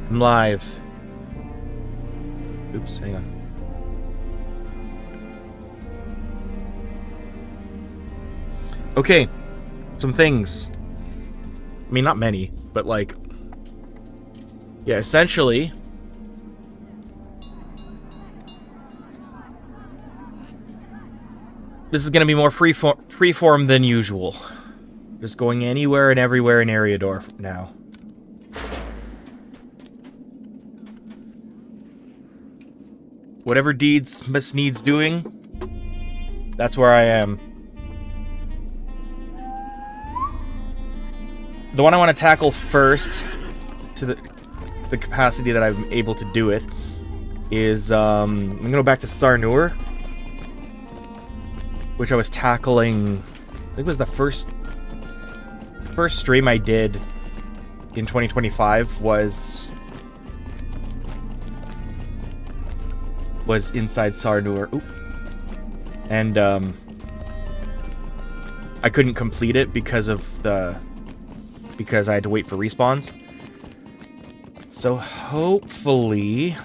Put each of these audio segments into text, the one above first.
I'm live. Oops, hang on. Okay, some things. I mean, not many, but like... Yeah, essentially... This is gonna be more freeform than usual. Just going anywhere and everywhere in Eriador now. Whatever deeds needs doing, that's where I am. The one I want to tackle first, to the capacity that I'm able to do it, is I'm gonna go back to Sarnur, which I was tackling. I think it was the first stream I did in 2025 was inside Sarnur. Oop. And I couldn't complete it because I had to wait for respawns. So hopefully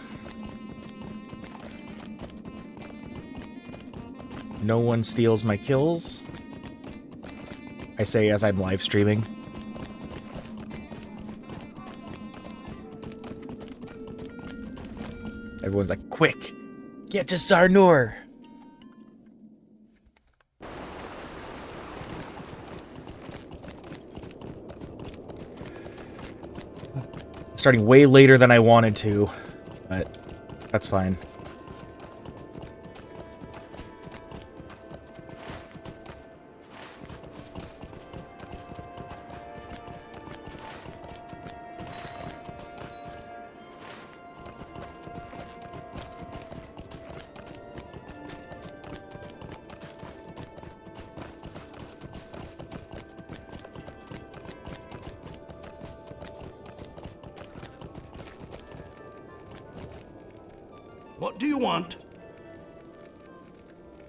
no one steals my kills. I say as I'm live streaming. Everyone's like, quick, get to Sarnur. Starting way later than I wanted to, but that's fine. What do you want?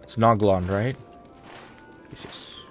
It's Noglond, right? Yes.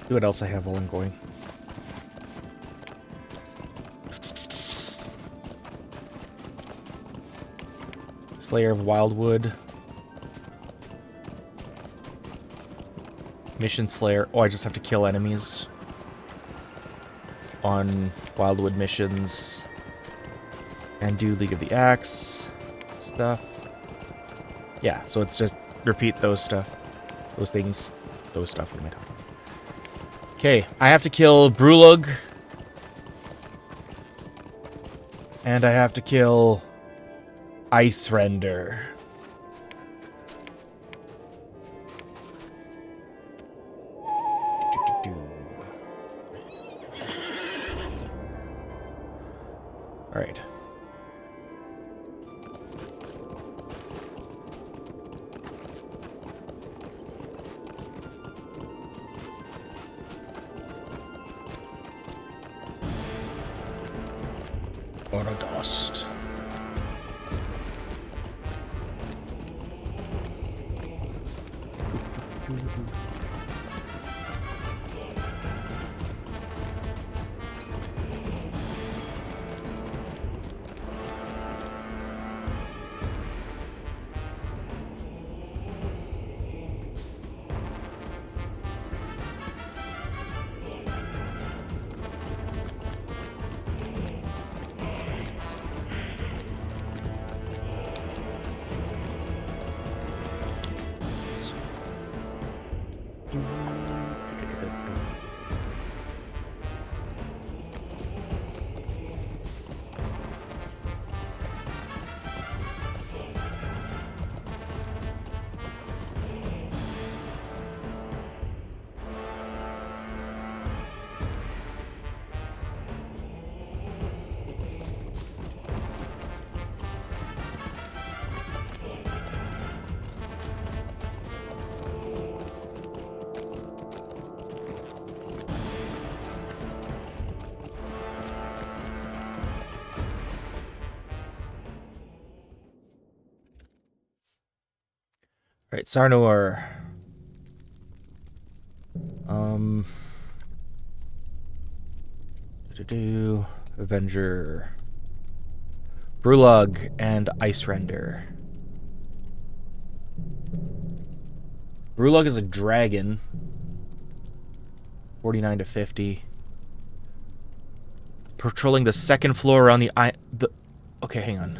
See what else I have while I'm going. Slayer of Wildwood. Mission Slayer. Oh, I just have to kill enemies on Wildwood missions. And do League of the Axe stuff. Yeah, so it's just repeat those stuff. Those things. Those stuff. What am I talking about? Okay, I have to kill Brulug. And I have to kill Ice Render. Alright. Dust. Alright, Sarnor. Avenger. Brulug and Ice Render. Brulug is a dragon. 49 to 50. Patrolling the second floor around the okay, hang on.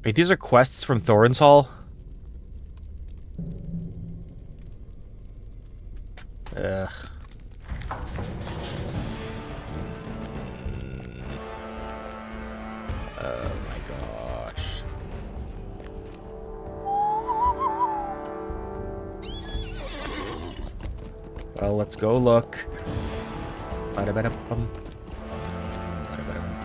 Wait, these are quests from Thorin's Hall? Ugh. Oh my gosh. Well, let's go look. Ba-da-ba-da-bum. Ba-da-ba-dum-bum.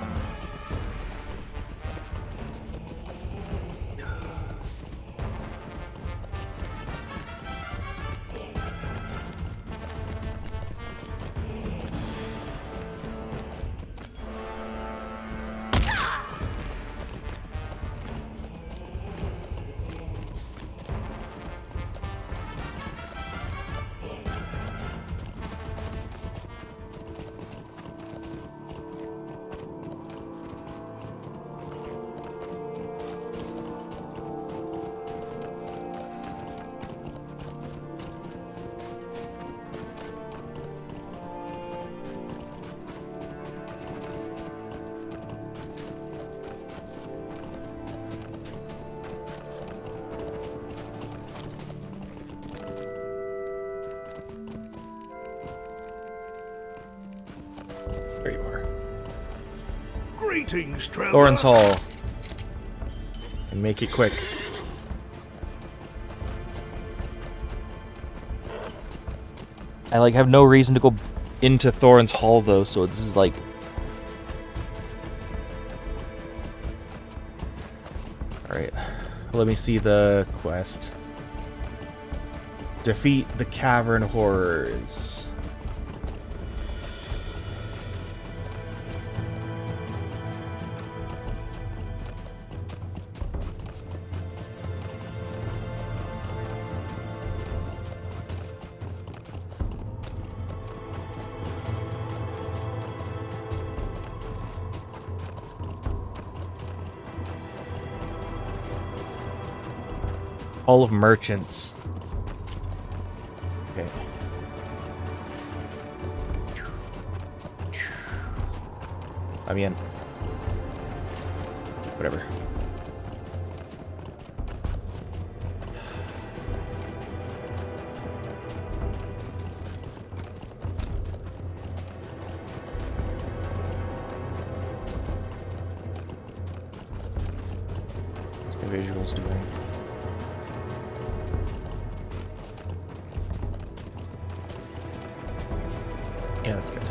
There you are. Greetings, traveler. Thorin's Hall. And make it quick. I like have no reason to go into Thorin's Hall though, so this is like alright. Let me see the quest. Defeat the cavern horrors. Hall of Merchants. Okay. I'm in. Whatever. What's my visuals doing? Yeah, that's good.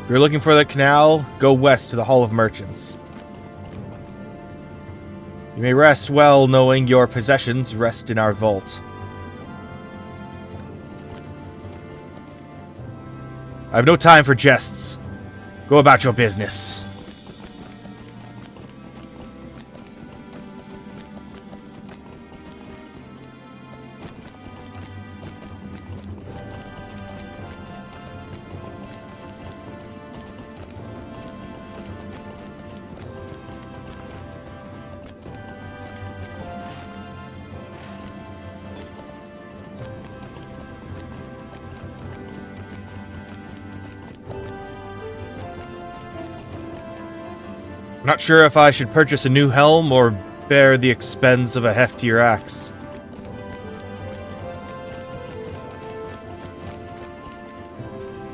If you're looking for the canal, go west to the Hall of Merchants. You may rest well knowing your possessions rest in our vault. I have no time for jests. Go about your business. I'm not sure if I should purchase a new helm or bear the expense of a heftier axe.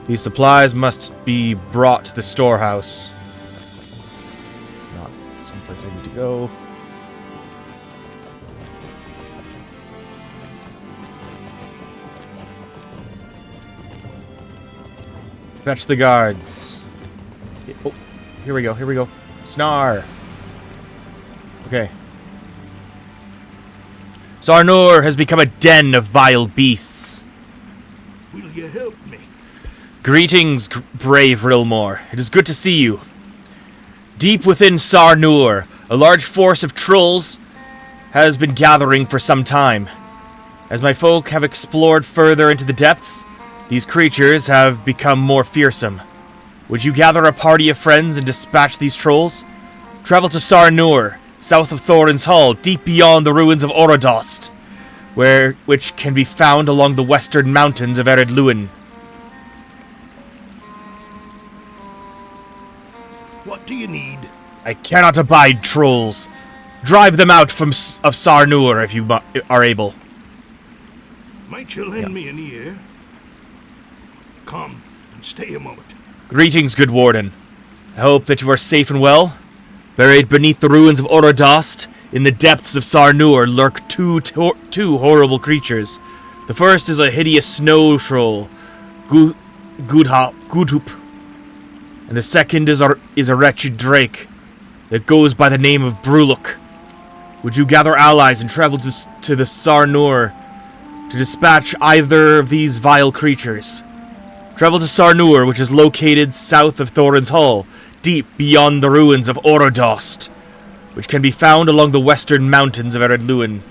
These supplies must be brought to the storehouse. It's not someplace I need to go. Fetch the guards. Oh, here we go, here we go. Snar! Okay. Sarnur has become a den of vile beasts. Will you help me? Greetings, brave Rilmore. It is good to see you. Deep within Sarnur, a large force of trolls has been gathering for some time. As my folk have explored further into the depths, these creatures have become more fearsome. Would you gather a party of friends and dispatch these trolls? Travel to Sarnur, south of Thorin's Hall, deep beyond the ruins of Orodost, which can be found along the western mountains of Ered Luin. What do you need? I cannot abide trolls. Drive them out of Sarnur if you are able. Might you lend me an ear? Come and stay a moment. Greetings, good warden. I hope that you are safe and well. Buried beneath the ruins of Orodost, in the depths of Sarnur, lurk two horrible creatures. The first is a hideous snow troll, Gudhup, and the second is a wretched drake that goes by the name of Bruluk. Would you gather allies and travel to the Sarnur to dispatch either of these vile creatures? Travel to Sarnur, which is located south of Thorin's Hall, deep beyond the ruins of Orodost, which can be found along the western mountains of Ered Luin.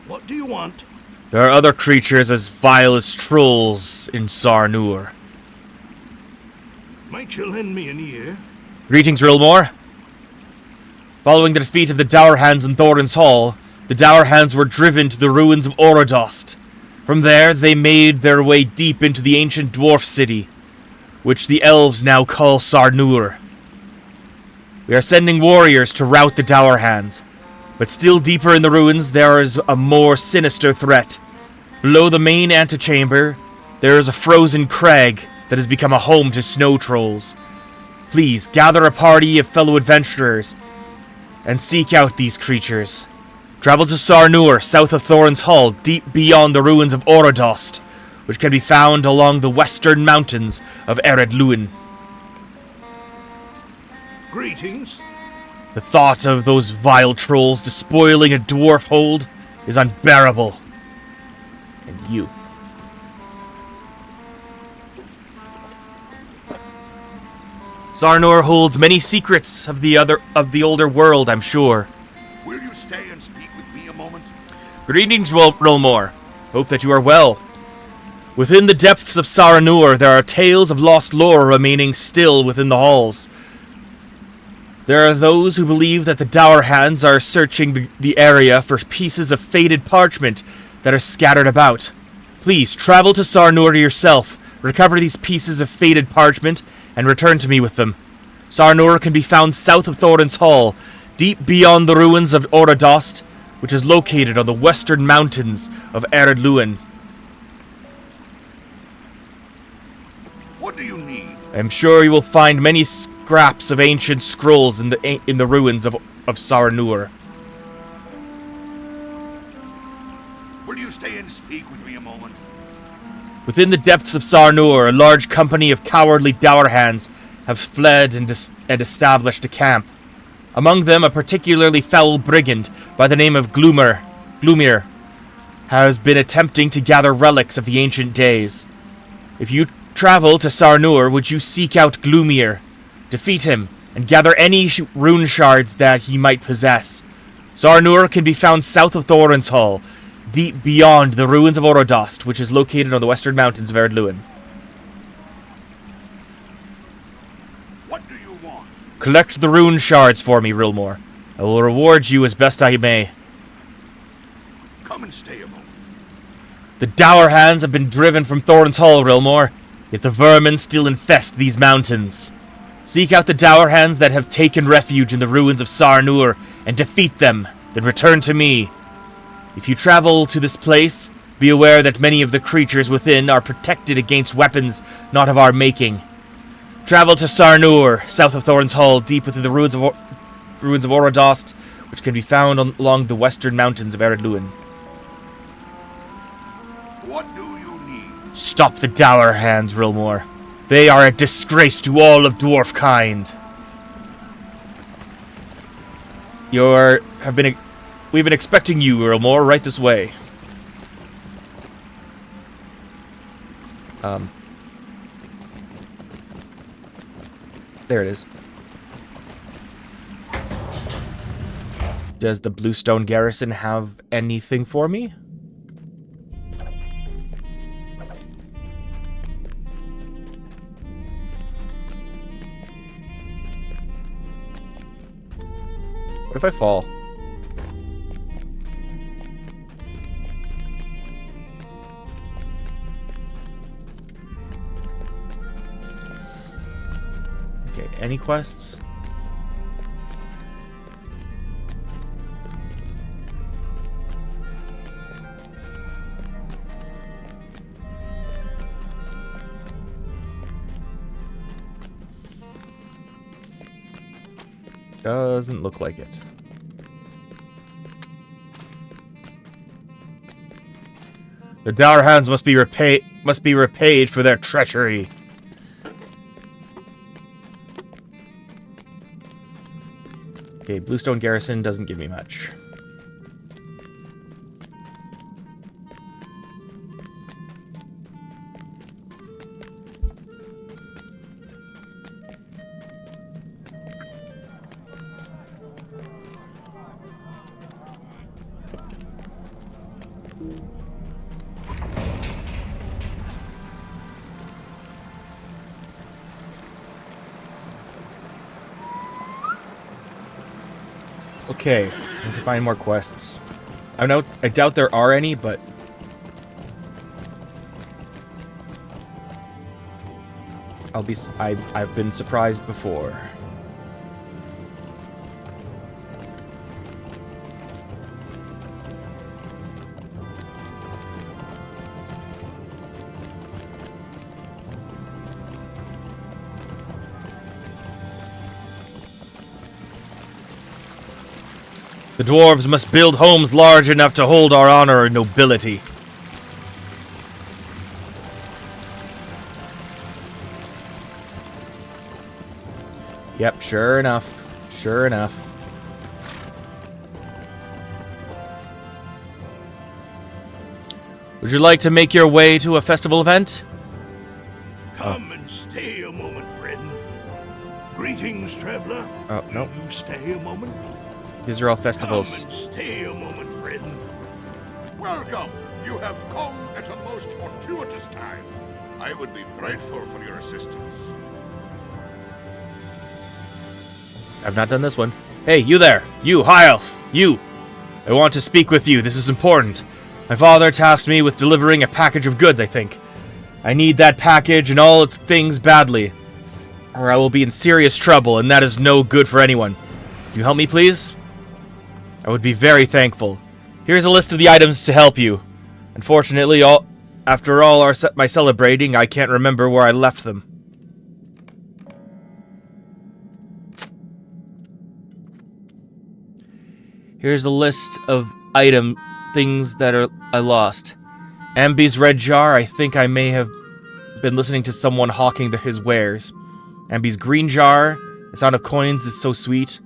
What do you want? There are other creatures as vile as trolls in Sarnur. Might you lend me an ear? Greetings, Rilmore. Following the defeat of the Dourhands in Thorin's Hall, the Dourhands were driven to the ruins of Orodost. From there, they made their way deep into the ancient dwarf city, which the elves now call Sarnur. We are sending warriors to rout the Dourhands, but still deeper in the ruins there is a more sinister threat. Below the main antechamber, there is a frozen crag that has become a home to snow trolls. Please, gather a party of fellow adventurers and seek out these creatures. Travel to Sarnur, south of Thorin's Hall, deep beyond the ruins of Orodost, which can be found along the western mountains of Ered Luin. Greetings. The thought of those vile trolls despoiling a dwarf hold is unbearable. And you. Sarnur holds many secrets of the older world, I'm sure. Will you stay and speak with me a moment? Greetings, Rilmore. Hope that you are well. Within the depths of Sarnur, there are tales of lost lore remaining still within the halls. There are those who believe that the Dourhands are searching the area for pieces of faded parchment that are scattered about. Please, travel to Sarnur yourself, recover these pieces of faded parchment, and return to me with them. Sarnur can be found south of Thorin's Hall, deep beyond the ruins of Orodost, which is located on the western mountains of Ered Luin. What do you need? I am sure you will find many scraps of ancient scrolls in the ruins of Sarnur. Will you stay and speak with me a moment? Within the depths of Sarnur, a large company of cowardly Dourhands have fled and established a camp. Among them, a particularly foul brigand by the name of Glumir has been attempting to gather relics of the ancient days. If you travel to Sarnur, would you seek out Glumir, defeat him, and gather any rune shards that he might possess? Sarnur can be found south of Thorin's Hall, deep beyond the ruins of Orodost, which is located on the western mountains of Erdluin. What do you want? Collect the rune shards for me, Rilmore. I will reward you as best I may. Come and stay a moment. The Dourhands have been driven from Thorin's Hall, Rilmore, yet the vermin still infest these mountains. Seek out the Dourhands that have taken refuge in the ruins of Sarnur and defeat them, then return to me. If you travel to this place, be aware that many of the creatures within are protected against weapons not of our making. Travel to Sarnur, south of Thorin's Hall, deep within the ruins of Orodost, which can be found along the western mountains of Erdluin. What do you need? Stop the Dourhands, Rilmore. They are a disgrace to all of dwarf kind. We've been expecting you, Rilmore, right this way. There it is. Does the Bluestone Garrison have anything for me? What if I fall? Okay, any quests? Doesn't look like it. The Dourhands must be repaid for their treachery. Okay, Bluestone Garrison doesn't give me much. Okay, need to find more quests. I doubt there are any, but I've been surprised before. The dwarves must build homes large enough to hold our honor and nobility. Yep, sure enough. Sure enough. Would you like to make your way to a festival event? Come and stay a moment, friend. Greetings, traveler. Oh, no. Will you stay a moment? These are all festivals. Come and stay a moment, friend. Welcome. You have come at a most fortuitous time. I would be grateful for your assistance. I've not done this one. Hey, you there! You, High Elf! You! I want to speak with you. This is important. My father tasked me with delivering a package of goods, I think. I need that package and all its things badly, or I will be in serious trouble, and that is no good for anyone. Can you help me, please? I would be very thankful. Here's a list of the items to help you. Unfortunately, after all my celebrating, I can't remember where I left them. Here's a list of things that I lost. Amby's red jar, I think I may have been listening to someone hawking his wares. Amby's green jar, the sound of coins is so sweet.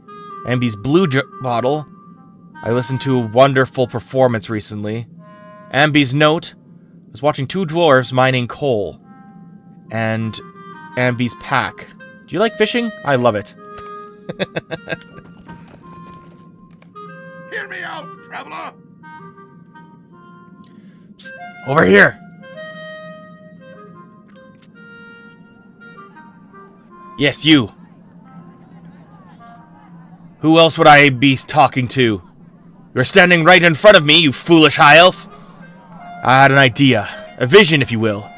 Amby's blue bottle, I listened to a wonderful performance recently. Amby's note, I was watching two dwarves mining coal. And Amby's pack. Do you like fishing? I love it. Hear me out, traveler! Psst, over here! Yes, you. Who else would I be talking to? You're standing right in front of me, you foolish high elf. I had an idea. A vision, if you will.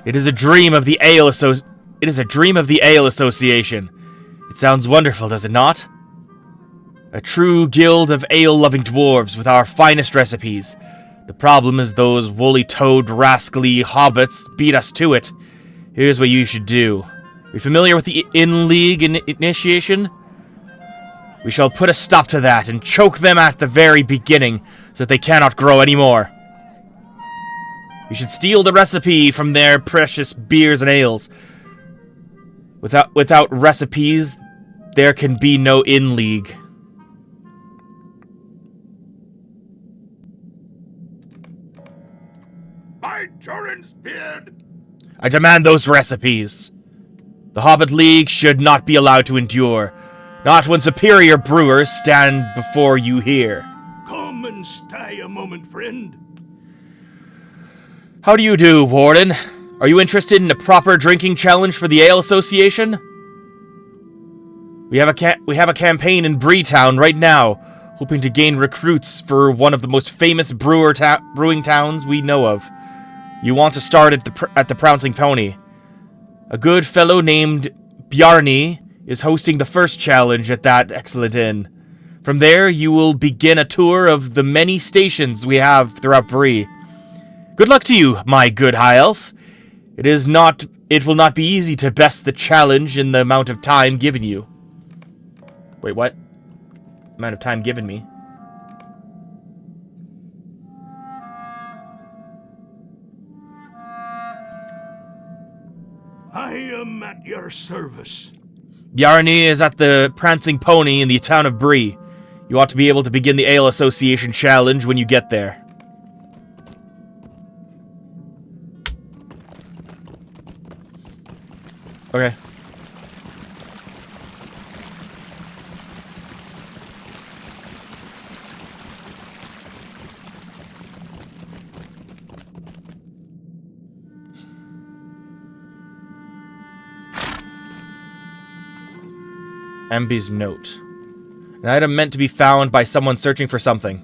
It is a dream of the Ale Association. It sounds wonderful, does it not? A true guild of ale-loving dwarves with our finest recipes. The problem is those woolly-toed, rascally hobbits beat us to it. Here's what you should do. Are you familiar with the in-league initiation? We shall put a stop to that and choke them at the very beginning so that they cannot grow anymore. We should steal the recipe from their precious beers and ales. Without recipes, there can be no in-league. By Turin's beard! I demand those recipes. The Hobbit League should not be allowed to endure. Not when superior brewers stand before you here. Come and stay a moment, friend. How do you do, Warden? Are you interested in a proper drinking challenge for the Ale Association? We have a campaign in Breetown right now, hoping to gain recruits for one of the most famous brewing towns we know of. You want to start at the Prancing Pony. A good fellow named Bjarni is hosting the first challenge at that excellent inn. From there, you will begin a tour of the many stations we have throughout Bree. Good luck to you, my good high elf. It will not be easy to best the challenge in the amount of time given you. Wait, what? Amount of time given me? I am at your service. Bjarni is at the Prancing Pony in the town of Bree. You ought to be able to begin the Ale Association challenge when you get there. Okay. Amby's note. An item meant to be found by someone searching for something.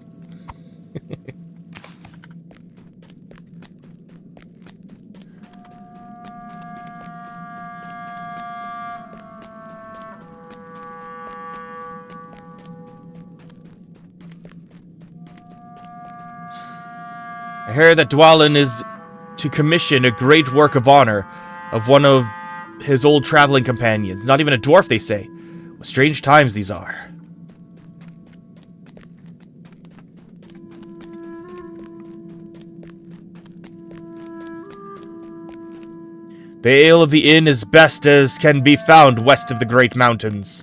I hear that Dwalin is to commission a great work of honor of one of his old traveling companions. Not even a dwarf, they say. What strange times these are. The ale of the inn is best as can be found west of the Great Mountains.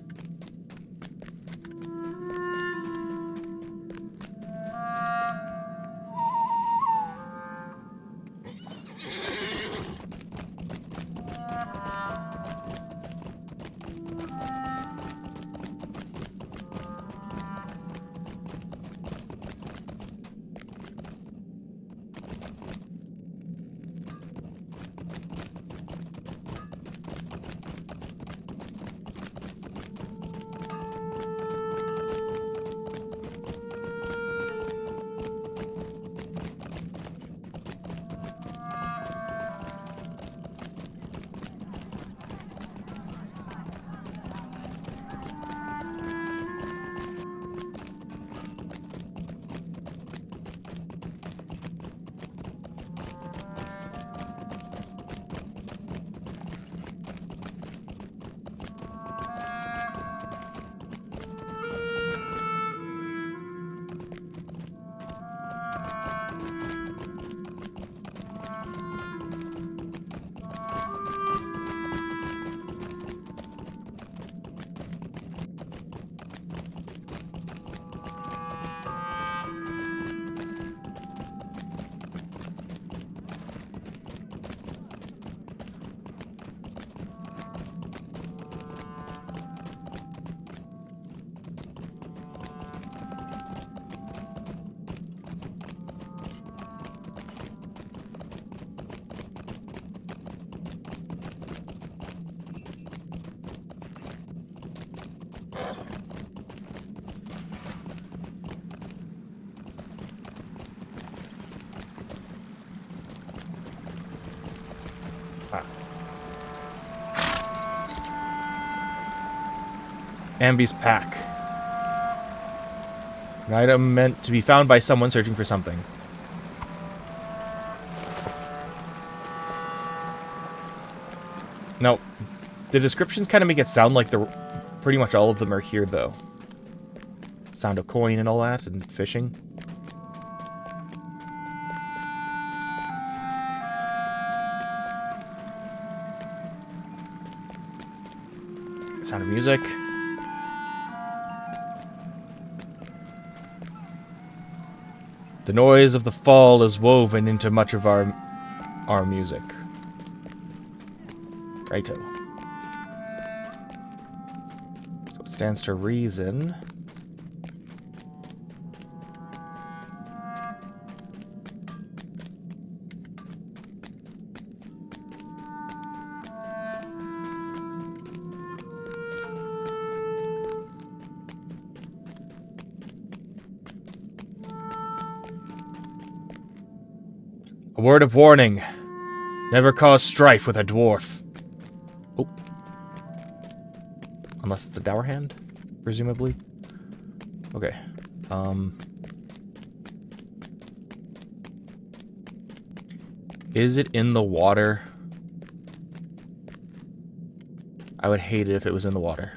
Ambi's pack. An item meant to be found by someone searching for something. No, the descriptions kind of make it sound like pretty much all of them are here, though. Sound of coin and all that, and fishing. Sound of music. The noise of the fall is woven into much of our music. Righto. So it stands to reason. A word of warning. Never cause strife with a dwarf. Oh. Unless it's a dour hand, presumably. Okay. Is it in the water? I would hate it if it was in the water.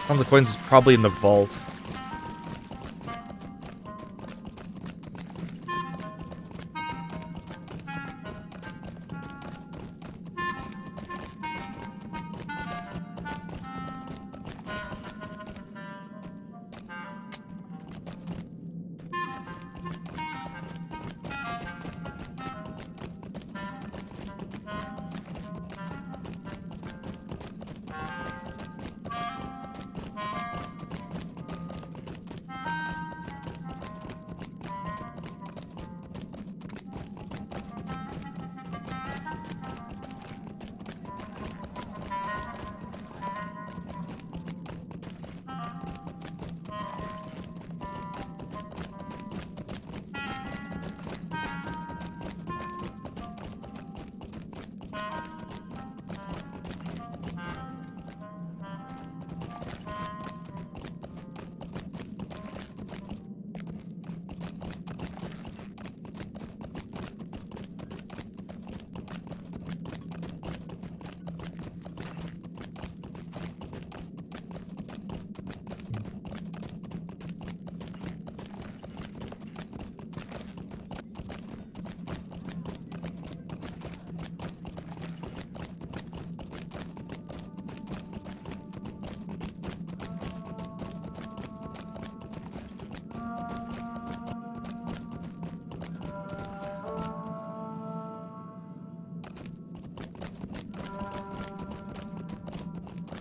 One of the coins is probably in the vault.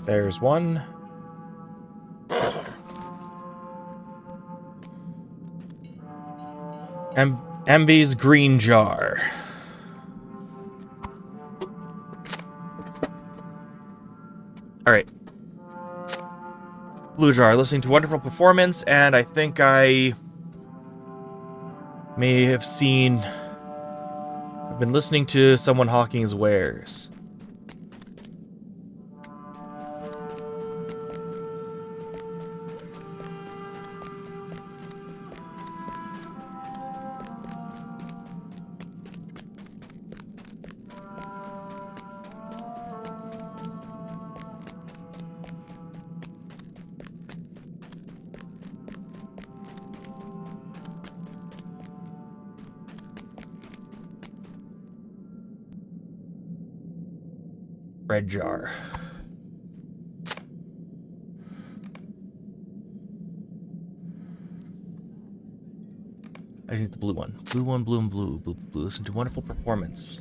There's one. Ambi's green jar. Alright. Blue jar, listening to wonderful performance, and I think I may have seen... I've been listening to someone hawking his wares. red jar. I need the blue one. Blue one, blue and blue. Blue, blue. Listen to wonderful performance.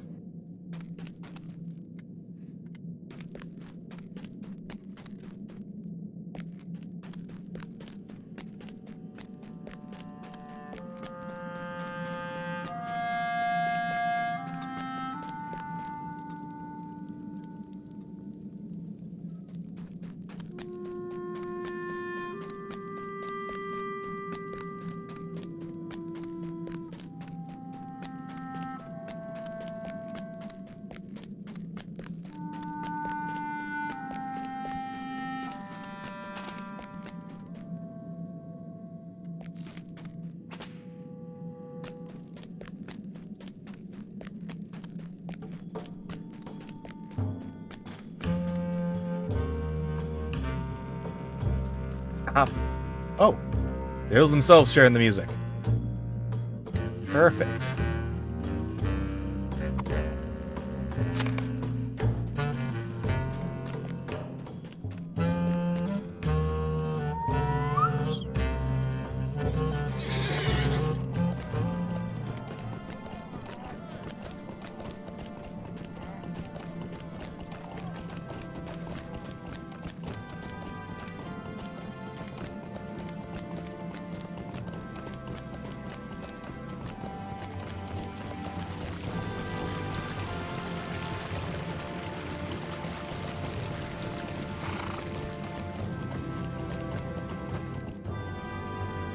Oh, the hills themselves sharing the music. Perfect.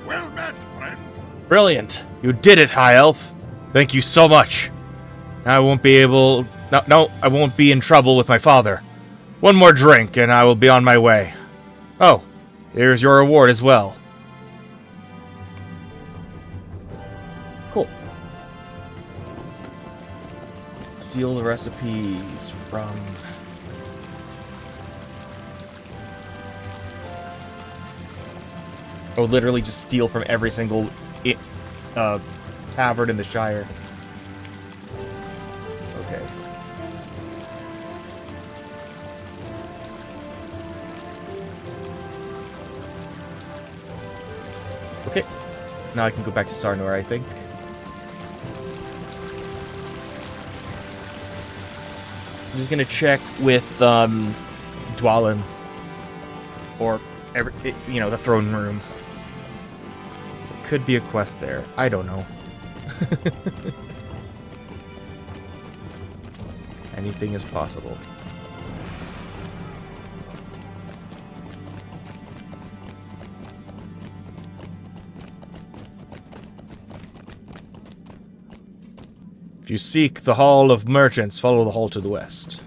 Well met, friend. Brilliant. You did it, High Elf. Thank you so much. Now I won't be able... No, I won't be in trouble with my father. One more drink, and I will be on my way. Oh, here's your reward as well. Cool. Steal the recipes from... Oh, literally just steal from every single tavern in the Shire. Okay. Okay. Now I can go back to Sarnor, I think. I'm just gonna check with Dwalin. Or the throne room. Could be a quest there. I don't know. Anything is possible. If you seek the Hall of Merchants, follow the hall to the west.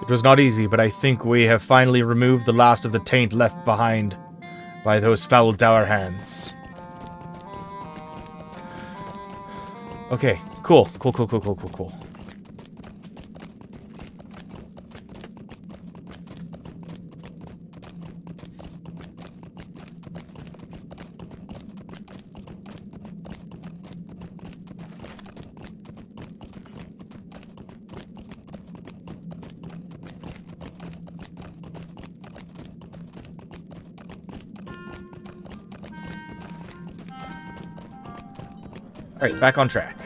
It was not easy, but I think we have finally removed the last of the taint left behind by those foul dour hands. Okay, cool. Alright, back on track.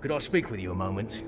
Could I speak with you a moment?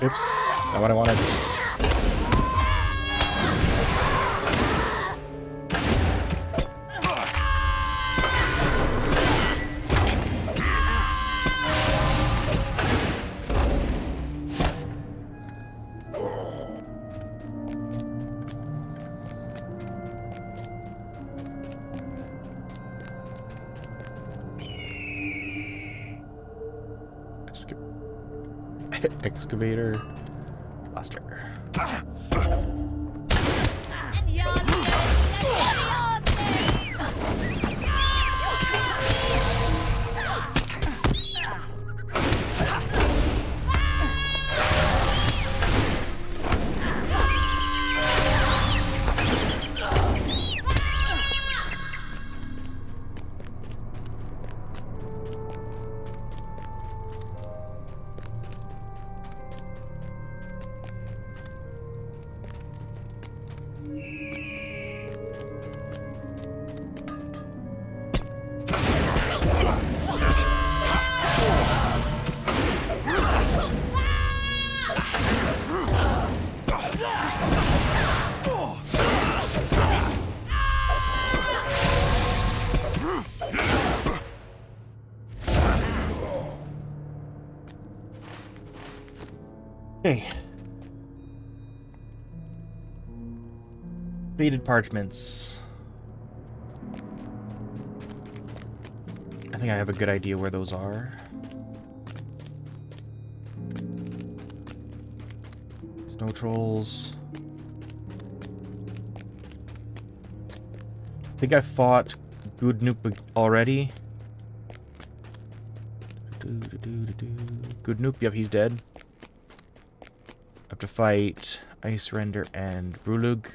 Oops. Not what I wanted. Excavator. Blaster. Okay. Faded parchments. I think I have a good idea where those are. Snow trolls. I think I fought Goodnoop already. Goodnoop, yep, he's dead. I have to fight Ice Render and Brulug.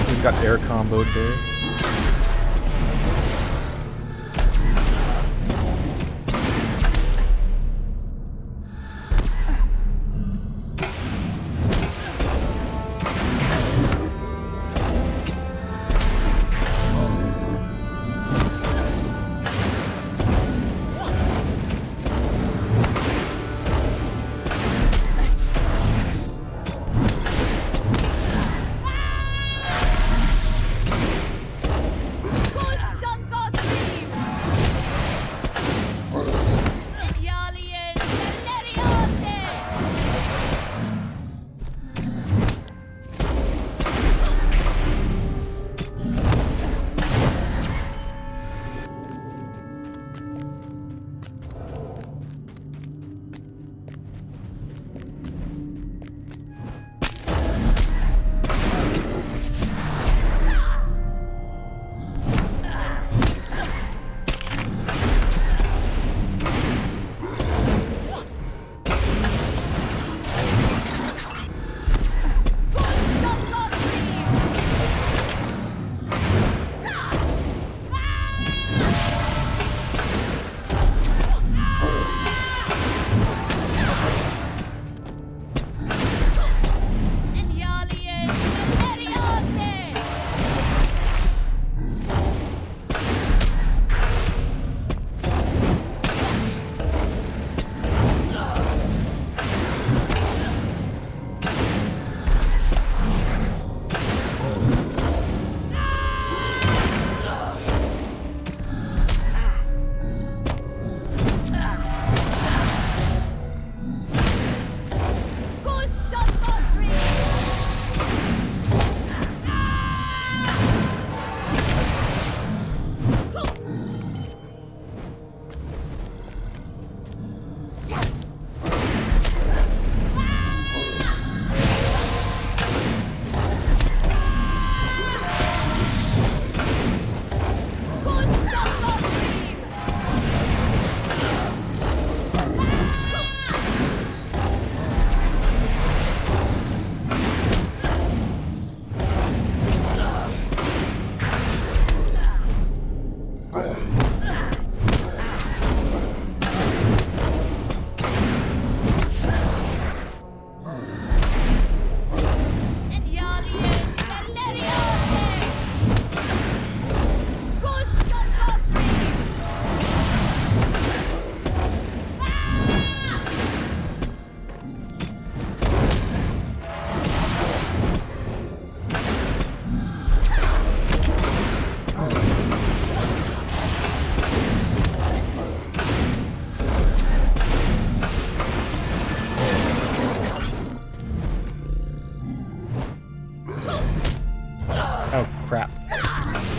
He's got air comboed there.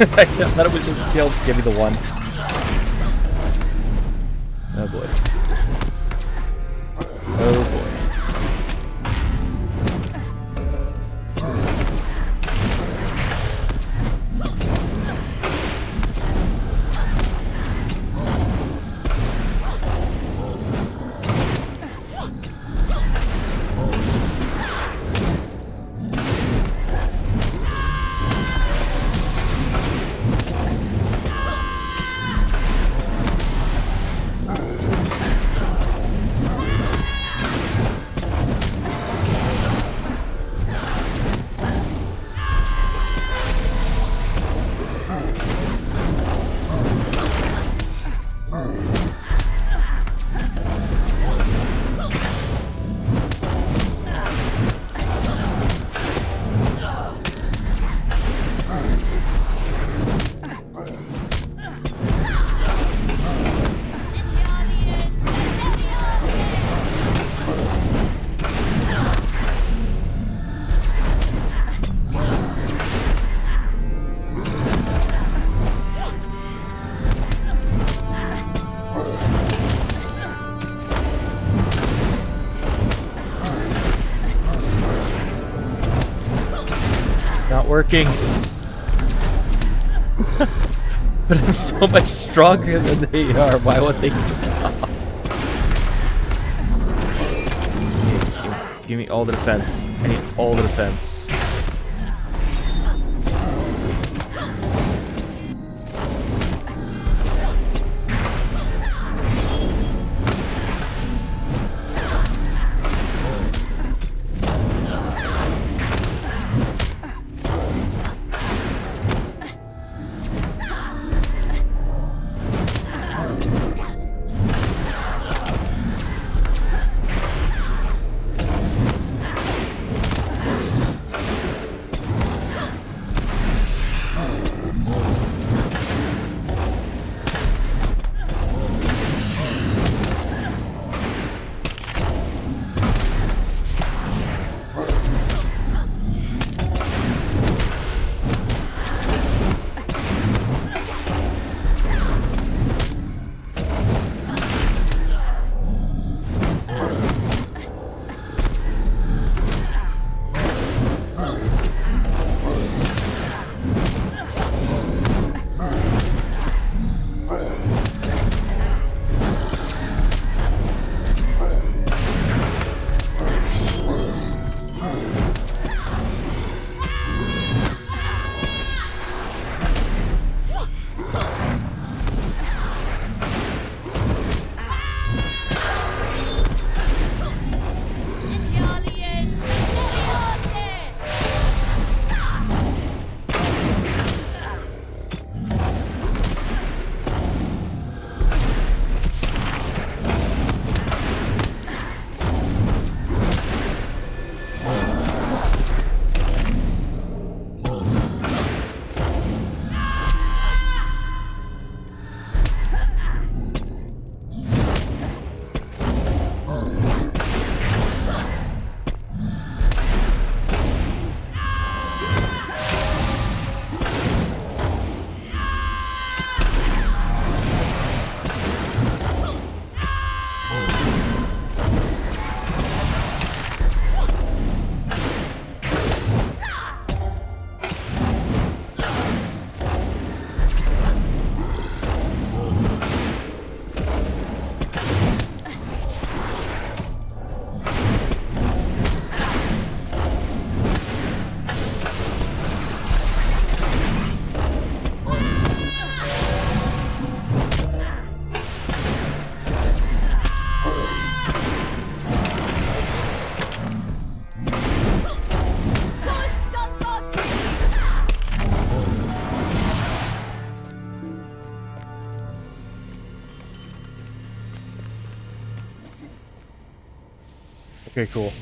I thought it was just killed. Give me the one. Oh boy. Oh boy. Not working. But I'm so much stronger than they are. Why won't they stop? Give me all the defense. I need all the defense. Okay, cool.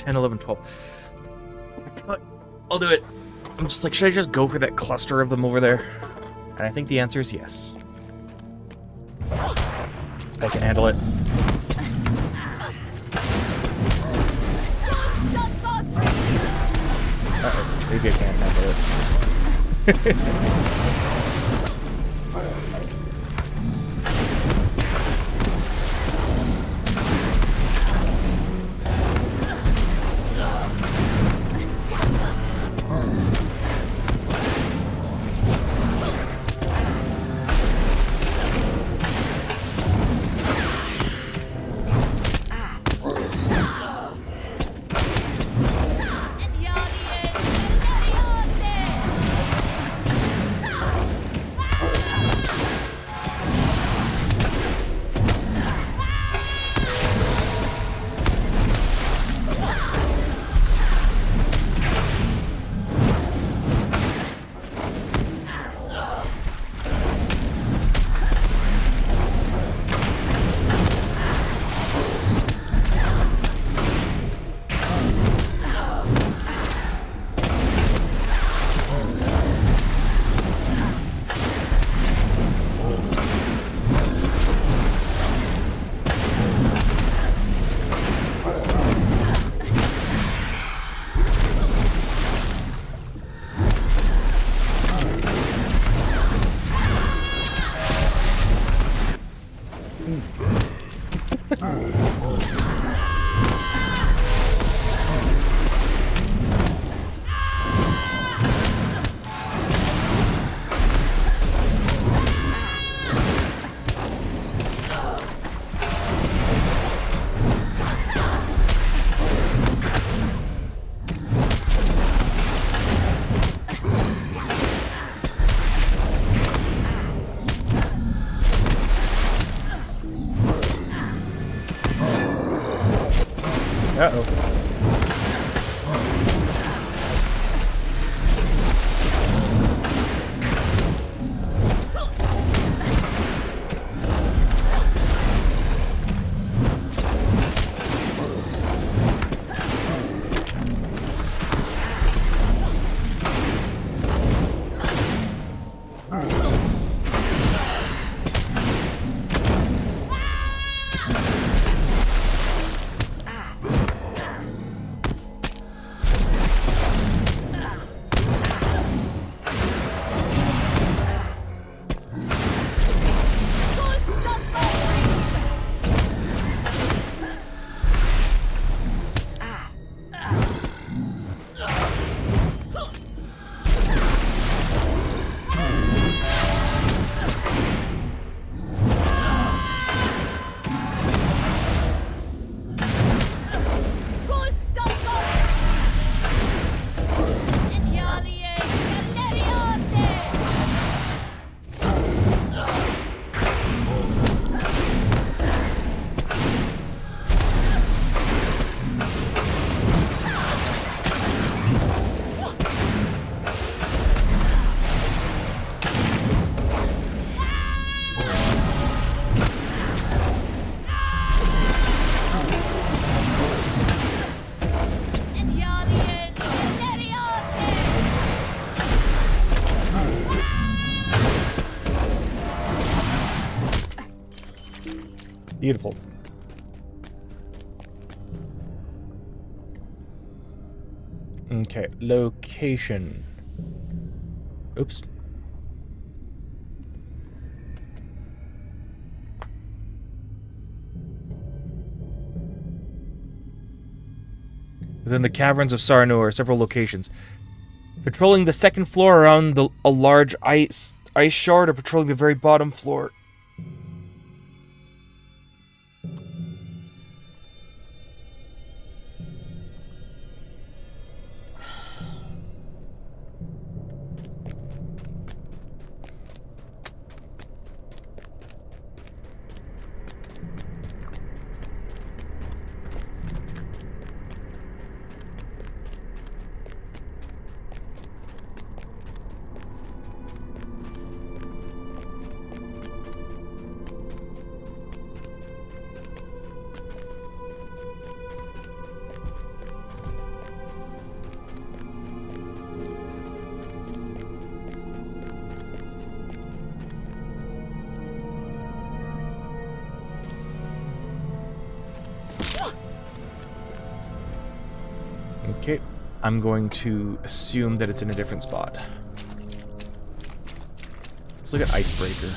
10, 11, 12. I'll do it. I'm just like, should I just go for that cluster of them over there? And I think the answer is yes. I can handle it. Uh-oh, maybe I can't handle it. Uh-oh. Beautiful. Okay, location. Oops. Within the caverns of Sarnor are several locations. Patrolling the second floor around a large ice shard, or patrolling the very bottom floor. Okay, I'm going to assume that it's in a different spot. Let's look at Icebreaker.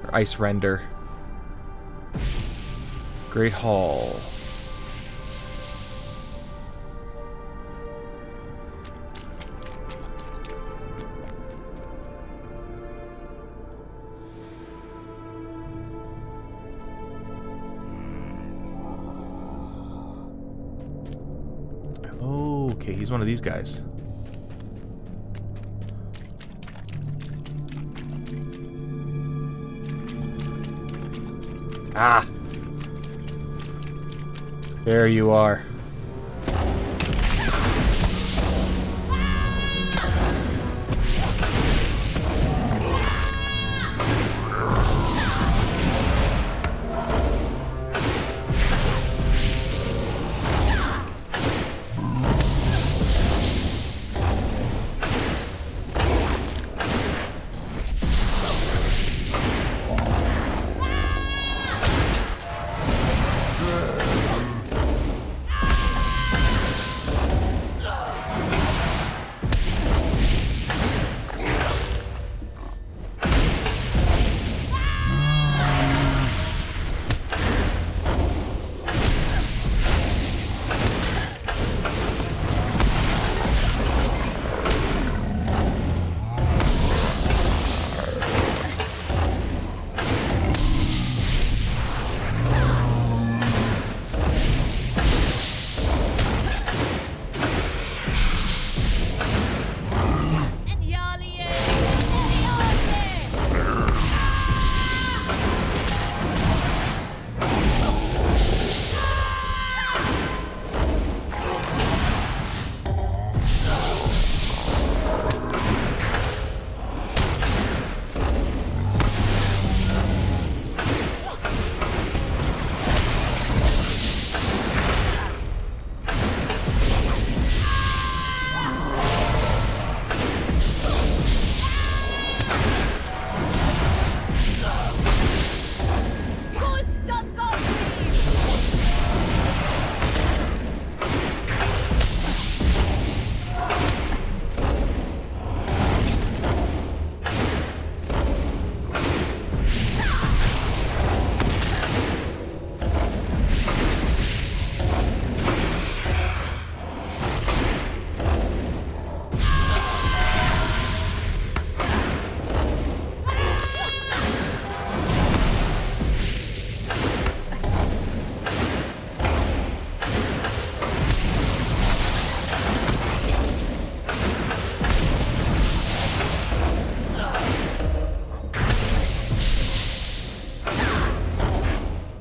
Or Ice Render. Great Hall. Okay, he's one of these guys. Ah! There you are.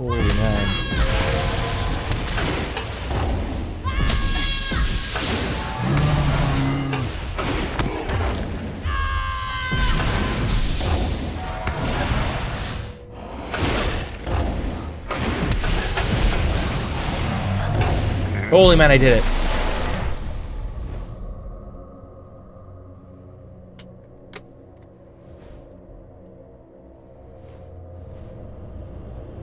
Holy man. Holy man, I did it.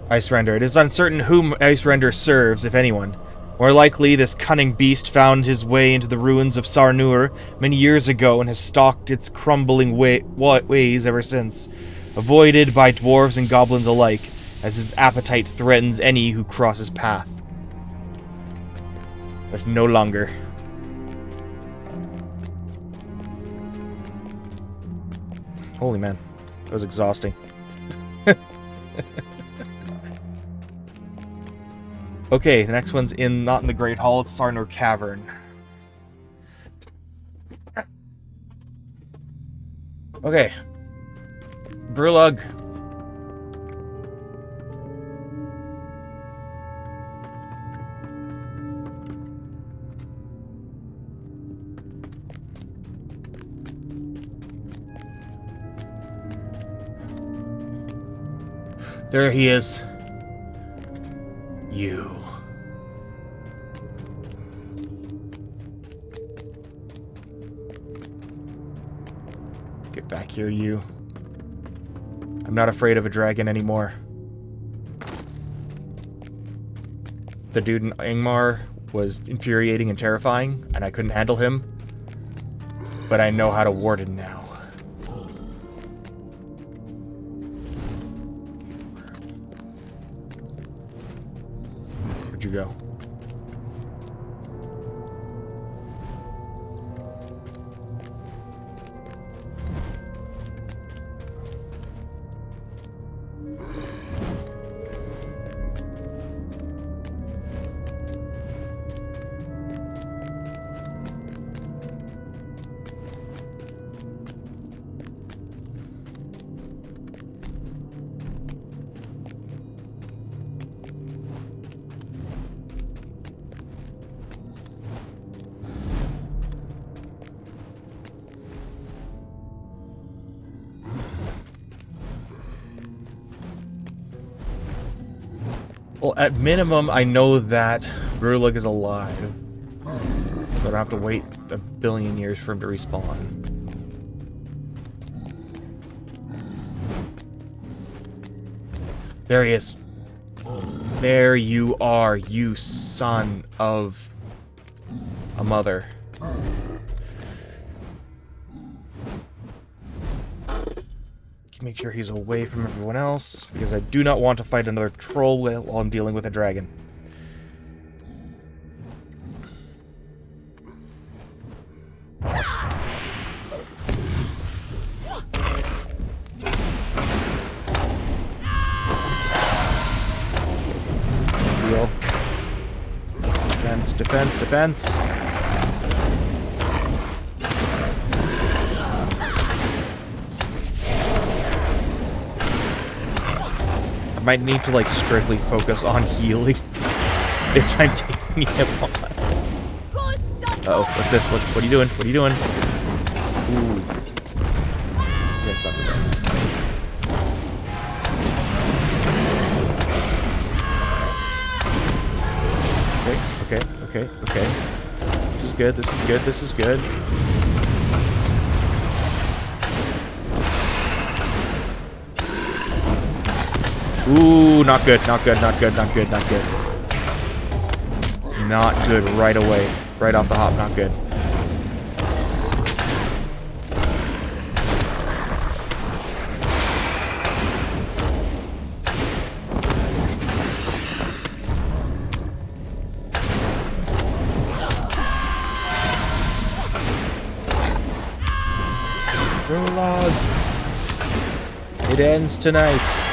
Icerender. It is uncertain whom Icerender serves, if anyone. More likely, this cunning beast found his way into the ruins of Sarnur many years ago and has stalked its crumbling ways ever since, avoided by dwarves and goblins alike, as his appetite threatens any who cross his path. But no longer. Holy man, that was exhausting. Okay, the next one's not in the Great Hall, it's Sarnur Cavern. Okay. Brulug. There he is. You. Get back here, you. I'm not afraid of a dragon anymore. The dude in Angmar was infuriating and terrifying, and I couldn't handle him. But I know how to ward him now. Where'd you go? Well, at minimum, I know that Brulug is alive. So I don't have to wait a billion years for him to respawn. There he is. There you are, you son of a mother. Make sure he's away from everyone else, because I do not want to fight another troll while I'm dealing with a dragon. Heal. Defense, defense, defense. I might need to, like, strictly focus on healing if I'm taking him on. Uh-oh, what's this? What are you doing? What are you doing? Ooh. Yeah, it's not too bad. Okay. This is good, this is good, this is good. Ooh, not good, not good, not good, not good, not good. Not good right away. Right off the hop, not good. Prologue. It ends tonight.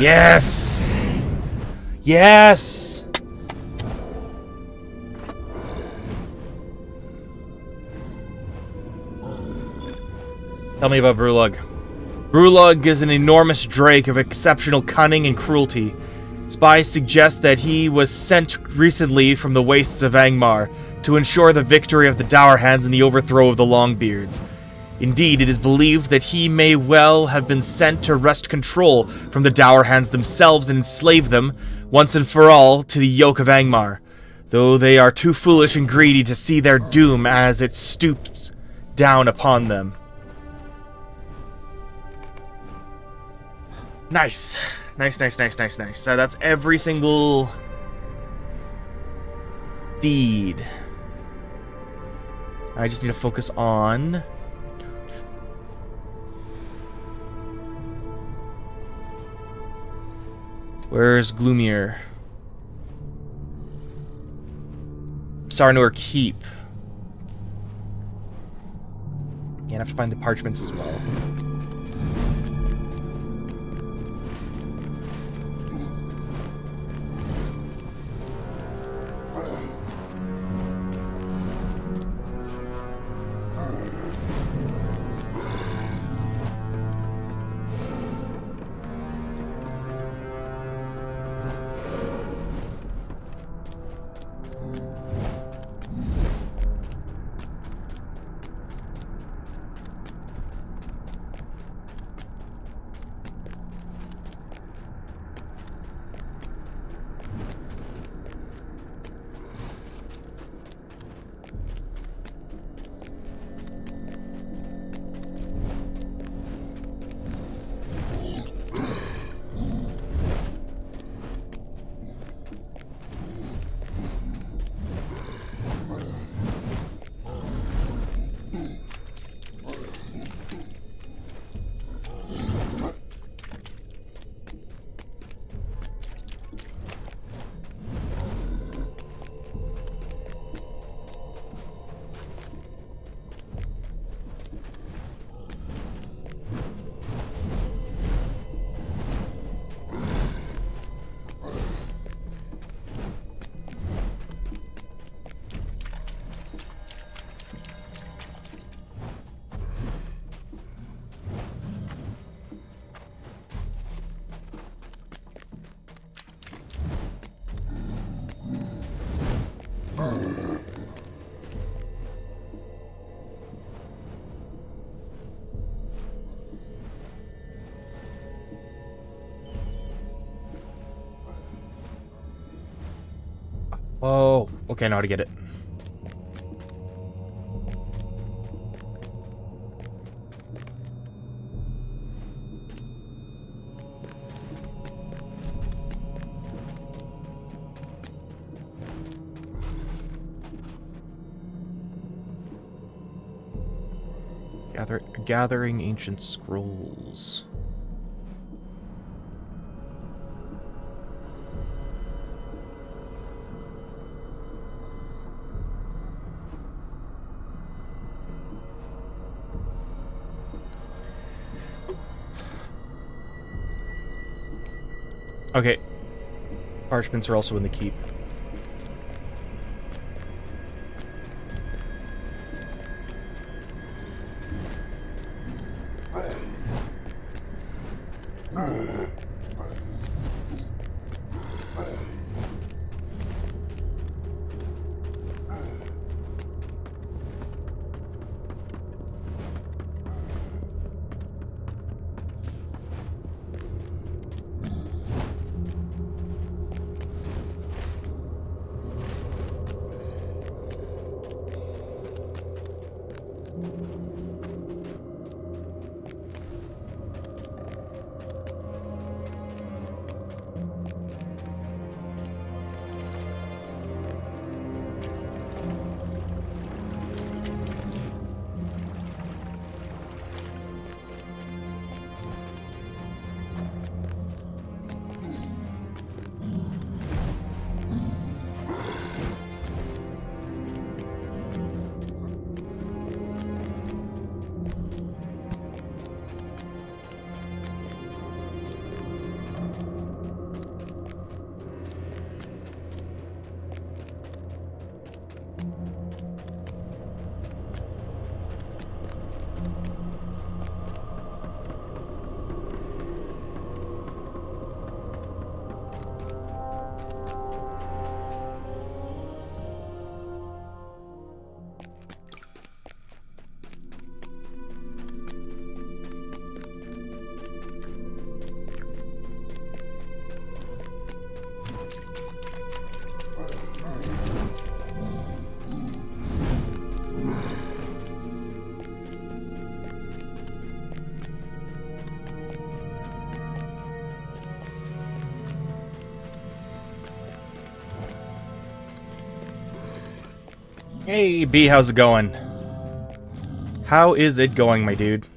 Yes! Yes! Tell me about Brulug. Brulug is an enormous drake of exceptional cunning and cruelty. Spies suggest that he was sent recently from the wastes of Angmar to ensure the victory of the Dour Hands and the overthrow of the Longbeards. Indeed, it is believed that he may well have been sent to wrest control from the Dour Hands themselves and enslave them, once and for all, to the yoke of Angmar, though they are too foolish and greedy to see their doom as it stoops down upon them. Nice. Nice. That's every single deed. I just need to focus on... Where's Gloomier? Sarnor Keep. Yeah, I have to find the parchments as well. Oh, okay, I know how to get it. Gathering ancient scrolls. Okay. Parchments are also in the keep. Hey, B, how's it going? How is it going, my dude?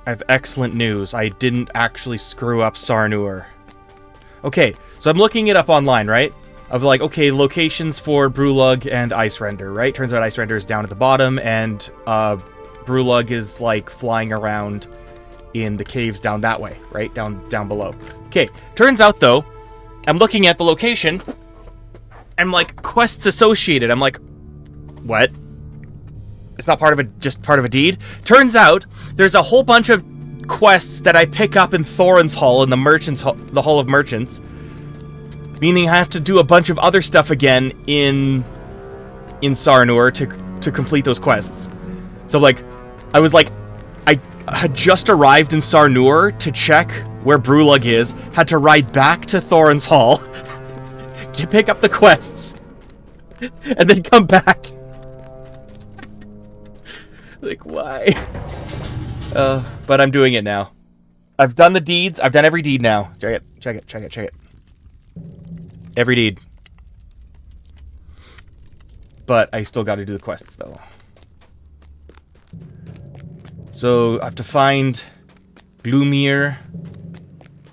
I have excellent news. I didn't actually screw up Sarnur. Okay, so I'm looking it up online, right? Of like, okay, locations for Brulug and Ice Render, right? Turns out Ice Render is down at the bottom, and Brulug is like flying around in the caves down that way, right? Down below. Okay, turns out though, I'm looking at the location, I'm like, quests associated. I'm like, what? It's not just part of a deed? Turns out, there's a whole bunch of quests that I pick up in Thorin's Hall, in the Hall of Merchants. Meaning I have to do a bunch of other stuff again in Sarnur to complete those quests. So like, I had just arrived in Sarnur to check where Brulug is, had to ride back to Thorin's Hall, pick up the quests, and then come back. Like, why? But I'm doing it now. I've done the deeds. I've done every deed now. Check it. Every deed. But I still got to do the quests, though. So I have to find Gloomier,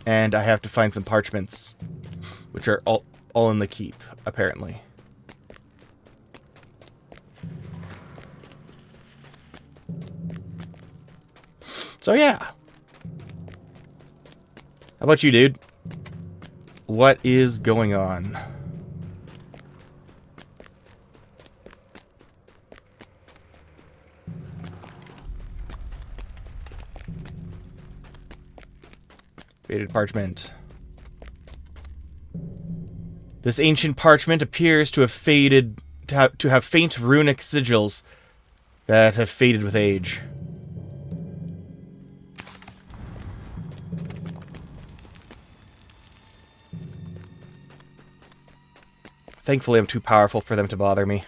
and I have to find some parchments, which are all in the keep, apparently. So yeah. How about you, dude? What is going on? Faded parchment. This ancient parchment appears to have faded, to have faint runic sigils that have faded with age. Thankfully, I'm too powerful for them to bother me.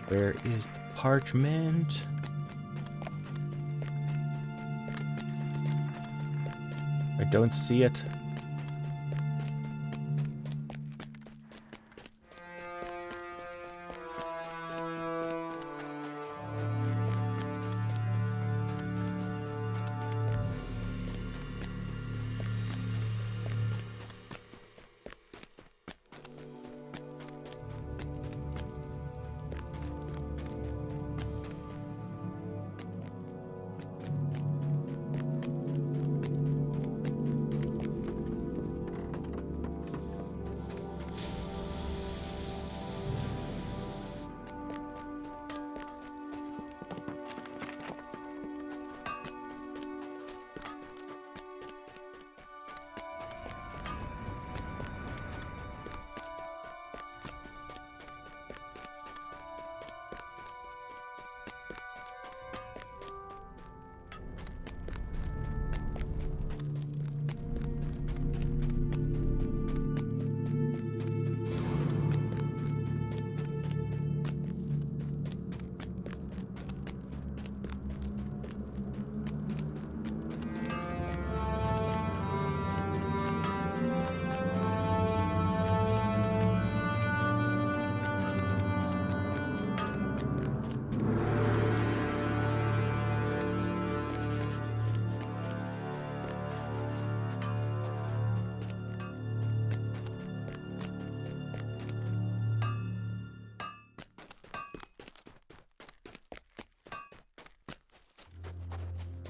Where is the parchment? I don't see it.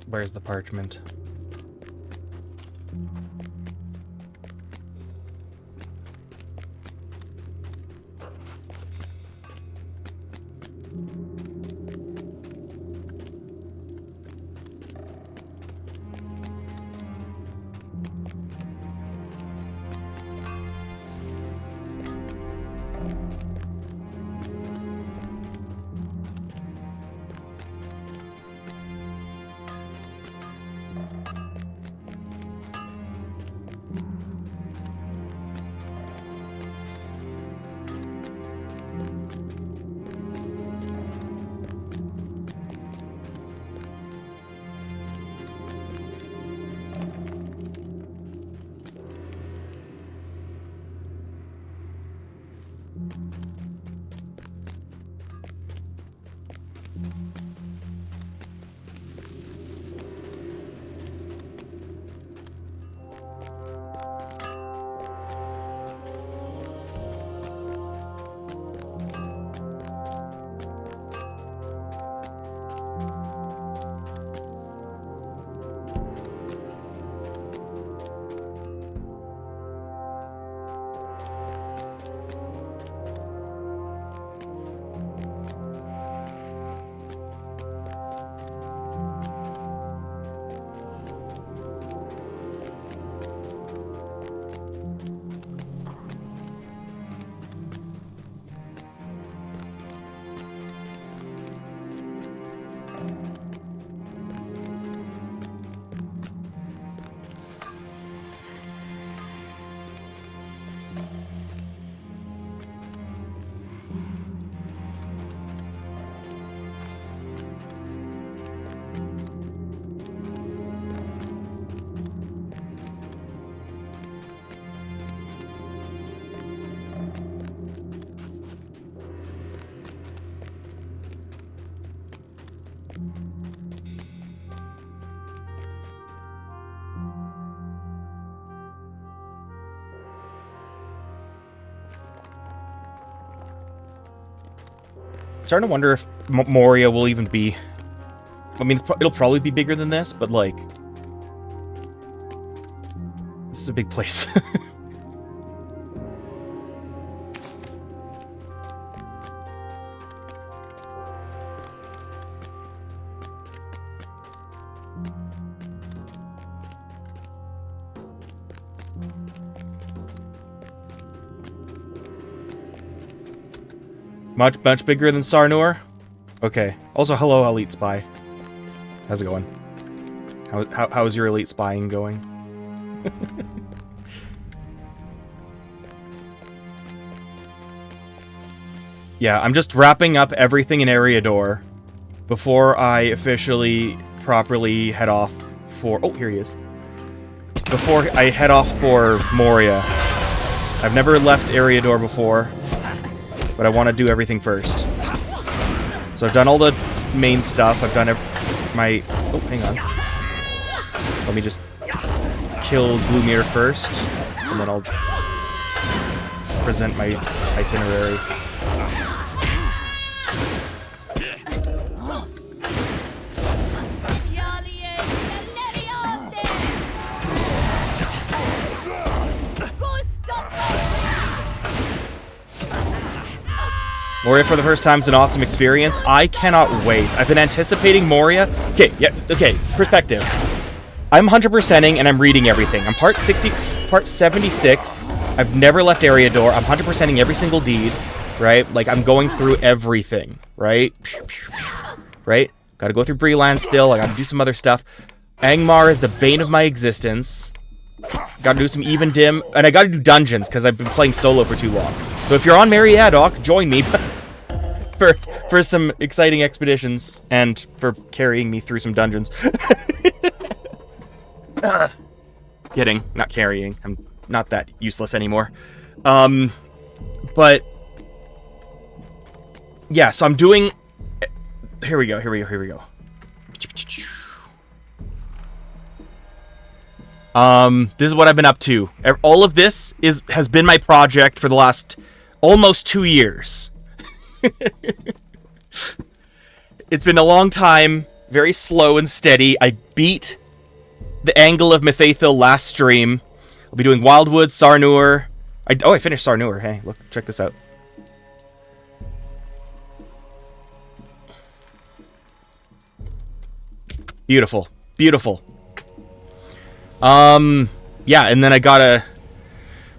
Where's the parchment? Starting to wonder if Moria will even be... I mean, it'll probably be bigger than this, but, like... This is a big place. Much bigger than Sarnur? Okay. Also, hello, Elite Spy. How's it going? How's your Elite Spying going? Yeah, I'm just wrapping up everything in Eriador before I officially properly head off for... Oh, here he is. Before I head off for Moria. I've never left Eriador before, but I want to do everything first. So I've done all the main stuff. I've done my... Oh, hang on. Let me just kill Gloomier first, and then I'll present my itinerary. Moria for the first time is an awesome experience. I cannot wait. I've been anticipating Moria. Okay, yeah, okay, perspective. I'm 100%ing and I'm reading everything. I'm part 76. I've never left Eriador. I'm 100%ing every single deed, right? Like, I'm going through everything, right? Right? Gotta go through Breland still. I gotta do some other stuff. Angmar is the bane of my existence. Gotta do some even dim. And I gotta do dungeons, because I've been playing solo for too long. So if you're on Meriadoc, join me for some exciting expeditions and for carrying me through some dungeons. Kidding, not carrying. I'm not that useless anymore. But yeah, so I'm doing... Here we go. This is what I've been up to. All of this has been my project for the last almost 2 years. It's been a long time, very slow and steady. I beat the Angle of Mithathil last stream. I'll be doing Wildwood, Sarnur. I finished Sarnur. Hey, look, check this out. Beautiful. Beautiful. Yeah, and then I gotta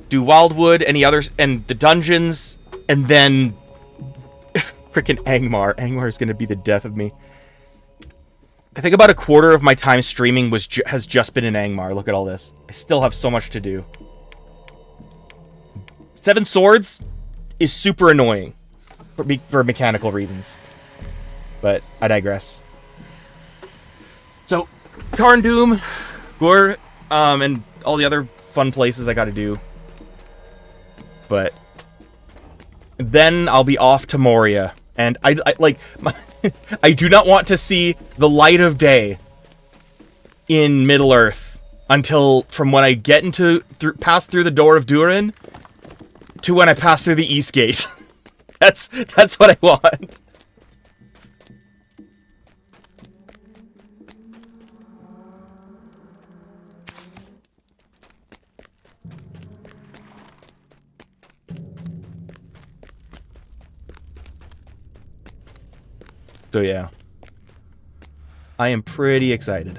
do Wildwood, any others, and the dungeons, and then freaking Angmar. Angmar is gonna be the death of me. I think about a quarter of my time streaming has just been in Angmar. Look at all this. I still have so much to do. Seven Swords is super annoying for mechanical reasons, but I digress. So, Karn Doom, Gore, and all the other fun places I gotta do. But then I'll be off to Moria. And I I do not want to see the light of day in Middle-earth until from when I get pass through the door of Durin to when I pass through the East Gate. That's what I want. So yeah, I am pretty excited.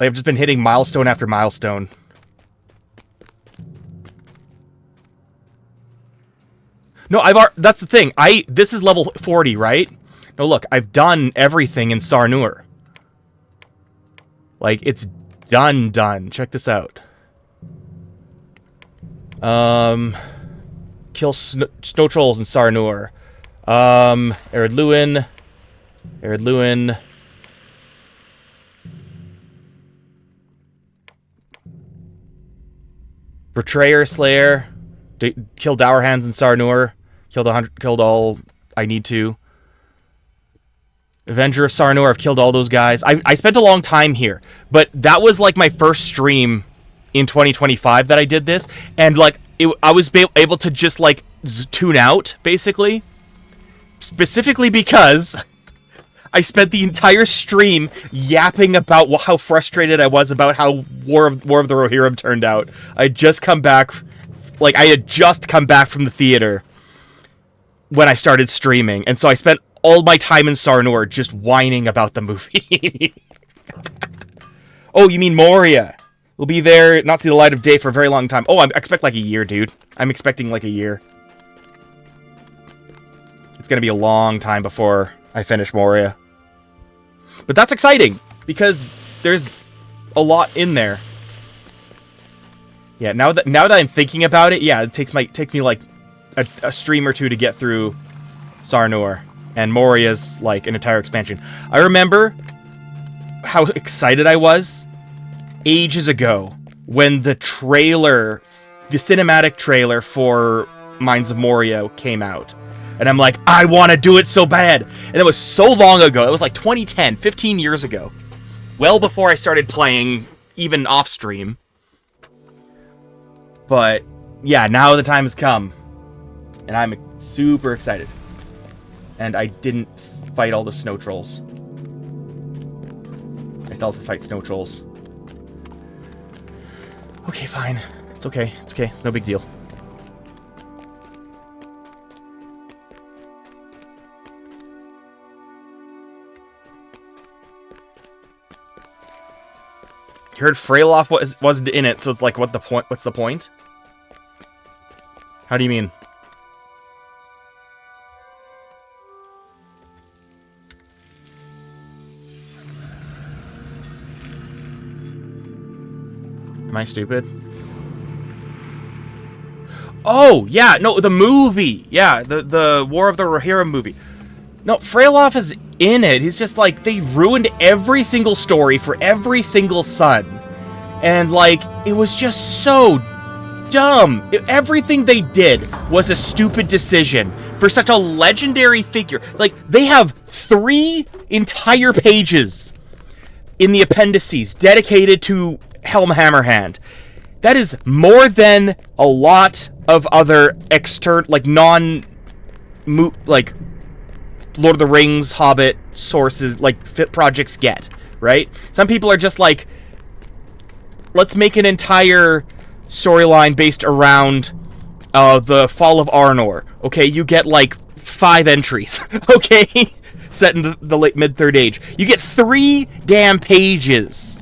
I've just been hitting milestone after milestone. No, that's the thing. This is level 40, right? No, look, I've done everything in Sarnur. Like, it's done. Check this out. Kill snow trolls in Sarnur. Ered Luin. Betrayer Slayer. Kill Dourhands in Sarnur. Killed all I need to. Avenger of Sarnor. I've killed all those guys. I spent a long time here, but that was like my first stream in 2025 that I did this, and like I was able to just like tune out basically, specifically because I spent the entire stream yapping about how frustrated I was about how War of the Rohirrim turned out. I had just come back from the theater when I started streaming, and so I spent all my time in Sarnor just whining about the movie. Oh, you mean Moria? We'll be there, not see the light of day for a very long time. Oh, I expect like a year, dude. I'm expecting like a year. It's gonna be a long time before I finish Moria. But that's exciting, because there's a lot in there. Yeah, now that I'm thinking about it, yeah, it take me like a stream or two to get through Sarnor. And Moria's like an entire expansion. I remember how excited I was ages ago when the cinematic trailer for Mines of Moria came out. And I'm like, I want to do it so bad. And it was so long ago. It was like 2010, 15 years ago. Well before I started playing, even off stream. But yeah, now the time has come. And I'm super excited. And I didn't fight all the snow trolls. I still have to fight snow trolls. Okay, fine. It's okay. It's okay. No big deal. You heard Freyloff wasn't in it, so it's like, what's the point? How do you mean? Am I stupid? Oh, yeah, no, the movie. Yeah, the War of the Rohirrim movie. No, Freyloff is in it. He's just like, they ruined every single story for every single son. And like, it was just so dumb. Everything they did was a stupid decision for such a legendary figure. Like, they have 3 entire pages in the appendices dedicated to Helm Hammerhand. That is more than a lot of other like Lord of the Rings, Hobbit sources, like fit projects get, right? Some people are just like, let's make an entire storyline based around the fall of Arnor. Okay, you get like 5 entries, okay? Set in the late mid-Third Age. You get 3 damn pages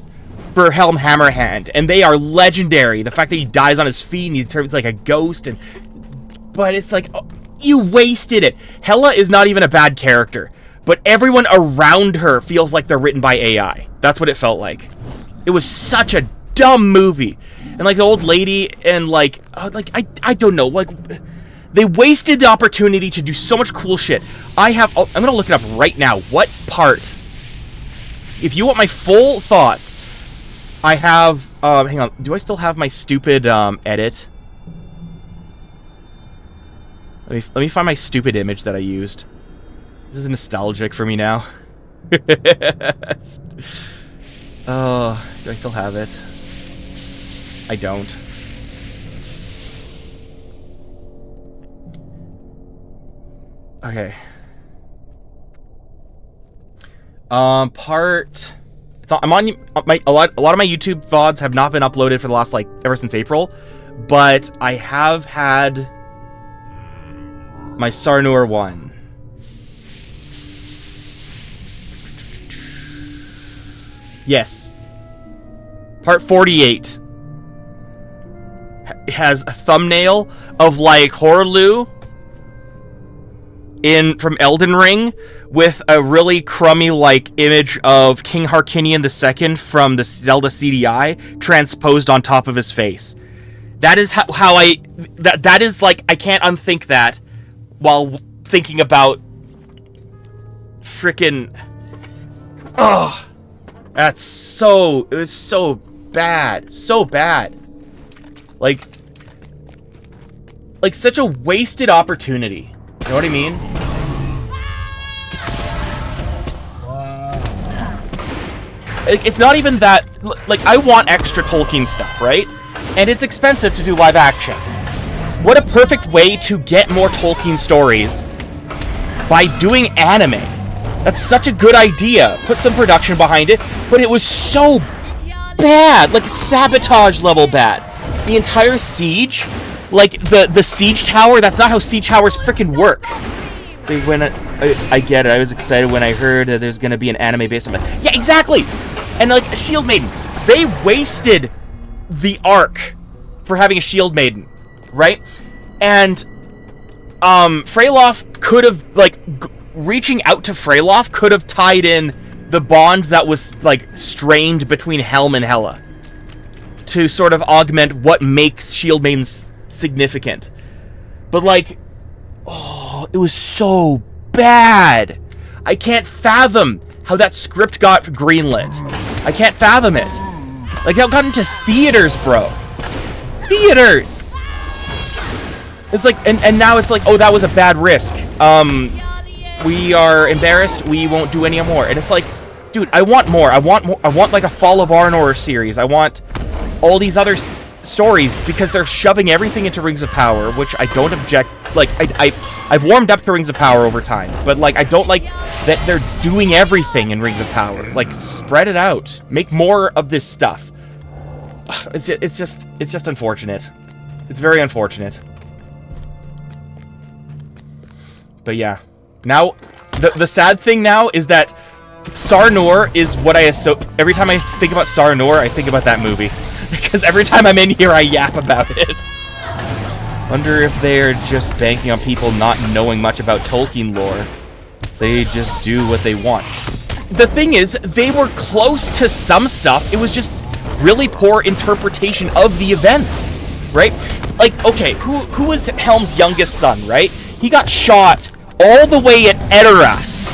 for Helm Hammerhand, and they are legendary. The fact that he dies on his feet and he turns like a ghost, but it's like, oh, you wasted it. Hela is not even a bad character, but everyone around her feels like they're written by AI. That's what it felt like. It was such a dumb movie. And like the old lady and like I don't know, like they wasted the opportunity to do so much cool shit. I'm gonna look it up right now. What part? If you want my full thoughts, I have hang on, do I still have my stupid edit? Let me find my stupid image that I used. This is nostalgic for me now. Oh, do I still have it? I don't. Okay. I'm on a lot of my YouTube VODs have not been uploaded for the last ever since April, but I have had my Sarnor one. Yes. Part 48 has a thumbnail of like Horlu from Elden Ring with a really crummy like image of King Harkinian II from the Zelda CDI transposed on top of his face. That is how that is like, I can't unthink that while thinking about frickin' it was so bad. Like such a wasted opportunity. You know what I mean? It's not even that... Like, I want extra Tolkien stuff, right? And it's expensive to do live action. What a perfect way to get more Tolkien stories by doing anime. That's such a good idea. Put some production behind it, but it was so bad. Like, sabotage level bad. The entire siege, like, the siege tower, that's not how siege towers freaking work. So when I get it, I was excited when I heard that there's gonna be an anime based on it. Yeah, exactly! And, like, a Shield Maiden. They wasted the arc for having a Shield Maiden, right? And, Freylof could have, like, reaching out to Freylof could have tied in the bond that was, like, strained between Helm and Hela to sort of augment what makes Shield Maidens significant. But, like, oh, it was so bad. I can't fathom how that script got greenlit. I can't fathom it. Like, that got into theaters, bro. Theaters! It's like, and now it's like, oh, that was a bad risk. We are embarrassed. We won't do any more. And it's like, dude, I want more. I want more. I want like a Fall of Arnor series. I want all these other stories because they're shoving everything into Rings of Power, which I don't object. Like, I've warmed up to Rings of Power over time, but like, I don't like that they're doing everything in Rings of Power. Like, spread it out. Make more of this stuff. It's just unfortunate. It's very unfortunate. But yeah. Now, the sad thing now is that Sarnor is what I every time I think about Sarnor, I think about that movie. Because every time I'm in here, I yap about it. Wonder if they're just banking on people not knowing much about Tolkien lore. They just do what they want. The thing is, they were close to some stuff. It was just really poor interpretation of the events, right? Like, okay, who was Helm's youngest son, right? He got shot all the way at Edoras,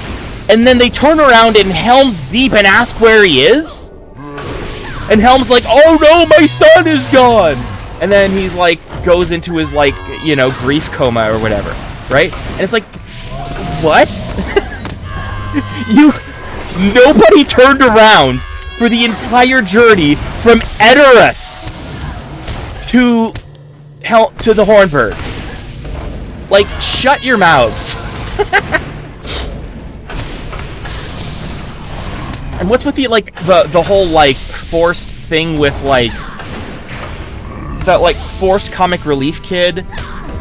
and then they turn around in Helm's Deep and ask where he is, and Helm's like, oh no, my son is gone, and then he like goes into his like, you know, grief coma or whatever, right? And it's like, what? Nobody turned around for the entire journey from Edoras to the Hornburg. Like, shut your mouths. And what's with the, like, the whole, like, forced thing with, like, that, like, forced comic relief kid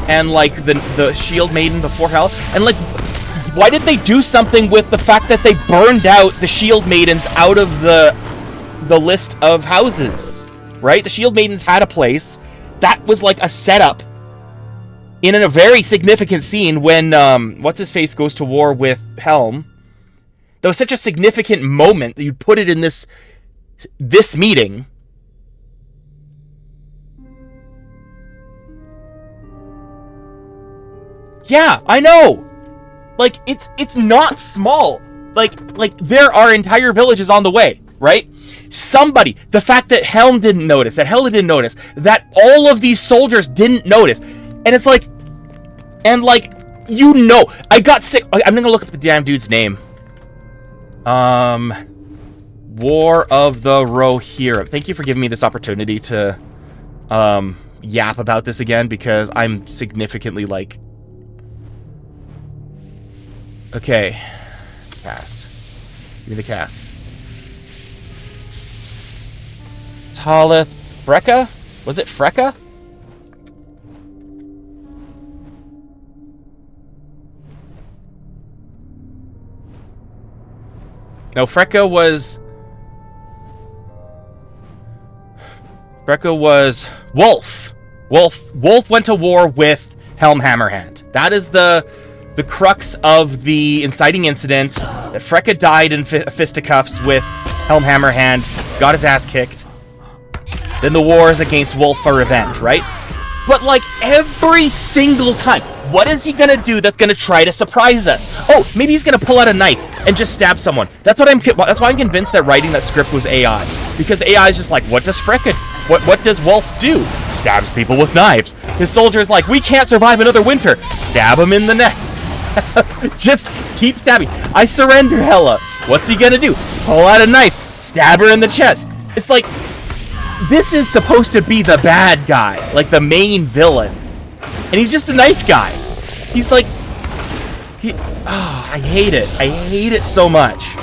and, like, the Shield Maiden before Hell? And, like, why did they do something with the fact that they burned out the Shield Maidens out of the list of houses, right? The Shield Maidens had a place. That was, like, a setup in a very significant scene when, what's-his-face goes to war with Helm. That was such a significant moment that you'd put it in this meeting. Yeah, I know! Like, it's not small. Like, there are entire villages on the way, right? Somebody, the fact that Helm didn't notice, that Hela didn't notice, that all of these soldiers didn't notice. And it's like, and like, you know, I got sick. I'm gonna look up the damn dude's name. War of the Rohirrim. Thank you for giving me this opportunity to, yap about this again, because I'm significantly, like... Okay. Cast. Give me the cast. Talith Freka? Was it Freka? No, Freka was Wolf. Wolf went to war with Helm Hammerhand. That is the crux of the inciting incident. That Freka died in fisticuffs with Helm Hammerhand, got his ass kicked. Then the war is against Wolf for revenge, right? But like every single time, what is he gonna do that's gonna try to surprise us? Oh, maybe he's gonna pull out a knife and just stab someone. That's why I'm convinced that writing that script was AI, because the AI is just like, what does Freka? What does Wolf do? Stabs people with knives. His soldiers like, we can't survive another winter. Stab him in the neck. Just keep stabbing. I surrender, Hela. What's he gonna do? Pull out a knife. stab her in the chest. It's like, this is supposed to be the bad guy, like the main villain. And he's just a knife guy. He's like, I hate it. I hate it so much.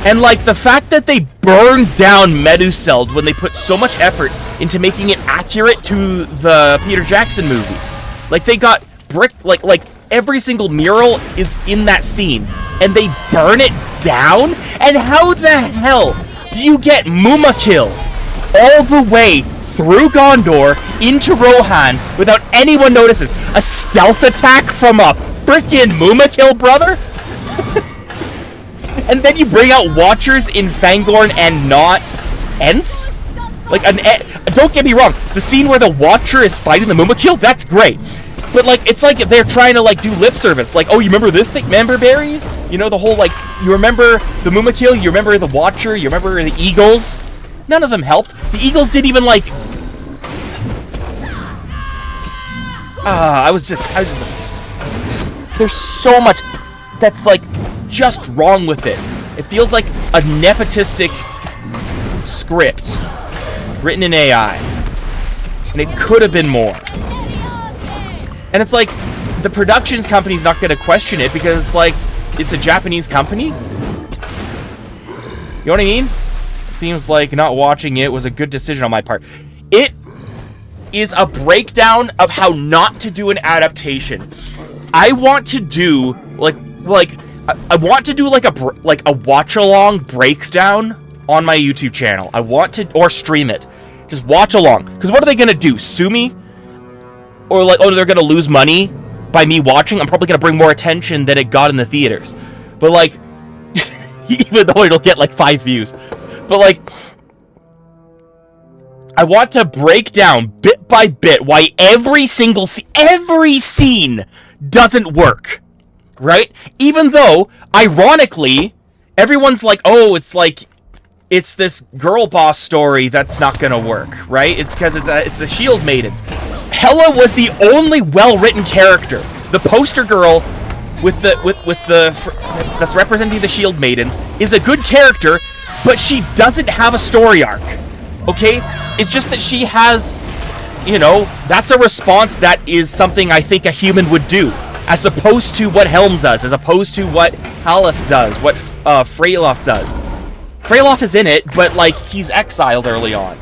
And like the fact that they burned down Meduseld when they put so much effort into making it accurate to the Peter Jackson movie. Like they got like every single mural is in that scene, and they burn it down? And how the hell do you get Mumakil all the way through Gondor into Rohan without anyone notices? A stealth attack from a freaking Mumakil, brother? And then you bring out Watchers in Fangorn and not Ents? Like, don't get me wrong, the scene where the Watcher is fighting the Mumakil, that's great. But, like, it's like they're trying to, like, do lip service. Like, oh, you remember this thing? Member berries? You know, the whole, like, you remember the Mumakil? You remember the Watcher? You remember the Eagles? None of them helped. The Eagles didn't even, like... I was just... There's so much that's, like, just wrong with it. It feels like a nepotistic script written in AI. And it could have been more. And it's like, the productions company's not going to question it because it's like, it's a Japanese company? You know what I mean? It seems like not watching it was a good decision on my part. It is a breakdown of how not to do an adaptation. I want to do, I want to do like a watch-along breakdown on my YouTube channel. I want to, or stream it. Just watch along. Because what are they going to do? Sue me? Or like, oh, they're going to lose money by me watching? I'm probably going to bring more attention than it got in the theaters. But like, even though it'll get like 5 views. But like, I want to break down bit by bit why every scene doesn't work. Right? Even though, ironically, everyone's like, oh, it's this girl boss story that's not gonna work, right? It's because it's the Shield Maidens. Hela was the only well-written character. The poster girl with the that's representing the Shield Maidens is a good character, but she doesn't have a story arc. Okay? It's just that she has, you know, that's a response that is something I think a human would do. As opposed to what Helm does, as opposed to what Haleth does, what Freylof does. Freylof is in it, but, like, he's exiled early on.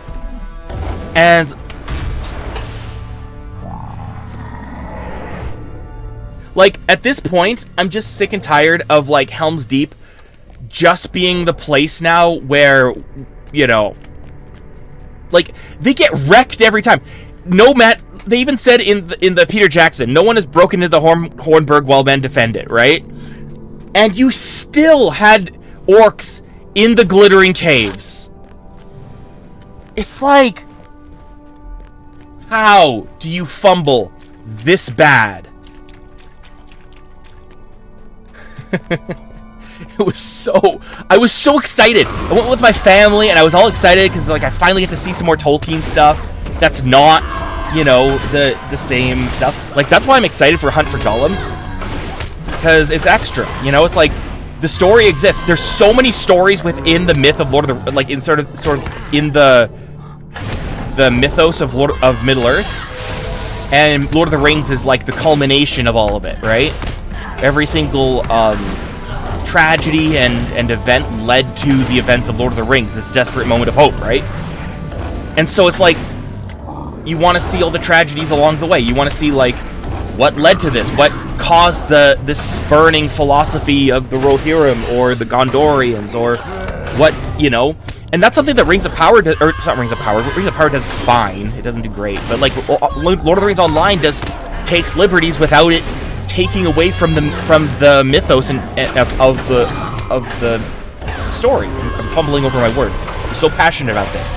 And... like, at this point, I'm just sick and tired of, like, Helm's Deep just being the place now where, you know... like, they get wrecked every time. They even said in the Peter Jackson, no one has broken into the Hornburg while men defend it, right? And you still had orcs in the glittering caves. It's like, how do you fumble this bad? I was so excited. I went with my family and I was all excited because like I finally get to see some more Tolkien stuff that's not, you know, the same stuff. Like that's why I'm excited for Hunt for Gollum, because it's extra. You know, it's like the story exists. There's so many stories within the myth of Lord of the, like in sort of in the mythos of Middle Earth, and Lord of the Rings is like the culmination of all of it, right? Every single tragedy and event led to the events of Lord of the Rings, this desperate moment of hope, right? And so it's like, you want to see all the tragedies along the way. You want to see, like, what led to this? What caused this burning philosophy of the Rohirrim or the Gondorians, or what, you know? And that's something that Rings of Power, or not Rings of Power, Rings of Power does fine. It doesn't do great. But, like, Lord of the Rings Online takes liberties without it taking away from the mythos and of the story. I'm fumbling over my words. I'm so passionate about this.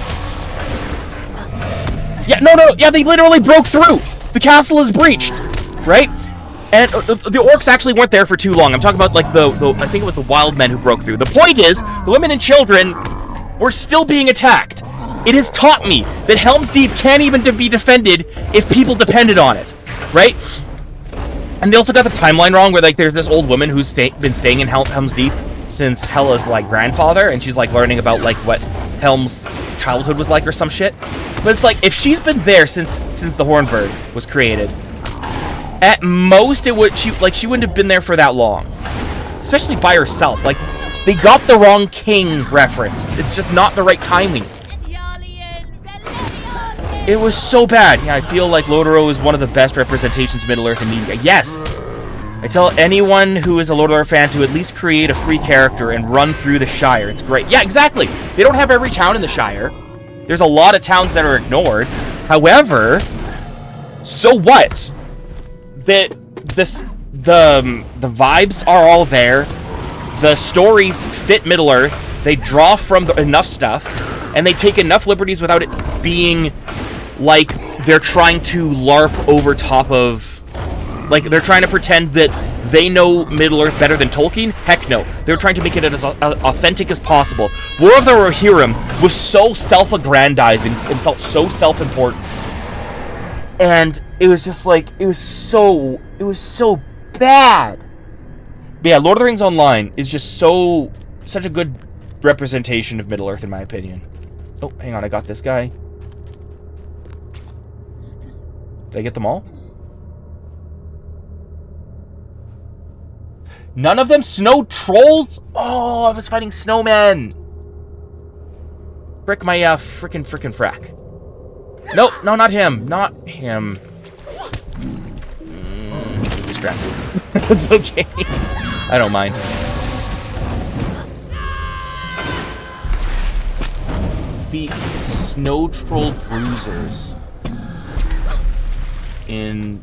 Yeah, yeah, they literally broke through. The castle is breached, right? And the orcs actually weren't there for too long. I'm talking about like the I think it was the wild men who broke through. The point is, the women and children were still being attacked. It has taught me that Helm's Deep can't even be defended if people depended on it, right? And they also got the timeline wrong, where like there's this old woman who's been staying in Helm's Deep since Hella's like grandfather, and she's like learning about like what Helm's childhood was like or some shit. But it's like if she's been there since the Hornburg was created, at most she wouldn't have been there for that long, especially by herself. Like they got the wrong king referenced. It's just not the right timing. It was so bad. Yeah, I feel like Lotaro is one of the best representations of Middle-earth in media. Yes! I tell anyone who is a Lord of the Rings fan to at least create a free character and run through the Shire. It's great. Yeah, exactly! They don't have every town in the Shire. There's a lot of towns that are ignored. However, so what? The vibes are all there. The stories fit Middle-earth. They draw from enough stuff. And they take enough liberties without it being like they're trying to LARP over top of... Like, they're trying to pretend that they know Middle-earth better than Tolkien? Heck no. They're trying to make it as authentic as possible. War of the Rohirrim was so self-aggrandizing and felt so self-important. And it was just like, it was so bad. But yeah, Lord of the Rings Online is just such a good representation of Middle-earth in my opinion. Oh, hang on, I got this guy. Did I get them all? None of them snow trolls? Oh, I was fighting snowmen. Frick my frickin' frack. Nope, no, not him. Not him. Distracted. It's okay. I don't mind. Defeat snow troll bruisers. In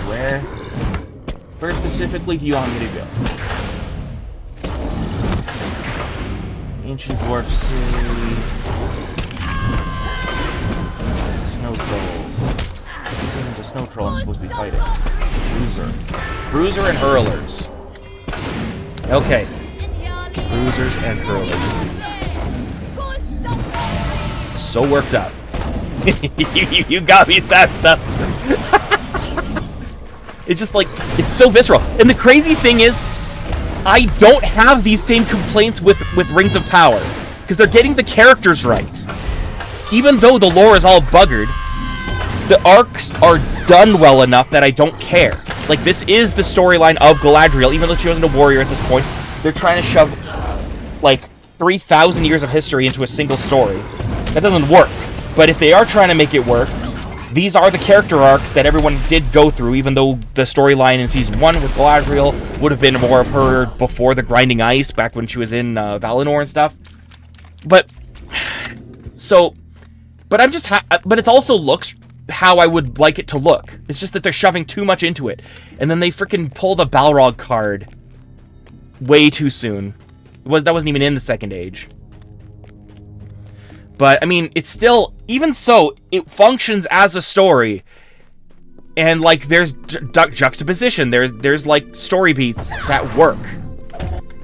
where? Where specifically do you want me to go? Ancient Dwarf City. Snow trolls. This isn't a snow troll I'm supposed to be fighting. Bruiser and hurlers. Okay. Bruisers and hurlers. So worked up. You got me, Sasta. It's just like, it's so visceral. And the crazy thing is, I don't have these same complaints with Rings of Power. Because they're getting the characters right. Even though the lore is all buggered, the arcs are done well enough that I don't care. Like, this is the storyline of Galadriel, even though she wasn't a warrior at this point. They're trying to shove, like, 3,000 years of history into a single story. That doesn't work. But if they are trying to make it work, these are the character arcs that everyone did go through, even though the storyline in Season 1 with Galadriel would have been more of her before the Grinding Ice, back when she was in Valinor and stuff. But, so, but I'm just, but it also looks how I would like it to look. It's just that they're shoving too much into it. And then they freaking pull the Balrog card way too soon. That wasn't even in the Second Age. But, I mean, it's still, even so, it functions as a story. And, like, there's juxtaposition. There's like, story beats that work.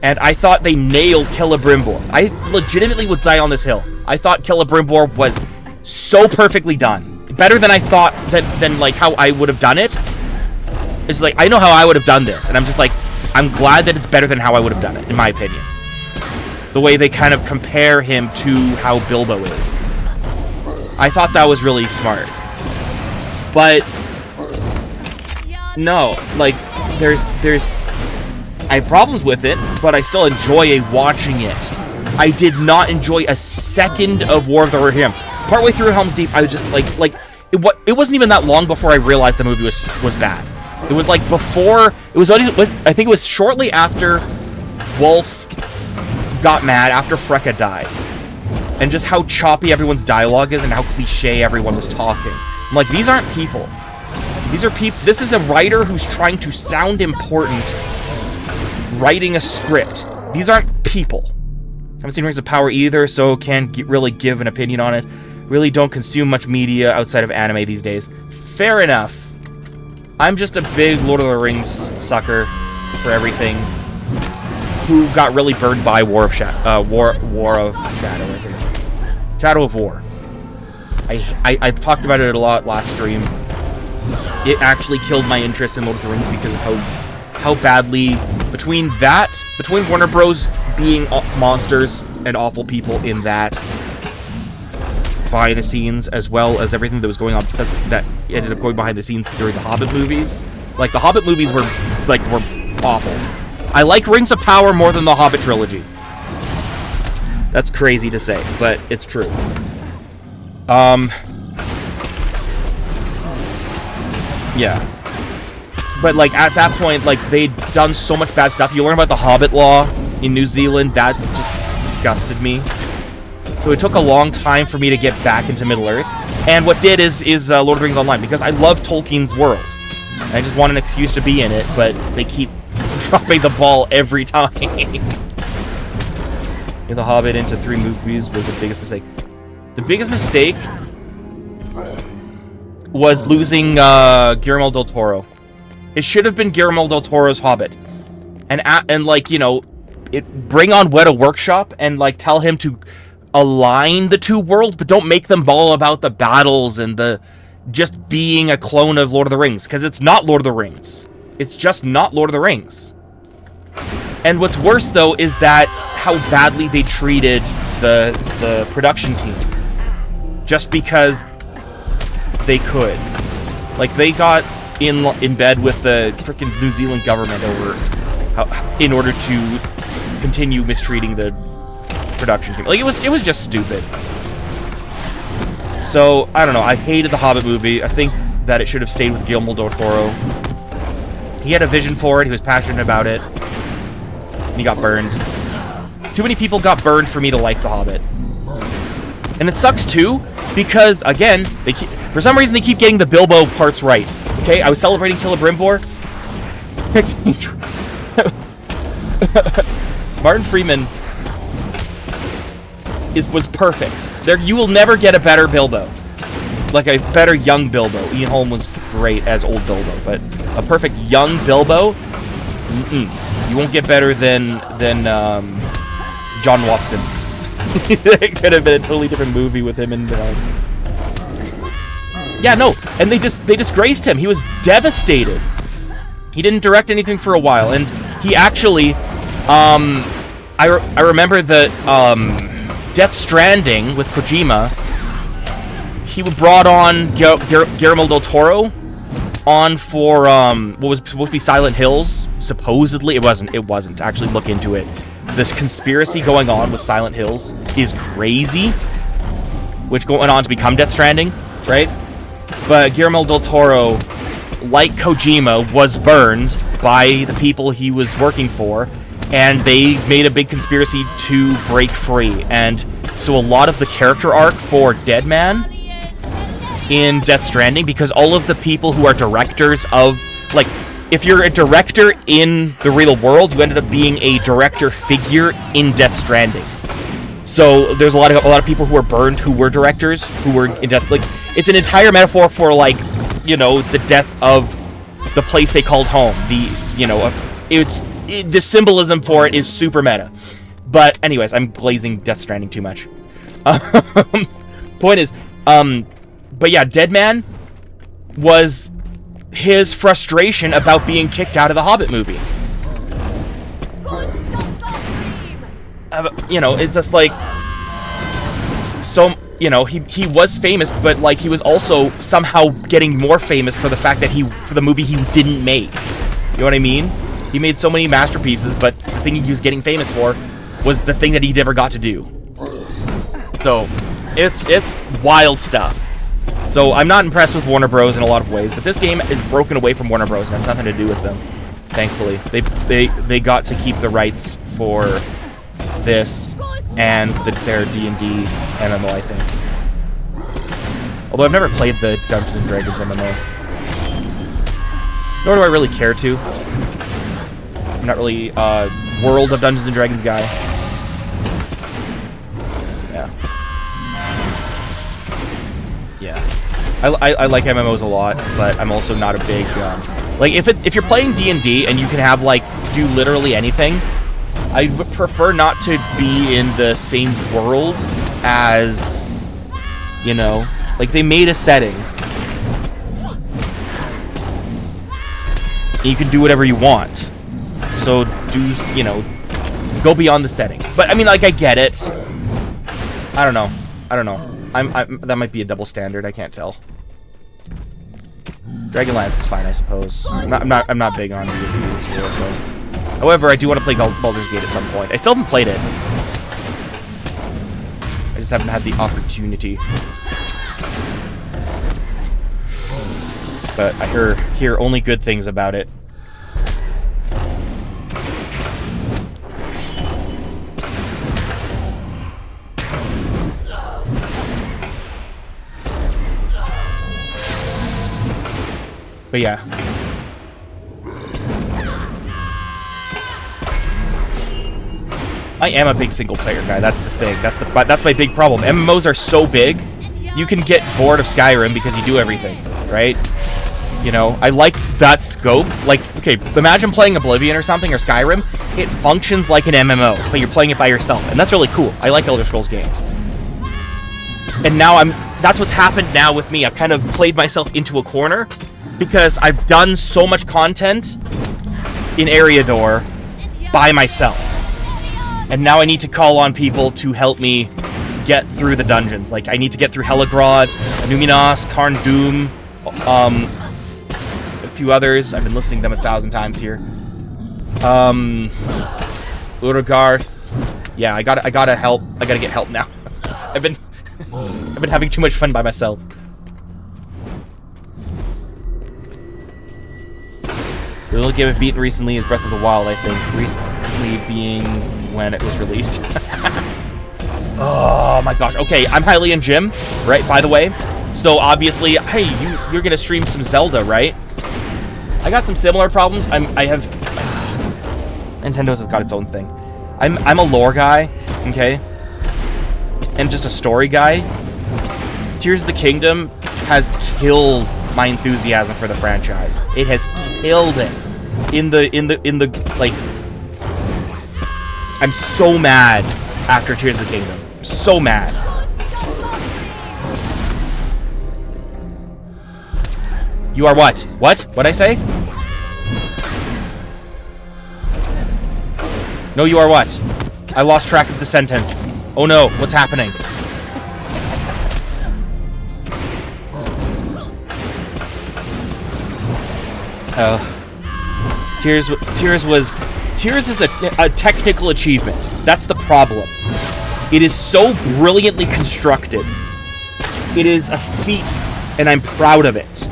And I thought they nailed Celebrimbor. I legitimately would die on this hill. I thought Celebrimbor was so perfectly done. Better than I thought, than like, how I would have done it. It's like, I know how I would have done this. And I'm just like, I'm glad that it's better than how I would have done it, in my opinion. The way they kind of compare him to how Bilbo is. I thought that was really smart. But no, like I have problems with it, but I still enjoy watching it. I did not enjoy a second of War of the Rohirrim. Partway through Helm's Deep, I was just like it wasn't even that long before I realized the movie was bad. It was like before I think it was shortly after Wolf got mad after Freka died. And just how choppy everyone's dialogue is and how cliche everyone was talking. I'm like, these aren't people. These are people. This is a writer who's trying to sound important writing a script. These aren't people. I haven't seen Rings of Power either, so can't really give an opinion on it. Really don't consume much media outside of anime these days. Fair enough. I'm just a big Lord of the Rings sucker for everything. Who got really burned by War of Shadow, I think. Shadow of War. I talked about it a lot last stream. It actually killed my interest in Lord of the Rings because of how how badly between Warner Bros. Being monsters and awful people in that behind the scenes, as well as everything that was going on that ended up going behind the scenes during the Hobbit movies. Like, the Hobbit movies were awful. I like Rings of Power more than the Hobbit trilogy. That's crazy to say, but it's true. Yeah. But, like, at that point, like, they'd done so much bad stuff. You learn about the Hobbit law in New Zealand. That just disgusted me. So it took a long time for me to get back into Middle-earth. And what did is Lord of the Rings Online, because I love Tolkien's world. I just want an excuse to be in it, but they keep dropping the ball every time. The Hobbit into 3 movies was the biggest mistake. The biggest mistake was losing Guillermo del Toro. It should have been Guillermo del Toro's Hobbit. And like, you know, bring on Weta Workshop and, like, tell him to align the 2 worlds, but don't make them all about the battles and the just being a clone of Lord of the Rings, because it's not Lord of the Rings. It's just not Lord of the Rings. And what's worse, though, is that how badly they treated the production team. Just because they could. Like, they got in bed with the frickin' New Zealand government in order to continue mistreating the production team. Like, it was just stupid. So, I don't know. I hated the Hobbit movie. I think that it should have stayed with Guillermo del Toro. He had a vision for it. He was passionate about it. And he got burned. Too many people got burned for me to like The Hobbit. And it sucks, too, because, again, for some reason they keep getting the Bilbo parts right. Okay, I was celebrating Celebrimbor. Martin Freeman was perfect. You will never get a better Bilbo. Like a better young Bilbo. Ian Holm was great as old Bilbo, but a perfect young Bilbo, you won't get better than John Watson. It could have been a totally different movie with him and yeah, no, and they disgraced him. He was devastated. He didn't direct anything for a while, and he actually, I remember that Death Stranding with Kojima, he brought on Guillermo del Toro on for what was supposed to be Silent Hills. Supposedly, it wasn't. Actually, look into it. This conspiracy going on with Silent Hills is crazy, which went on to become Death Stranding, right? But Guillermo del Toro, like Kojima, was burned by the people he was working for, and they made a big conspiracy to break free. And so a lot of the character arc for Deadman in Death Stranding, because all of the people who are directors of, like, if you're a director in the real world, you ended up being a director figure in Death Stranding. So there's a lot of people who were burned who were directors, who were in Death. Like, it's an entire metaphor for, like, you know, the death of the place they called home. The symbolism for it is super meta. But anyways, I'm glazing Death Stranding too much. Point is, but yeah, Deadman was his frustration about being kicked out of the Hobbit movie. You know, it's just like, so, you know, he was famous, but, like, he was also somehow getting more famous for the fact that for the movie he didn't make. You know what I mean? He made so many masterpieces, but the thing he was getting famous for was the thing that he never got to do. So, it's wild stuff. So, I'm not impressed with Warner Bros. In a lot of ways, but this game is broken away from Warner Bros. And has nothing to do with them. Thankfully. They got to keep the rights for this and their D&D MMO, I think. Although I've never played the Dungeons & Dragons MMO. Nor do I really care to. I'm not really a World of Dungeons & Dragons guy. Yeah. I like MMOs a lot, but I'm also not a big... like, if you're playing D&D and you can have, like, do literally anything, I would prefer not to be in the same world as, you know, like, they made a setting. and you can do whatever you want. So do, you know, go beyond the setting. But I mean, like, I get it. I don't know. That might be a double standard. I can't tell. Dragonlance is fine, I suppose. I'm not big on it. However, I do want to play Baldur's Gate at some point. I still haven't played it. I just haven't had the opportunity. But I hear only good things about it. But yeah. I am a big single player guy. That's the thing. That's my big problem. MMOs are so big, you can get bored of Skyrim because you do everything, right? You know, I like that scope. Like, okay, imagine playing Oblivion or something, or Skyrim. It functions like an MMO, but you're playing it by yourself, and that's really cool. I like Elder Scrolls games. And now that's what's happened now with me. I've kind of played myself into a corner because I've done so much content in Eriador by myself. And now I need to call on people to help me get through the dungeons. Like, I need to get through Heligrod, Numinos, Karn Doom, a few others. I've been listening to them 1,000 times here. Urogarth. Yeah, I gotta help. I gotta get help now. I've been having too much fun by myself. The only game I've beaten recently is Breath of the Wild, I think. Recently being when it was released. Oh my gosh. Okay, I'm Hylian Jim, right, by the way. So obviously, hey, you're gonna stream some Zelda, right? I got some similar problems. Nintendo's has got its own thing. I'm a lore guy, okay? And just a story guy. Tears of the Kingdom has killed my enthusiasm for the franchise. It has killed it. In the like, I'm so mad after Tears of the Kingdom. So mad. You are what? What? What'd I say? No, you are what? I lost track of the sentence. Oh no, what's happening? Tears is a technical achievement. That's the problem. It is so brilliantly constructed. It is a feat, and I'm proud of it.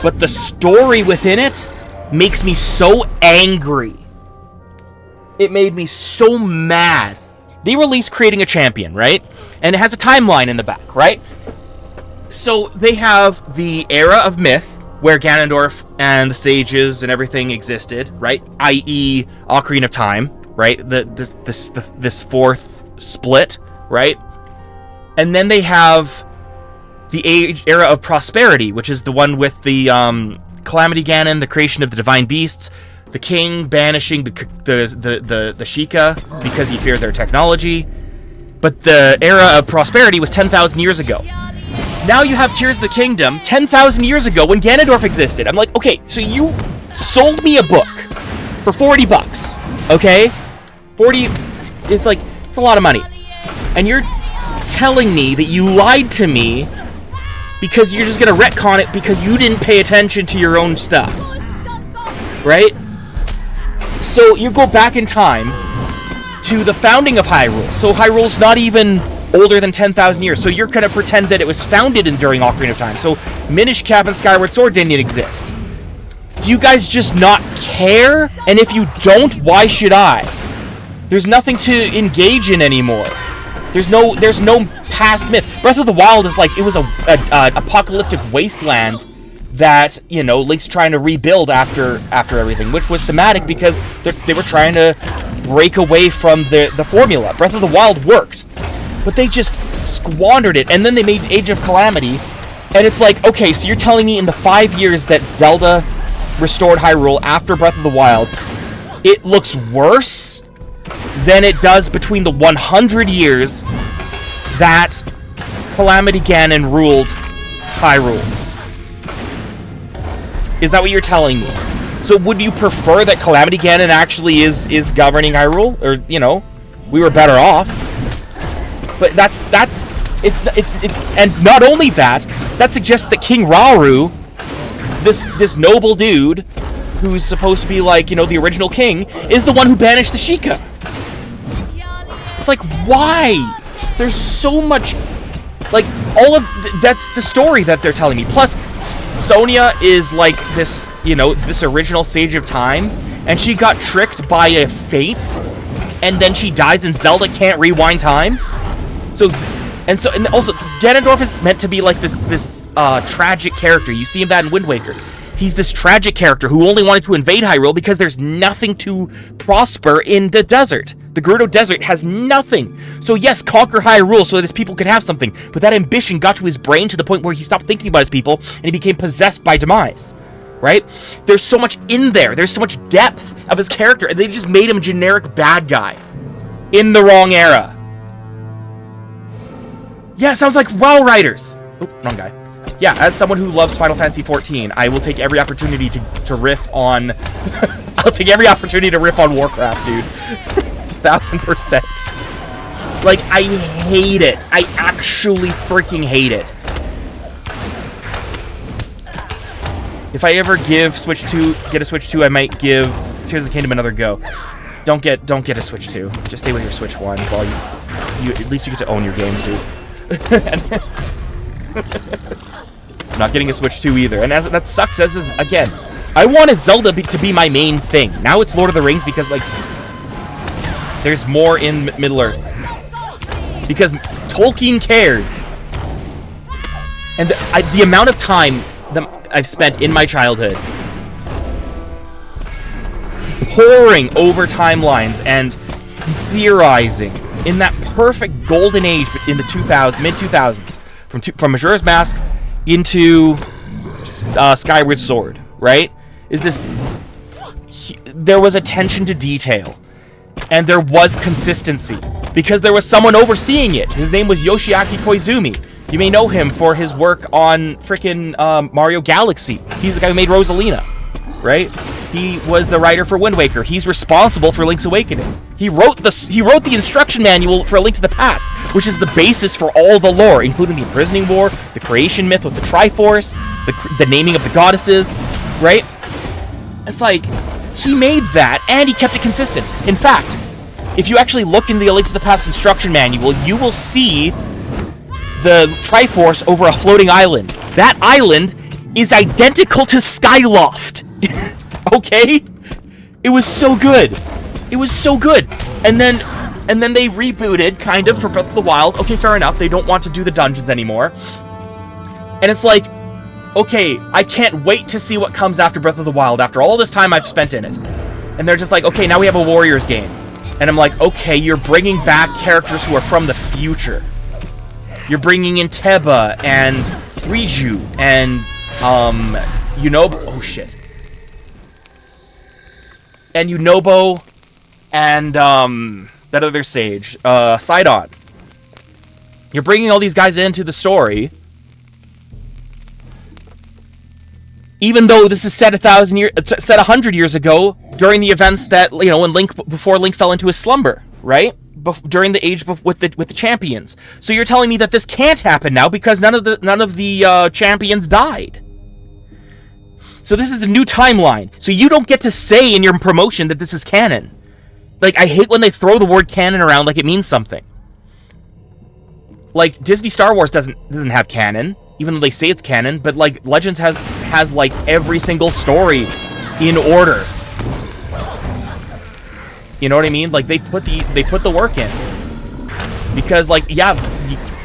But the story within it makes me so angry. It made me so mad. They released Creating a Champion, right? And it has a timeline in the back, right? So they have the era of myth, where Ganondorf and the sages and everything existed, right? I.e., Ocarina of Time, right? This fourth split, right? And then they have the era of prosperity, which is the one with the Calamity Ganon, the creation of the divine beasts, the king banishing the Sheikah because he feared their technology. But the era of prosperity was 10,000 years ago. Now you have Tears of the Kingdom 10,000 years ago when Ganondorf existed. I'm like, okay, so you sold me a book for $40, okay? 40, it's like, it's a lot of money. And you're telling me that you lied to me because you're just gonna retcon it because you didn't pay attention to your own stuff. Right? So you go back in time to the founding of Hyrule. So Hyrule's not even older than 10,000 years. So you're going to pretend that it was founded during Ocarina of Time. So Minish Cap and Skyward Sword didn't exist. Do you guys just not care? And if you don't, why should I? There's nothing to engage in anymore. There's no past myth. Breath of the Wild is like, it was a apocalyptic wasteland that, you know, Link's trying to rebuild after everything, which was thematic because they were trying to break away from the formula. Breath of the Wild worked. But they just squandered it, and then they made Age of Calamity, and it's like, okay, so you're telling me in the 5 years that Zelda restored Hyrule after Breath of the Wild, it looks worse than it does between the 100 years that Calamity Ganon ruled Hyrule. Is that what you're telling me? So would you prefer that Calamity Ganon actually is governing Hyrule? Or, you know, we were better off. But it's and not only that, that suggests that King Rauru, this noble dude who's supposed to be like, you know, the original king, is the one who banished the Sheikah. It's like, why? There's so much, like, all of that's the story that they're telling me. Plus, Sonia is like this, you know, this original Sage of Time, and she got tricked by a fate, and then she dies, and Zelda can't rewind time. And also Ganondorf is meant to be like this tragic character. You see that in Wind Waker. He's this tragic character who only wanted to invade Hyrule because there's nothing to prosper in the desert. The Gerudo Desert has nothing. So yes, conquer Hyrule so that his people could have something. But that ambition got to his brain to the point where he stopped thinking about his people and he became possessed by demise. Right? There's so much in there. There's so much depth of his character. And they just made him a generic bad guy. In the wrong era. Yeah, sounds like WoW writers. Oh, wrong guy. Yeah, as someone who loves Final Fantasy XIV, I will take every opportunity to riff on... I'll take every opportunity to riff on Warcraft, dude. 1000%. Like, I hate it. I actually freaking hate it. If I ever get a Switch 2, I might give Tears of the Kingdom another go. Don't get a Switch 2. Just stay with your Switch 1 while you at least you get to own your games, dude. I'm not getting a Switch 2 either, and that sucks. Again, I wanted Zelda to be my main thing. Now it's Lord of the Rings because, like, there's more in Middle Earth. Because Tolkien cared. And the amount of time that I've spent in my childhood poring over timelines and theorizing in that perfect golden age in the mid-2000s, from Majora's Mask into Skyward Sword, right? There was attention to detail, and there was consistency, because there was someone overseeing it. His name was Yoshiaki Koizumi. You may know him for his work on frickin' Mario Galaxy. He's the guy who made Rosalina, right? He was the writer for Wind Waker. He's responsible for Link's Awakening. He wrote the instruction manual for A Link to the Past, which is the basis for all the lore, including the Imprisoning War, the creation myth with the Triforce, the naming of the goddesses, right? It's like, he made that, and he kept it consistent. In fact, if you actually look in the A Link to the Past instruction manual, you will see the Triforce over a floating island. That island is identical to Skyloft. Okay? It was so good. It was so good. And then they rebooted, kind of, for Breath of the Wild. Okay, fair enough. They don't want to do the dungeons anymore. And it's like, okay, I can't wait to see what comes after Breath of the Wild, after all this time I've spent in it. And they're just like, okay, now we have a Warriors game. And I'm like, okay, you're bringing back characters who are from the future. You're bringing in Teba and Riju and, Yunobo. Oh, shit. And Yunobo and, that other sage, Sidon. You're bringing all these guys into the story. Even though this is set 100 years ago, during the events that, you know, when before Link fell into his slumber, right? During the age with the champions. So you're telling me that this can't happen now because none of the champions died. So this is a new timeline. So you don't get to say in your promotion that this is canon. Like, I hate when they throw the word canon around like it means something. Like, Disney Star Wars doesn't have canon, even though they say it's canon, but, like, Legends has like every single story in order. You know what I mean? Like, they put the work in. Because, like, yeah,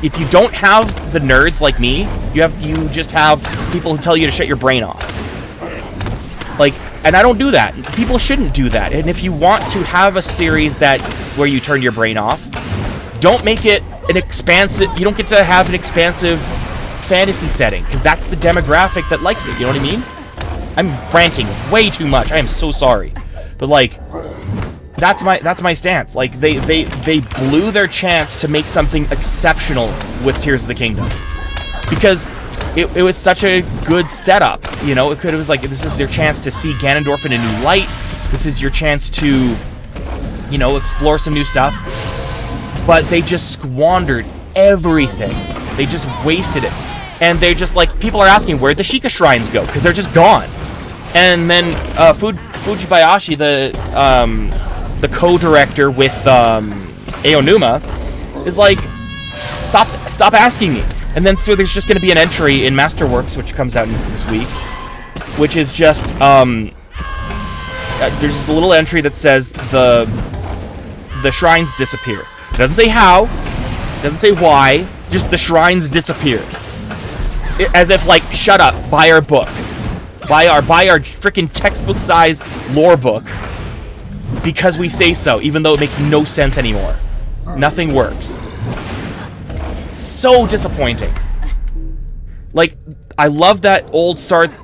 if you don't have the nerds like me, you just have people who tell you to shut your brain off. Like, and I don't do that. People shouldn't do that. And if you want to have a series where you turn your brain off, don't make it an expansive... You don't get to have an expansive fantasy setting, because that's the demographic that likes it. You know what I mean? I'm ranting way too much. I am so sorry. But, like, that's my stance. Like, they blew their chance to make something exceptional with Tears of the Kingdom. Because it was such a good setup. You know, it was like, this is your chance to see Ganondorf in a new light. This is your chance to, you know, explore some new stuff. But they just squandered everything. They just wasted it. And they're just like, people are asking, where'd the Sheikah shrines go? Because they're just gone. And then Fujibayashi, the co-director with Aonuma, is like, stop asking me. And then so there's just going to be an entry in Masterworks, which comes out this week, which is just there's just a little entry that says the shrines disappear. It doesn't say how, it doesn't say why, just the shrines disappear. As if like, shut up, buy our book. Buy our freaking textbook size lore book. Because we say so, even though it makes no sense anymore. Nothing works. So disappointing. Like, I love that old Sarth.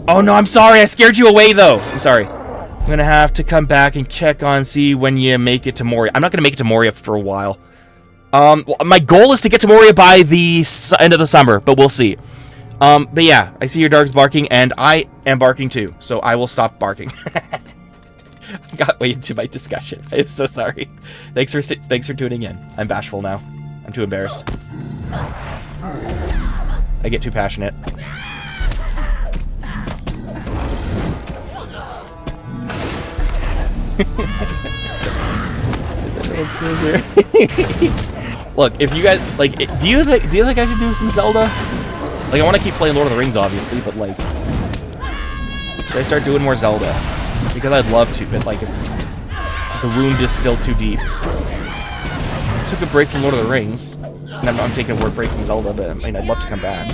Oh no, I'm sorry, I scared you away though. I'm sorry. I'm gonna have to come back and check on, see when you make it to Moria. I'm not gonna make it to Moria for a while. Well, my goal is to get to Moria by the end of the summer, but we'll see. But yeah, I see your dog's barking, and I am barking too, so I will stop barking. I got way into my discussion. I am so sorry. Thanks for tuning in. I'm bashful now. I'm too embarrassed. I get too passionate. Look, if you guys like, do you think I should do some Zelda? Like, I want to keep playing Lord of the Rings, obviously, but like, should I start doing more Zelda? Because I'd love to, but like, the wound is still too deep. I took a break from Lord of the Rings, and I'm taking a break from Zelda, but I mean, I'd love to come back.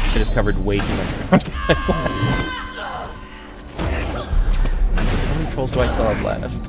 I just covered way too much ground. How many trolls do I still have left?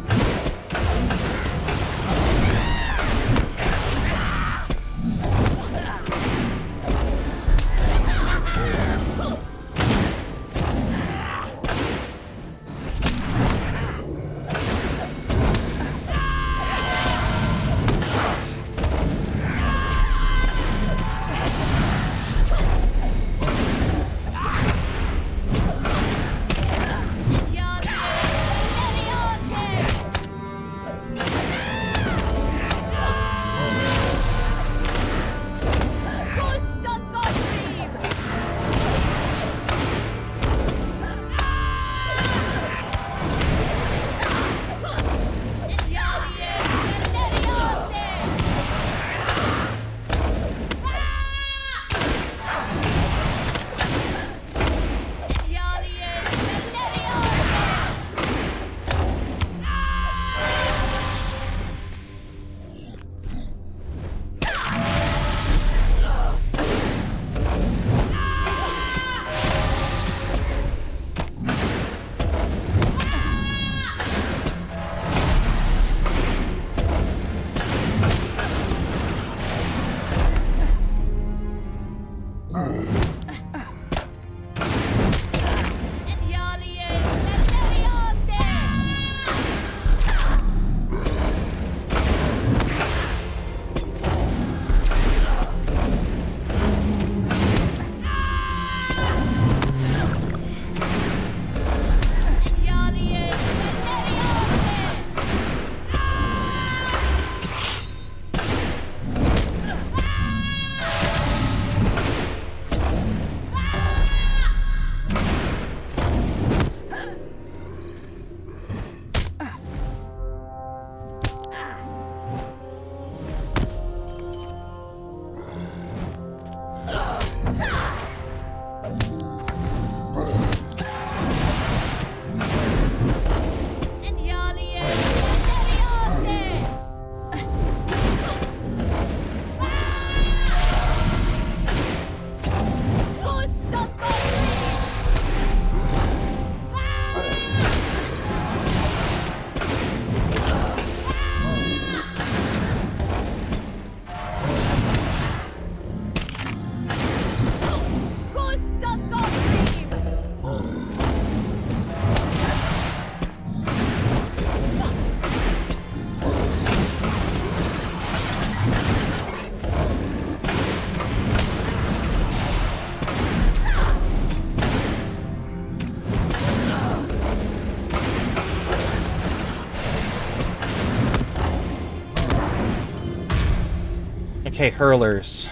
Okay, hurlers.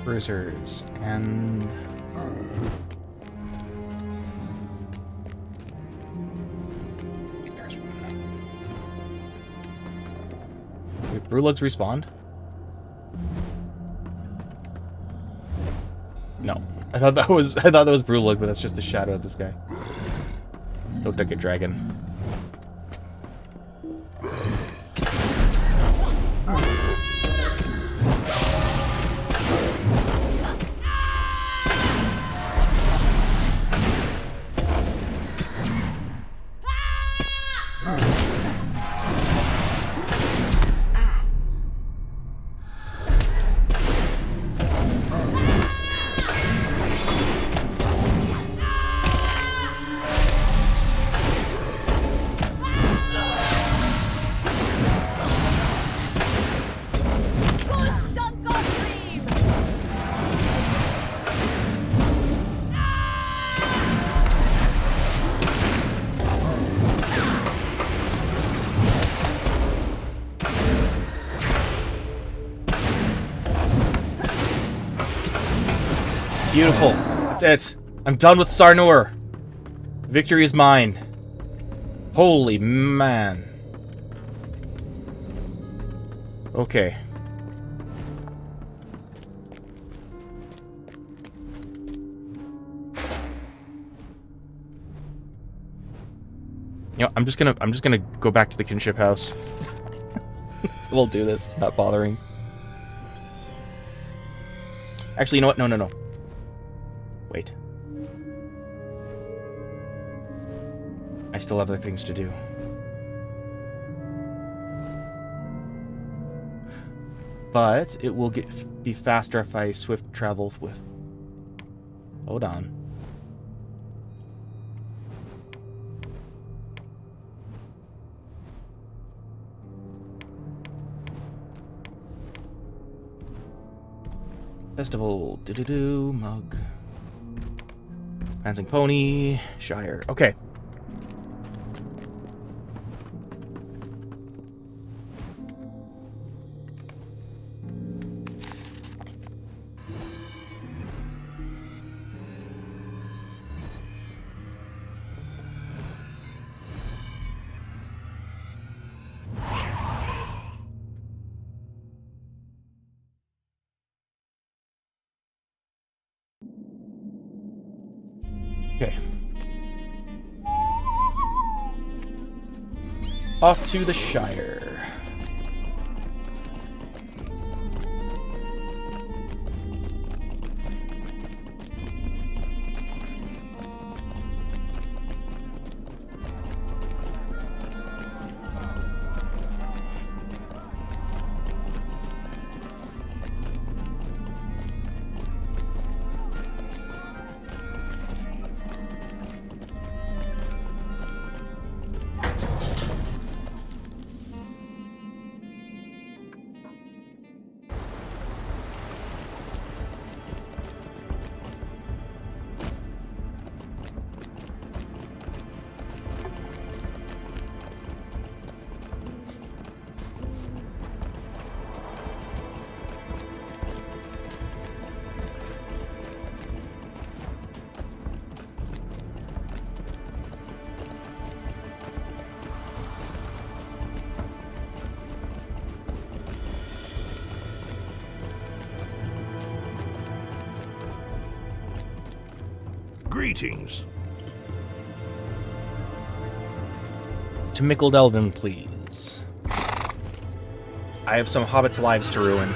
Bruisers and there's one. Wait, Brulugs respawned? No, I thought that was Brulug, but that's just the shadow of this guy. Looked like a dragon. Beautiful. That's it. I'm done with Sarnur. Victory is mine. Holy man. Okay. You know, I'm just gonna go back to the kinship house. We'll do this. Not bothering. Actually, you know what? No. Wait. I still have other things to do. But it will be faster if I swift travel with... Hold on. Festival. Do-do-do. Mug. Prancing Pony. Shire. Okay. Okay. Off to the Shire. Greetings. To Mickle Delvin, please. I have some hobbits' lives to ruin.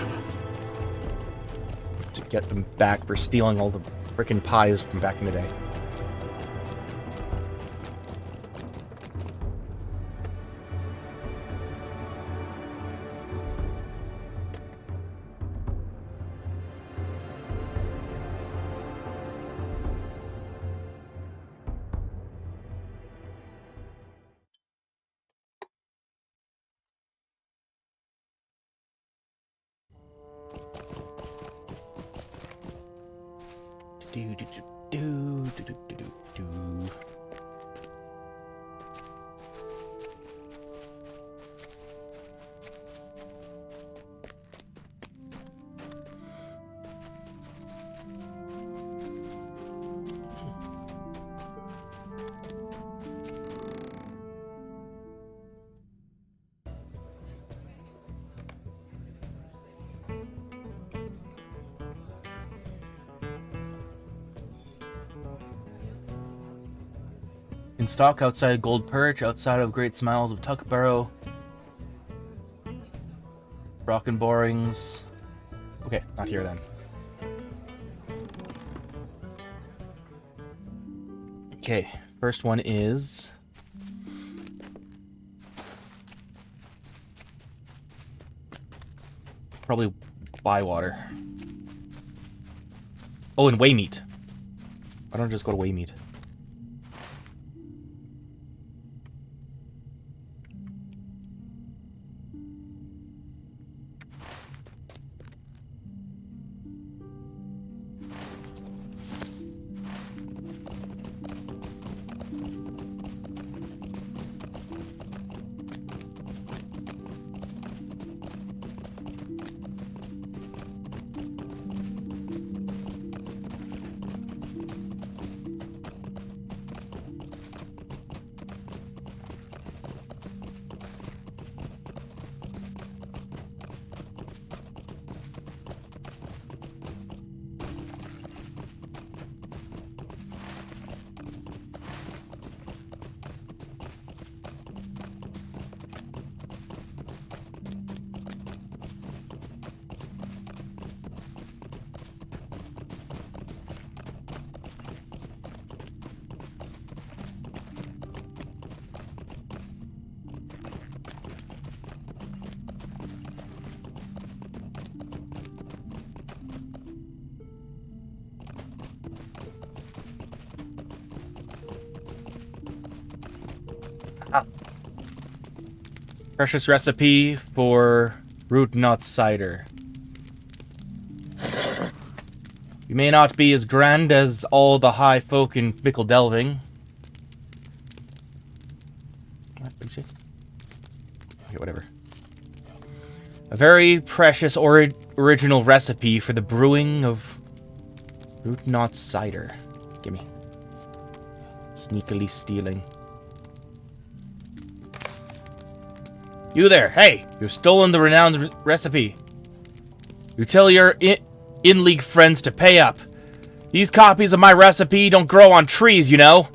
To get them back for stealing all the frickin' pies from back in the day. Do. In stock outside Gold Perch, outside of Great Smiles of Tuckbarrow. Brocken Borings. Okay, not here then. Okay, first one is... probably Bywater. Oh, and Waymeet. Why don't I just go to Waymeet? Precious recipe for root nut cider. You may not be as grand as all the high folk in Mickle Delving. What did you say? Okay, whatever. A very precious original recipe for the brewing of root knot cider. Gimme. Sneakily stealing. You there, hey! You've stolen the renowned recipe. You tell your in-league friends to pay up. These copies of my recipe don't grow on trees, you know.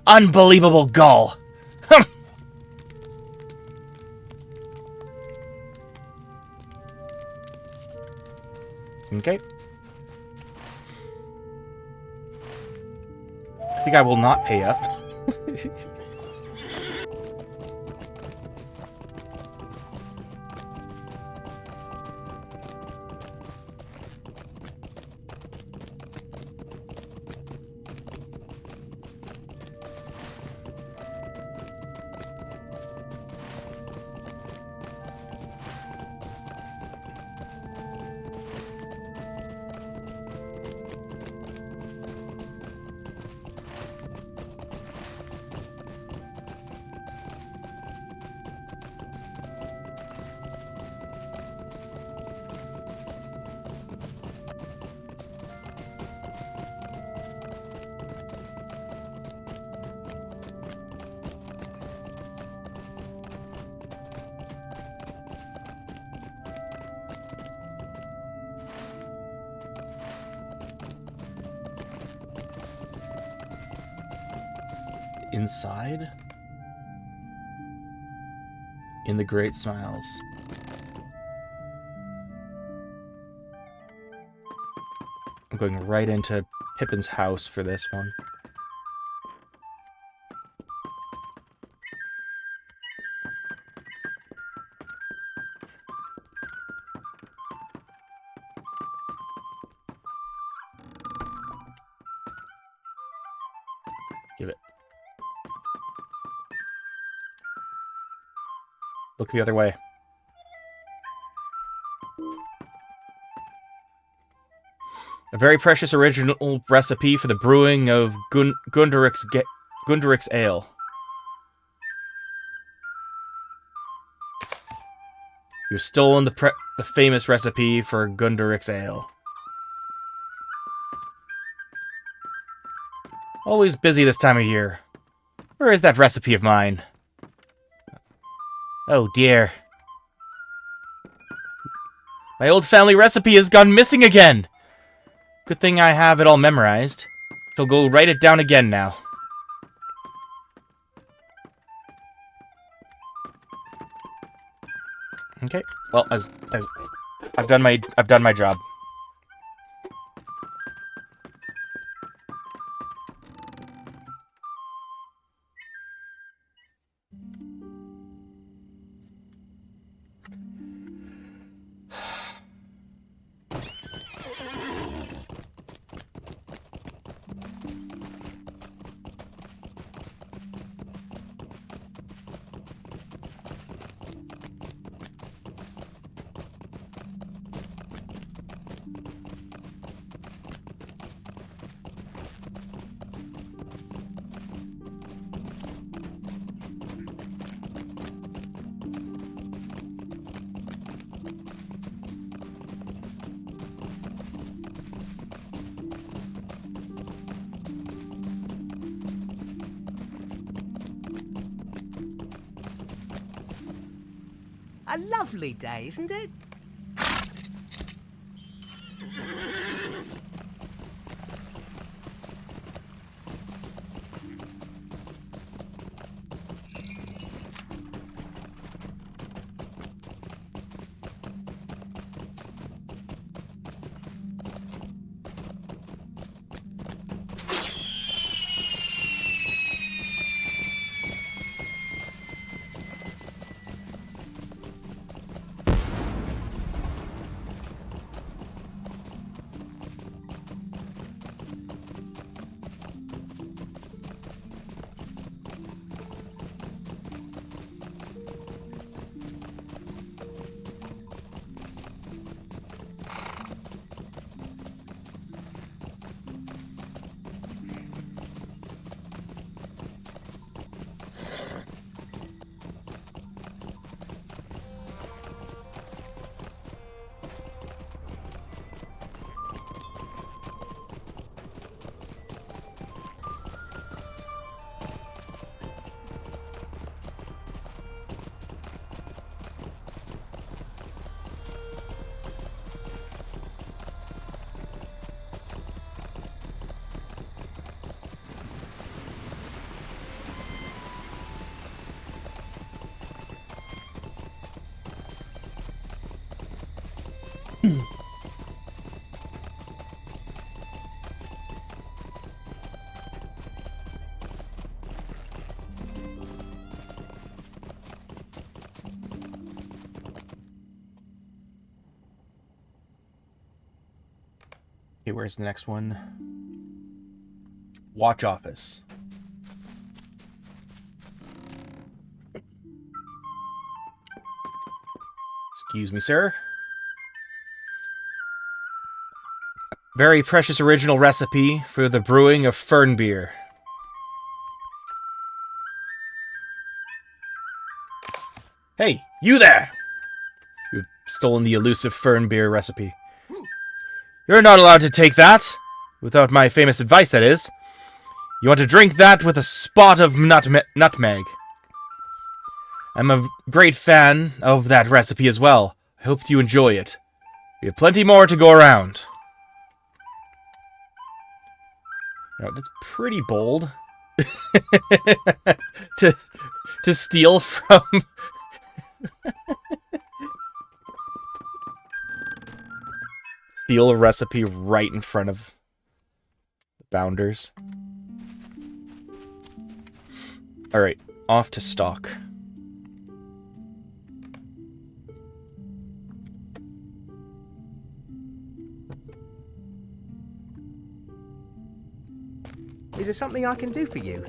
Unbelievable gall. Okay. I think I will not pay up. inside? In the Great Smiles. I'm going right into Pippin's house for this one. Give it. Look the other way. A very precious original recipe for the brewing of Gundurik's ale. You've stolen the famous recipe for Gundurik's ale. Always busy this time of year. Where is that recipe of mine? Oh dear. My old family recipe has gone missing again! Good thing I have it all memorized. I'll go write it down again now. Okay. Well, as I've done my job. A lovely day, isn't it? Okay, where's the next one? Watch office. Excuse me, sir. Very precious original recipe for the brewing of fern beer. Hey, you there! You've stolen the elusive fern beer recipe. You're not allowed to take that. Without my famous advice, that is. You want to drink that with a spot of nutmeg. I'm a great fan of that recipe as well. I hope you enjoy it. We have plenty more to go around. Now, that's pretty bold. to steal from steal a recipe right in front of the Bounders. All right, off to stock. Is there something I can do for you?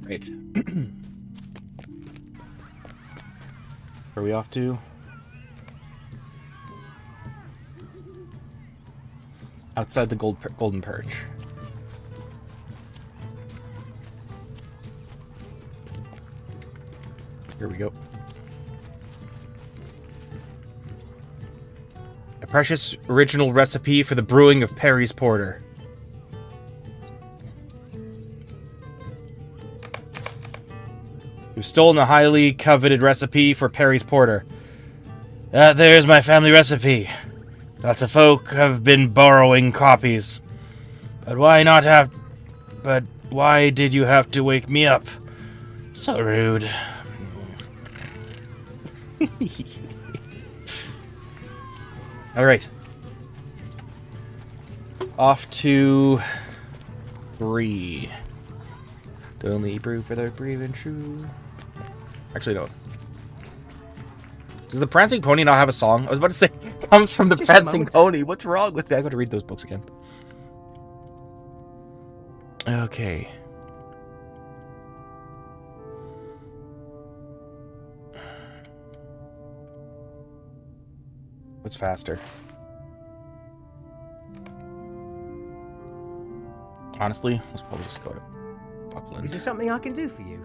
Right. Where are we off to? Outside the Golden Perch. Here we go. A precious original recipe for the brewing of Perry's Porter. You've stolen a highly coveted recipe for Perry's Porter. There's my family recipe. Lots of folk have been borrowing copies. But why did you have to wake me up? So rude. Alright. Off to Bree. Only brew for the brave and true. Actually, no. Does the Prancing Pony not have a song? I was about to say, comes from the Just a Prancing moment. Pony. What's wrong with me? I got to read those books again. Okay. What's faster? Honestly, let's probably just go to Buckland. Is there something I can do for you?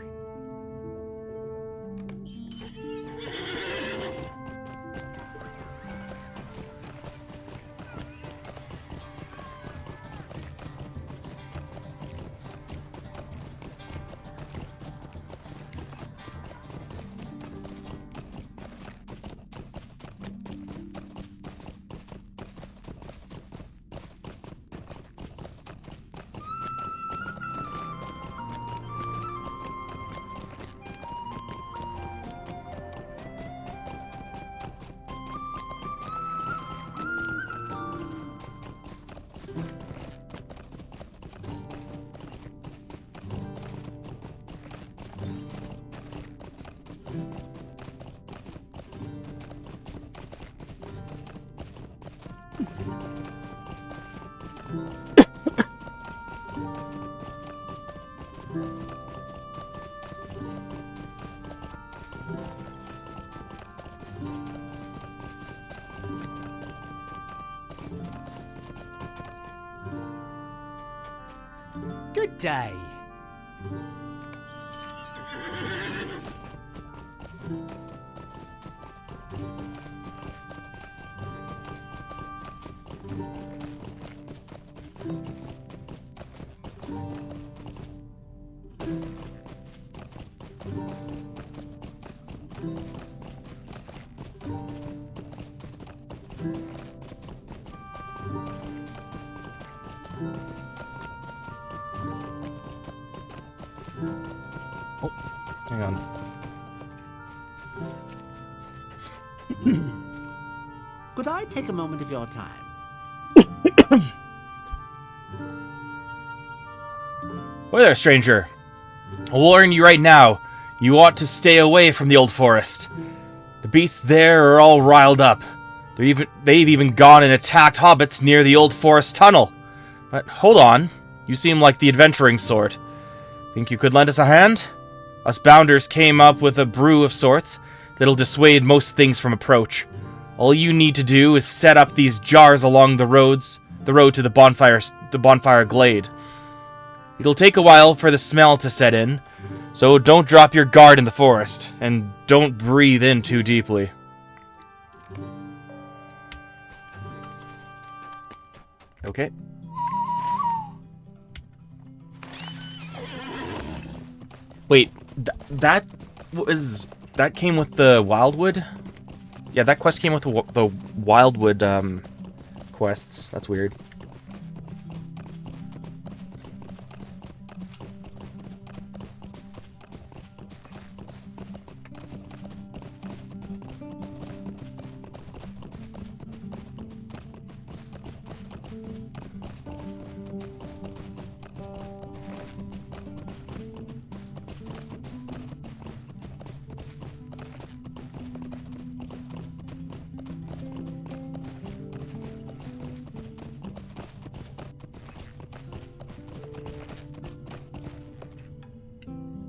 Good day. Oh, hang on. Could I take a moment of your time? Boy there, stranger. I'll warn you right now, you ought to stay away from the old forest. The beasts there are all riled up. They've even gone and attacked hobbits near the old forest tunnel. But hold on, you seem like the adventuring sort. Think you could lend us a hand? Us bounders came up with a brew of sorts that'll dissuade most things from approach. All you need to do is set up these jars along the road to the bonfire glade. It'll take a while for the smell to set in, so don't drop your guard in the forest, and don't breathe in too deeply. Okay. Wait, that came with the Wildwood? Yeah, that quest came with the Wildwood quests. That's weird.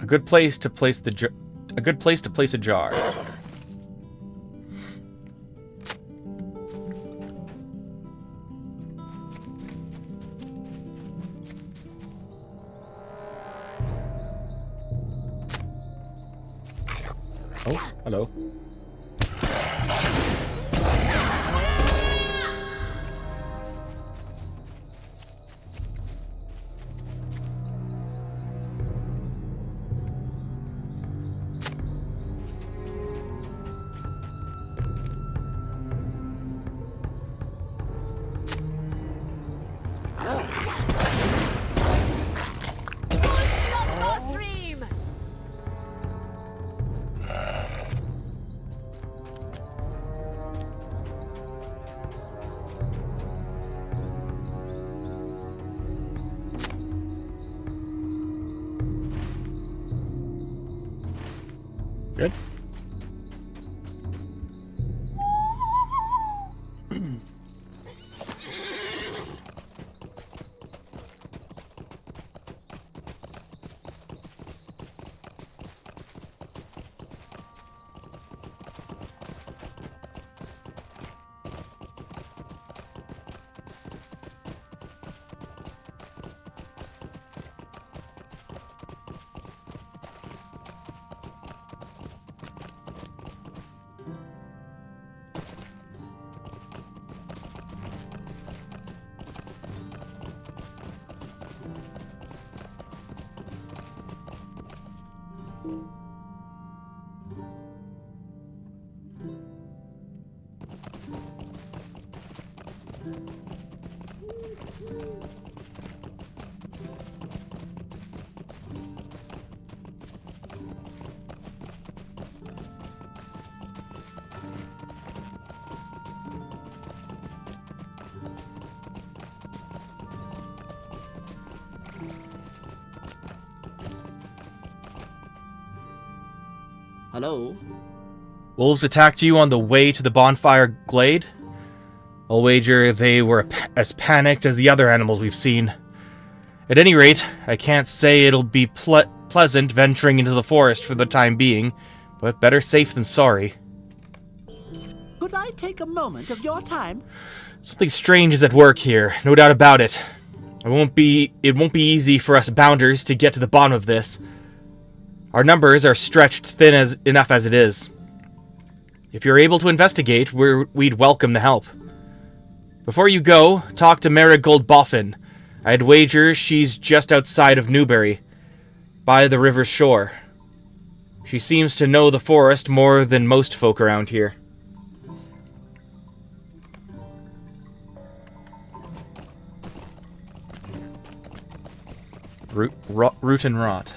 A good place to place a jar. Oh, hello. Good. Hello? Wolves attacked you on the way to the bonfire glade? I'll wager they were as panicked as the other animals we've seen. At any rate, I can't say it'll be pleasant venturing into the forest for the time being, but better safe than sorry. Could I take a moment of your time? Something strange is at work here, no doubt about it. It won't be easy for us bounders to get to the bottom of this. Our numbers are stretched thin enough as it is. If you're able to investigate, we'd welcome the help. Before you go, talk to Marigold Boffin. I'd wager she's just outside of Newbury, by the river's shore. She seems to know the forest more than most folk around here. Root and rot.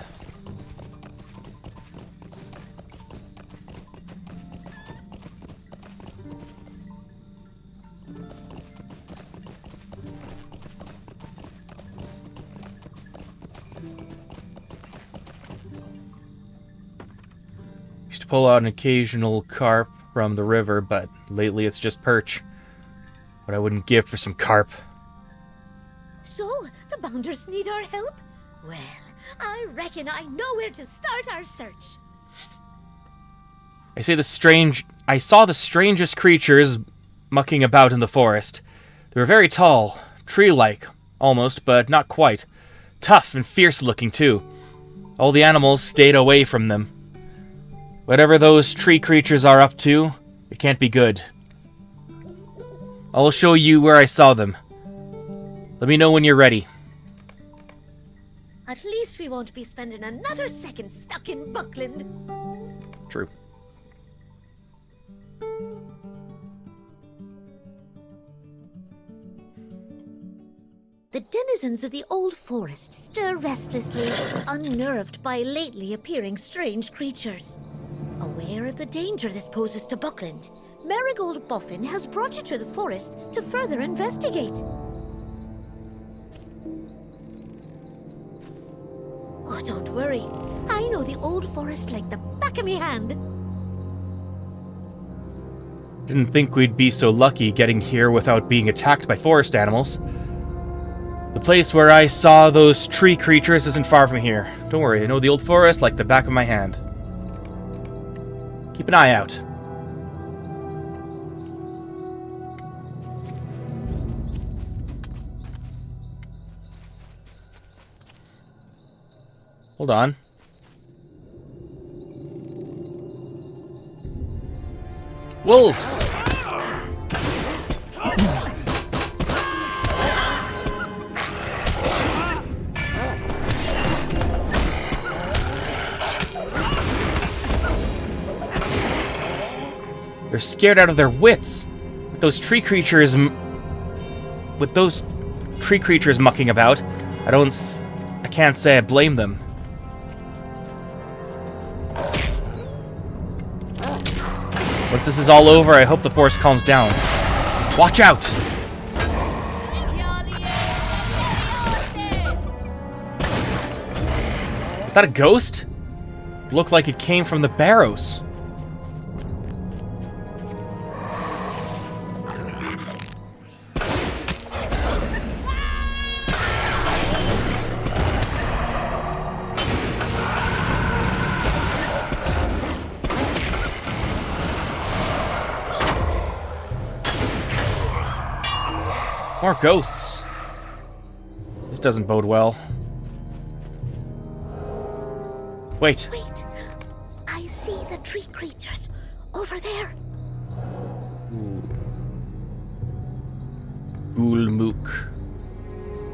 Used to pull out an occasional carp from the river, but lately it's just perch. What I wouldn't give for some carp. So, the Bounders need our help? Well, I reckon I know where to start our search. I saw the strangest creatures mucking about in the forest. They were very tall, tree-like, almost, but not quite. Tough and fierce-looking, too. All the animals stayed away from them. Whatever those tree creatures are up to, it can't be good. I'll show you where I saw them. Let me know when you're ready. At least we won't be spending another second stuck in Buckland. True. The denizens of the old forest stir restlessly, unnerved by lately appearing strange creatures. Aware of the danger this poses to Buckland, Marigold Boffin has brought you to the forest to further investigate. Oh, don't worry. I know the old forest like the back of me hand. Didn't think we'd be so lucky getting here without being attacked by forest animals. The place where I saw those tree creatures isn't far from here. Don't worry, I know the old forest like the back of my hand. Keep an eye out. Hold on. Wolves! They're scared out of their wits. With those tree creatures mucking about, I can't say I blame them. Once this is all over, I hope the forest calms down. Watch out! Is that a ghost? Looked like it came from the barrows. More ghosts. This doesn't bode well. Wait. Wait, I see the tree creatures over there. Gulmook.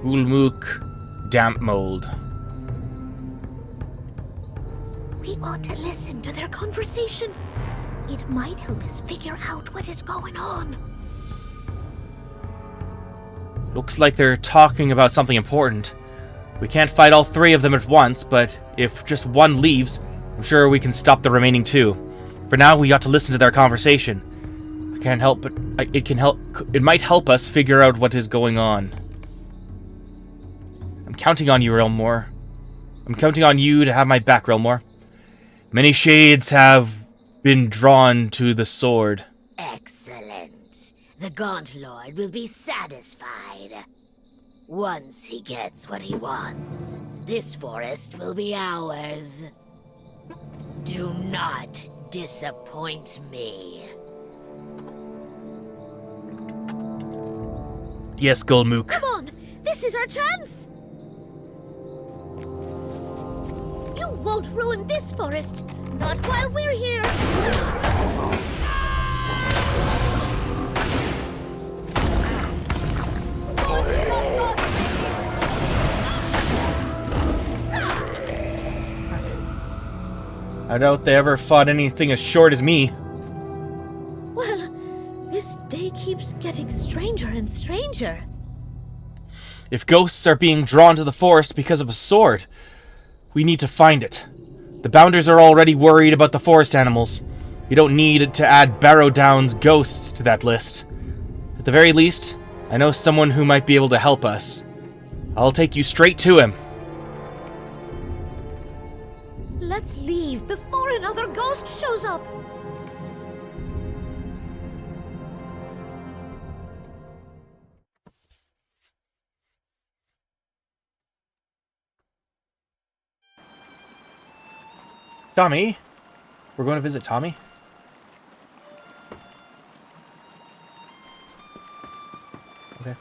Gulmook damp mold. We ought to listen to their conversation. It might help us figure out what is going on. Looks like they're talking about something important. We can't fight all three of them at once, but if just one leaves, I'm sure we can stop the remaining two. For now, we ought to listen to their conversation. I can't help but it might help us figure out what is going on. I'm counting on you, Realmore. I'm counting on you to have my back, Realmore. Many shades have been drawn to the sword. Excellent. The Gaunt Lord will be satisfied. Once he gets what he wants, this forest will be ours. Do not disappoint me. Yes, Gulmook. Come on! This This is our chance! You won't ruin this forest! Not while we're here! I doubt they ever fought anything as short as me. Well, this day keeps getting stranger and stranger. If ghosts are being drawn to the forest because of a sword, we need to find it. The Bounders are already worried about the forest animals. We don't need to add Barrow Downs ghosts to that list. At the very least, I know someone who might be able to help us. I'll take you straight to him. Let's leave before another ghost shows up. Tommy? We're going to visit Tommy? Okay.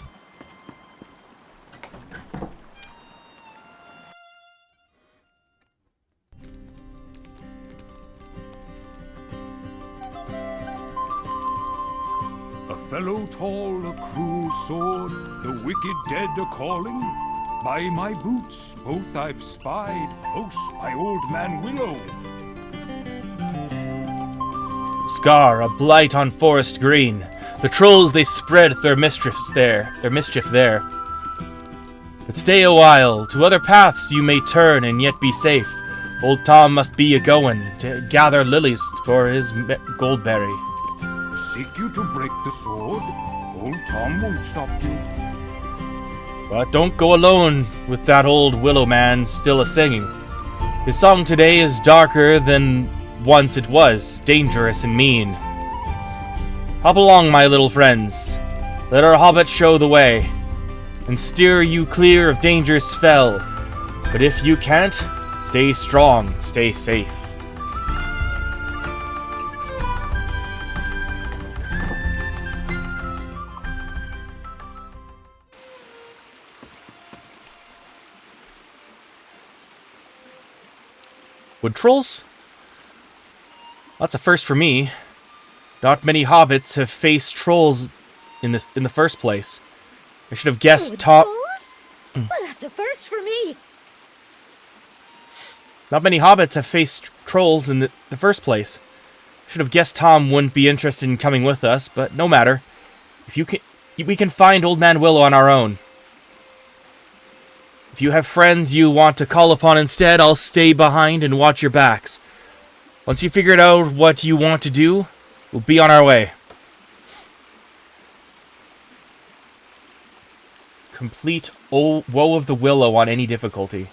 A fellow tall, a cruel sword, the wicked dead a calling. By my boots, both I've spied, close by Old Man Willow. Scar, a blight on Forest Green. The trolls they spread their mischief there. But stay a while, to other paths you may turn and yet be safe. Old Tom must be a-goin' to gather lilies for his goldberry. Seek you to break the sword, Old Tom won't stop you. But don't go alone with that old willow man still a-singing. His song today is darker than once it was, dangerous and mean. Hop along, my little friends. Let our hobbit show the way, and steer you clear of dangers fell. But if you can't, stay strong, stay safe. Wood trolls? That's a first for me. Not many hobbits have faced trolls in the first place. I should have guessed Wood Tom. trolls? Well, that's a first for me. Not many hobbits have faced trolls in the first place. I should have guessed Tom wouldn't be interested in coming with us, but no matter. If you can, we can find Old Man Willow on our own. If you have friends you want to call upon instead, I'll stay behind and watch your backs. Once you figured out what you want to do, we'll be on our way. Complete Woe of the Willow on any difficulty.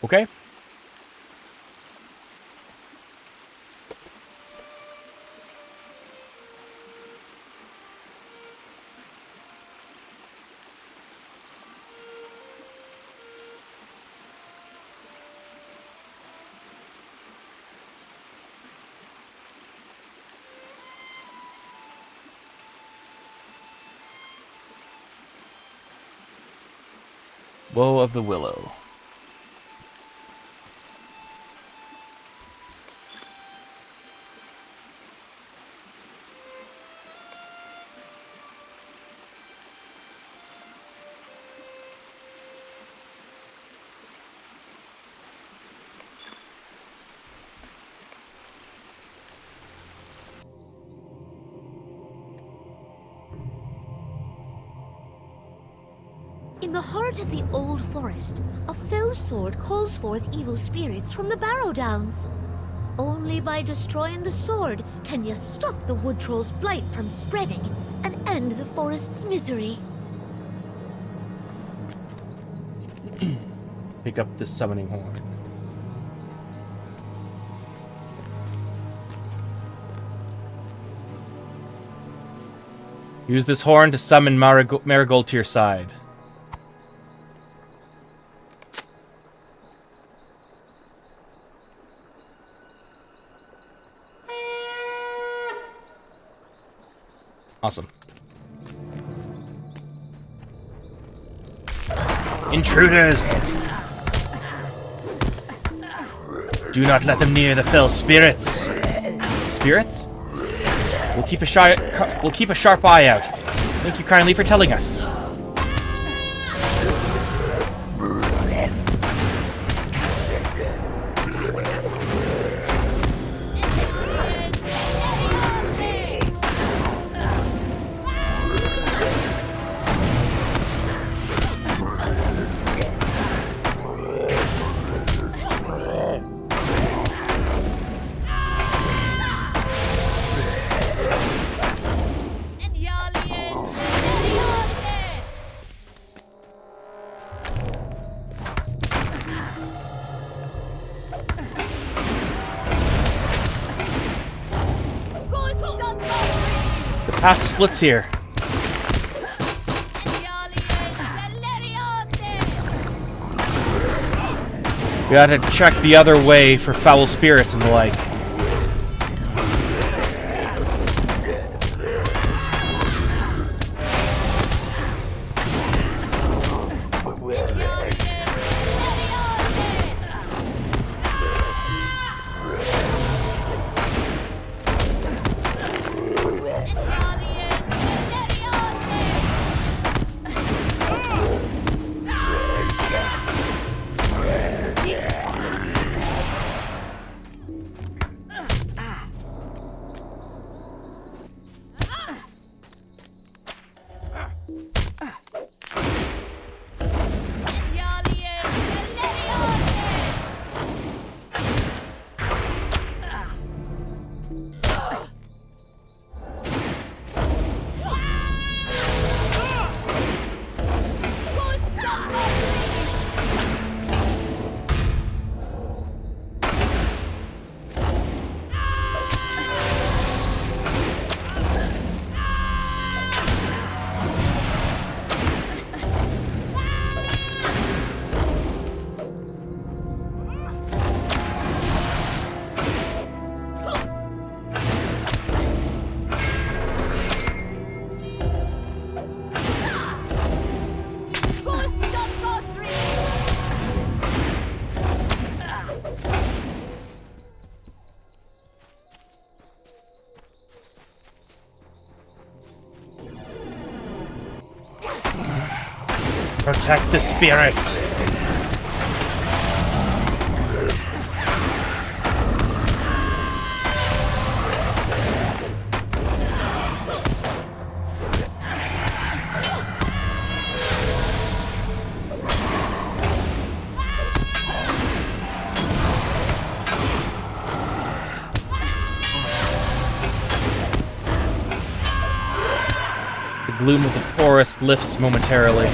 Okay? Woe of the Willow. In the heart of the old forest, a fell sword calls forth evil spirits from the Barrow Downs. Only by destroying the sword can you stop the wood troll's blight from spreading and end the forest's misery. Pick up the summoning horn. Use this horn to summon Marigold to your side. Awesome. Intruders! Do not let them near the fell spirits. Spirits? We'll keep a sharp eye out. Thank you kindly for telling us. The path splits here. We gotta check the other way for foul spirits and the like. Protect the spirits. The gloom of the forest lifts momentarily.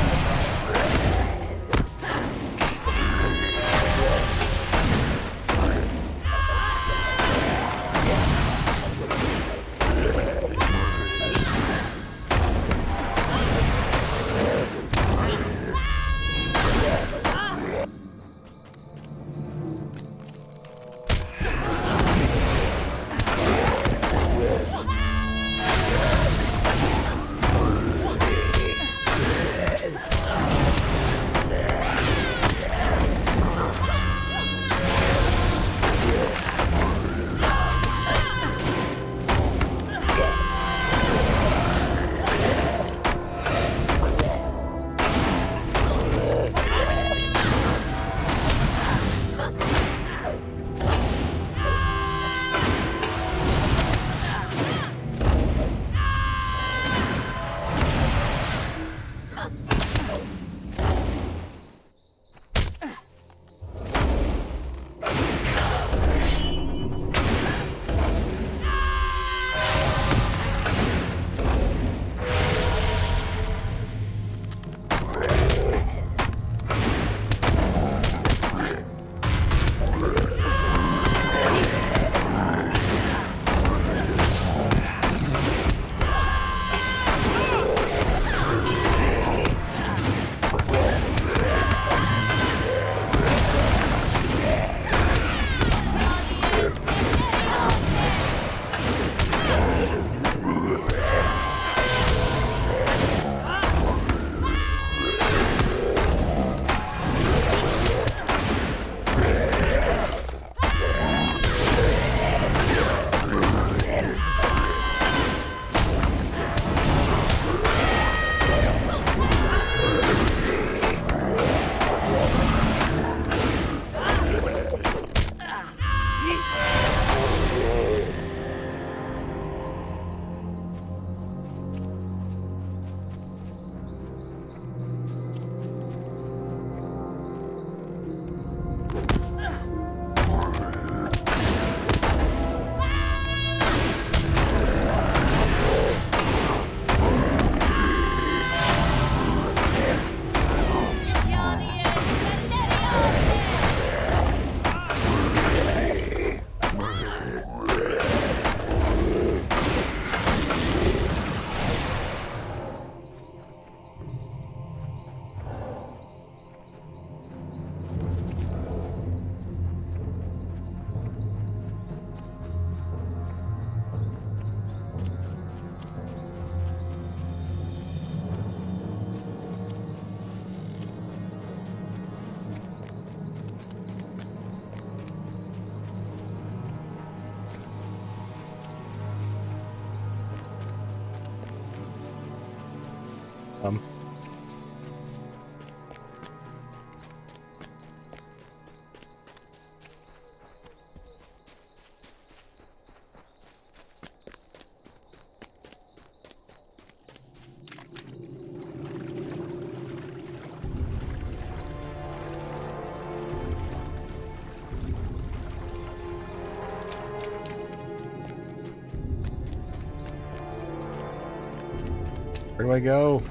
Where do I go?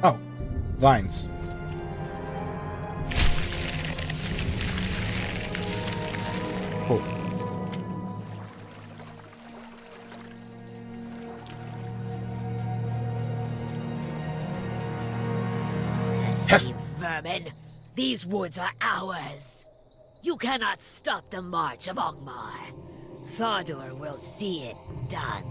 Oh, vines. Cool. Yes. Vermin, these woods are ours. You cannot stop the march of Ongmar. Thardur will see it done.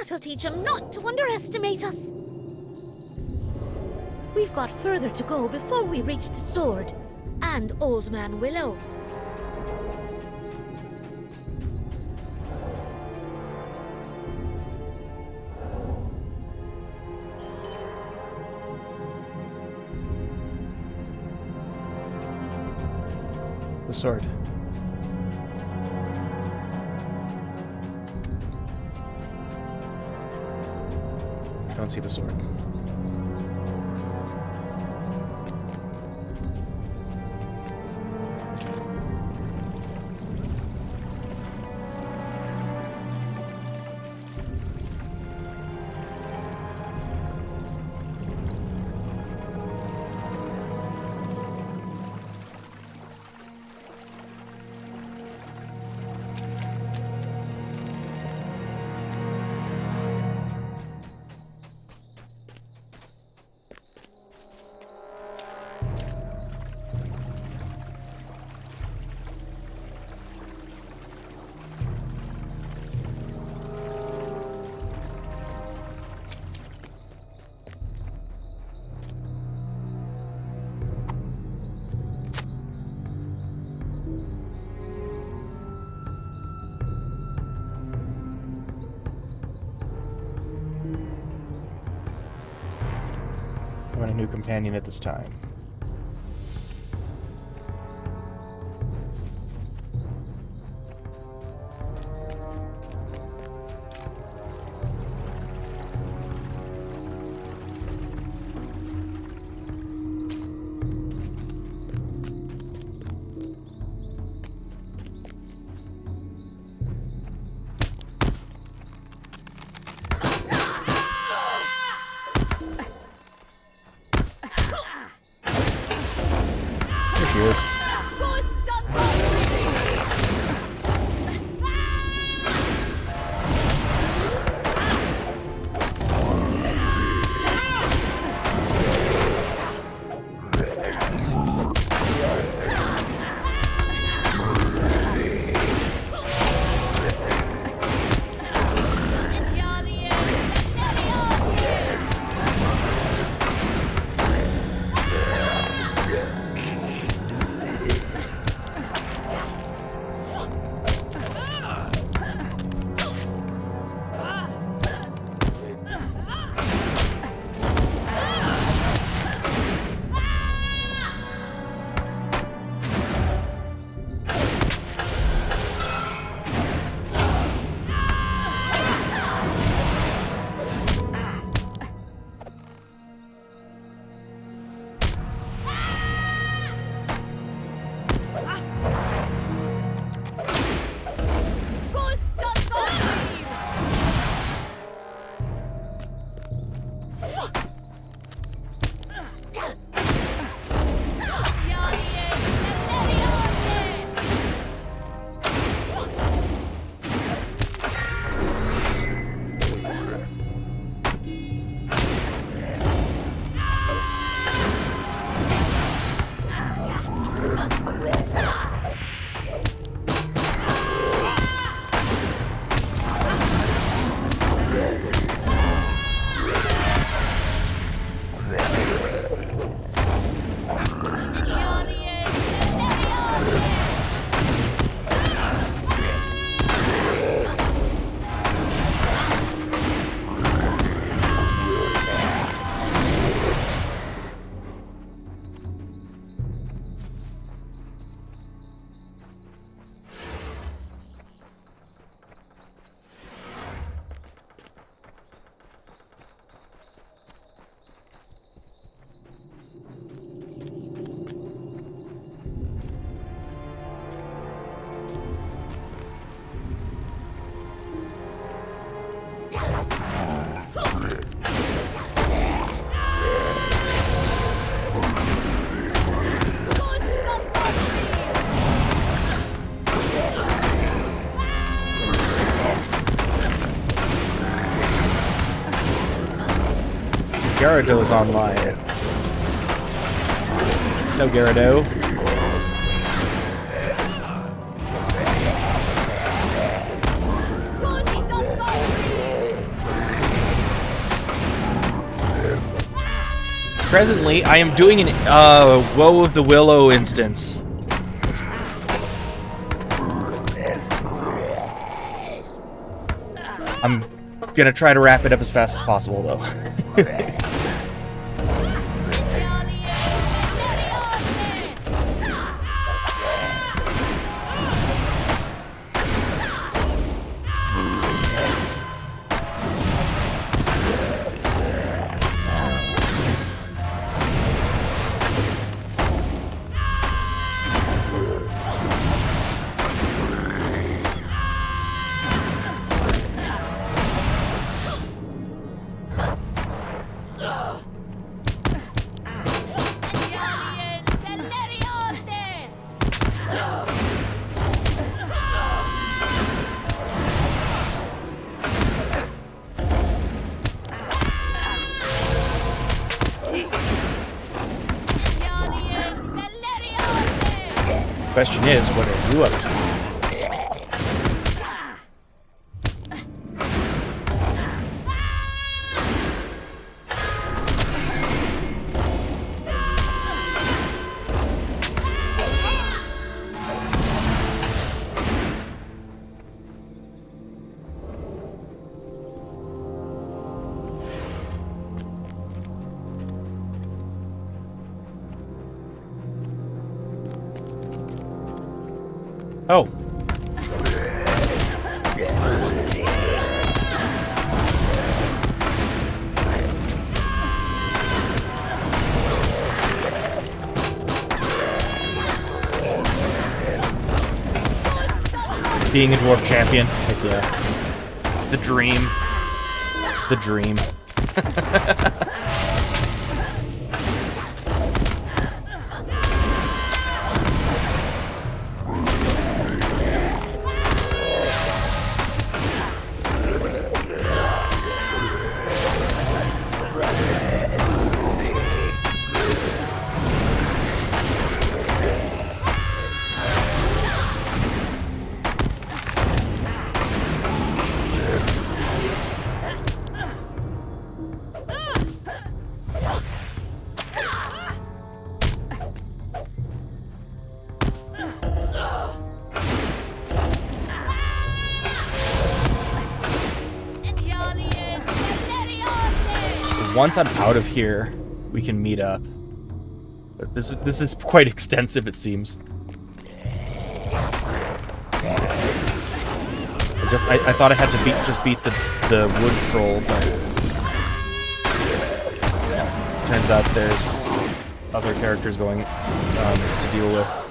That'll teach him not to underestimate us. We've got further to go before we reach the sword and Old Man Willow. The sword. I don't see the sword. I want a new companion at this time. There she is. Gyarados online. No Gyarado. Presently, I am doing an Woe of the Willow instance. I'm gonna try to wrap it up as fast as possible, though. Question is, what are you up to? Oh. Being a dwarf champion. Heck yeah. The dream. The dream. Once I'm out of here, we can meet up. But this is quite extensive, it seems. I thought I had to beat the wood troll, but turns out there's other characters going to deal with.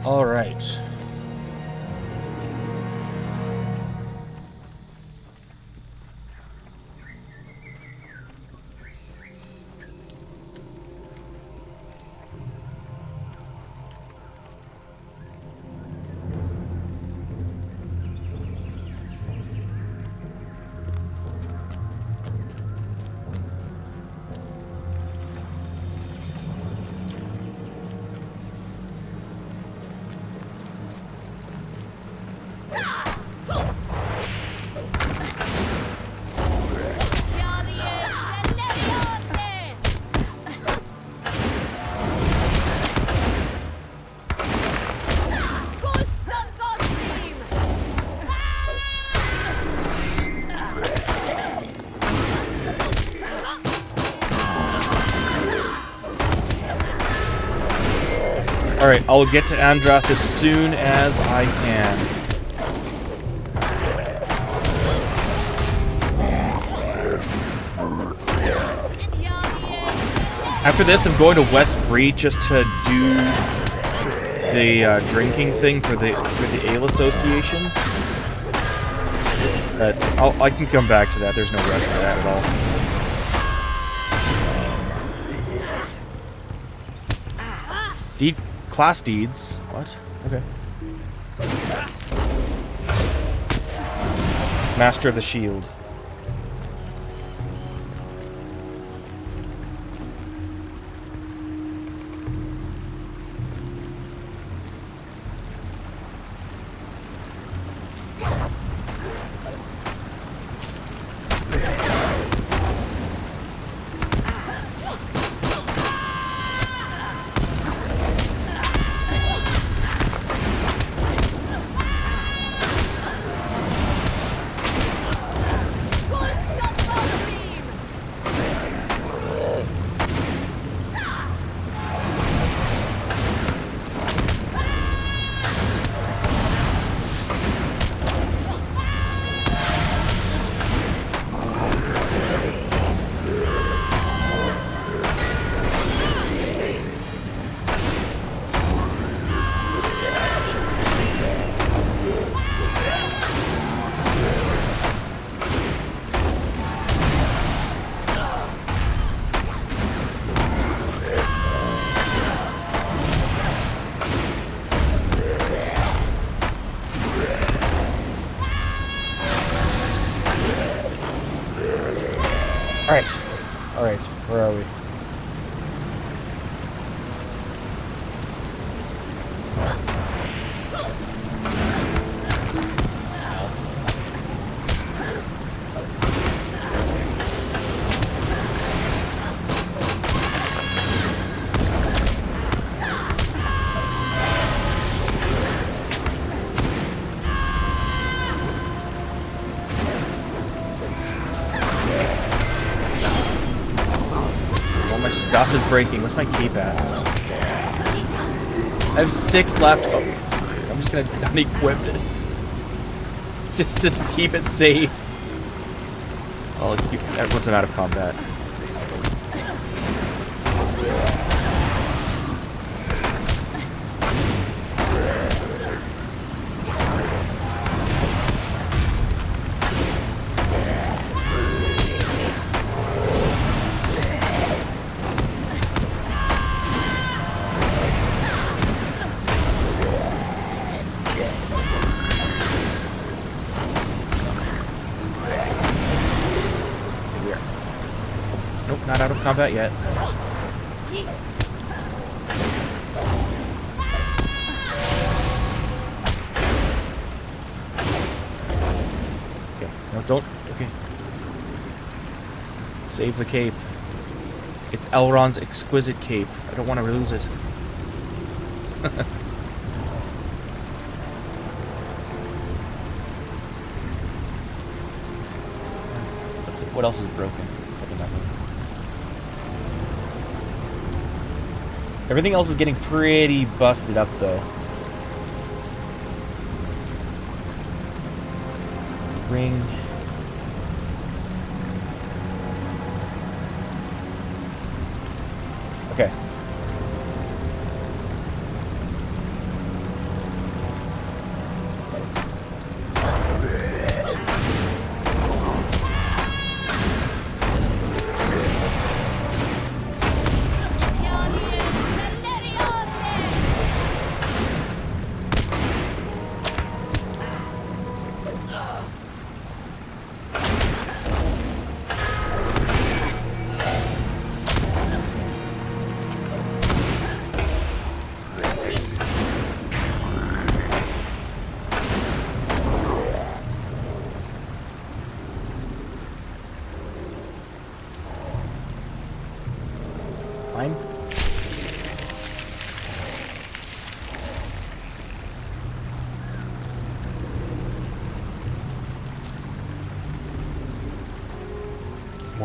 All right. Alright, I'll get to Androth as soon as I can. After this, I'm going to West Bree just to do the drinking thing for the Ale Association. But I can come back to that. There's no rush for that at all. Class deeds. What? Okay. Master of the Shield. Alright, where are we? Stuff is breaking. What's my cape at? I have 6 left. Oh, I'm just gonna unequip it. Just to keep it safe. I'll keep once I'm out of combat. Not out of combat yet. Okay, no, don't. Okay. Save the cape. It's Elrond's exquisite cape. I don't want to lose it. What else is broken? Probably nothing. Everything else is getting pretty busted up, though. Ring. Okay.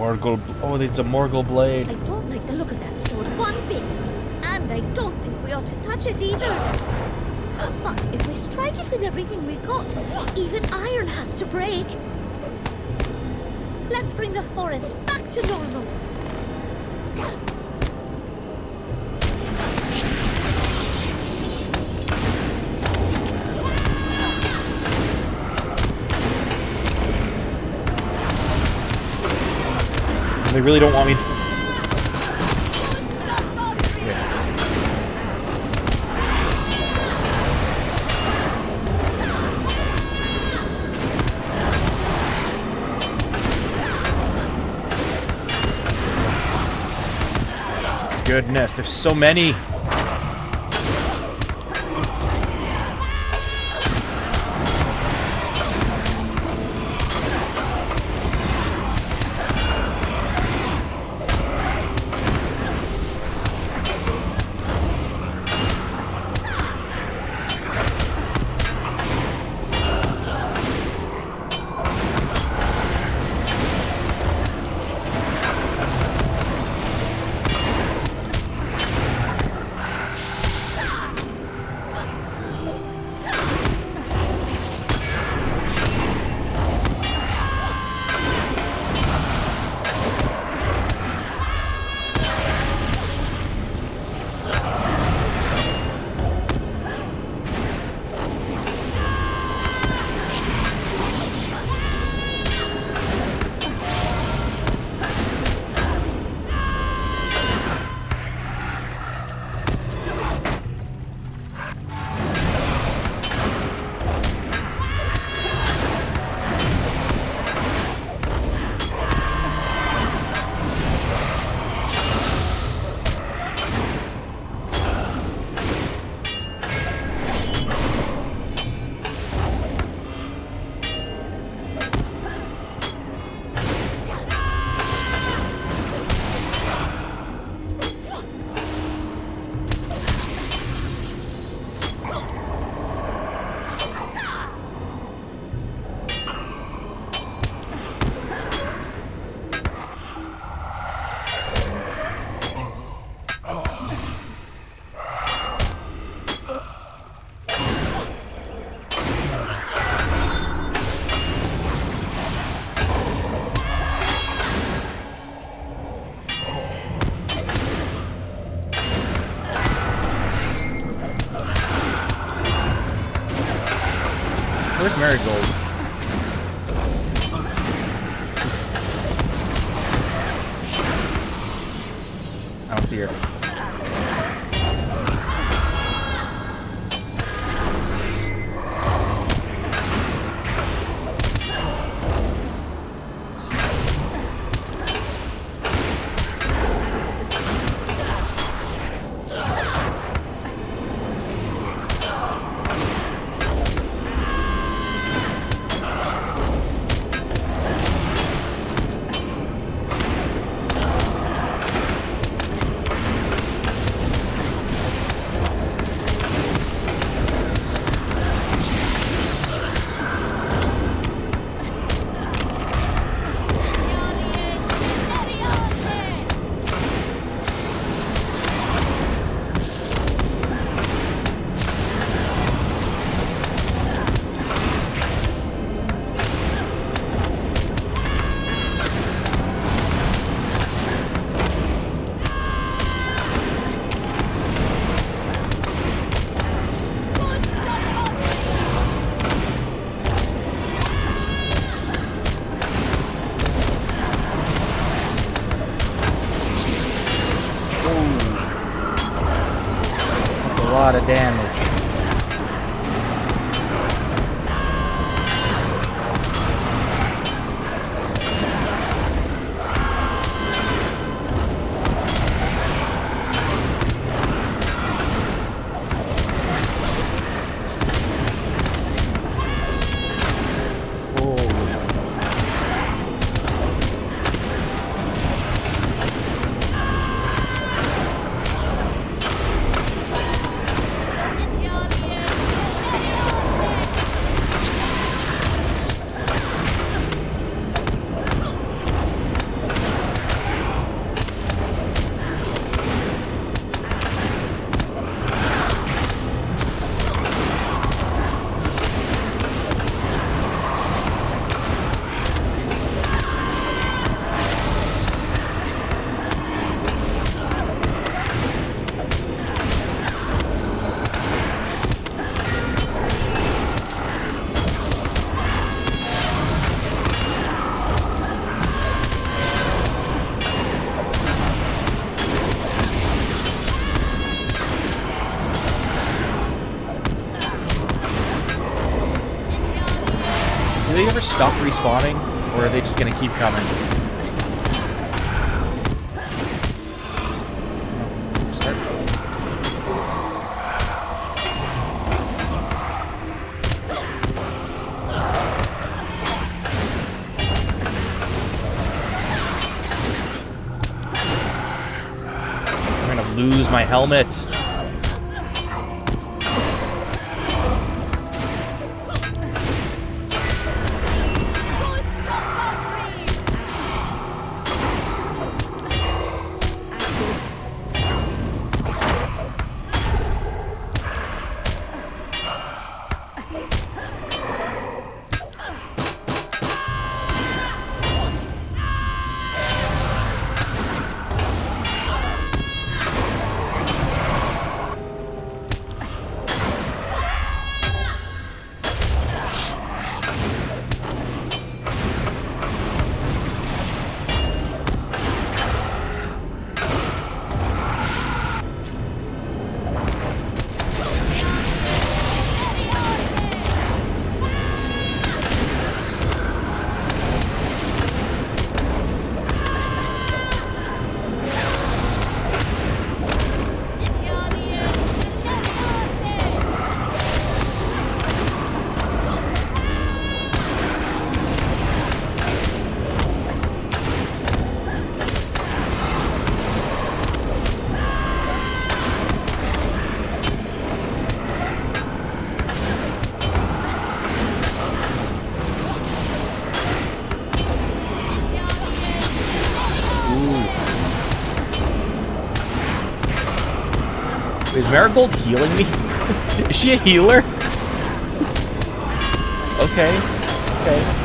Morgul. Oh, it's a Morgul blade. I don't like the look of that sword one bit. And I don't think we ought to touch it either. But if we strike it with everything we've got, even iron has to break. Let's bring the forest back to normal. They really don't want me. Goodness, there's so many. Where's Marigold? I don't see her. Do they ever stop respawning, or are they just gonna keep coming? I'm gonna lose my helmet. Is Marigold healing me? Is she a healer? Okay. Okay.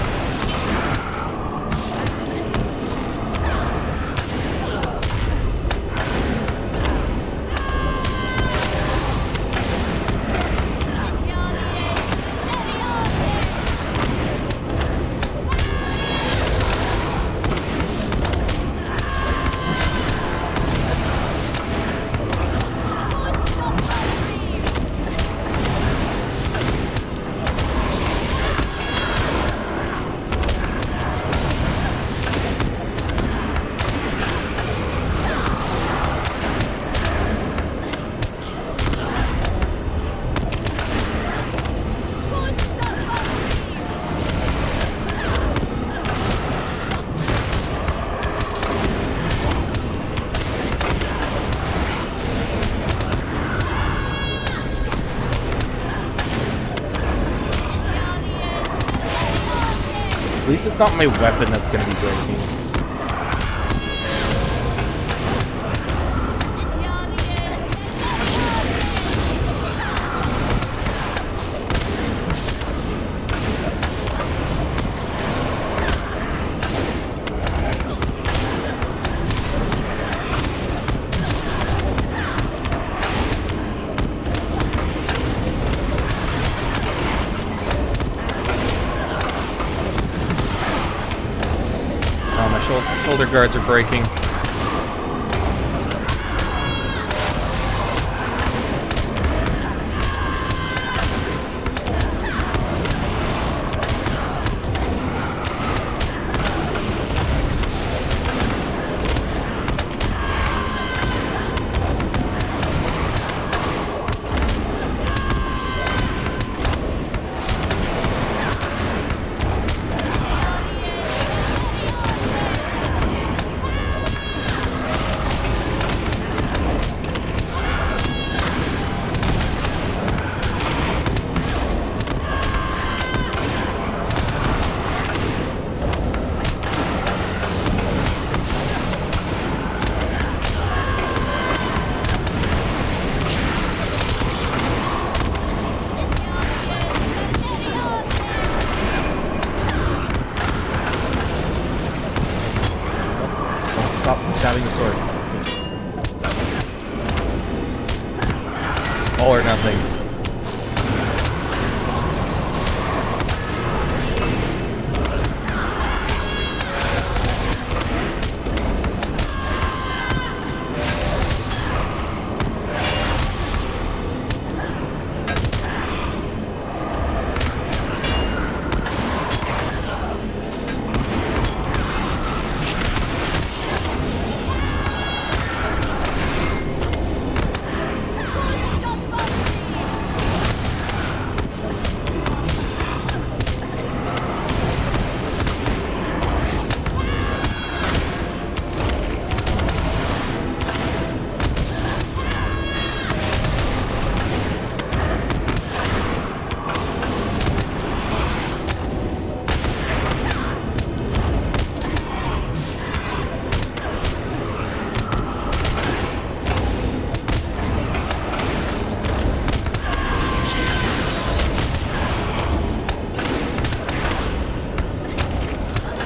At least it's not my weapon that's gonna be breaking. Shoulder guards are breaking.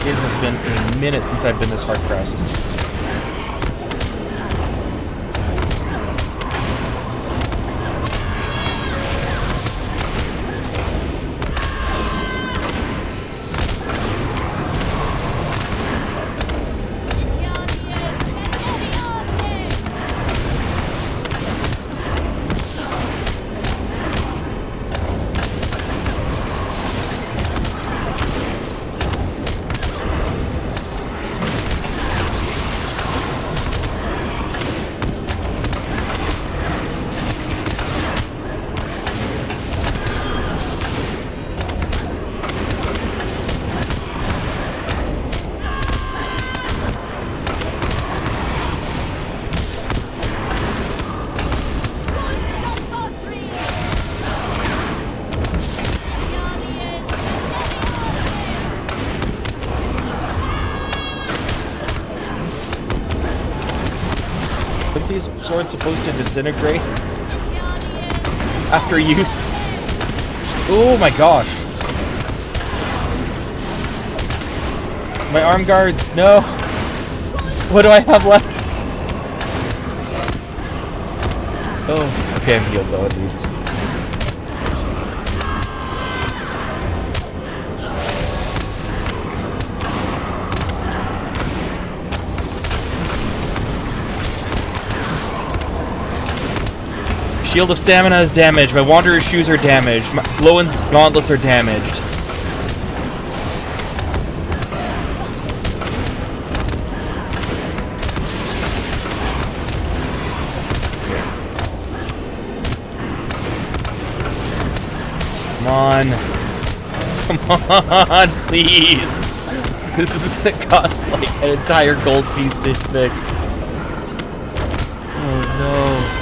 It has been a minute since I've been this hard pressed. Aren't these swords supposed to disintegrate after use? Oh my gosh. My arm guards, no. What do I have left? Oh, okay, I'm healed though at least. Shield of Stamina is damaged. My Wanderer's shoes are damaged. My Lowen's gauntlets are damaged. Come on. Come on, please. This is gonna cost like an entire gold piece to fix. Oh no.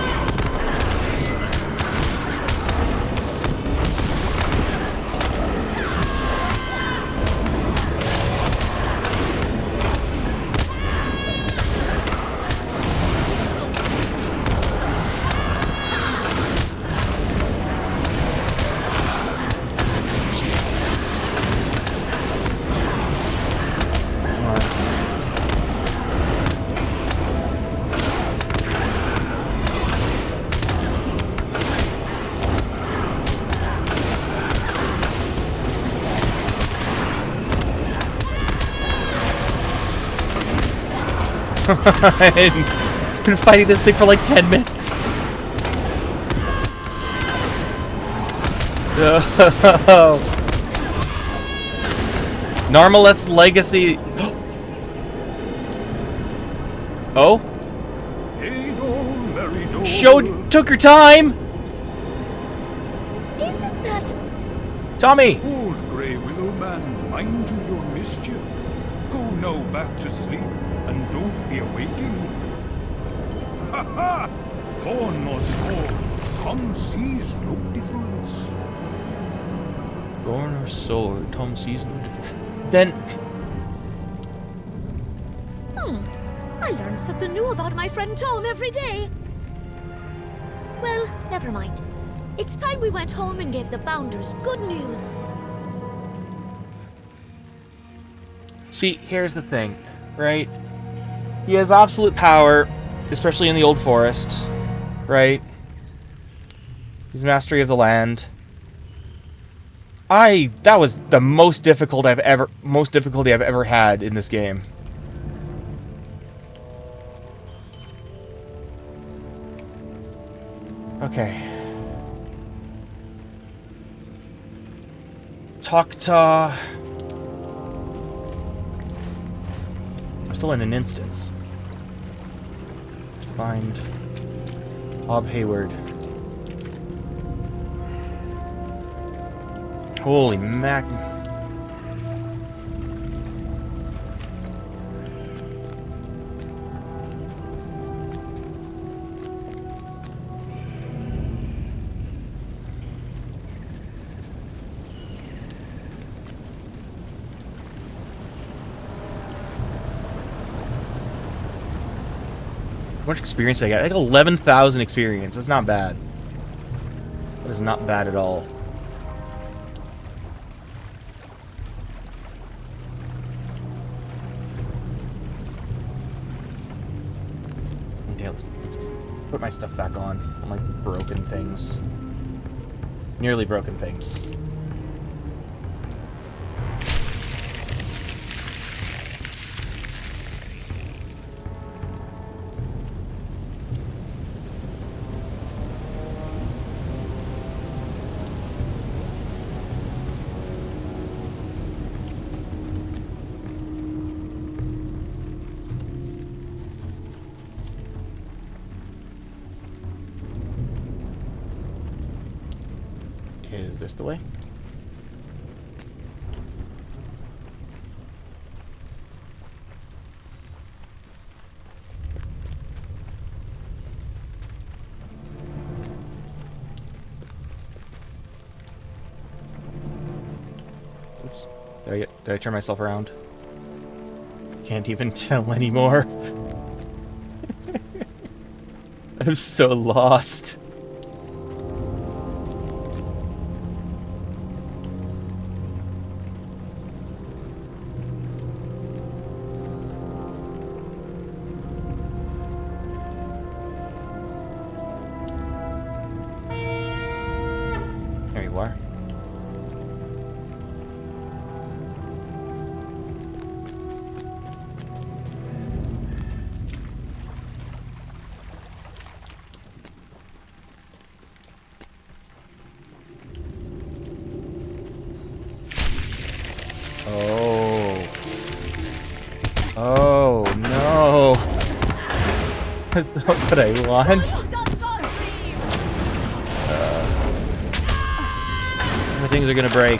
I've been fighting this thing for like 10 minutes. No. Narmalet's legacy. Oh? Took your time. Isn't that... Tommy. Old Grey Willow Man, mind you your mischief. Go now back to sleep, and don't be awaking. Ha ha! Thorn nor sword, Tom sees no difference. Thorn or sword, Tom sees no difference. Then... I learn something new about my friend Tom every day. Well, never mind. It's time we went home and gave the Bounders good news. See, here's the thing, right? He has absolute power, especially in the Old Forest, right? He's mastery of the land. That was the most difficulty I've ever had in this game. Okay. Tokta. I'm still in an instance. Find Bob Hayward. Holy mac. How much experience I got? I got 11,000 experience. That's not bad. That is not bad at all. Okay, let's put my stuff back on. My broken things. Nearly broken things. Is this the way? Oops. Did I turn myself around? Can't even tell anymore. I'm so lost. There you are. Oh. Oh, no. That's not what I want. Things are gonna break.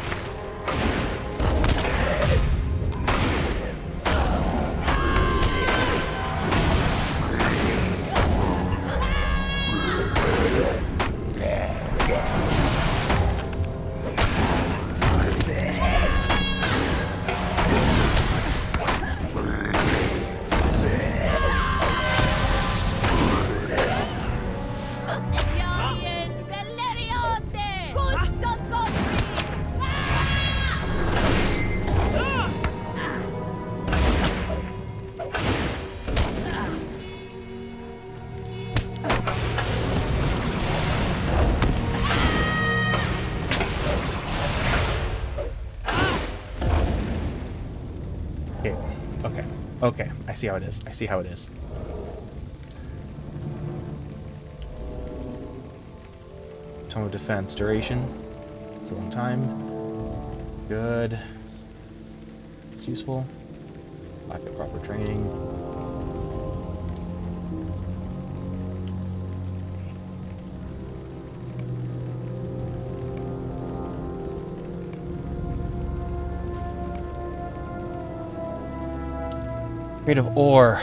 Okay, I see how it is. I see how it is. Tome of Defense. Duration. It's a long time. Good. It's useful. Lack of proper training. Creative ore.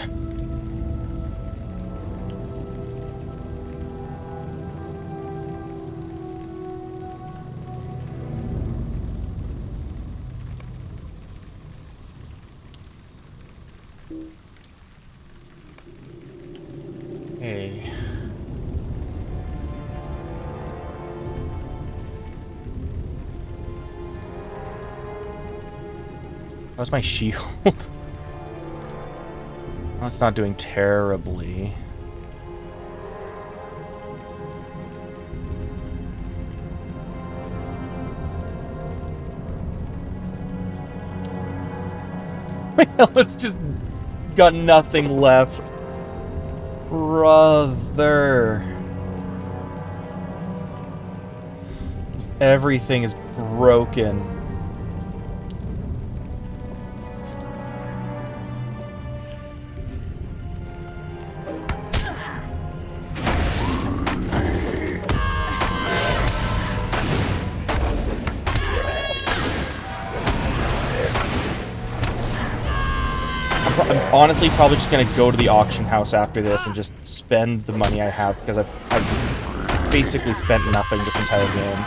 Hey. How's my shield? That's not doing terribly. It's just got nothing left. Brother. Everything is broken. I'm honestly probably just gonna go to the auction house after this and just spend the money I have, because I've basically spent nothing this entire game.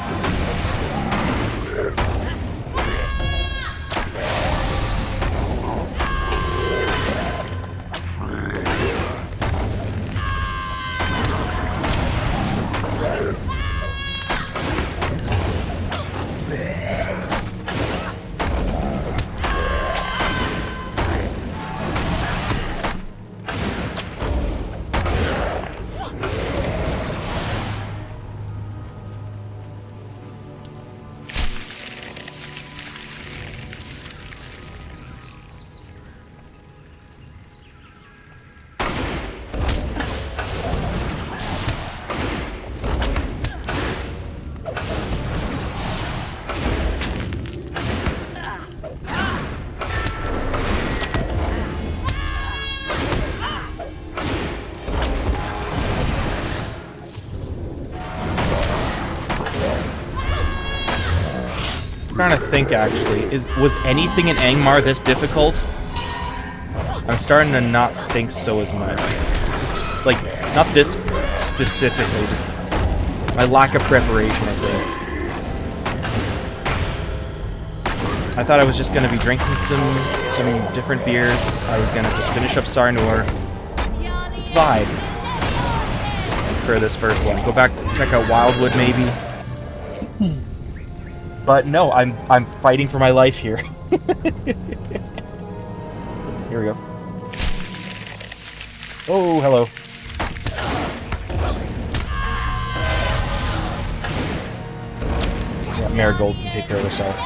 trying to think actually. Was anything in Angmar this difficult? I'm starting to not think so as much. This is, like, not this specifically, just my lack of preparation, I think. I thought I was just gonna be drinking some different beers. I was gonna just finish up Sarnor. Just vibe. For this first one. Go back, check out Wildwood maybe. But no, I'm fighting for my life here. Here we go. Oh, hello. Yeah, Marigold can take care of herself.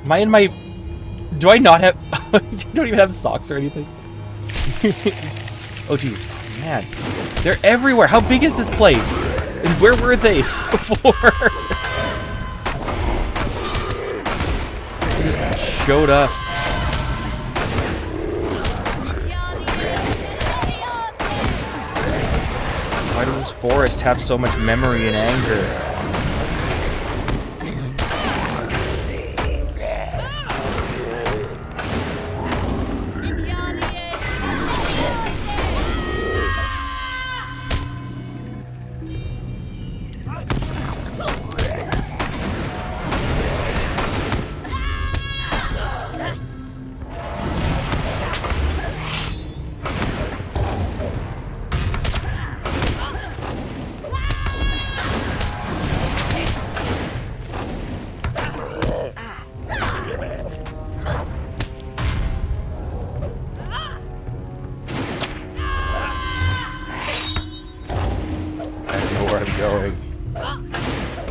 Am I in my... Do I not have... You don't even have socks or anything? Oh, jeez. Man. They're everywhere. How big is this place? And where were they before? They just showed up. Why does this forest have so much memory and anger?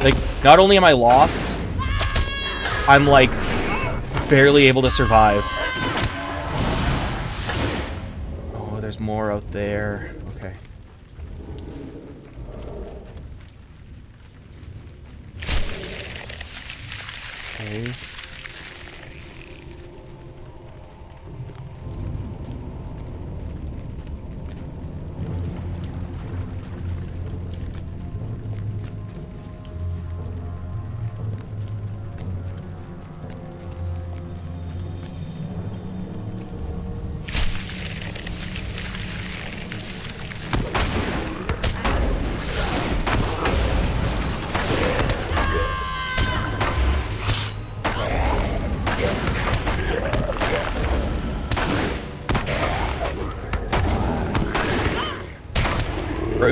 Like, not only am I lost, I'm like barely able to survive. Oh, there's more out there. Okay. Okay.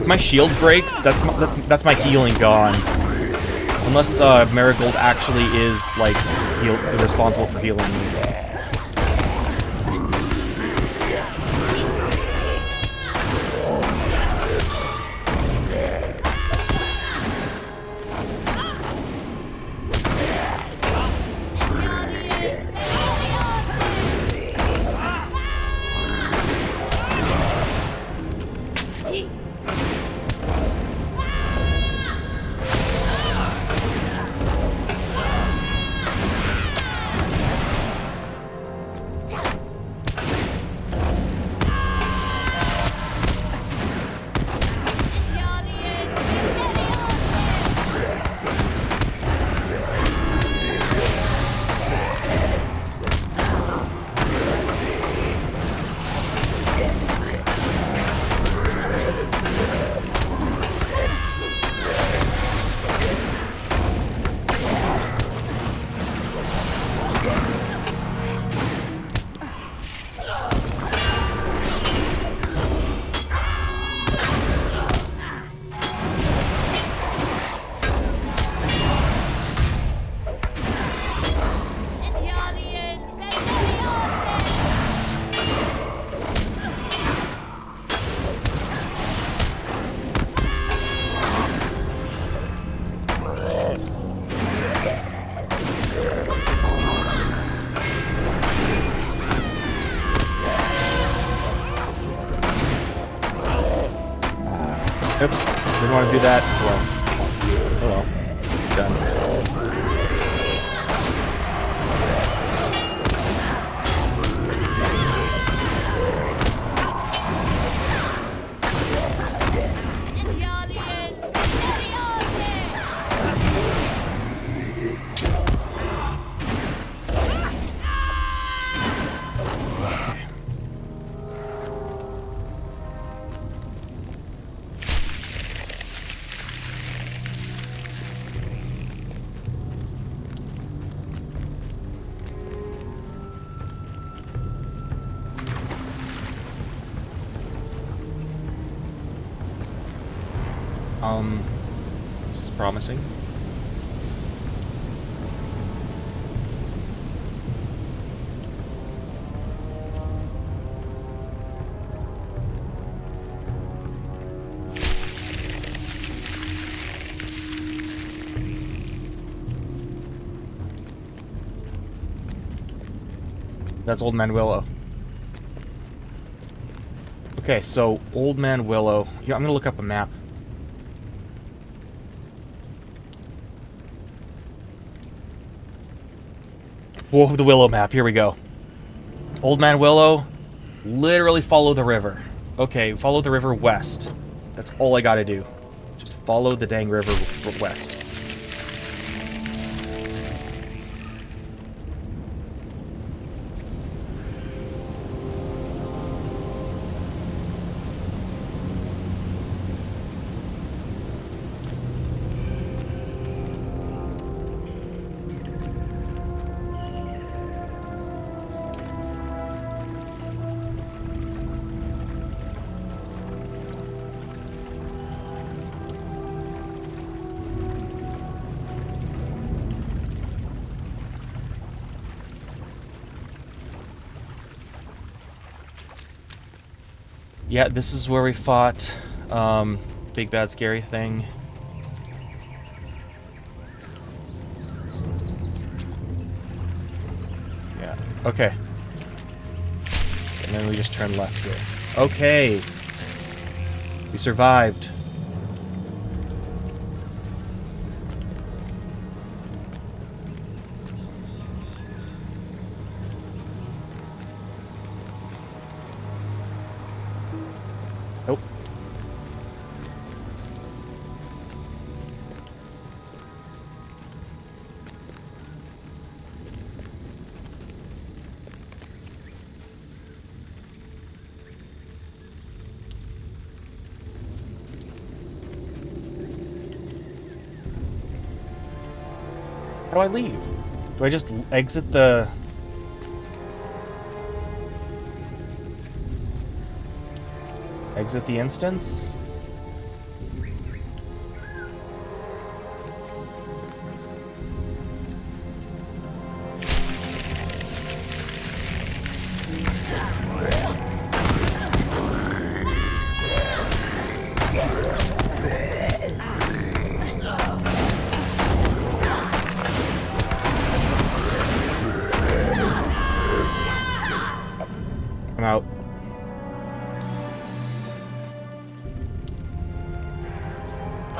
if my shield breaks, that's my healing gone. Unless Marigold actually is like responsible for healing me. Oops, didn't want to do that. Well, oh well, done. This is promising. That's Old Man Willow. Okay, so Old Man Willow. Yeah, I'm gonna look up a map. Whoa, the Willow map. Here we go. Old Man Willow. Literally follow the river. Okay, follow the river west. That's all I gotta do. Just follow the dang river west. Yeah, this is where we fought Big Bad Scary Thing. Yeah, okay. And then we just turn left here. Okay! We survived. Nope. How do I leave? Do I just exit the... Exit the instance?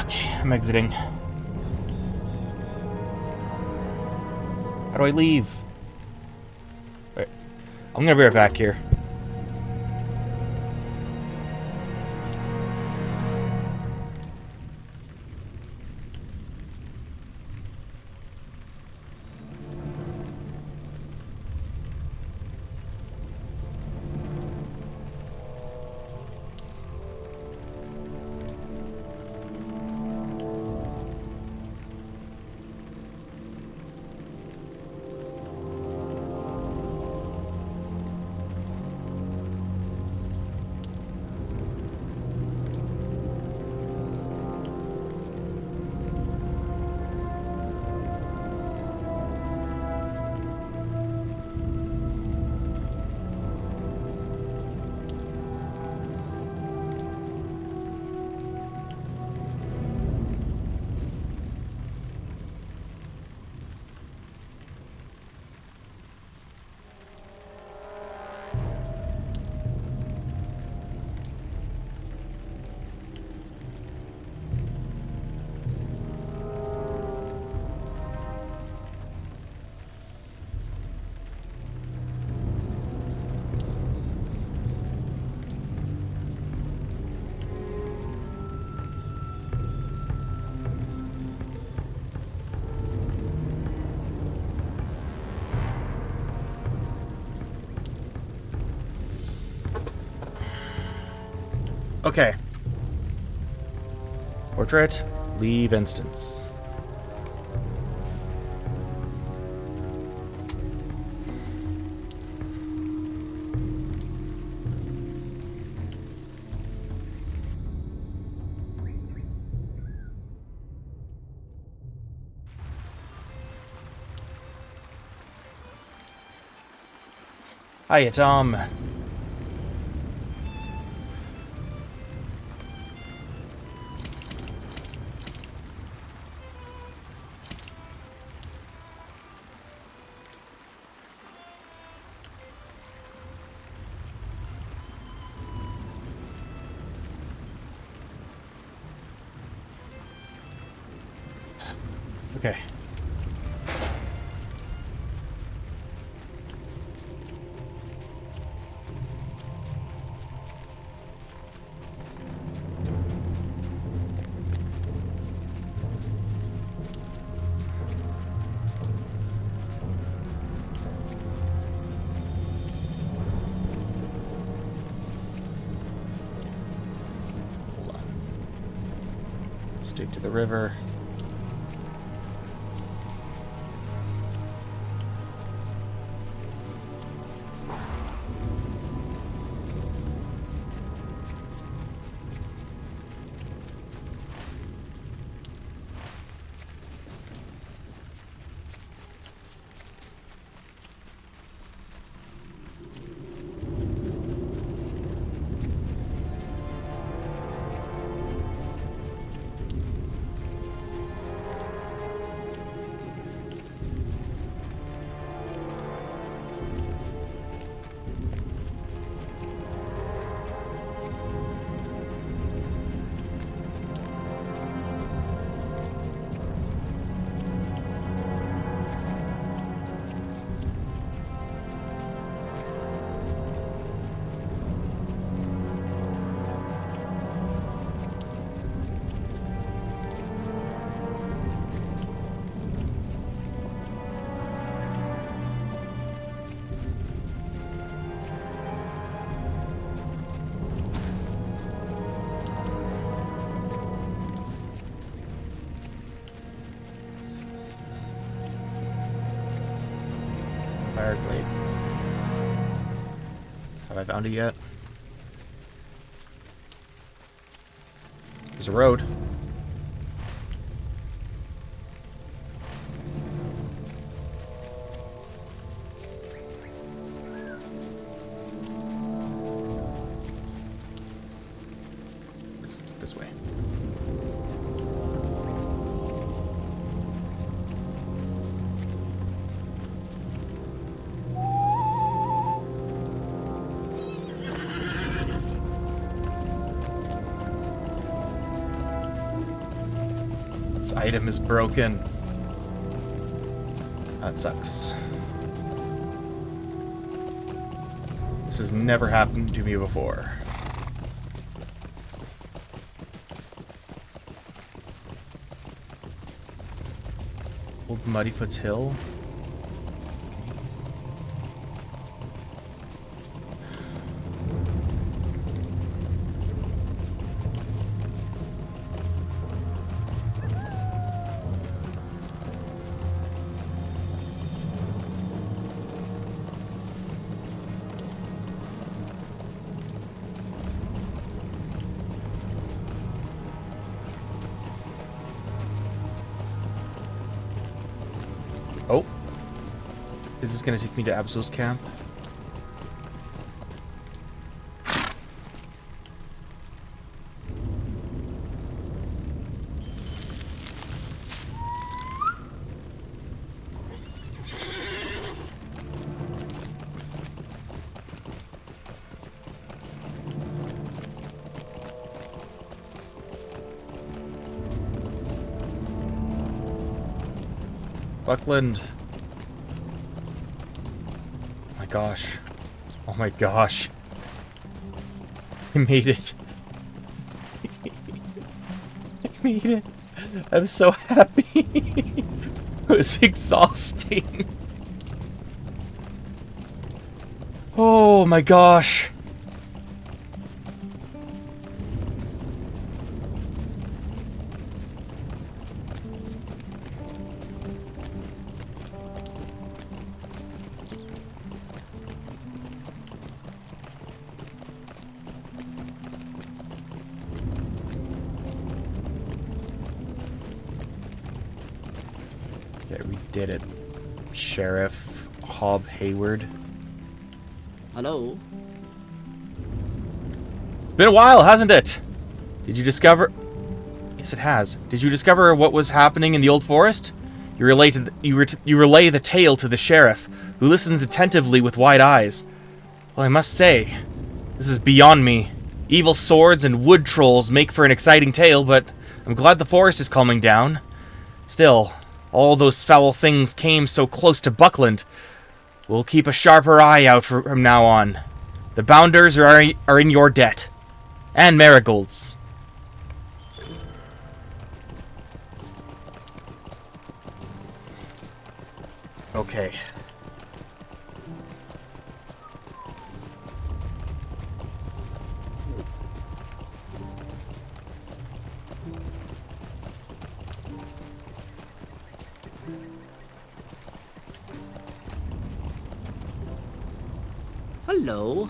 Okay, I'm exiting. How do I leave? Wait, I'm gonna be right back here. Okay. Portrait, leave instance. Hiya, Tom. Okay. Hold on. Stick to the river. Fireblade. Have I found it yet? There's a road. It's this way. This item is broken. That sucks. This has never happened to me before. Old Muddyfoot's Hill. Oh. Is this gonna take me to Absol's camp? Buckland. Oh my gosh. Oh my gosh. I made it. I made it. I'm so happy. It was exhausting. Oh my gosh. Yeah, we did it. Sheriff Hob Hayward. Hello? It's been a while, hasn't it? Did you discover... Yes, it has. Did you discover what was happening in the Old Forest? You relay the tale to the sheriff, who listens attentively with wide eyes. Well, I must say, this is beyond me. Evil swords and wood trolls make for an exciting tale, but I'm glad the forest is calming down. Still, all those foul things came so close to Buckland. We'll keep a sharper eye out from now on. The Bounders are in your debt. And Marigold's. Okay. Hello?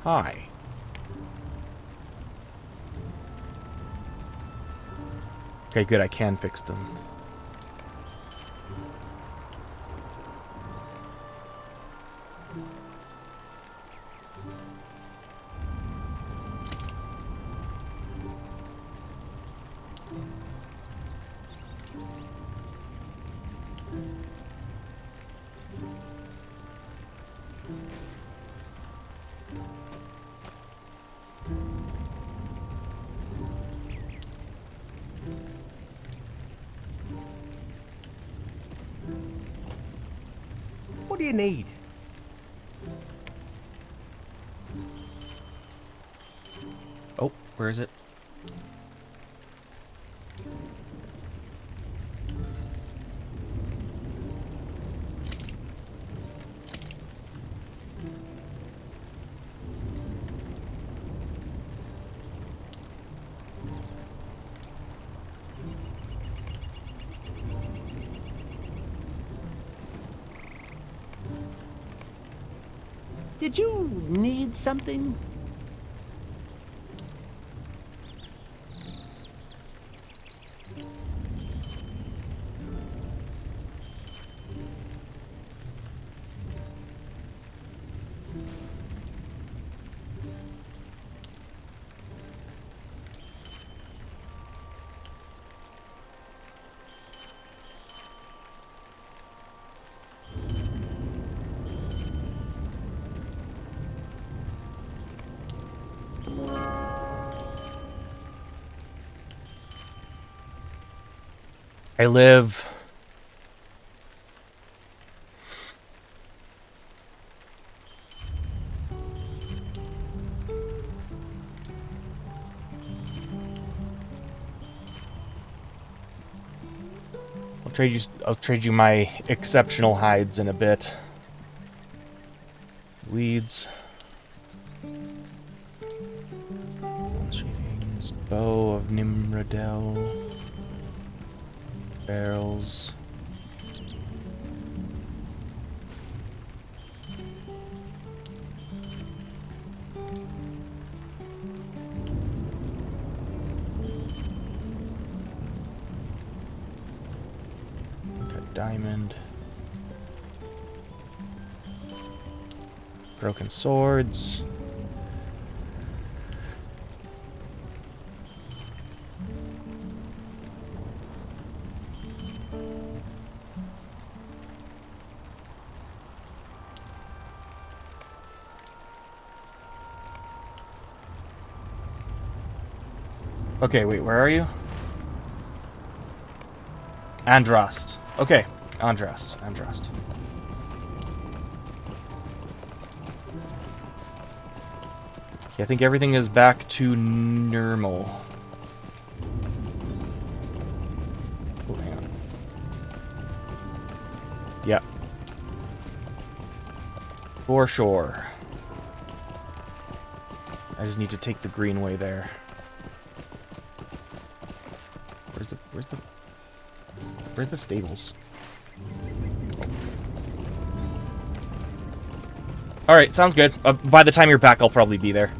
Hi. Okay, good, I can fix them. What do you need? Oh, where is it? Did you need something? I live... I'll trade you my exceptional hides in a bit. Weeds. Shavings. Bow of Nimrodel. Barrels. Diamond. Broken swords. Okay, wait, where are you? Androst. Okay, Androst. Okay, I think everything is back to normal. Oh, hang on. Yep. For sure. I just need to take the greenway there. Where's the stables? Alright, sounds good. By the time you're back, I'll probably be there.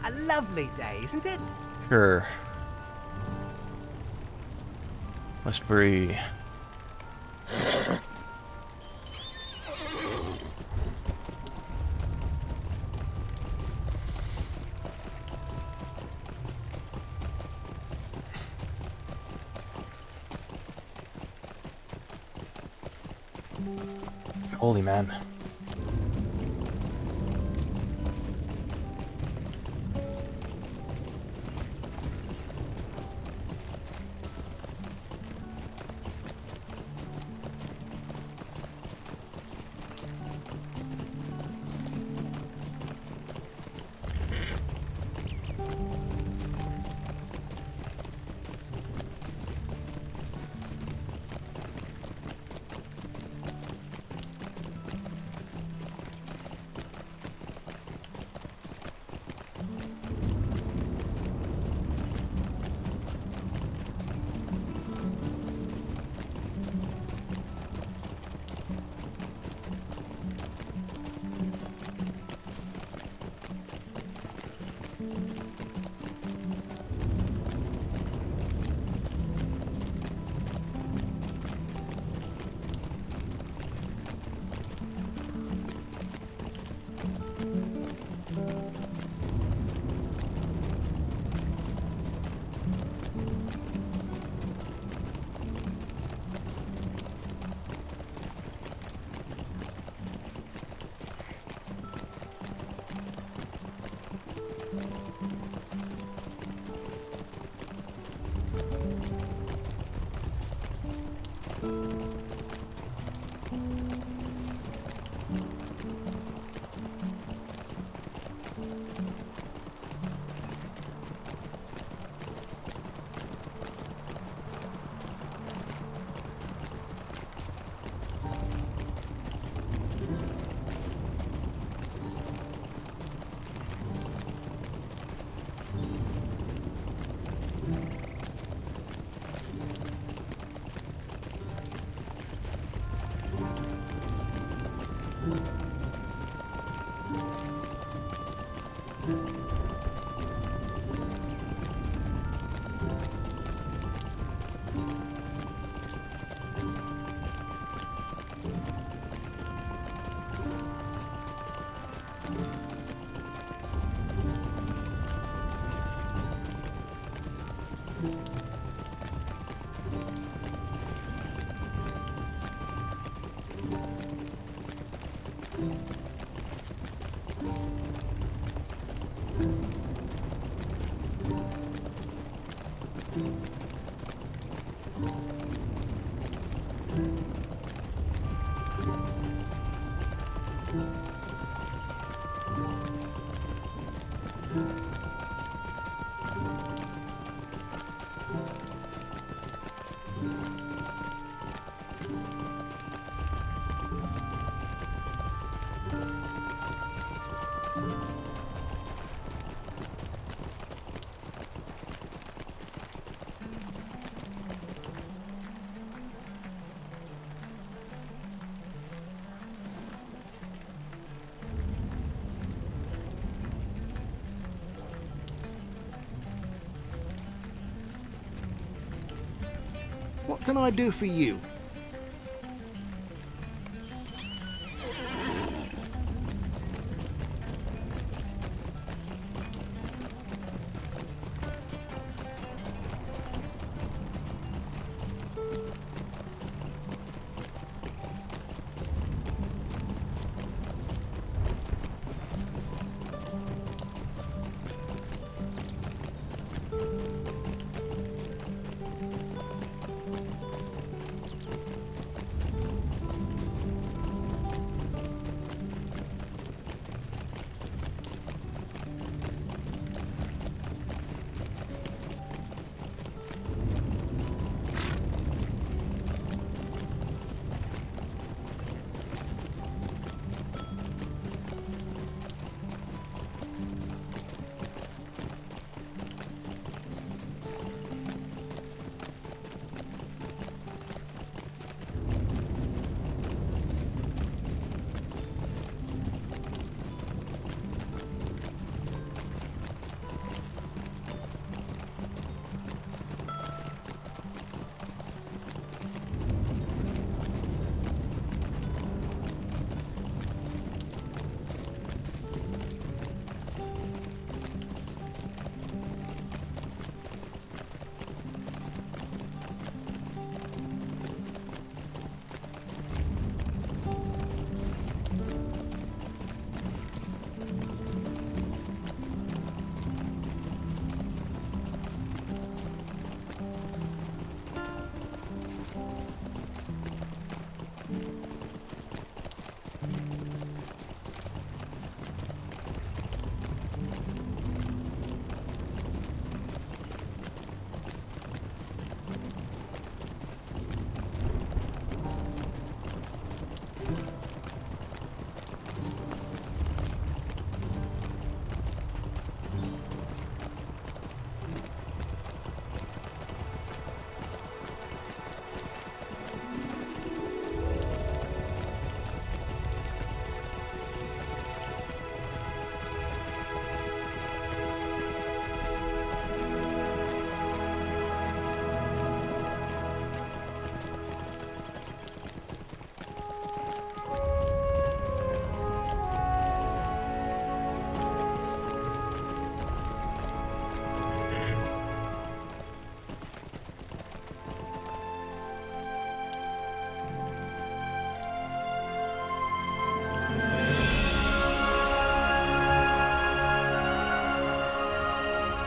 A lovely day, isn't it? Sure. Westbury. Holy man. can I do for you?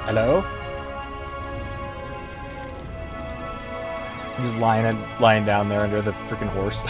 Hello? Just lying down there under the freaking horse.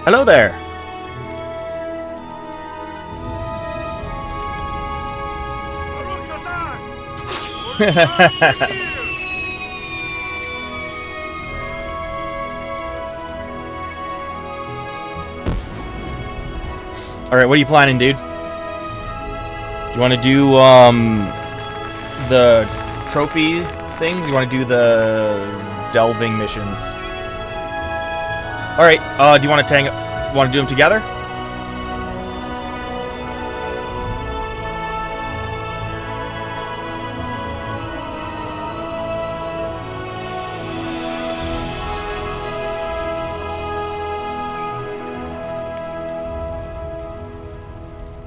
Hello there. All right, what are you planning, dude? You want to do the trophy things? You want to do the delving missions? Alright, do you want to do them together?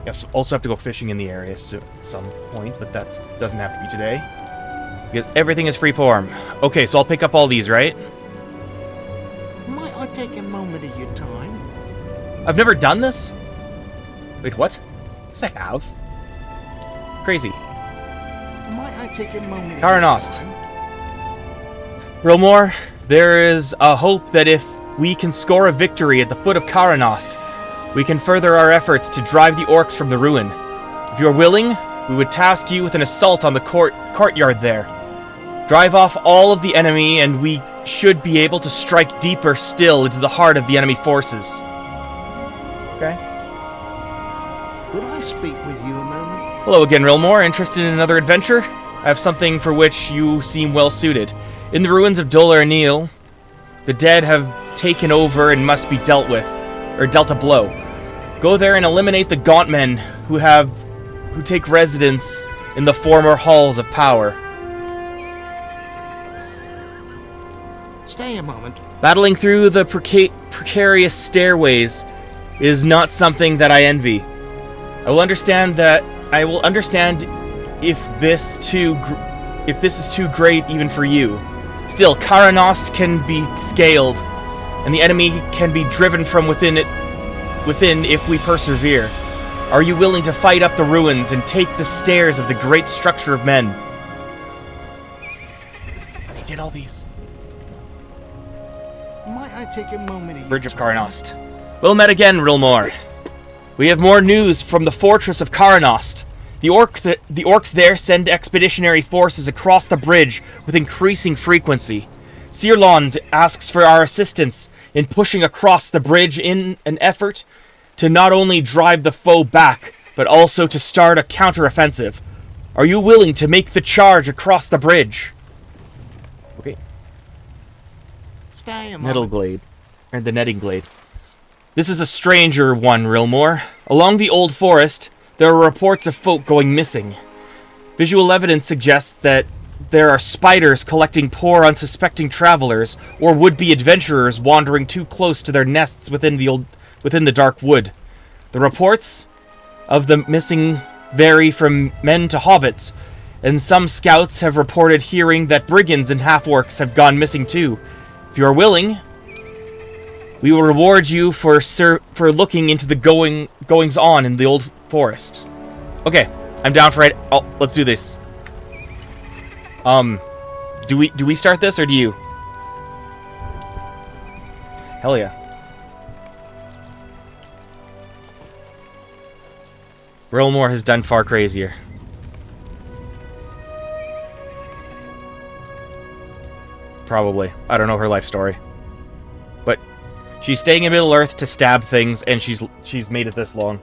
Yes, also have to go fishing in the area at some point, but that doesn't have to be today. Because everything is freeform. Okay, so I'll pick up all these, right? Might I take a moment of your time? I've never done this? Wait, what? Yes, I have. Crazy. Might I take a moment of Karanost. your time? Rilmore, there is a hope that if we can score a victory at the foot of Karanost, we can further our efforts to drive the orcs from the ruin. If you are willing, we would task you with an assault on the courtyard there. Drive off all of the enemy, and we should be able to strike deeper still into the heart of the enemy forces. Okay. Could I speak with you a moment? Hello again, Rilmore. Interested in another adventure? I have something for which you seem well suited. In the ruins of Dol Amril, the dead have taken over and must be dealt with, or dealt a blow. Go there and eliminate the gaunt men who take residence in the former halls of power. Stay a moment. Battling through the precarious stairways is not something that I envy. I will understand if this is too great even for you. Still, Karanost can be scaled, and the enemy can be driven from within if we persevere. Are you willing to fight up the ruins and take the stairs of the great structure of men? They did all these. Might I take a moment of your Bridge of time? Karanost. Well met again, Rilmore. We have more news from the fortress of Karanost. The orcs there send expeditionary forces across the bridge with increasing frequency. Searlond asks for our assistance in pushing across the bridge in an effort to not only drive the foe back, but also to start a counteroffensive. Are you willing to make the charge across the bridge? Okay. Stay a moment. Nettle Glade. Or the Netting Glade. This is a stranger one, Rilmore. Along the Old Forest, there are reports of folk going missing. Visual evidence suggests that there are spiders collecting poor, unsuspecting travelers, or would-be adventurers wandering too close to their nests within the dark wood. The reports of the missing vary from men to hobbits, and some scouts have reported hearing that brigands and half-orcs have gone missing too. If you are willing, we will reward you for looking into the goings-on in the Old Forest. Okay, I'm down for it. Oh, let's do this. Do we start this, or do you? Hell yeah. Rilmore has done far crazier. Probably. I don't know her life story. But she's staying in Middle-earth to stab things, and she's made it this long.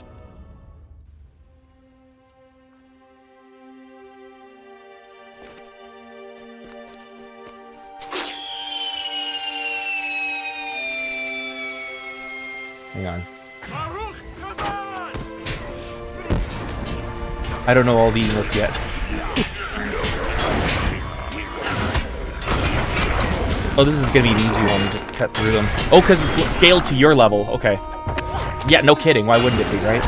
Hang on. I don't know all the emotes yet. Oh, this is gonna be an easy one. Just cut through them. Oh, because it's scaled to your level. Okay. Yeah, no kidding. Why wouldn't it be, right?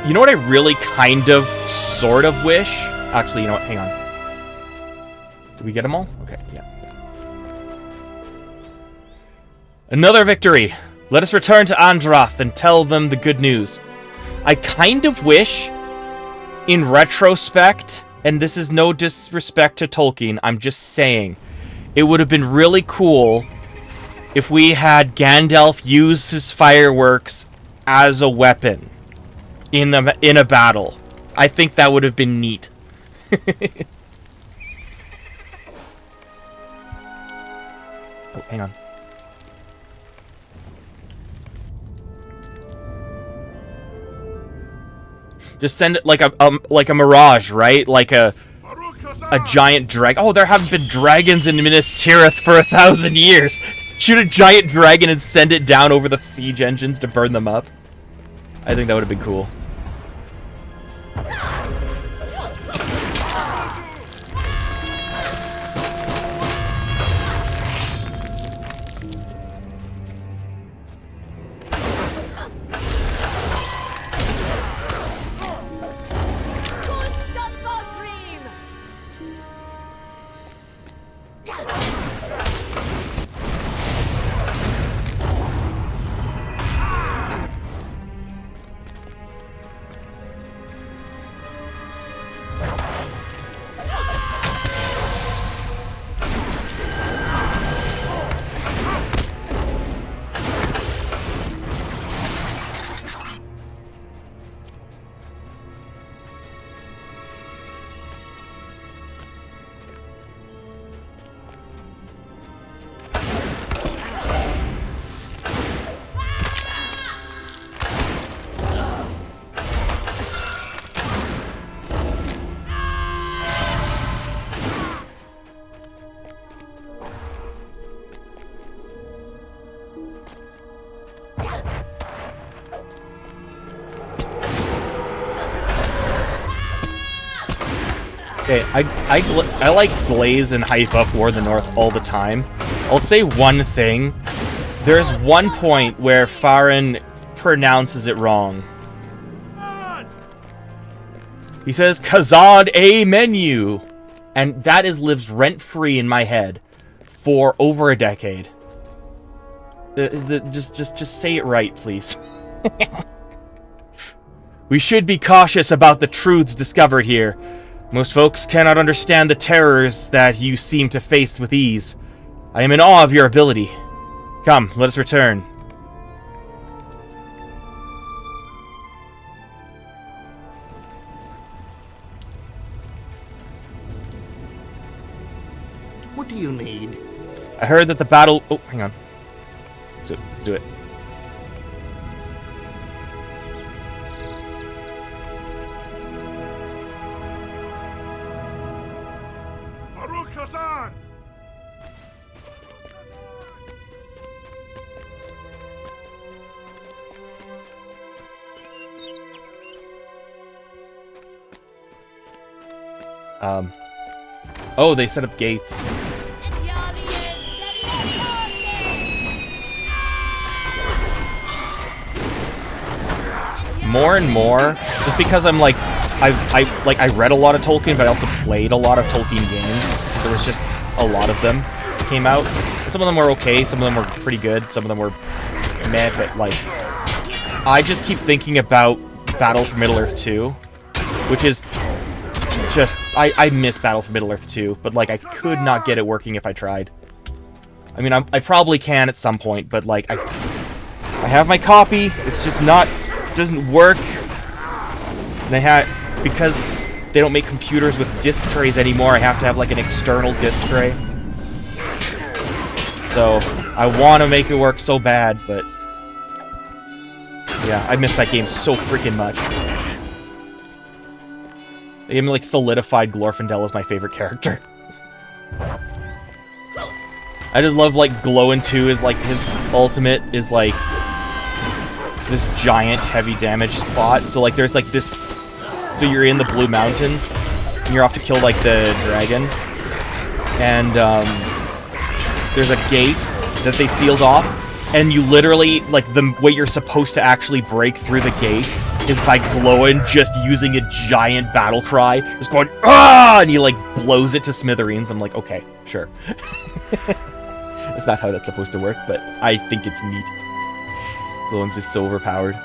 You know what I really kind of, sort of wish? Actually, you know what? Hang on. Did we get them all? Okay, yeah. Another victory! Let us return to Androth and tell them the good news. I kind of wish, in retrospect, and this is no disrespect to Tolkien, I'm just saying, it would have been really cool if we had Gandalf use his fireworks as a weapon in a battle. I think that would have been neat. Oh, hang on. Just send it like a mirage, right? Like a giant dragon. Oh, there haven't been dragons in Minas Tirith for 1,000 years. Shoot a giant dragon and send it down over the siege engines to burn them up. I think that would have been cool. Okay, I like glaze and hype up War of the North all the time. I'll say one thing. There's one point where Farron pronounces it wrong. He says, Khazad a menu! And that lives rent-free in my head for over a decade. Just say it right, please. We should be cautious about the truths discovered here. Most folks cannot understand the terrors that you seem to face with ease. I am in awe of your ability. Come, let us return. What do you need? I heard that the battle... Oh, hang on. Let's do it. Oh, they set up gates. More and more, just because I'm like, I read a lot of Tolkien, but I also played a lot of Tolkien games. There was just a lot of them came out. Some of them were okay, some of them were pretty good, some of them were meh, but like, I just keep thinking about Battle for Middle-earth 2, which is just, I miss Battle for Middle-earth 2, but like, I could not get it working if I tried. I mean, I probably can at some point, but like, I have my copy, it's just not, doesn't work, and because they don't make computers with disk trays anymore, I have to have like an external disk tray. So, I want to make it work so bad, but yeah, I miss that game so freaking much. The game like solidified Glorfindel as my favorite character. I just love like Glowin 2 is like his ultimate is like this giant heavy damage spot. So like there's like this, so you're in the Blue Mountains and you're off to kill like the dragon, and there's a gate that they sealed off, and you literally, like, the way you're supposed to actually break through the gate is by Glowin just using a giant battle cry, just going, ah, and he like blows it to smithereens. I'm like, okay, sure. That's not how that's supposed to work, but I think it's neat. Glowin's just so overpowered.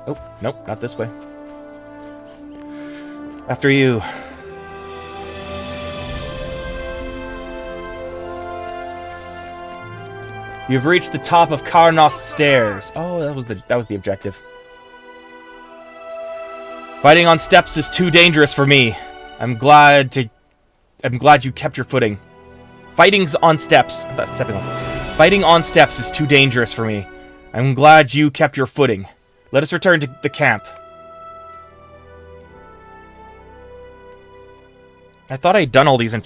Oh, nope, not this way. After you. You've reached the top of Karnos stairs. Oh, that was the objective. Fighting on steps is too dangerous for me. I'm glad you kept your footing. Fighting on steps is too dangerous for me. I'm glad you kept your footing. Let us return to the camp. I thought I'd done all these in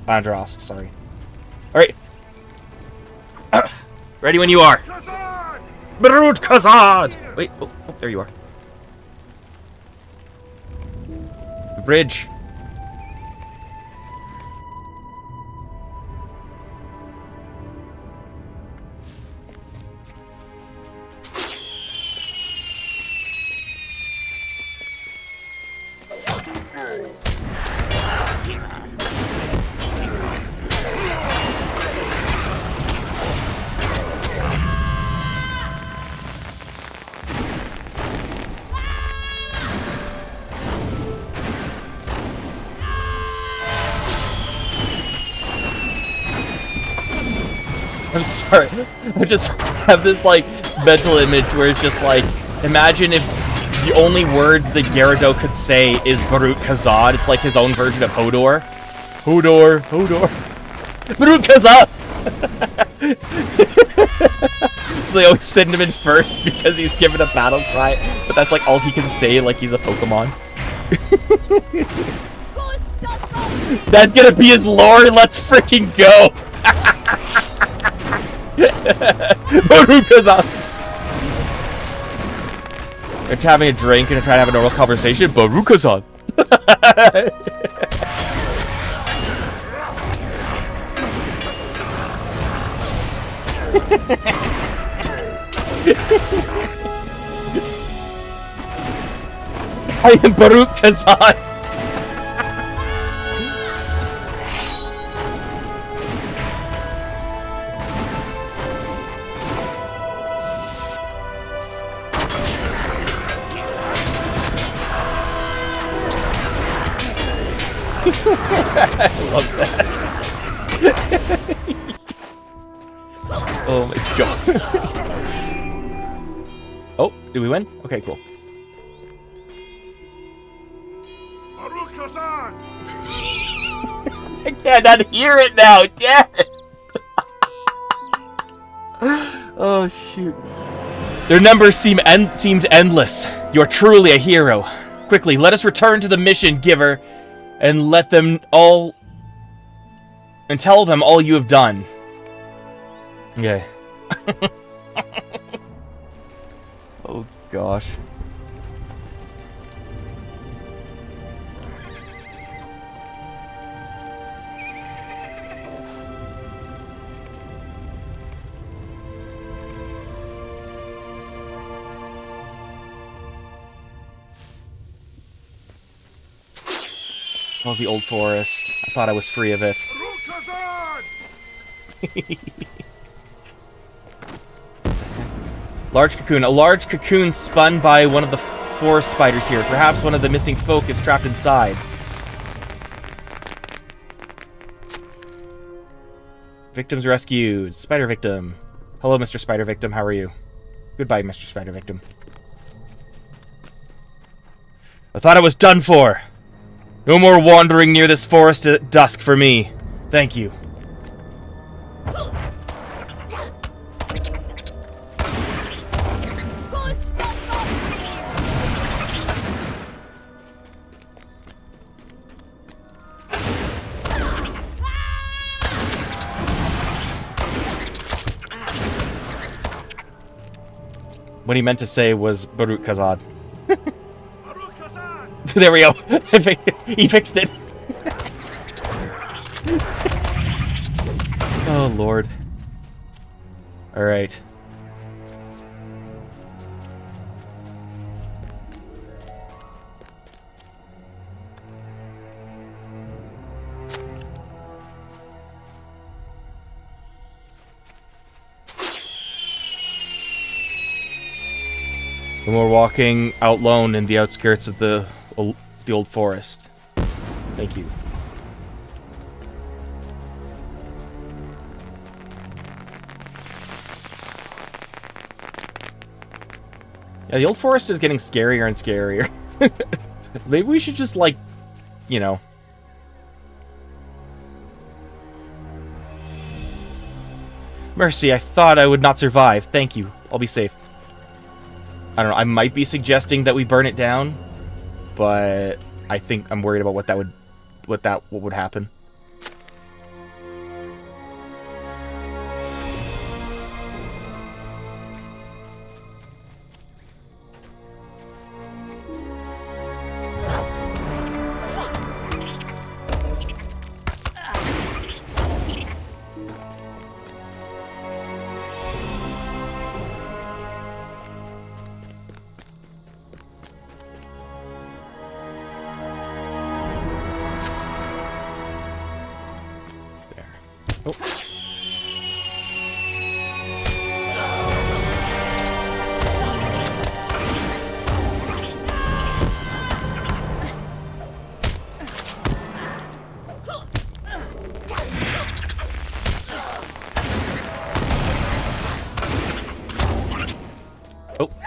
Androst, sorry. Alright. Ready when you are. Barut Khazad! Wait, oh, there you are. The bridge. I'm sorry. I just have this, like, mental image where it's just like, imagine if the only words that Gyarados could say is Barut Khazad. It's like his own version of Hodor. Hodor. Barut Khazad! So they always send him in first because he's given a battle cry, but that's like all he can say, like he's a Pokemon. That's gonna be his lore, let's freaking go! Barut Khazad! They're having a drink and trying to have a normal conversation. Barut Khazad! I am Barut Khazad! I love that. Oh my god. Oh, did we win? Okay, cool. Barut Khazad! I cannot hear it now, damn it! Oh shoot. Their numbers seemed endless. You're truly a hero. Quickly, let us return to the mission giver and let them all... and tell them all you have done. Okay. Oh gosh. Oh, the old forest. I thought I was free of it. Large cocoon. A large cocoon spun by one of the forest spiders here. Perhaps one of the missing folk is trapped inside. Victims rescued. Spider victim. Hello, Mr. Spider victim. How are you? Goodbye, Mr. Spider victim. I thought I was done for. No more wandering near this forest at dusk for me. Thank you. What he meant to say was Barut Khazad. There we go. He fixed it. Oh, Lord. Alright. when we're walking out lone in the outskirts of the old forest. Thank you. Yeah, the old forest is getting scarier and scarier. Maybe we should just, like, you know... Mercy, I thought I would not survive. Thank you. I'll be safe. I don't know, I might be suggesting that we burn it down, but I think I'm worried about what would happen.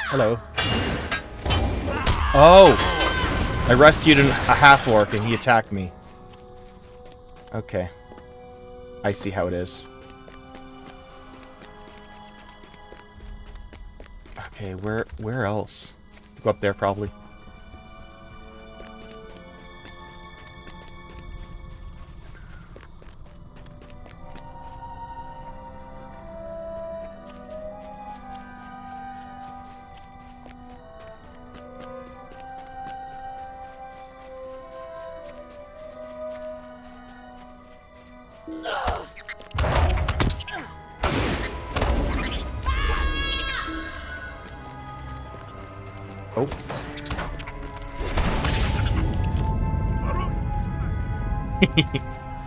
Hello. Oh! I rescued a half-orc and he attacked me. Okay. I see how it is. Okay, where else? Go up there, probably. Oh.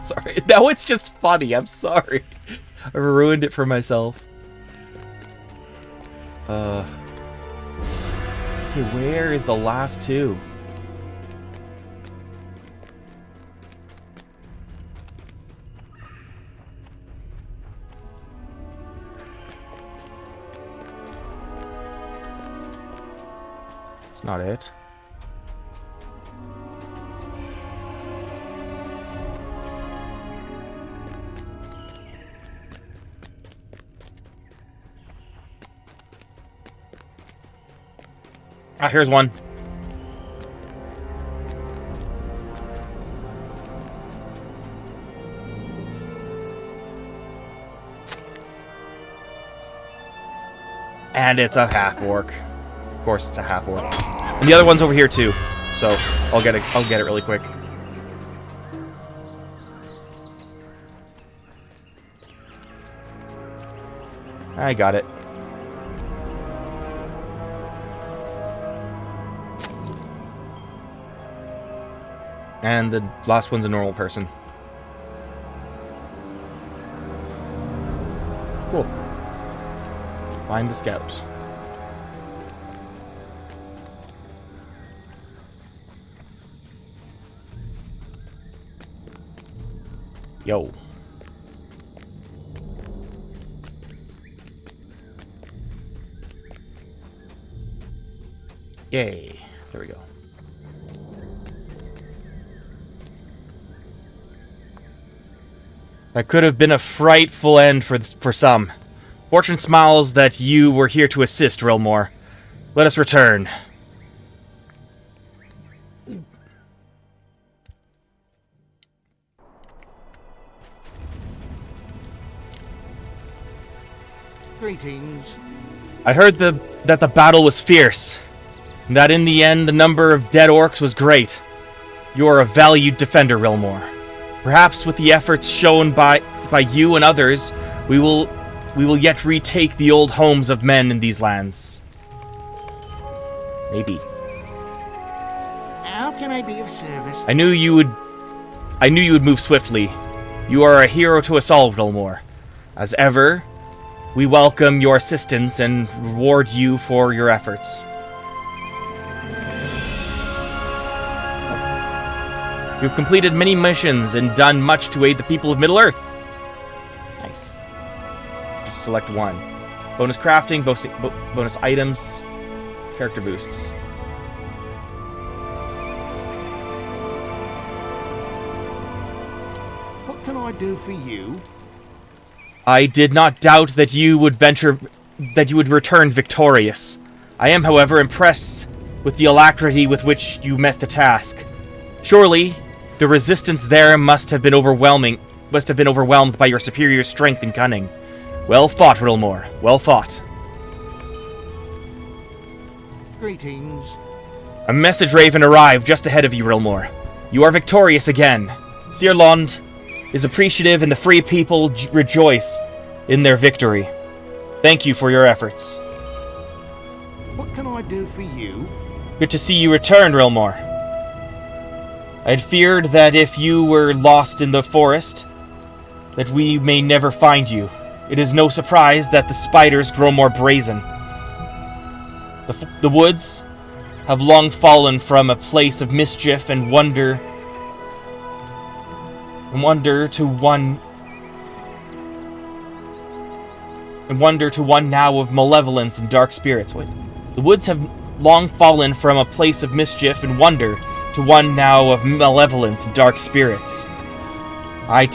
Sorry. Now it's just funny. I'm sorry. I ruined it for myself. Okay, where is the last two? Not it. Ah, here's one. And it's a half-orc. Of course, it's a half-orc. And the other one's over here too, so I'll get it really quick. I got it. And the last one's a normal person. Cool. Find the scout. Yo. Yay. There we go. That could have been a frightful end for some. Fortune smiles that you were here to assist, Rilmore. Let us return. Greetings. I heard that the battle was fierce, and that in the end the number of dead orcs was great. You are a valued defender, Rilmore. Perhaps with the efforts shown by you and others, we will yet retake the old homes of men in these lands. Maybe. How can I be of service? I knew you would move swiftly. You are a hero to us all, Rilmore. As ever, we welcome your assistance and reward you for your efforts. You've completed many missions and done much to aid the people of Middle-earth. Nice. Select one. Bonus crafting, bonus items, character boosts. What can I do for you? I did not doubt that you would return victorious. I am, however, impressed with the alacrity with which you met the task. Surely, the resistance there must have been overwhelmed by your superior strength and cunning. Well fought, Rilmore. Well fought. Greetings. A message raven arrived just ahead of you, Rilmore. You are victorious again. Sirlond is appreciative and the free people rejoice in their victory. Thank you for your efforts. What can I do for you? Good to see you return, Rilmore. I had feared that if you were lost in the forest, that we may never find you. It is no surprise that the spiders grow more brazen. The woods have long fallen from a place of mischief and wonder to one now of malevolence and dark spirits. Wait. The woods have long fallen from a place of mischief and wonder to one now of malevolence and dark spirits. I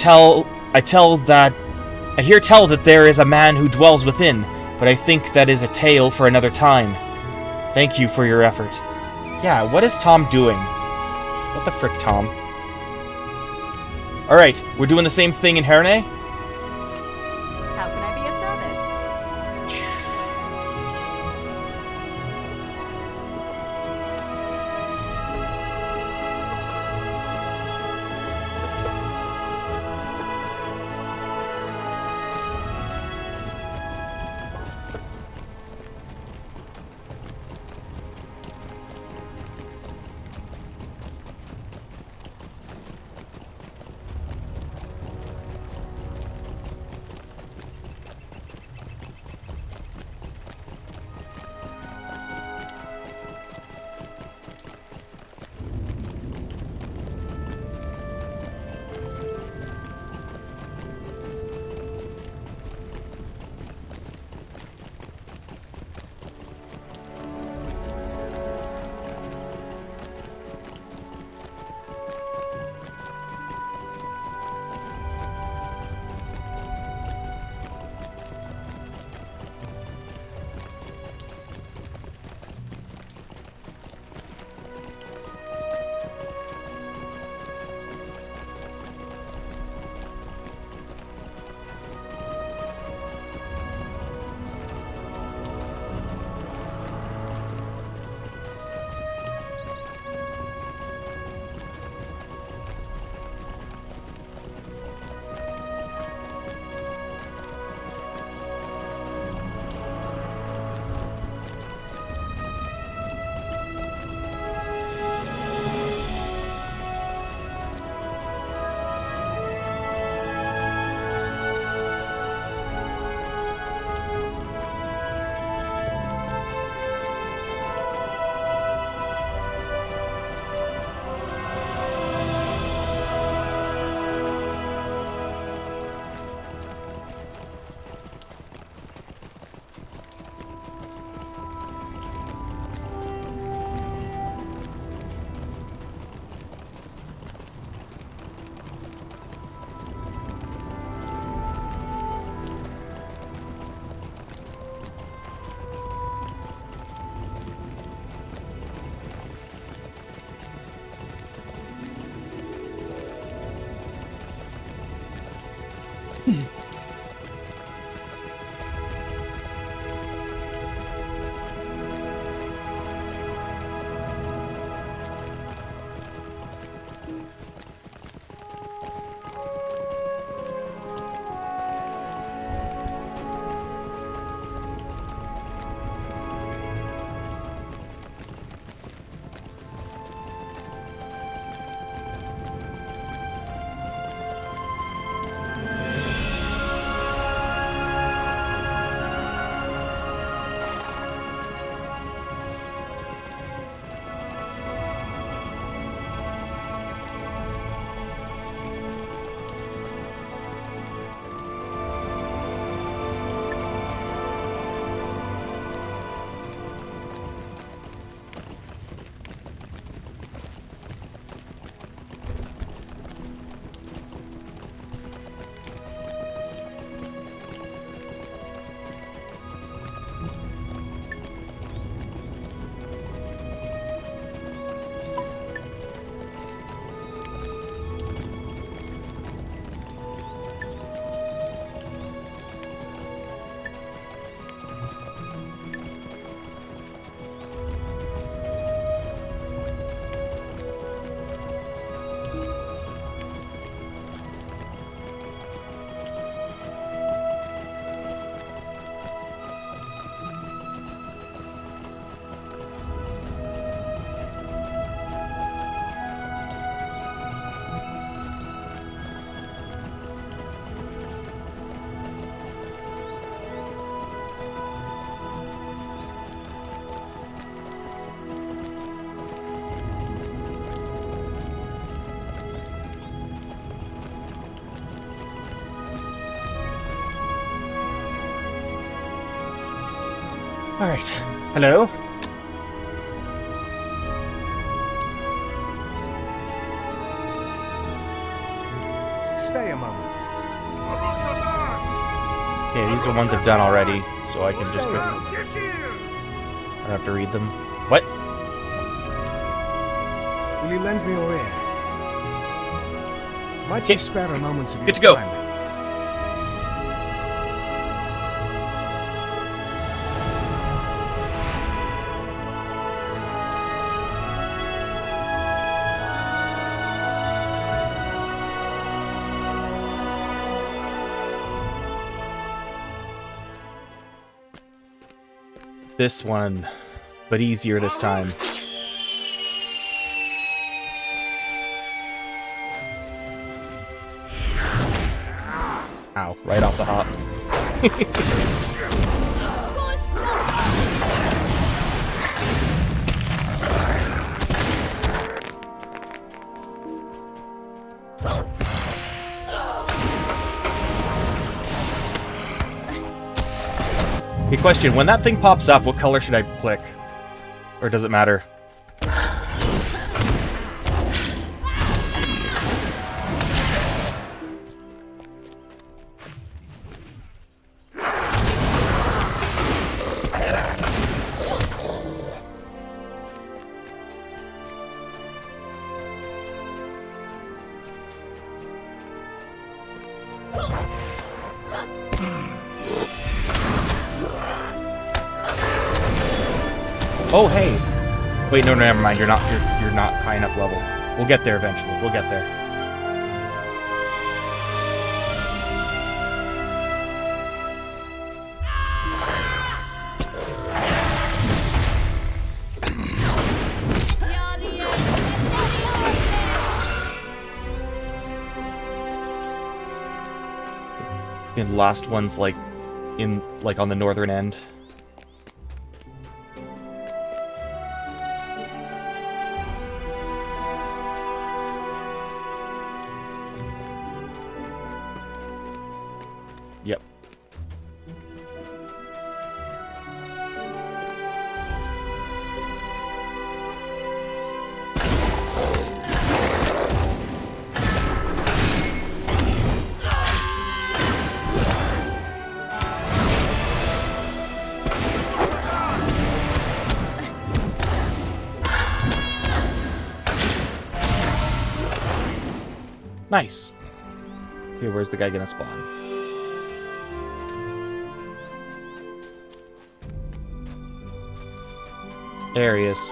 hear tell that there is a man who dwells within, but I think that is a tale for another time. Thank you for your effort. Yeah, what is Tom doing? What the frick, Tom? Alright, we're doing the same thing in Herne? How can I be of service? All right. Hello. Stay a moment. Okay, these are ones I've done already, so I can just quickly. I don't have to read them. What? Will you lend me your ear? Might Okay. you spare a moment of your Good to go. time? This one, but easier this time. Ow, right off the hop. Hey, question, when that thing pops up, what color should I click? Or does it matter? Oh, hey! Wait, no, never mind. You're not high enough level. We'll get there eventually. We'll get there. The last one's like on the northern end. Yep. Nice. Okay, where's the guy gonna spawn? There he is.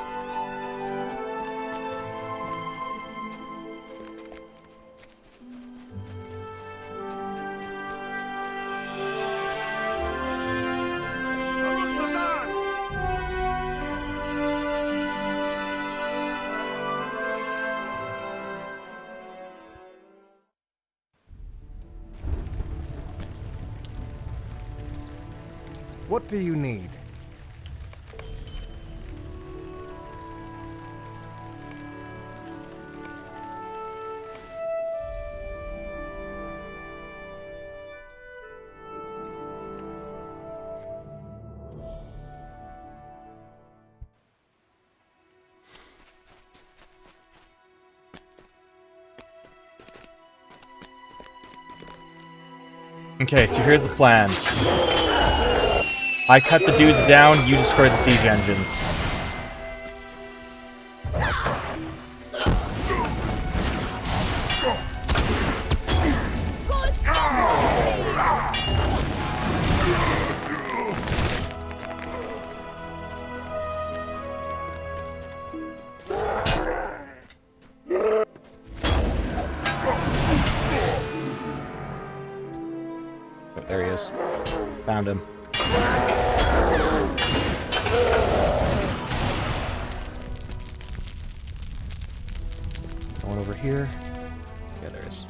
What do you need? Okay, so here's the plan. I cut the dudes down, you destroy the siege engines. Oh, there he is. Found him. One over here. Yeah, there is.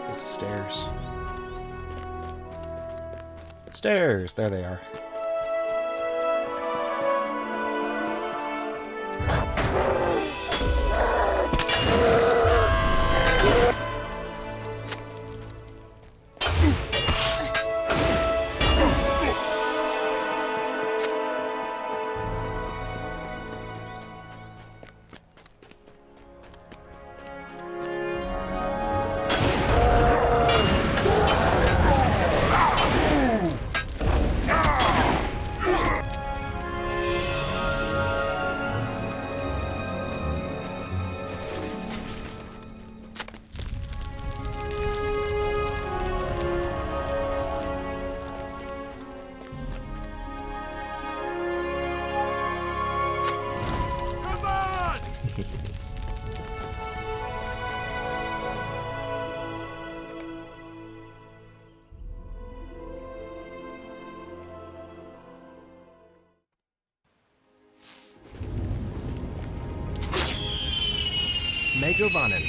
There's the stairs. Stairs! There they are. Megovanen.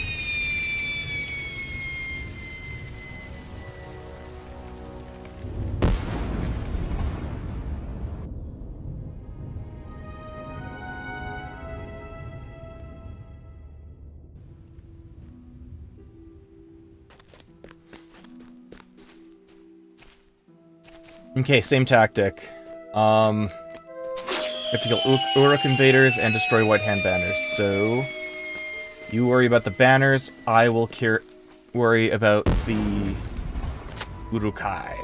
Okay, same tactic. You have to kill Uruk invaders and destroy White Hand banners. So, you worry about the banners. I will worry about the Urukai.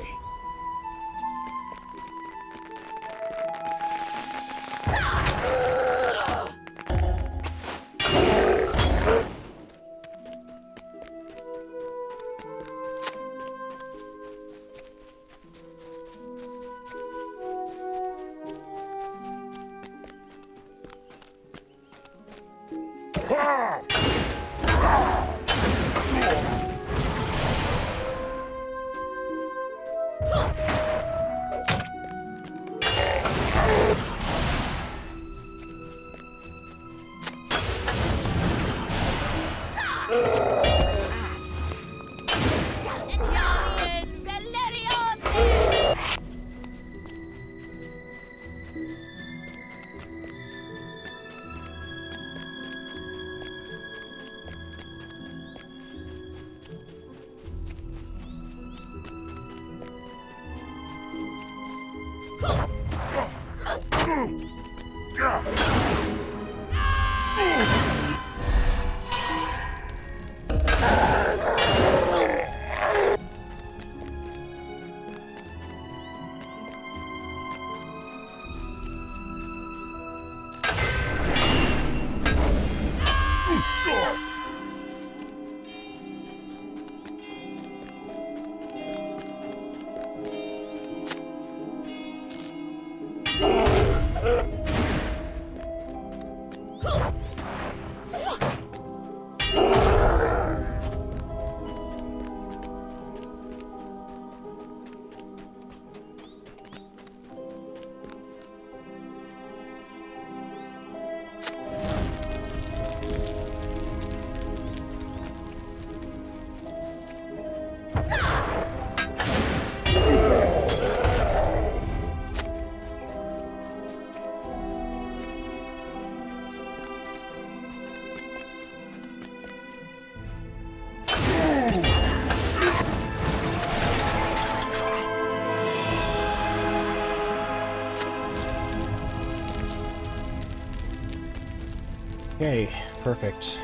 Okay, perfect.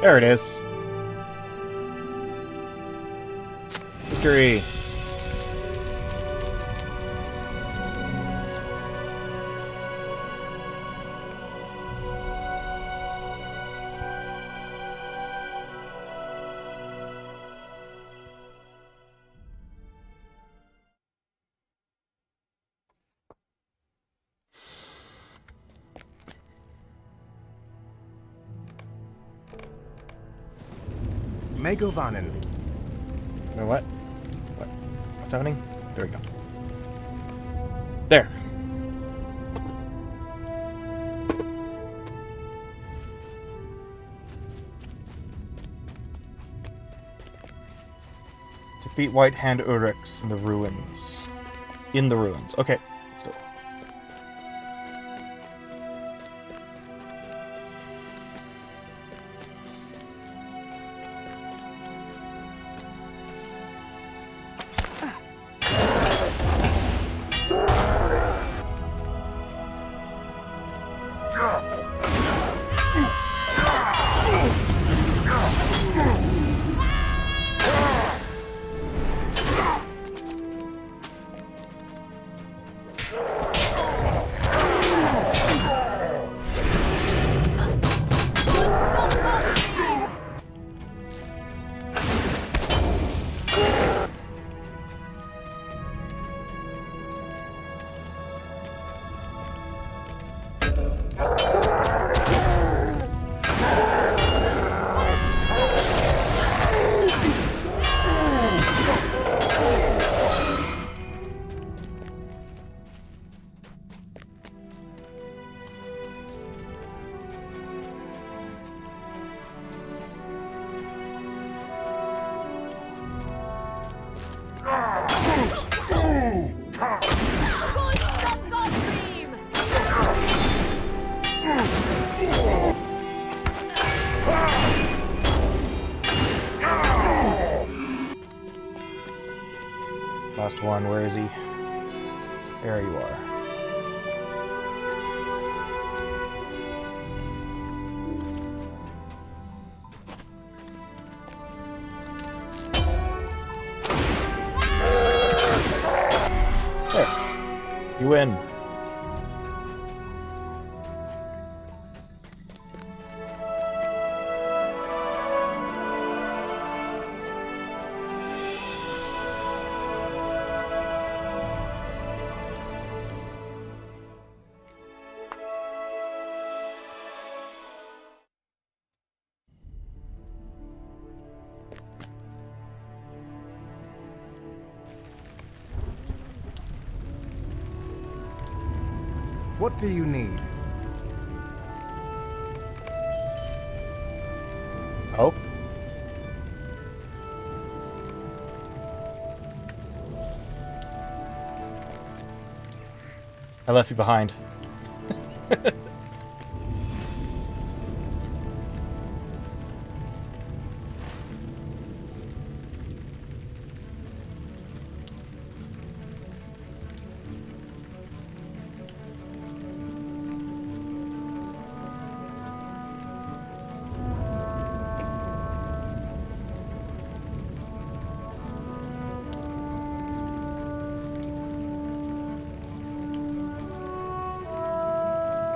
There it is. Victory. Megovanen. Wait, what? What? What's happening? There we go. There. Defeat White Hand Uryx in the ruins. In the ruins. Okay, let's go. Last one, where is he? There you are. There. You win. What do you need? Oh? I left you behind.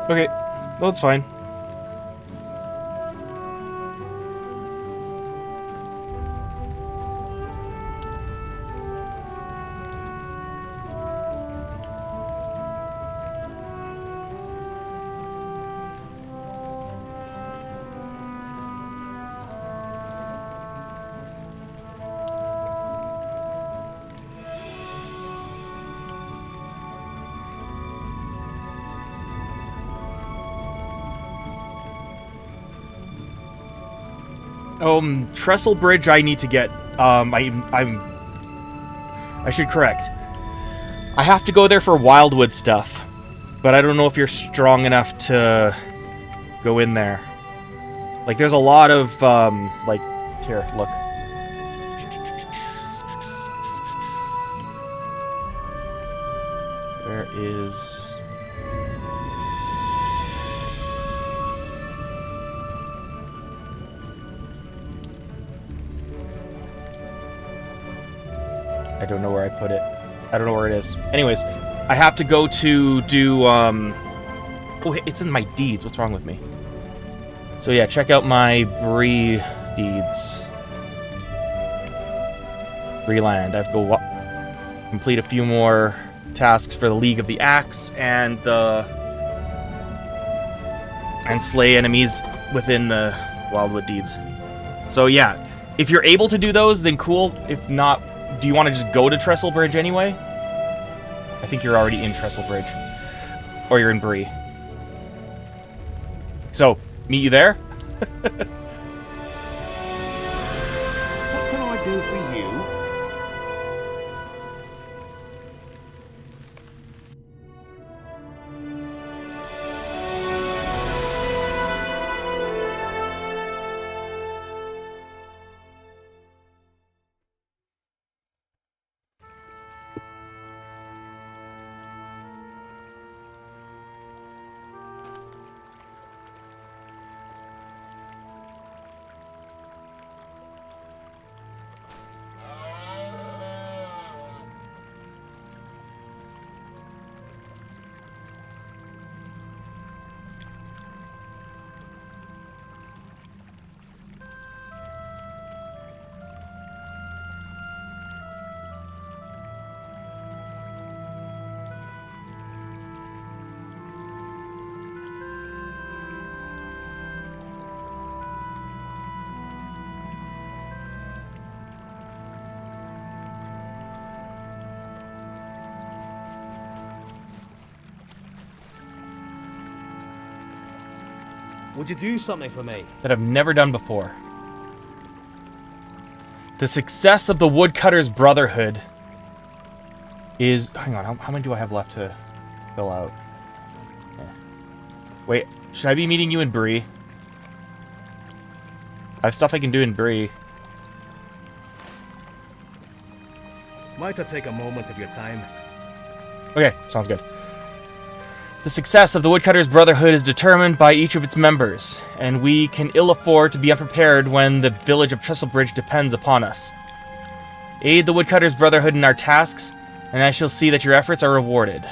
Okay, well, that's fine. Trestle Bridge I need to get. I should correct. I have to go there for Wildwood stuff, but I don't know if you're strong enough to go in there. Like, there's a lot of, like, here, look. There is... I don't know where I put it. I don't know where it is. Anyways, I have to go to do, oh, it's in my deeds. What's wrong with me? So yeah, check out my Bree deeds. Bree land. I have to go complete a few more tasks for the League of the Axe and slay enemies within the Wildwood deeds. So yeah, if you're able to do those, then cool. If not, do you want to just go to Trestlebridge anyway? I think you're already in Trestlebridge. Or you're in Bree. So, meet you there? What can I do for you? Would you do something for me? That I've never done before. The success of the Woodcutters Brotherhood is... Hang on, how many do I have left to fill out? Yeah. Wait, should I be meeting you in Bree? I have stuff I can do in Bree. Might I take a moment of your time? Okay, sounds good. The success of the Woodcutters Brotherhood is determined by each of its members, and we can ill afford to be unprepared when the village of Trestlebridge depends upon us. Aid the Woodcutters Brotherhood in our tasks, and I shall see that your efforts are rewarded.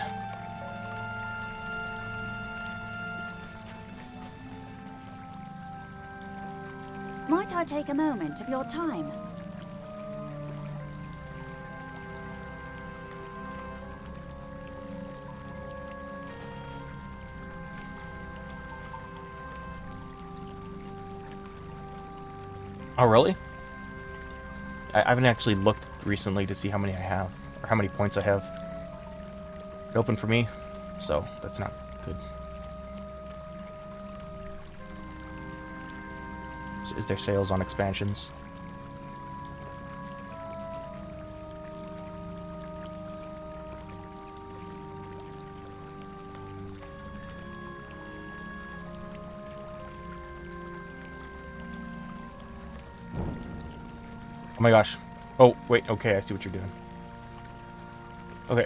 Might I take a moment of your time? Oh, really? I haven't actually looked recently to see how many I have, or how many points I have. It opened for me, so that's not good. Is there sales on expansions? Oh my gosh. Oh, wait, okay, I see what you're doing. Okay.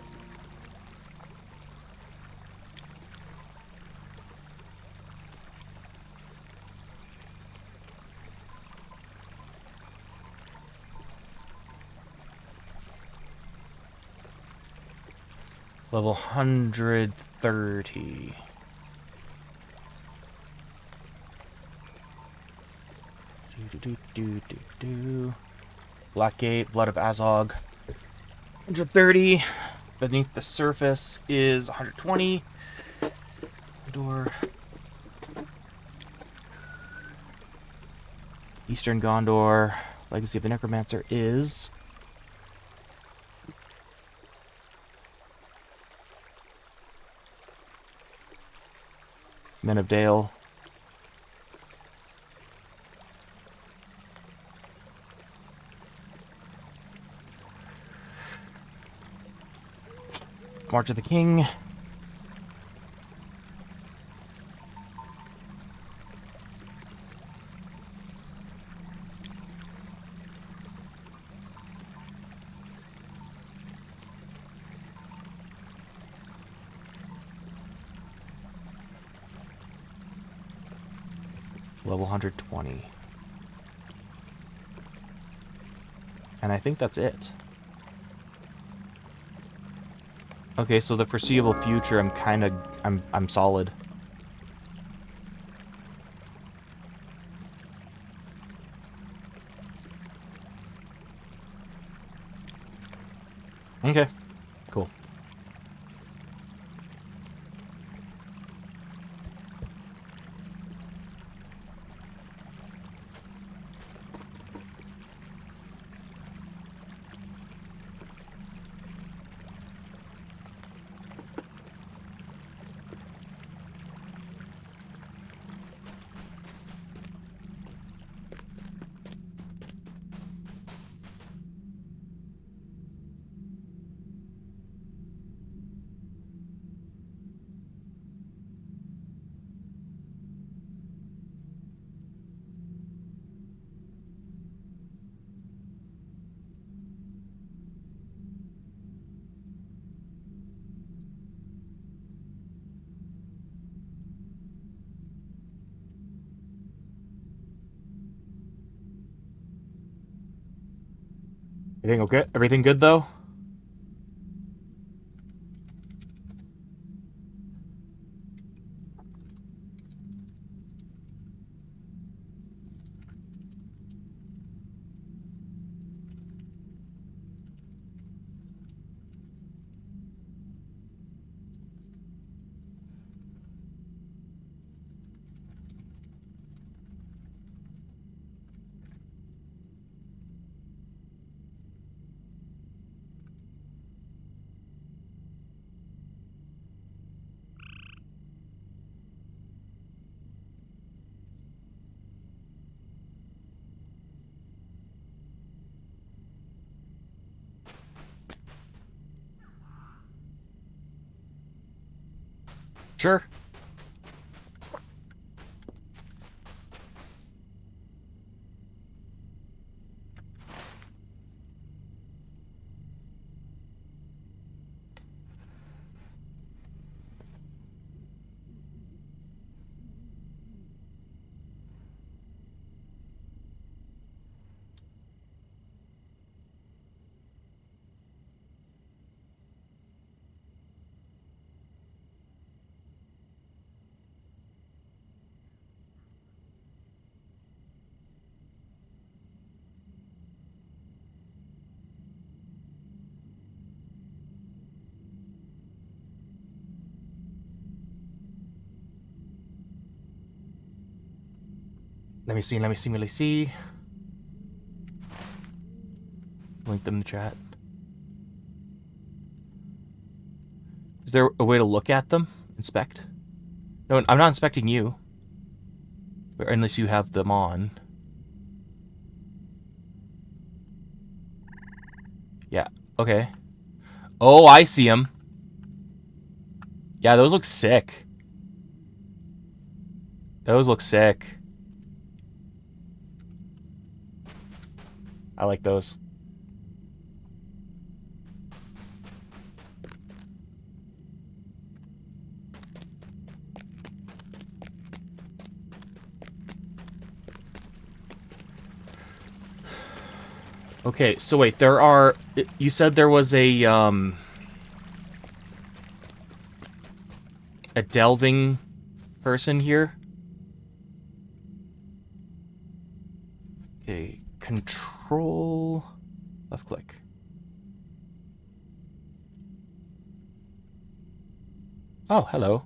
Level 130. Do. Blackgate, Blood of Azog. 130. Beneath the Surface is 120. Gondor. Eastern Gondor. Legacy of the Necromancer is... Men of Dale. March of the King. Level 120. And I think that's it. Okay, so the foreseeable future, I'm solid. Okay, cool. Everything okay? Everything good though? Sure. Let me see. Link them in the chat. Is there a way to look at them? Inspect? No, I'm not inspecting you. Unless you have them on. Yeah, okay. Oh, I see them. Yeah, those look sick. Those look sick. I like those. Okay, so wait, there are... You said there was a delving person here? Okay, control... Left click. Oh, hello.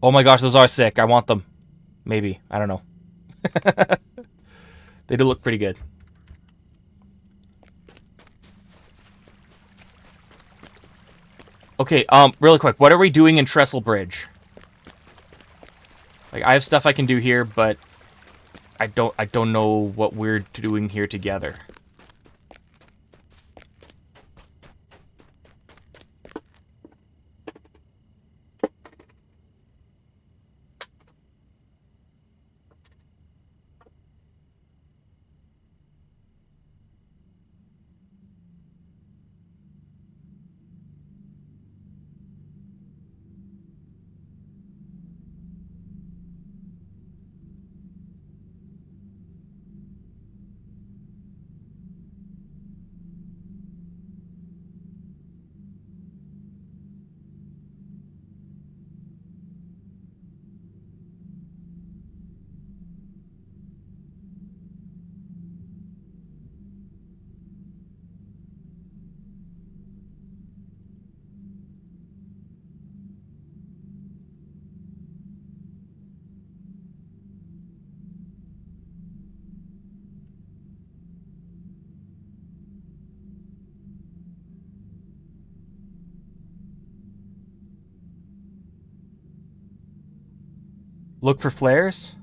Oh my gosh, those are sick. I want them. Maybe. I don't know. They do look pretty good. Okay, really quick. What are we doing in Trestle Bridge? Like, I have stuff I can do here, but I don't know what we're doing here together. Look for flares.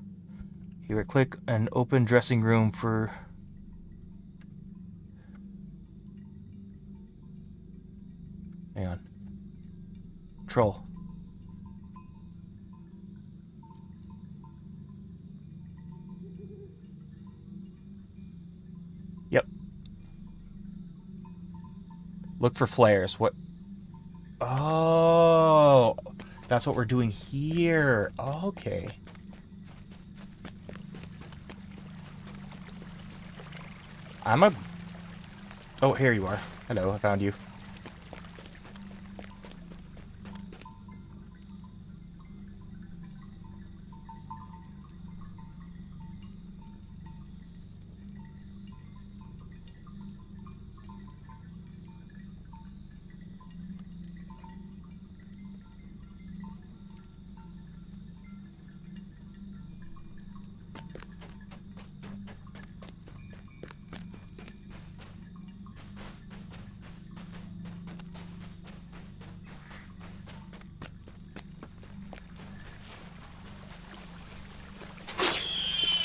You would click an open dressing room for... Hang on. Troll. Yep. Look for flares. What? Oh, that's what we're doing here. Okay. Oh, here you are. Hello, I found you.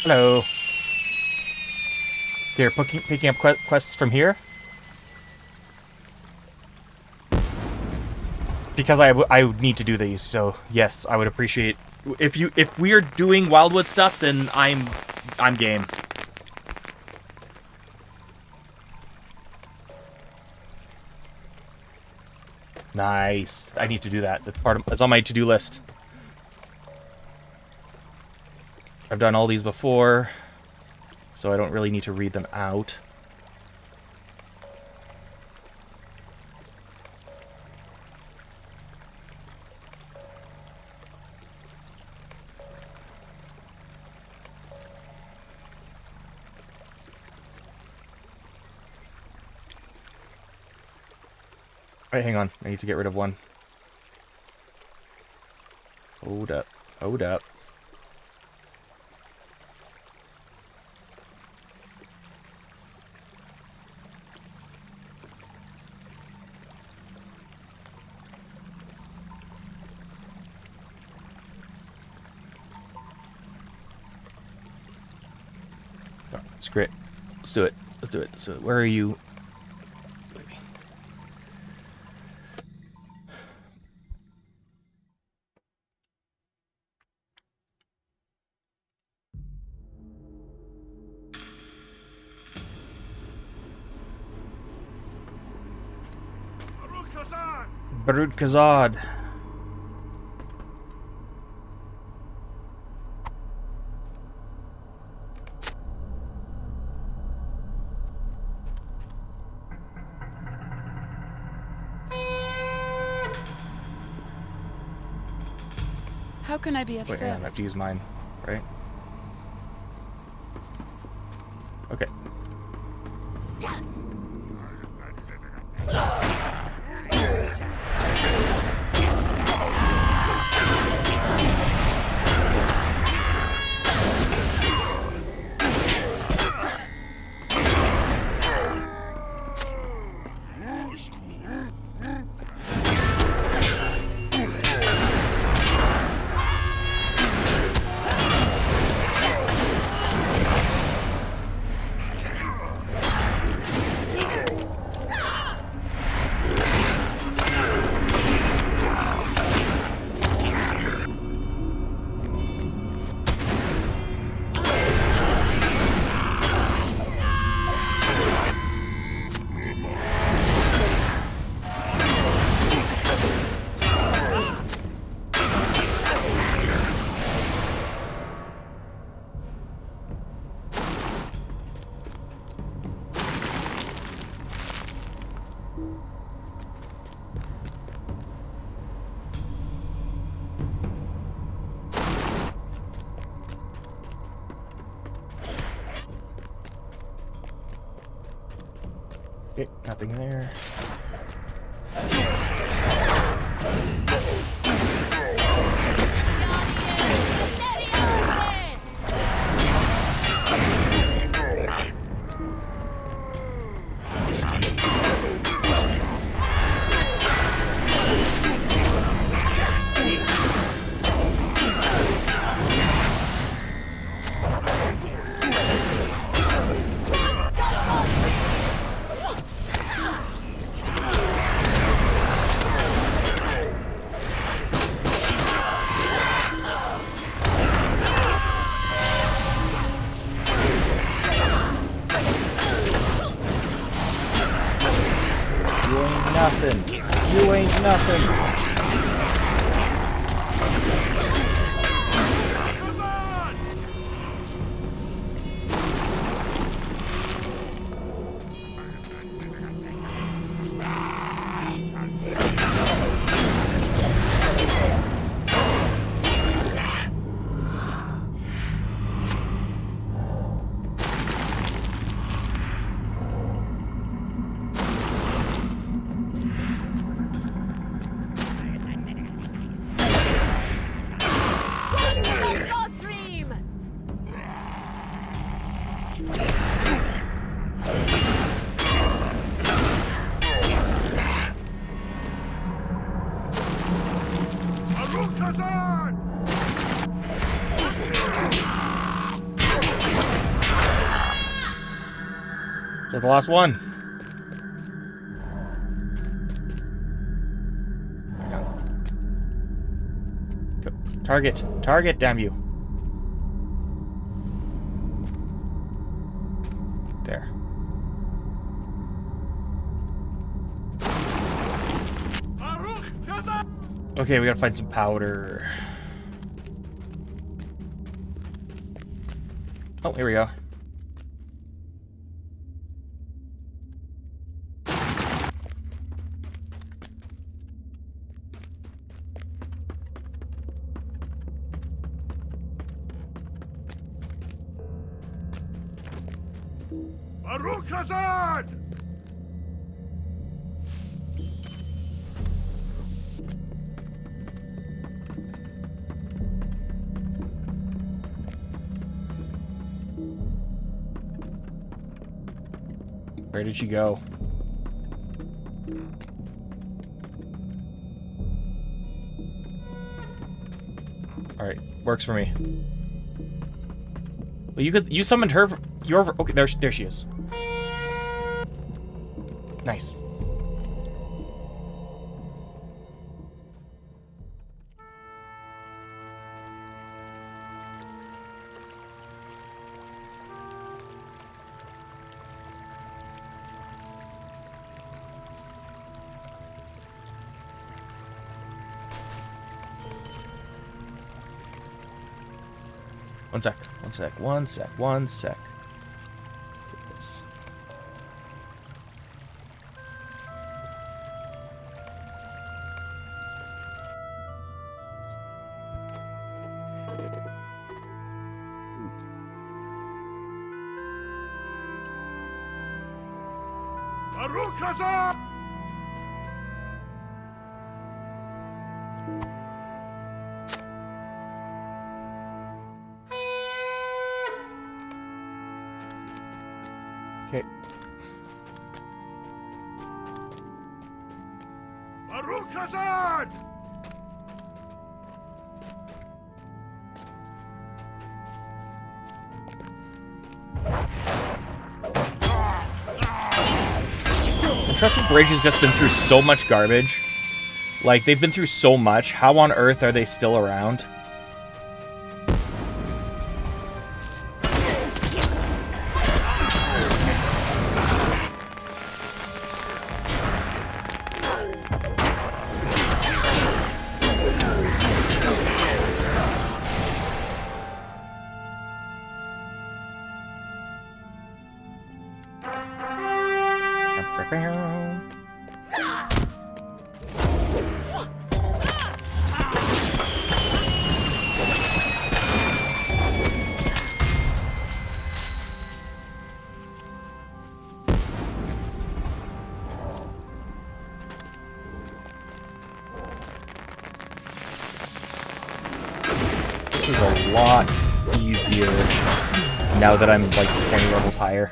Hello. Here, picking up quests from here. Because I would need to do these, so yes, I would appreciate if we are doing Wildwood stuff, then I'm game. Nice. I need to do that. That's on my to-do list. I've done all these before, so I don't really need to read them out. Wait, hang on. I need to get rid of one. Hold up. Hold up. Screw it. Let's do it. Let's do it. So, where are you? Barud Khazad. How can I be of Wait, hang on, I have to use mine, right? Okay. Okay, nothing there. nothing. You ain't nothing. Is that the last one? Go. Target. Target, damn you. There. Okay, we gotta find some powder. Oh, here we go. Baruch Hazard! Where did she go? Alright, works for me. Well, you summoned her. You're okay. There she is. Nice. One sec. Get this. Baruch Hazard! Okay. Baruch Hazard! Entrustment Bridge has just been through so much garbage. Like, they've been through so much. How on earth are they still around? This is a lot easier now that I'm like 20 levels higher.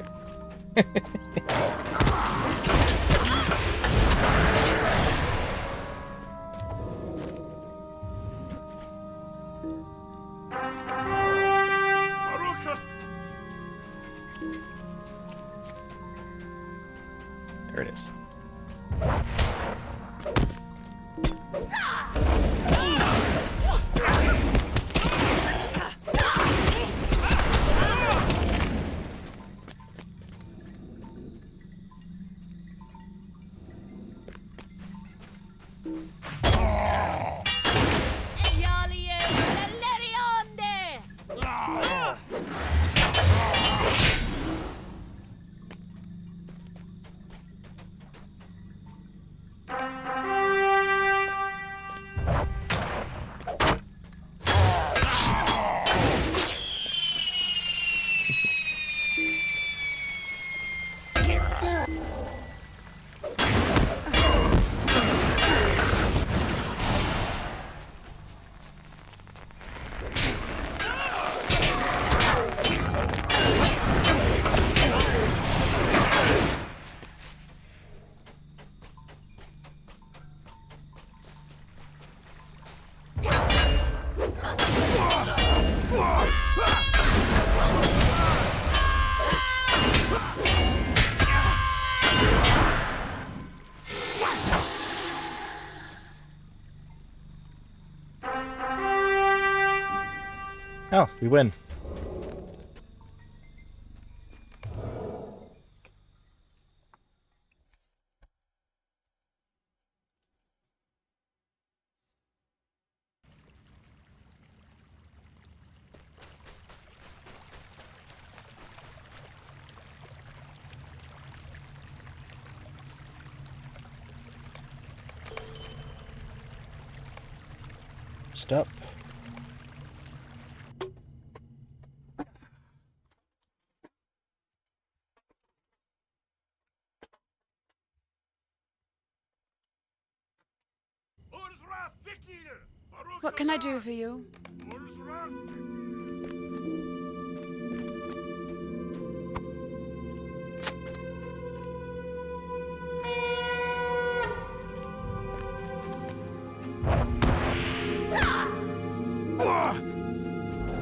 There it is. Oh, we win. Stop. What can I do for you?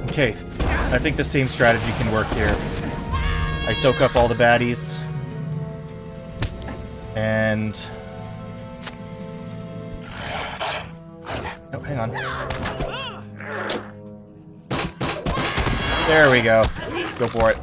Okay, I think the same strategy can work here. I soak up all the baddies. And... oh, hang on. There we go. Go for it.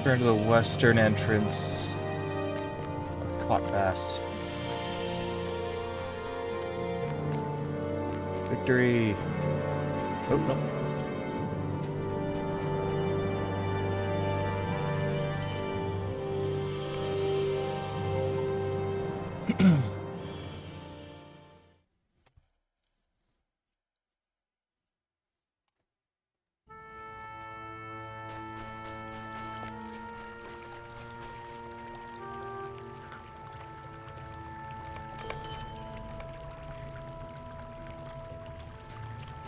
Turn to the western entrance of Cotfast. Victory! Oh, no.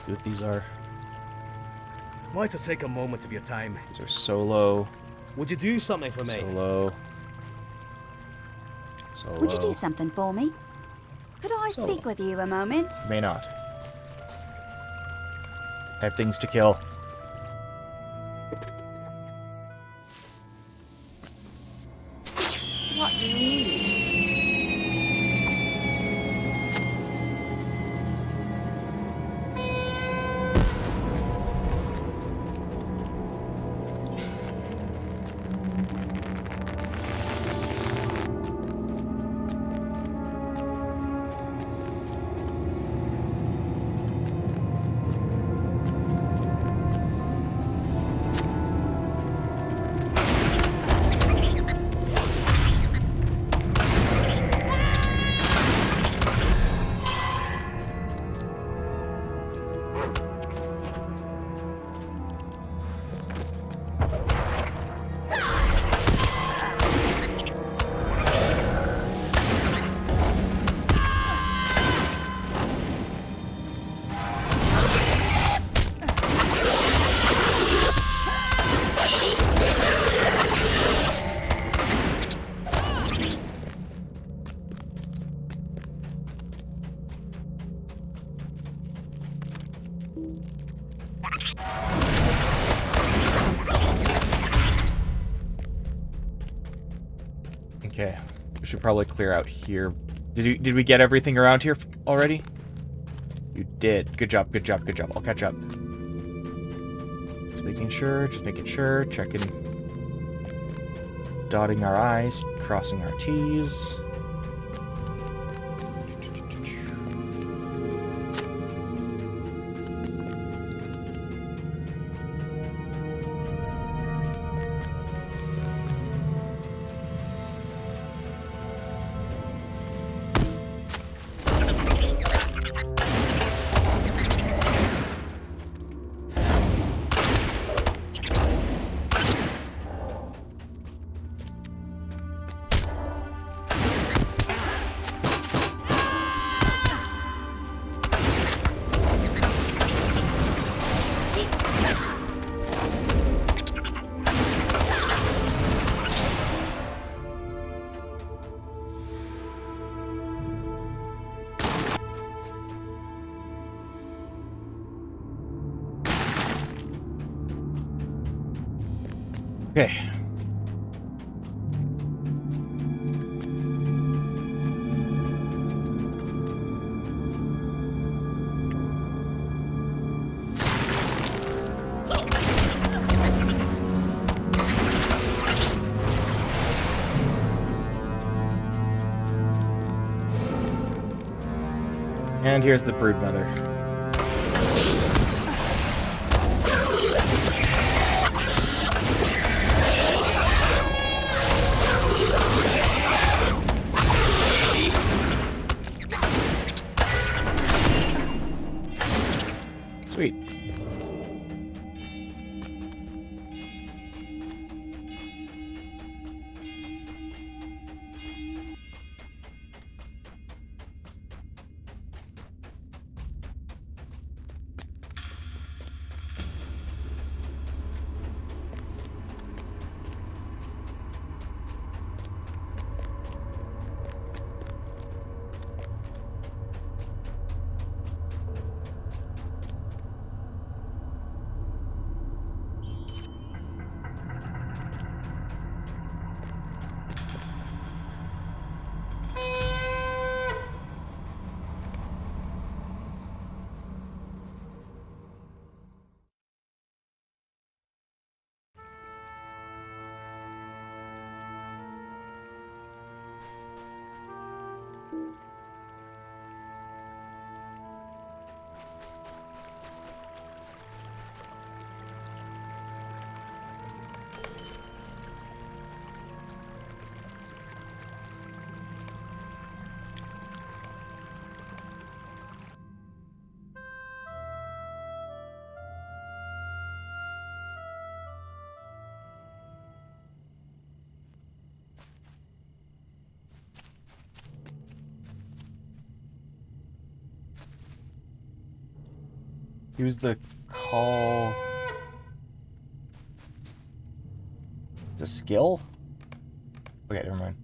See what these are. Might I take a moment of your time? These are solo. Would you do something for me? Solo. Solo. Would you do something for me? Could I Solo. speak with you a moment? May not. I have things to kill. Okay, we should probably clear out here. Did we get everything around here already? You did. Good job, good job, good job. I'll catch up. Just making sure, checking. Dotting our I's, crossing our T's. Okay. And here's the broodmother. Sweet. Use the call. The skill? Okay, never mind.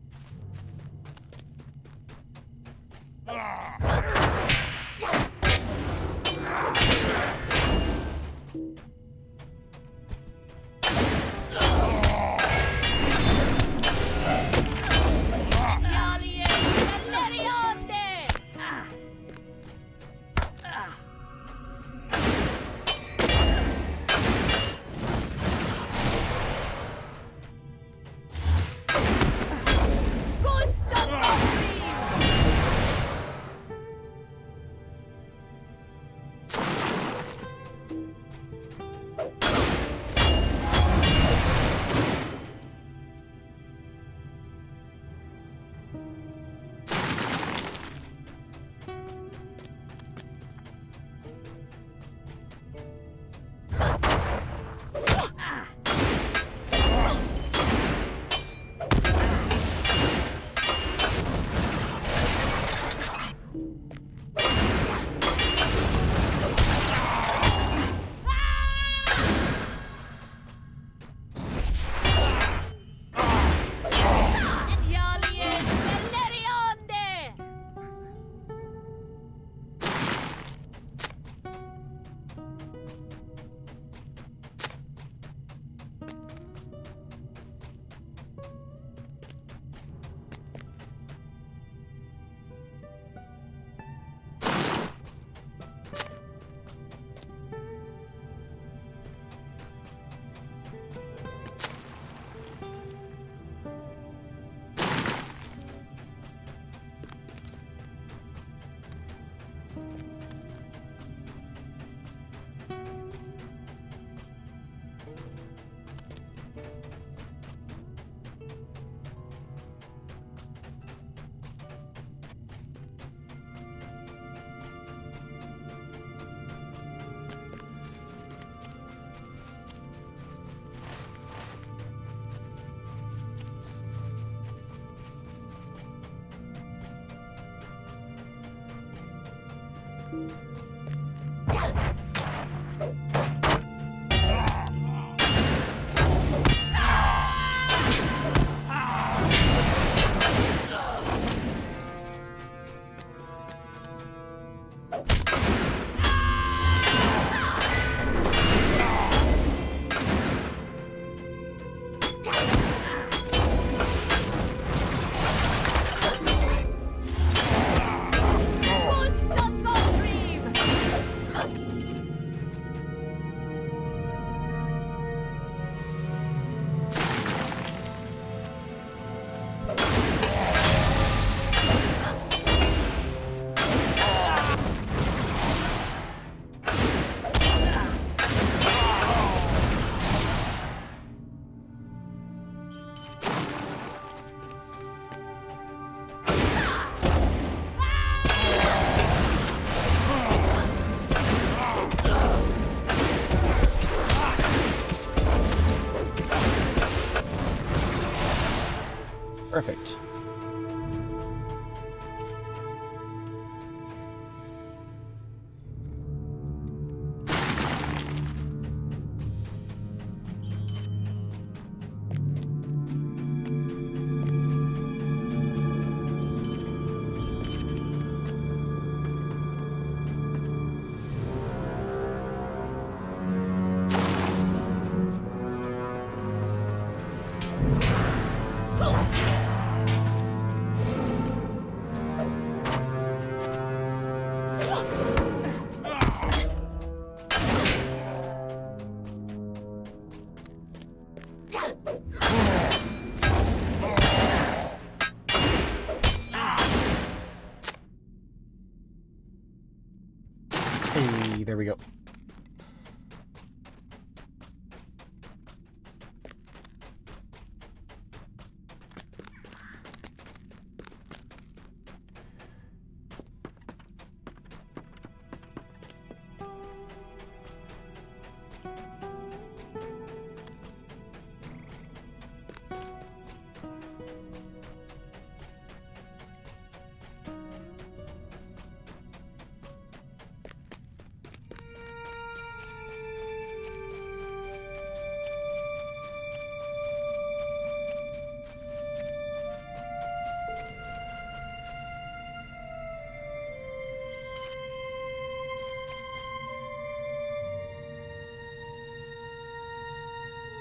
Hey, there we go.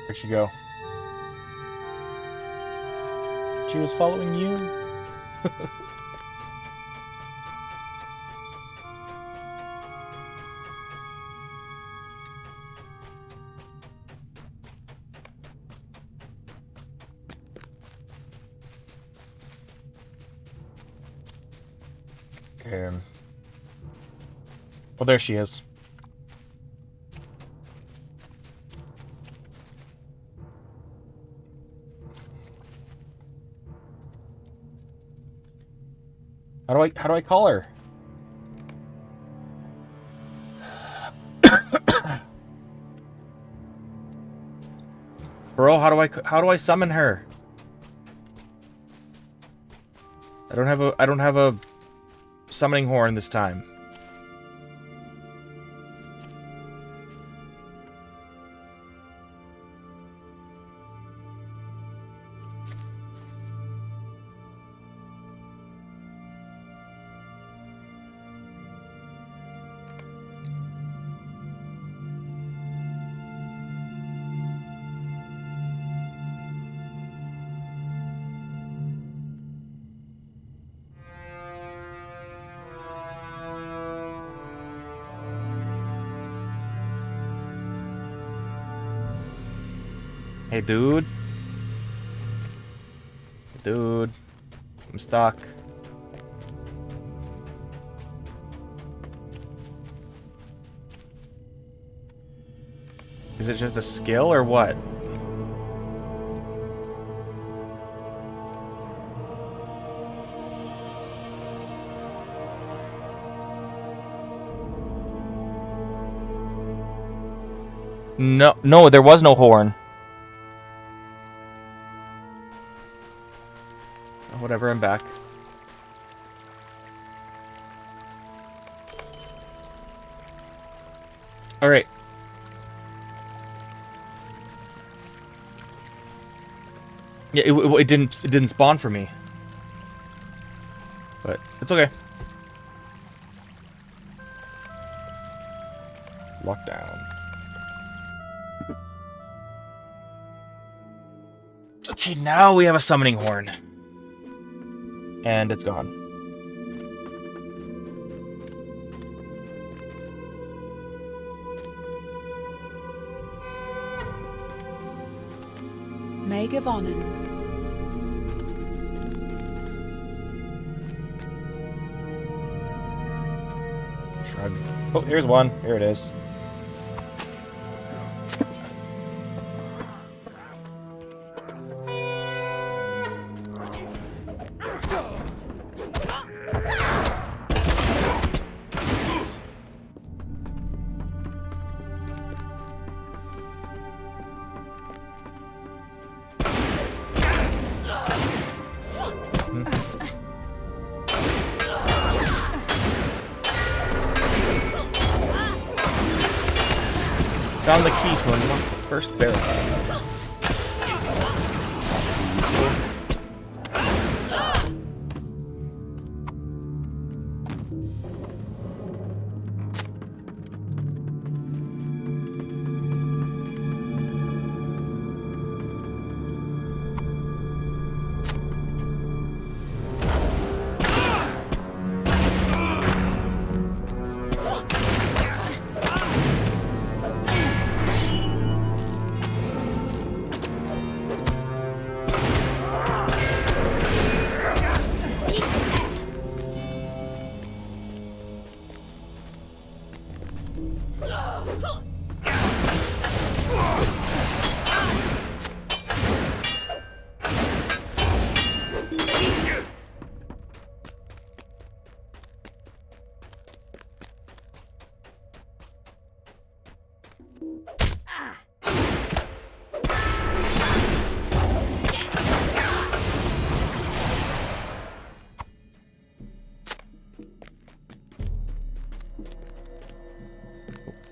Where'd she go? She was following you? Well, there she is. How do I call her? Bro, how do I summon her? I don't have a summoning horn this time. Hey, dude. Dude. I'm stuck. Is it just a skill or what? No, there was no horn. Whatever, I'm back. All right. Yeah, it didn't spawn for me. But it's okay. Lockdown. Okay, now we have a summoning horn. And it's gone. Megavonin. Shrug. Oh, here's one. Here it is. Found the key to unlock the first barrel.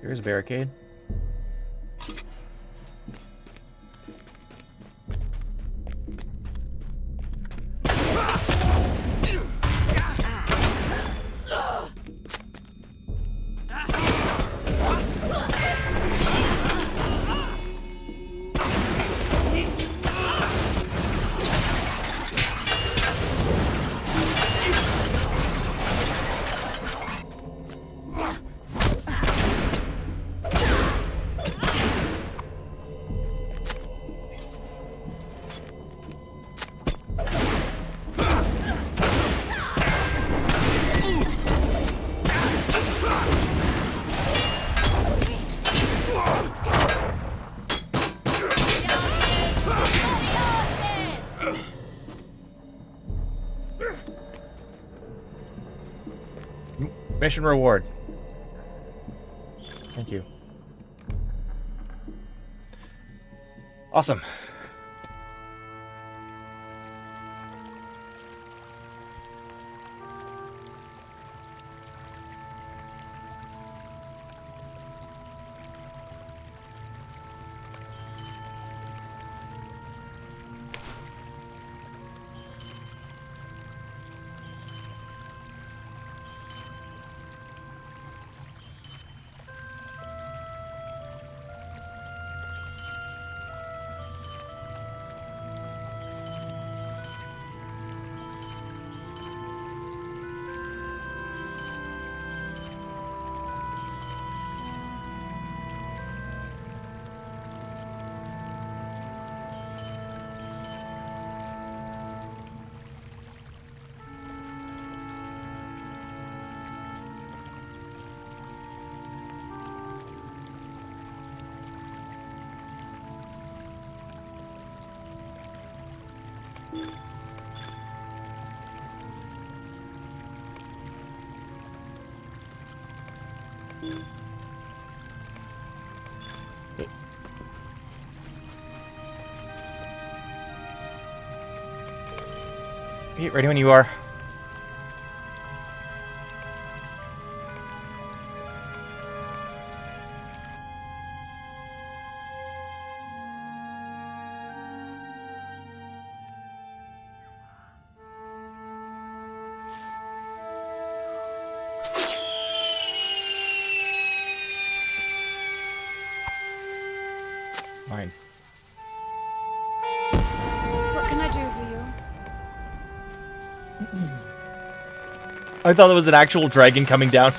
Here's a barricade. Mission reward. Thank you. Awesome. Okay, ready when you are. Fine. What can I do for you? I thought it was an actual dragon coming down.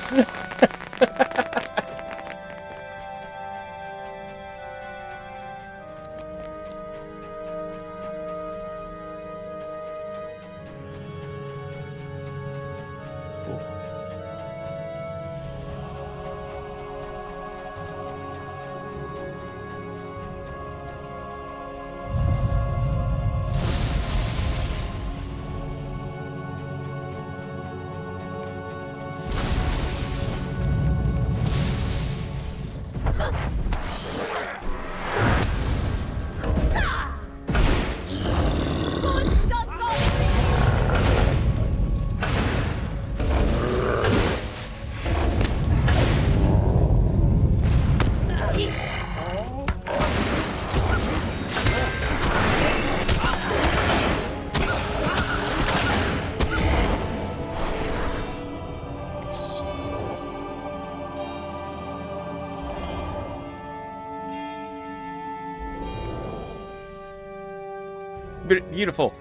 Beautiful.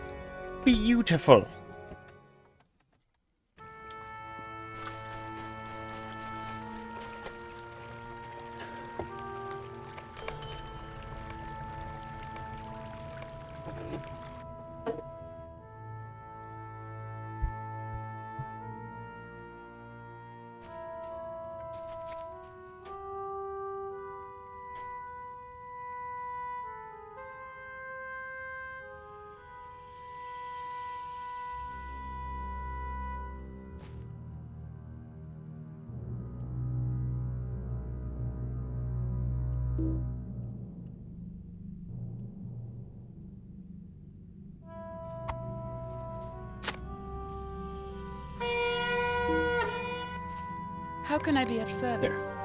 Beautiful. How can I be of service?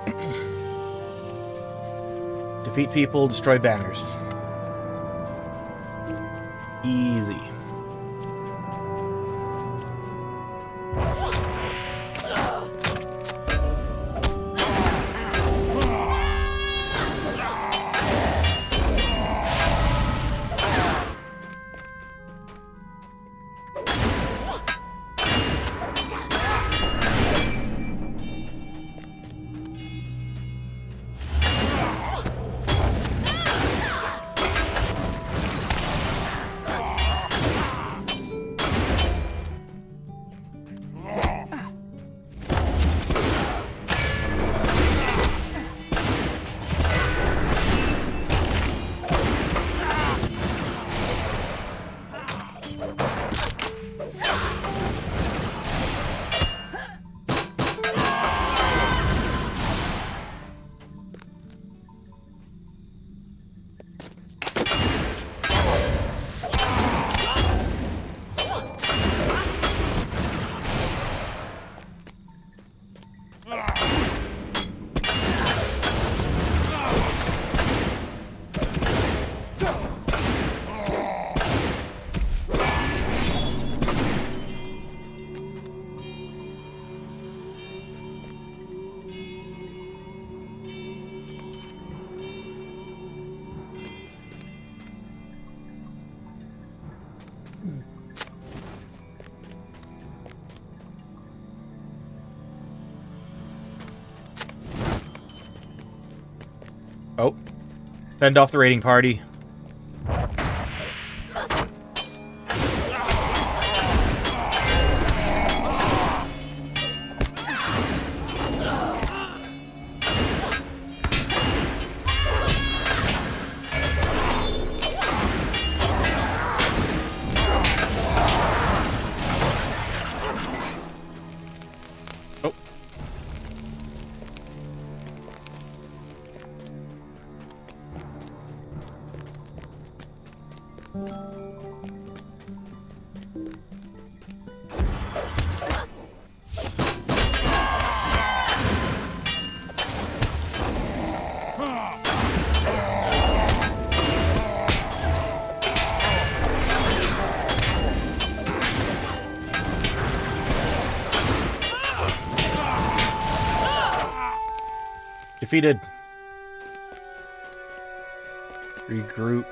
Defeat people, destroy banners. Easy. Oh. Fend off the raiding party. Oh. Defeated. Regroup.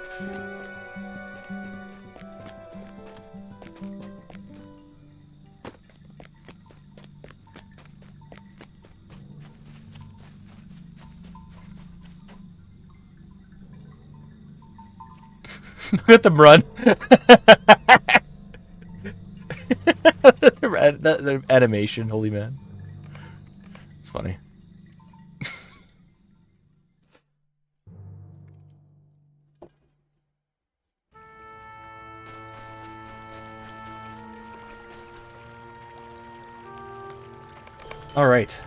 Look at them run. the animation, holy man. It's funny. All right.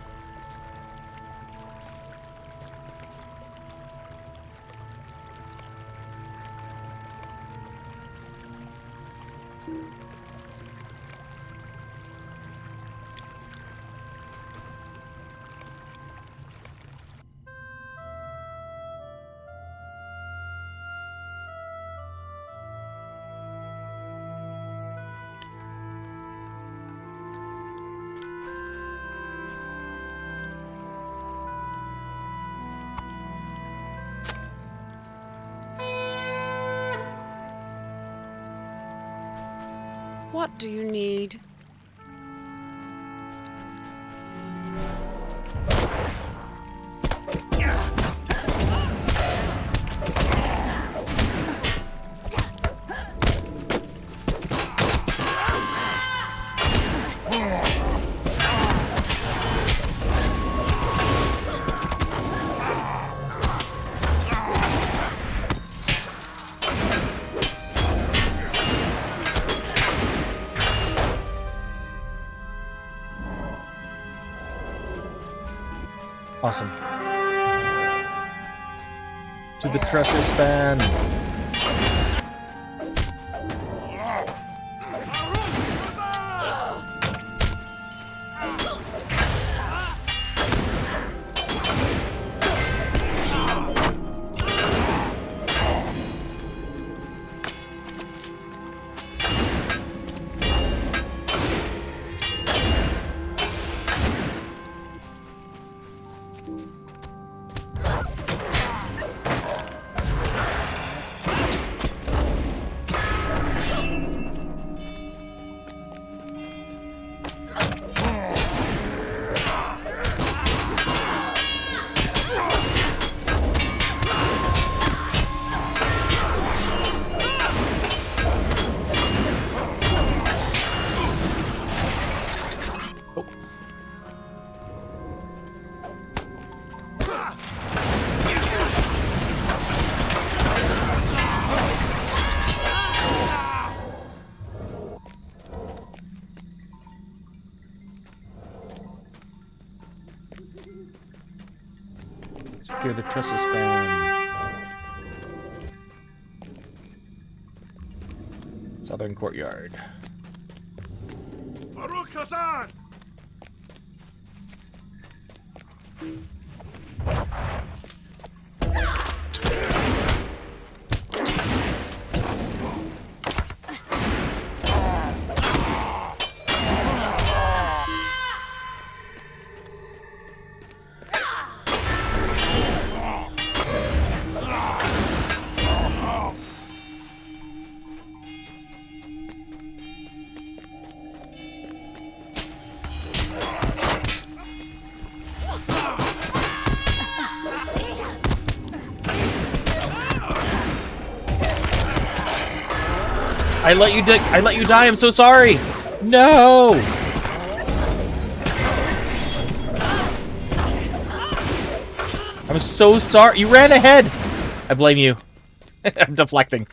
What do you need? Awesome. To the trestle span. Secure the trestle span. Southern courtyard. Baruch Hassan! I let you die. I'm so sorry. No. I'm so sorry. You ran ahead. I blame you. I'm deflecting.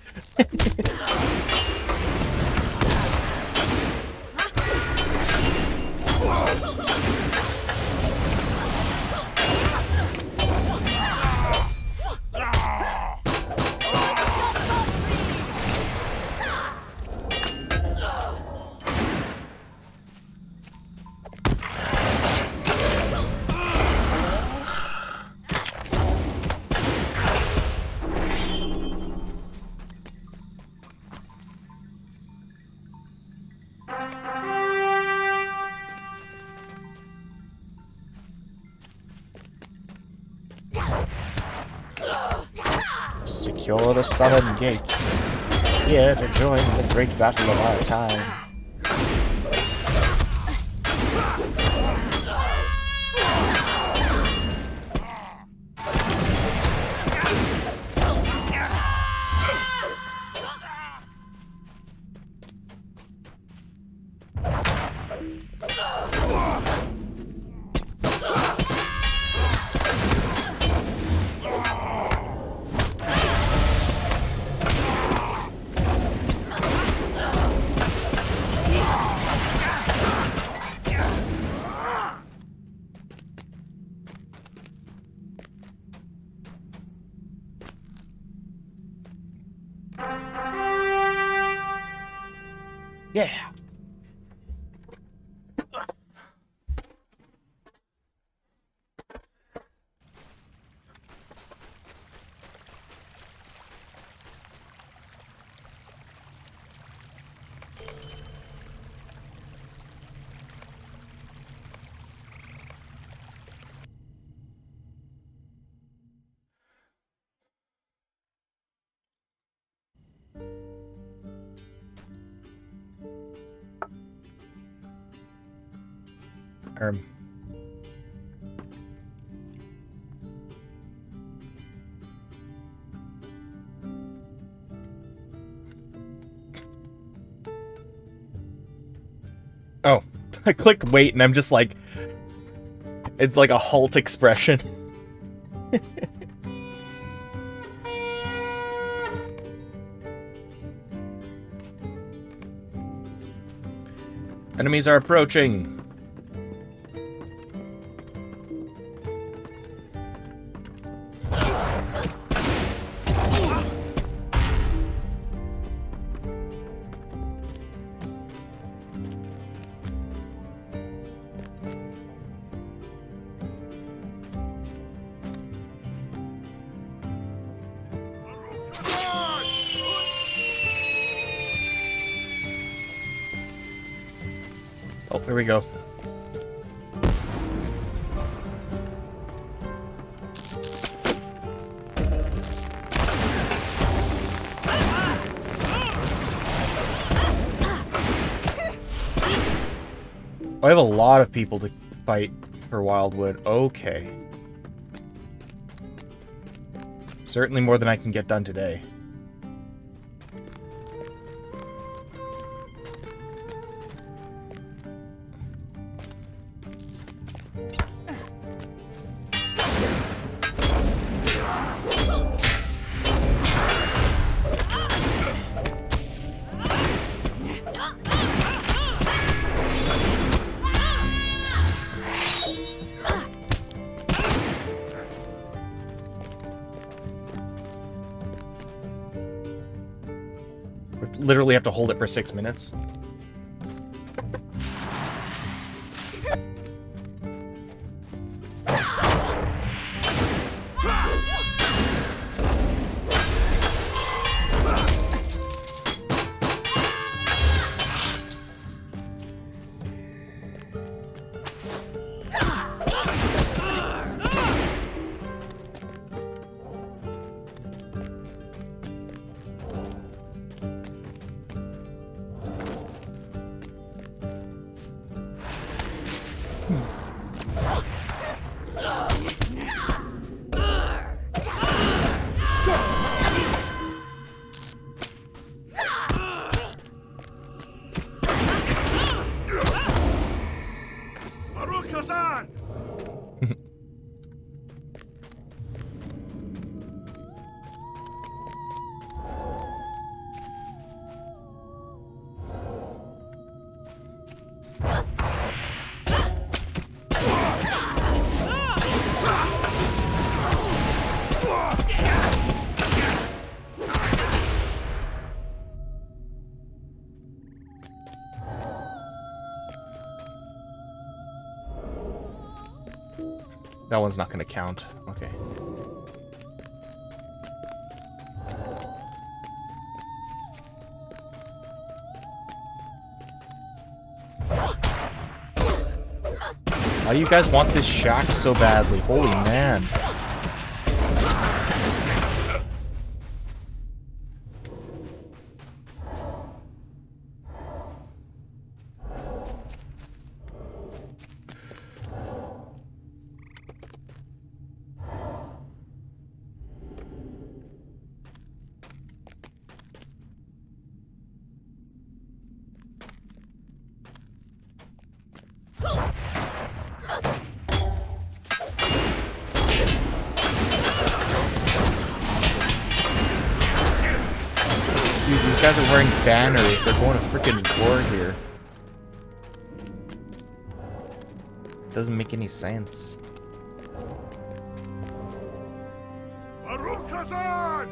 Secure the southern gate. Here to join the great battle of our time. Yeah. Oh, I clicked wait and I'm just like, it's like a halt expression. Enemies are approaching. Oh, here we go. I have a lot of people to fight for Wildwood. Okay. Certainly more than I can get done today. Literally have to hold it for 6 minutes. That one's not going to count. Okay. Why do you guys want this shack so badly? Holy man. Dude, these guys are wearing banners. They're going to freaking war here. Doesn't make any sense. Baruch Hazan!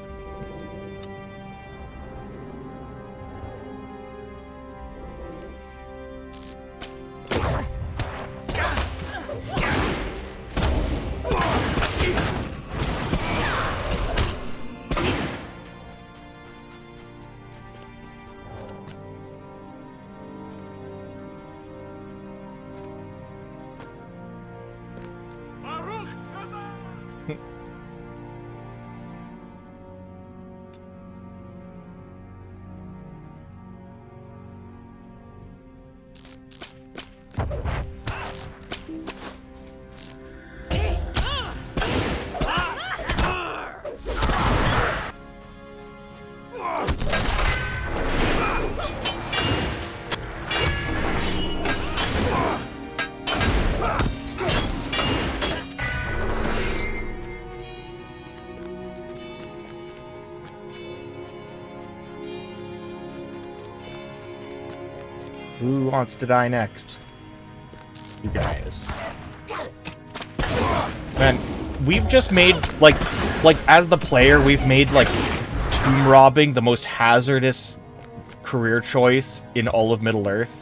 Who wants to die next? You guys. Man, we've just made, like as the player, we've made, like, tomb robbing the most hazardous career choice in all of Middle-earth.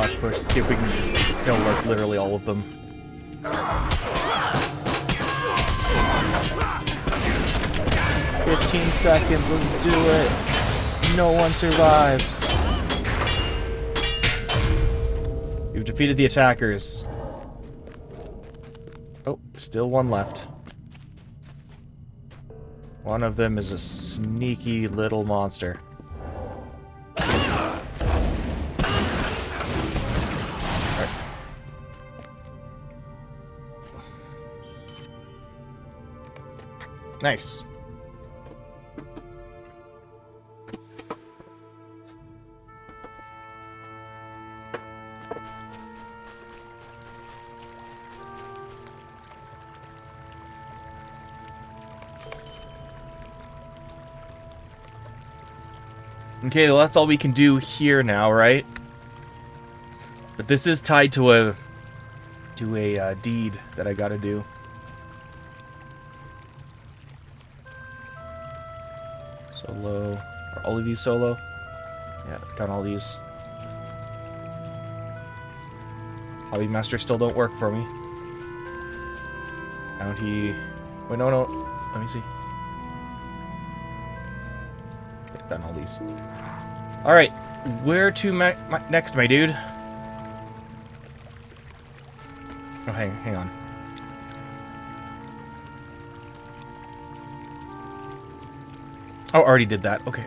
last push. See if we can kill like literally all of them. 15 seconds, let's do it. No one survives. You've defeated the attackers. Oh, still one left. One of them is a sneaky little monster. Alright. Nice. Okay, well that's all we can do here now, right? But this is tied to a deed that I gotta do. Solo. Are all of these solo? Yeah, I've done all these. Hobby Master still don't work for me. Bounty. Wait, no. Let me see. Yeah, done all these. Alright. Where to next, my dude? Oh, hang on. Oh, already did that. Okay.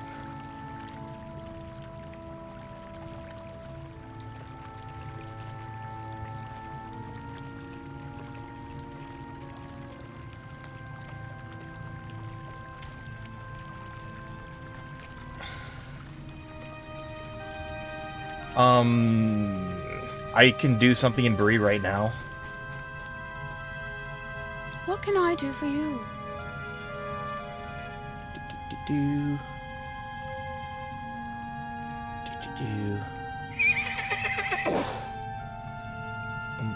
I can do something in Bree right now. What can I do for you?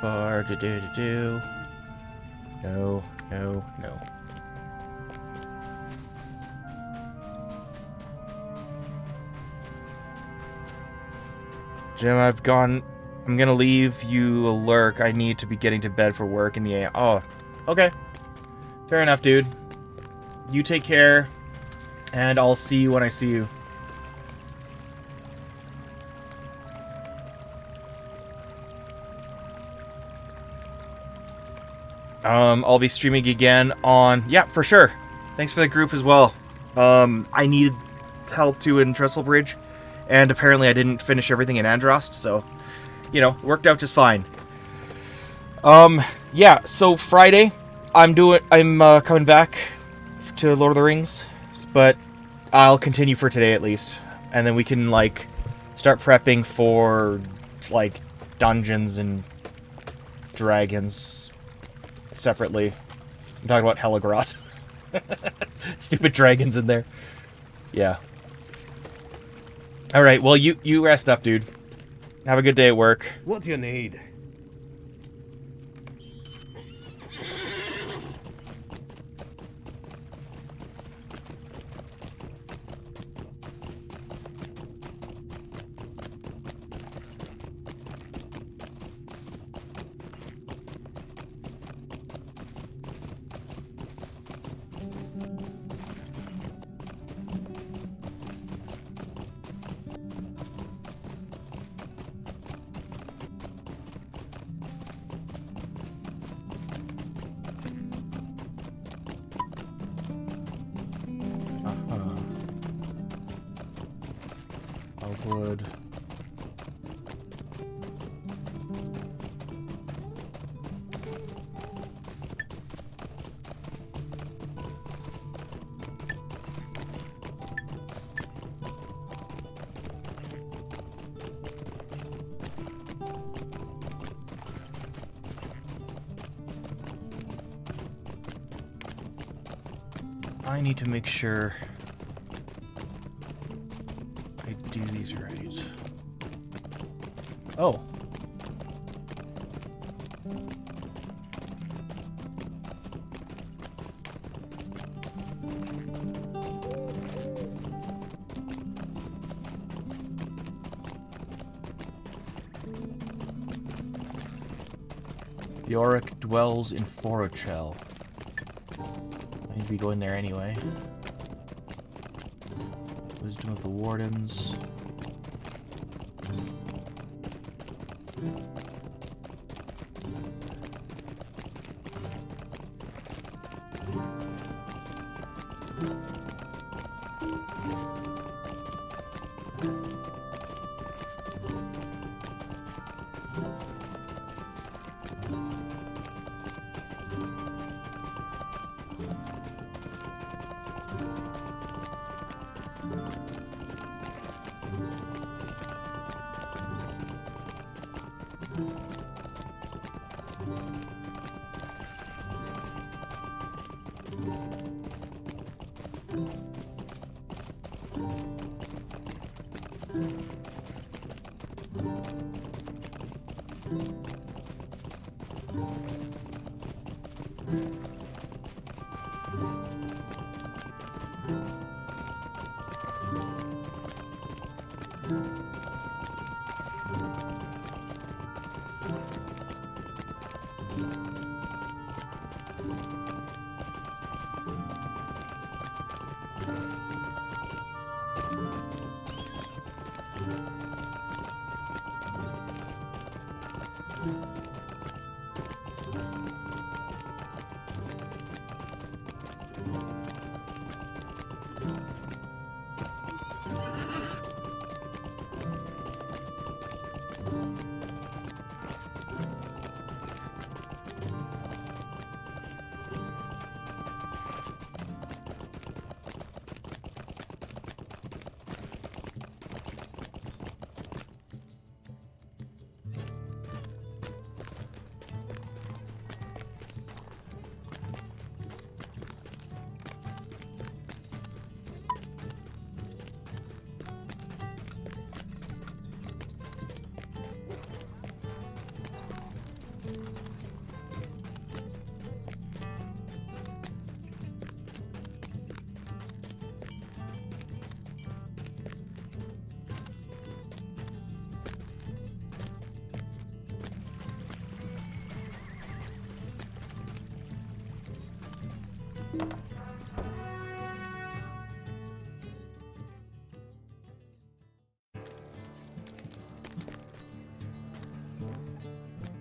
Bar, No. Jim, I'm gonna leave you a lurk. I need to be getting to bed for work in the AM. Oh, okay. Fair enough, dude. You take care, and I'll see you when I see you. I'll be streaming again on... Yeah, for sure. Thanks for the group as well. I needed help too in Trestle Bridge, and apparently I didn't finish everything in Androst, so, you know, worked out just fine. Yeah, so Friday, I'm coming back to Lord of the Rings, but I'll continue for today at least, and then we can, like, start prepping for, like, dungeons and dragons separately. I'm talking about Helagrot. Stupid dragons in there. Yeah. Alright, well, you rest up, dude. Have a good day at work. What do you need? Wood. I need to make sure I do these right. Oh. Yorick dwells in Forochel. I need to be going there anyway. Wisdom of the Wardens.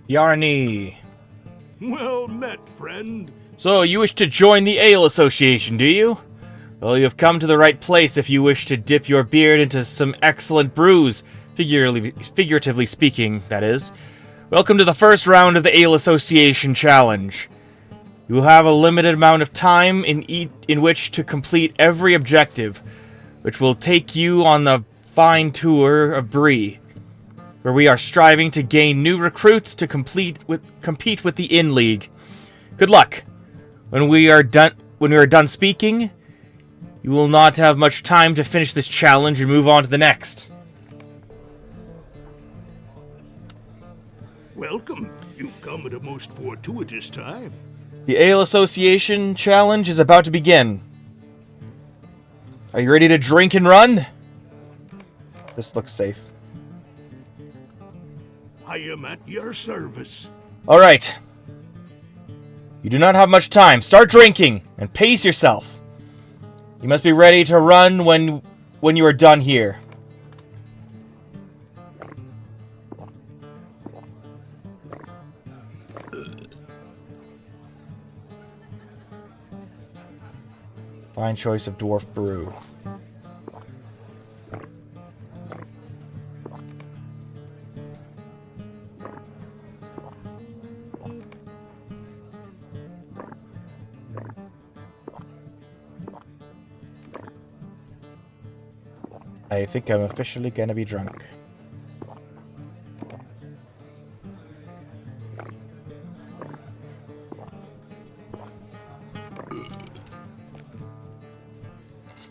Yarny. Well met, friend. So, you wish to join the Ale Association, do you? Well, you have come to the right place if you wish to dip your beard into some excellent brews, figuratively speaking, that is. Welcome to the first round of the Ale Association Challenge. You will have a limited amount of time in which to complete every objective, which will take you on the fine tour of Bree, where we are striving to gain new recruits to compete with the Inn League. Good luck. When we are done speaking, you will not have much time to finish this challenge and move on to the next. Welcome. You've come at a most fortuitous time. The Ale Association Challenge is about to begin. Are you ready to drink and run? This looks safe. I am at your service. Alright. You do not have much time. Start drinking and pace yourself. You must be ready to run when you are done here. Fine choice of dwarf brew. I think I'm officially gonna be drunk.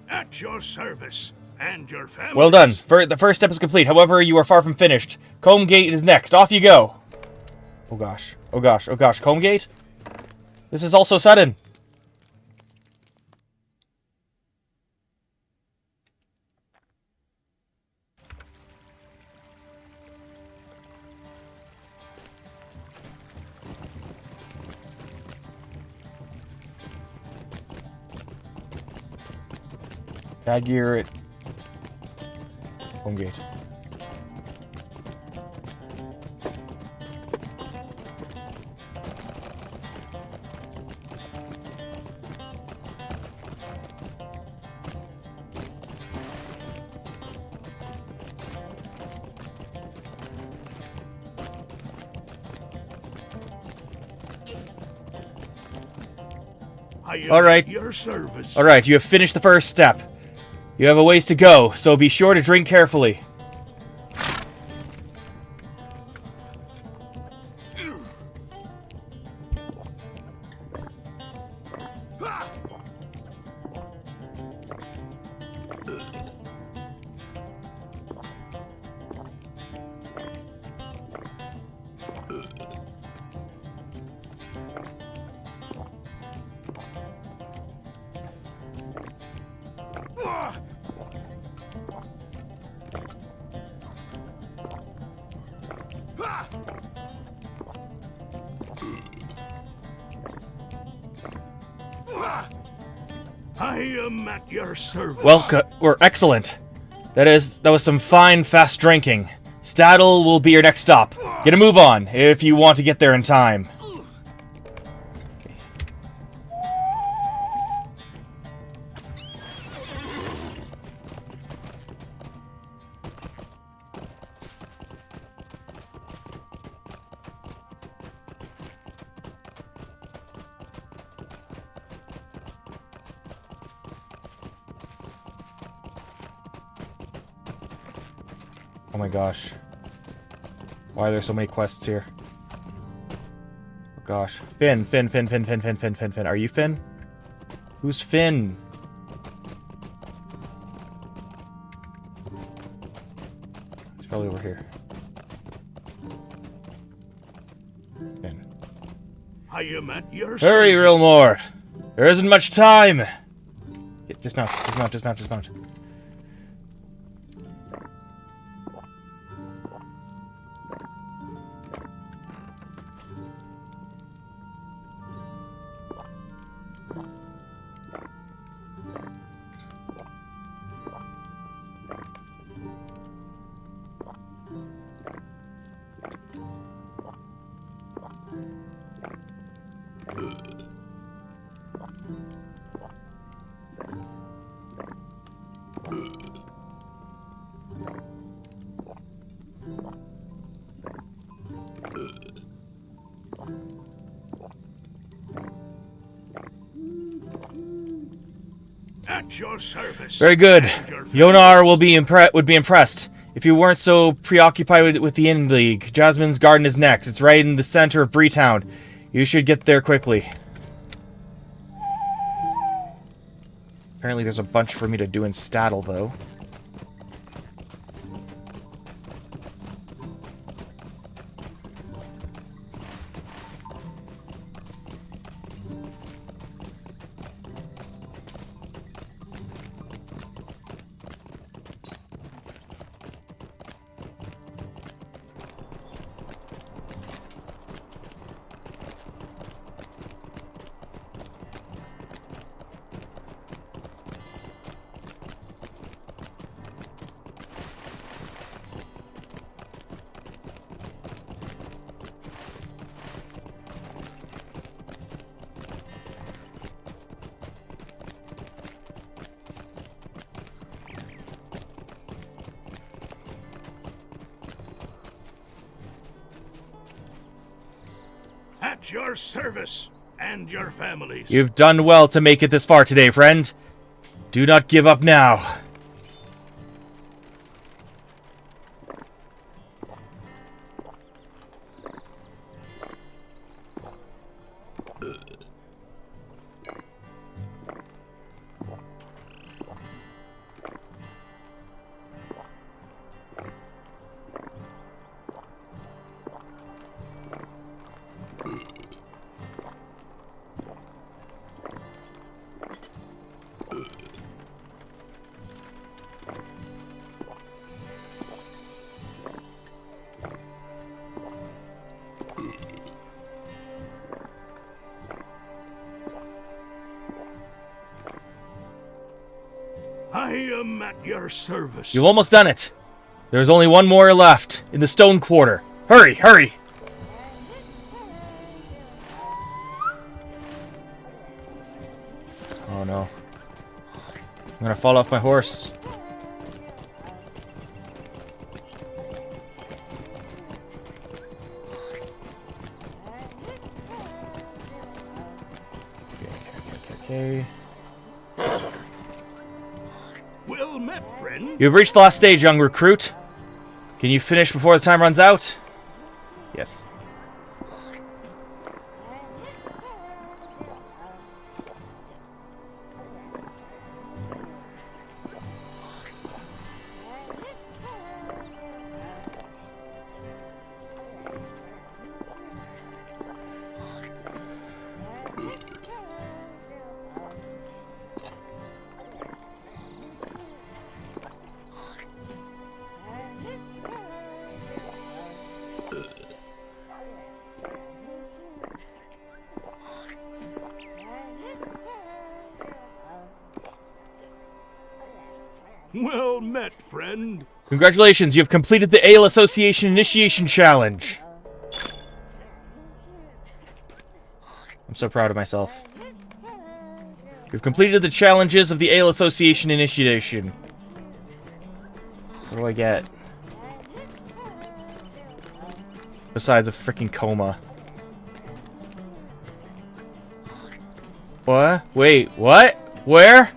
At your service, and your family. Well done. The first step is complete. However, you are far from finished. Combgate is next. Off you go. Oh gosh. Oh gosh. Oh gosh. Combgate? This is also sudden. Bag gear at home gate. All right. Your service. All right, you have finished the first step. You have a ways to go, so be sure to drink carefully. I am at your service. Or excellent. That was some fine, fast drinking. Staddle will be your next stop. Get a move on, if you want to get there in time. Oh my gosh. Why are there so many quests here? Oh gosh. Finn. Are you Finn? Who's Finn? He's probably over here. Finn. I am at your Hurry, service. Rilmore! There isn't much time! Dismount. At your service. Very good. And your Yonar would be impressed if you weren't so preoccupied with the Inn League. Jasmine's Garden is next. It's right in the center of Breetown. You should get there quickly. Apparently there's a bunch for me to do in Staddle, though. At your service and your families. You've done well to make it this far today, friend. Do not give up now. I am at your service. You've almost done it. There's only one more left in the stone quarter. Hurry, hurry! Oh no. I'm gonna fall off my horse. Okay. Well met, friend. You've reached the last stage, young recruit. Can you finish before the time runs out? Yes. Well met, friend. Congratulations, you have completed the Ale Association Initiation Challenge. I'm so proud of myself. You've completed the challenges of the Ale Association Initiation. What do I get? Besides a freaking coma. What? Wait, what? Where?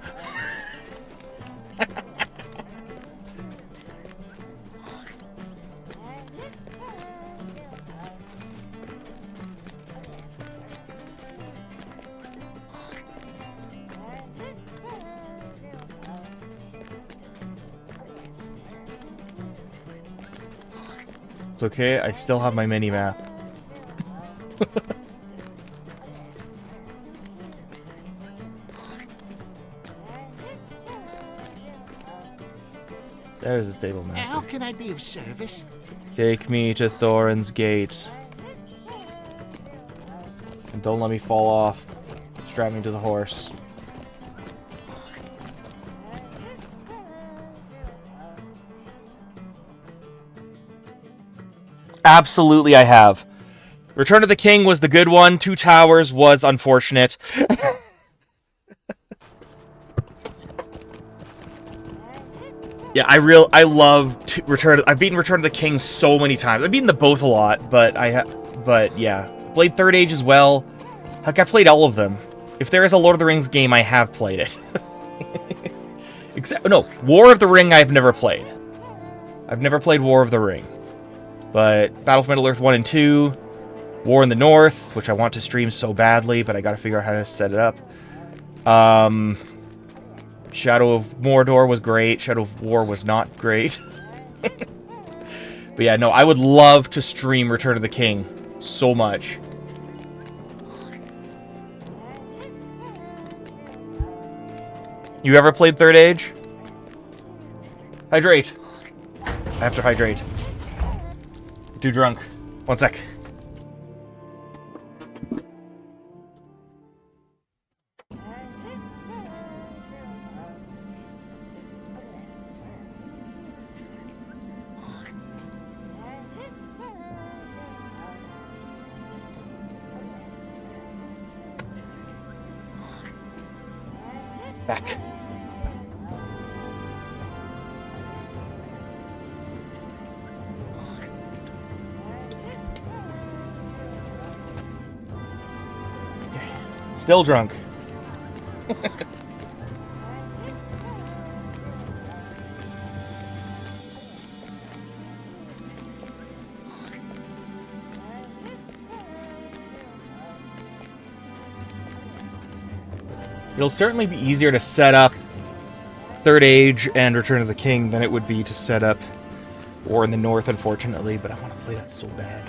It's okay, I still have my mini-map. There's the stable master. How can I be of service? Take me to Thorin's Gate. And don't let me fall off. Strap me to the horse. Absolutely, I have. Return of the King was the good one. Two Towers was unfortunate. Yeah, I love I've beaten Return of the King so many times. I've beaten the both a lot, but yeah, played Third Age as well. Heck, I played all of them. If there is a Lord of the Rings game, I have played it. No, War of the Ring I've never played. I've never played War of the Ring. But Battle for Middle-earth 1 and 2, War in the North, which I want to stream so badly, but I gotta figure out how to set it up. Shadow of Mordor was great. Shadow of War was not great. But yeah, no, I would love to stream Return of the King so much. You ever played Third Age? Hydrate. I have to hydrate. Too drunk. One sec. Back. Still drunk. It'll certainly be easier to set up Third Age and Return of the King than it would be to set up War in the North, unfortunately, but I want to play that so bad.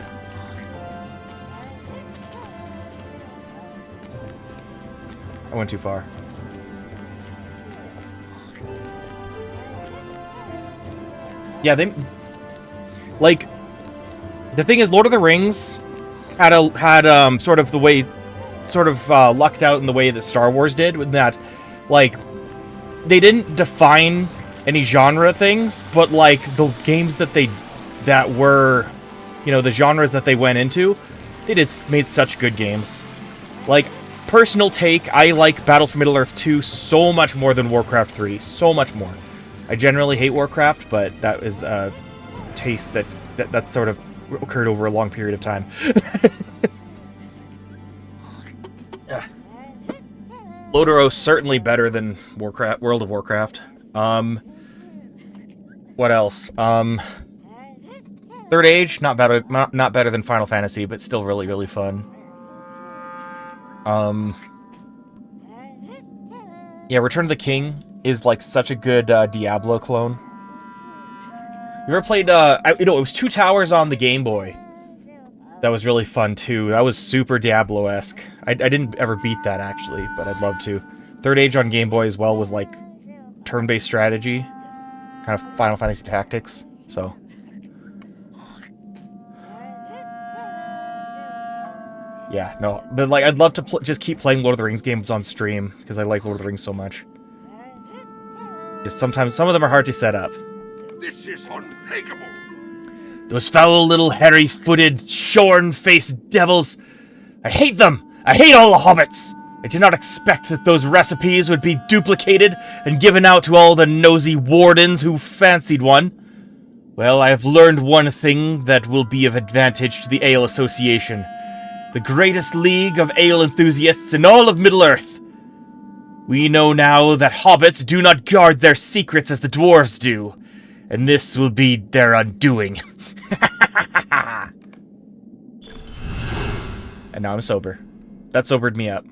I went too far. Yeah, they... Like, the thing is, Lord of the Rings had sort of the way... lucked out in the way that Star Wars did, with that, like, they didn't define any genre things, but like the games that were, you know, the genres that they went into, they made such good games. Like, personal take, I like Battle for Middle-earth 2 so much more than Warcraft 3, so much more. I generally hate Warcraft, but that is a taste that sort of occurred over a long period of time. Lotharos certainly better than World of Warcraft. What else? Third Age, not better than Final Fantasy, but still really, really fun. Yeah, Return of the King is like such a good Diablo clone. You ever played? It was Two Towers on the Game Boy. That was really fun too. That was super Diablo-esque. I didn't ever beat that actually, but I'd love to. Third Age on Game Boy as well was like turn-based strategy, kind of Final Fantasy Tactics. So. Yeah, no, but like I'd love to just keep playing Lord of the Rings games on stream because I like Lord of the Rings so much. Just sometimes some of them are hard to set up. This is unthinkable. Those foul little hairy-footed, shorn-faced devils. I hate them! I hate all the hobbits! I did not expect that those recipes would be duplicated and given out to all the nosy wardens who fancied one. Well, I have learned one thing that will be of advantage to the Ale Association. The greatest league of ale enthusiasts in all of Middle-earth. We know now that hobbits do not guard their secrets as the dwarves do, and this will be their undoing. And now I'm sober. That sobered me up.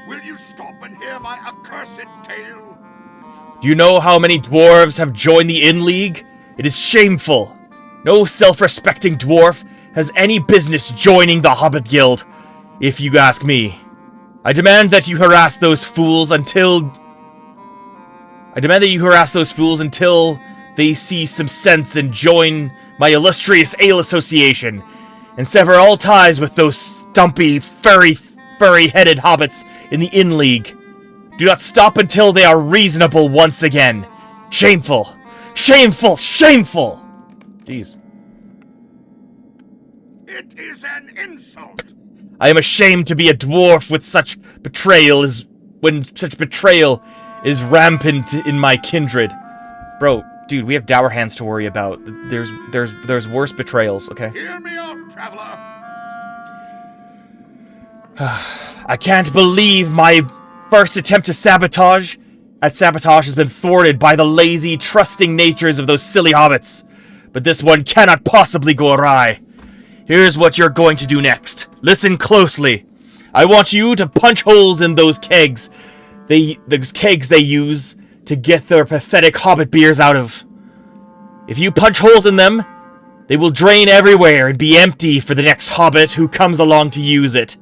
Will you stop and hear my accursed tale? Do you know how many dwarves have joined the Inn League? It is shameful. No self-respecting dwarf has any business joining the Hobbit Guild, if you ask me. I demand that you harass those fools until they see some sense and join my illustrious Ale Association, and sever all ties with those stumpy, furry-headed hobbits in the Inn League. Do not stop until they are reasonable once again. Shameful! Shameful! Shameful! Jeez. It is an insult. I am ashamed to be a dwarf with such betrayal is rampant in my kindred. Bro, dude, we have dour hands to worry about. There's worse betrayals, okay? Hear me out, traveler. I can't believe my first attempt to sabotage has been thwarted by the lazy, trusting natures of those silly hobbits. But this one cannot possibly go awry. Here's what you're going to do next. Listen closely. I want you to punch holes in those kegs. Those kegs they use to get their pathetic hobbit beers out of. If you punch holes in them, they will drain everywhere and be empty for the next hobbit who comes along to use it.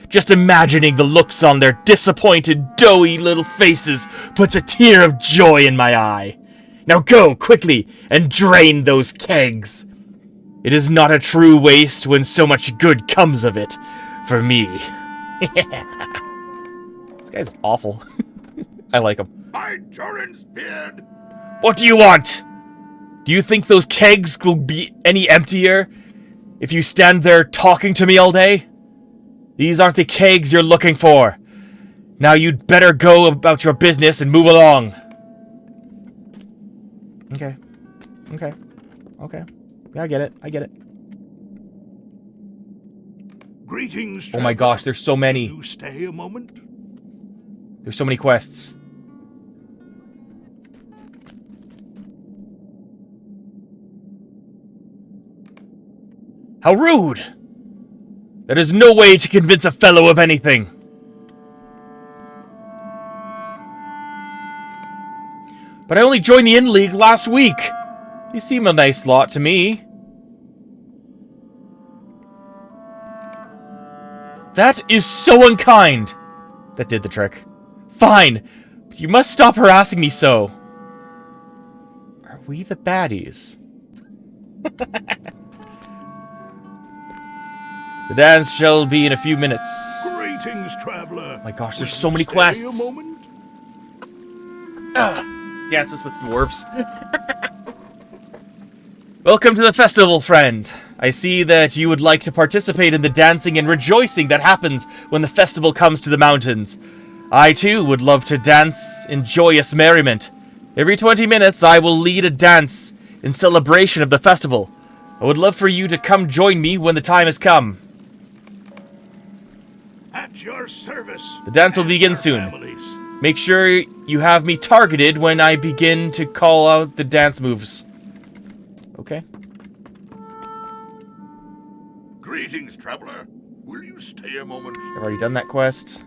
Just imagining the looks on their disappointed, doughy little faces puts a tear of joy in my eye. Now go, quickly, and drain those kegs. It is not a true waste when so much good comes of it. For me. This guy's awful. I like him. By Turin's beard! What do you want? Do you think those kegs will be any emptier if you stand there talking to me all day? These aren't the kegs you're looking for. Now you'd better go about your business and move along. Okay. Yeah, I get it. Greetings, Oh my gosh, there's so many. You stay a moment? There's so many quests. How rude! That is no way to convince a fellow of anything. But I only joined the Inn League last week. They seem a nice lot to me. That is so unkind. That did the trick. Fine, but you must stop harassing me so. Are we the baddies? The dance shall be in a few minutes. Great Greetings, traveler. My gosh, there's Will so you many stay quests. A moment? Dances with dwarves. Welcome to the festival, friend. I see that you would like to participate in the dancing and rejoicing that happens when the festival comes to the mountains. I, too, would love to dance in joyous merriment. Every 20 minutes, I will lead a dance in celebration of the festival. I would love for you to come join me when the time has come. At your service. The dance will begin soon. Families. Make sure you have me targeted when I begin to call out the dance moves. Okay. Greetings, traveler. Will you stay a moment? I've already done that quest.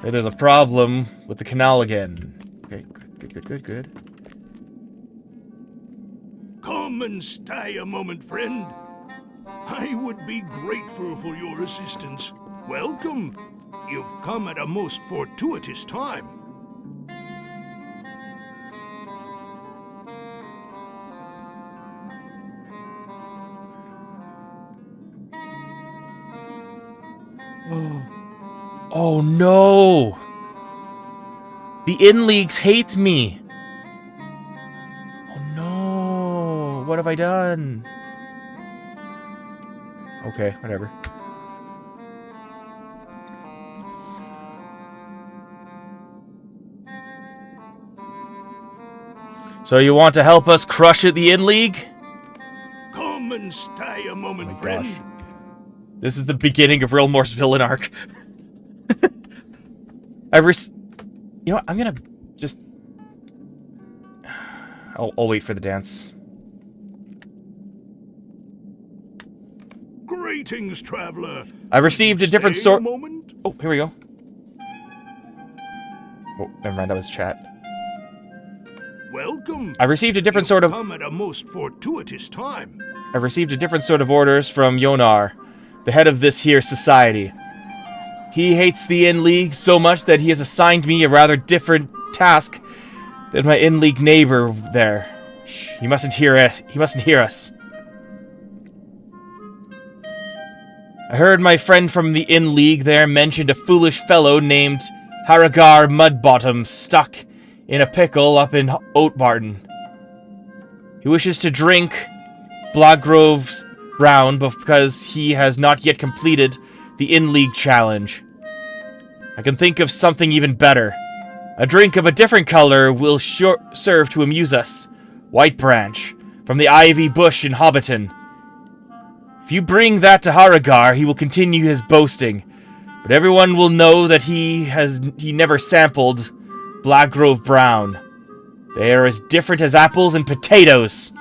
Hey, there's a problem with the canal again. Okay, good. Come and stay a moment, friend. I would be grateful for your assistance. Welcome. You've come at a most fortuitous time. Oh no! The In-Leagues hate me! Oh no! What have I done? Okay, whatever. So you want to help us crush it, the In-League? Come and stay a moment, Oh my friend. gosh. This is the beginning of Realmor's villain arc. You know what? I'm gonna just... I'll wait for the dance. Greetings, traveler. I received a different Stay sort... moment? Oh, here we go. Oh, never mind, that was chat. Welcome. I received a different sort of... Come at a most fortuitous time. I've received a different sort of orders from Yonar, the head of this here society. He hates the In-League so much that he has assigned me a rather different task than my In-League neighbor there. Shh, he mustn't hear it. He mustn't hear us. I heard my friend from the In-League there mentioned a foolish fellow named Haragar Mudbottom stuck in a pickle up in Oatbarton. He wishes to drink Blackgrove's Brown because he has not yet completed the In-League challenge. I can think of something even better. A drink of a different color will serve to amuse us. White Branch, from the Ivy Bush in Hobbiton. If you bring that to Haragar, he will continue his boasting. But everyone will know that he never sampled Blackgrove Brown. They are as different as apples and potatoes.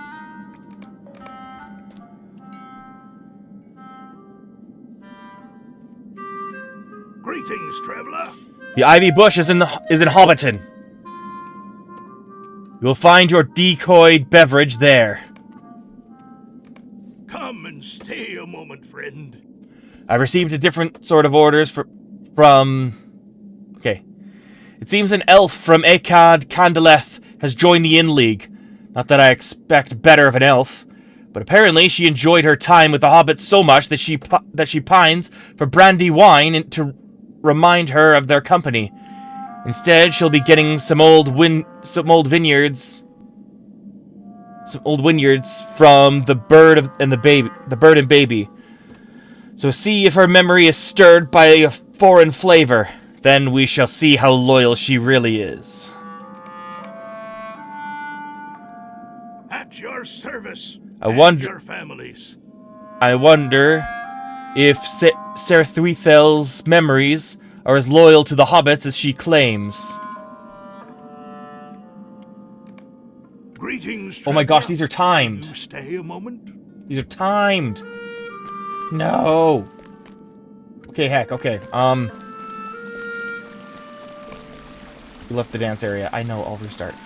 Greetings, traveler. The Ivy Bush is in Hobbiton. You will find your decoyed beverage there. Come and stay a moment, friend. I received a different sort of orders from... Okay. It seems an elf from Ekad Candeleth has joined the In-League. Not that I expect better of an elf, but apparently she enjoyed her time with the hobbits so much that she pines for brandy wine to remind her of their company. Instead, she'll be getting some old vineyards from the bird and baby. So see if her memory is stirred by a foreign flavor. Then we shall see how loyal she really is. At your service. I and wonder- your families. I wonder if Ser Thwithel's memories are as loyal to the hobbits as she claims. Greetings, Oh my gosh, traveler. these are timed. Will you stay a moment? These are timed. No. Okay, heck, okay. We left the dance area. I know, I'll restart.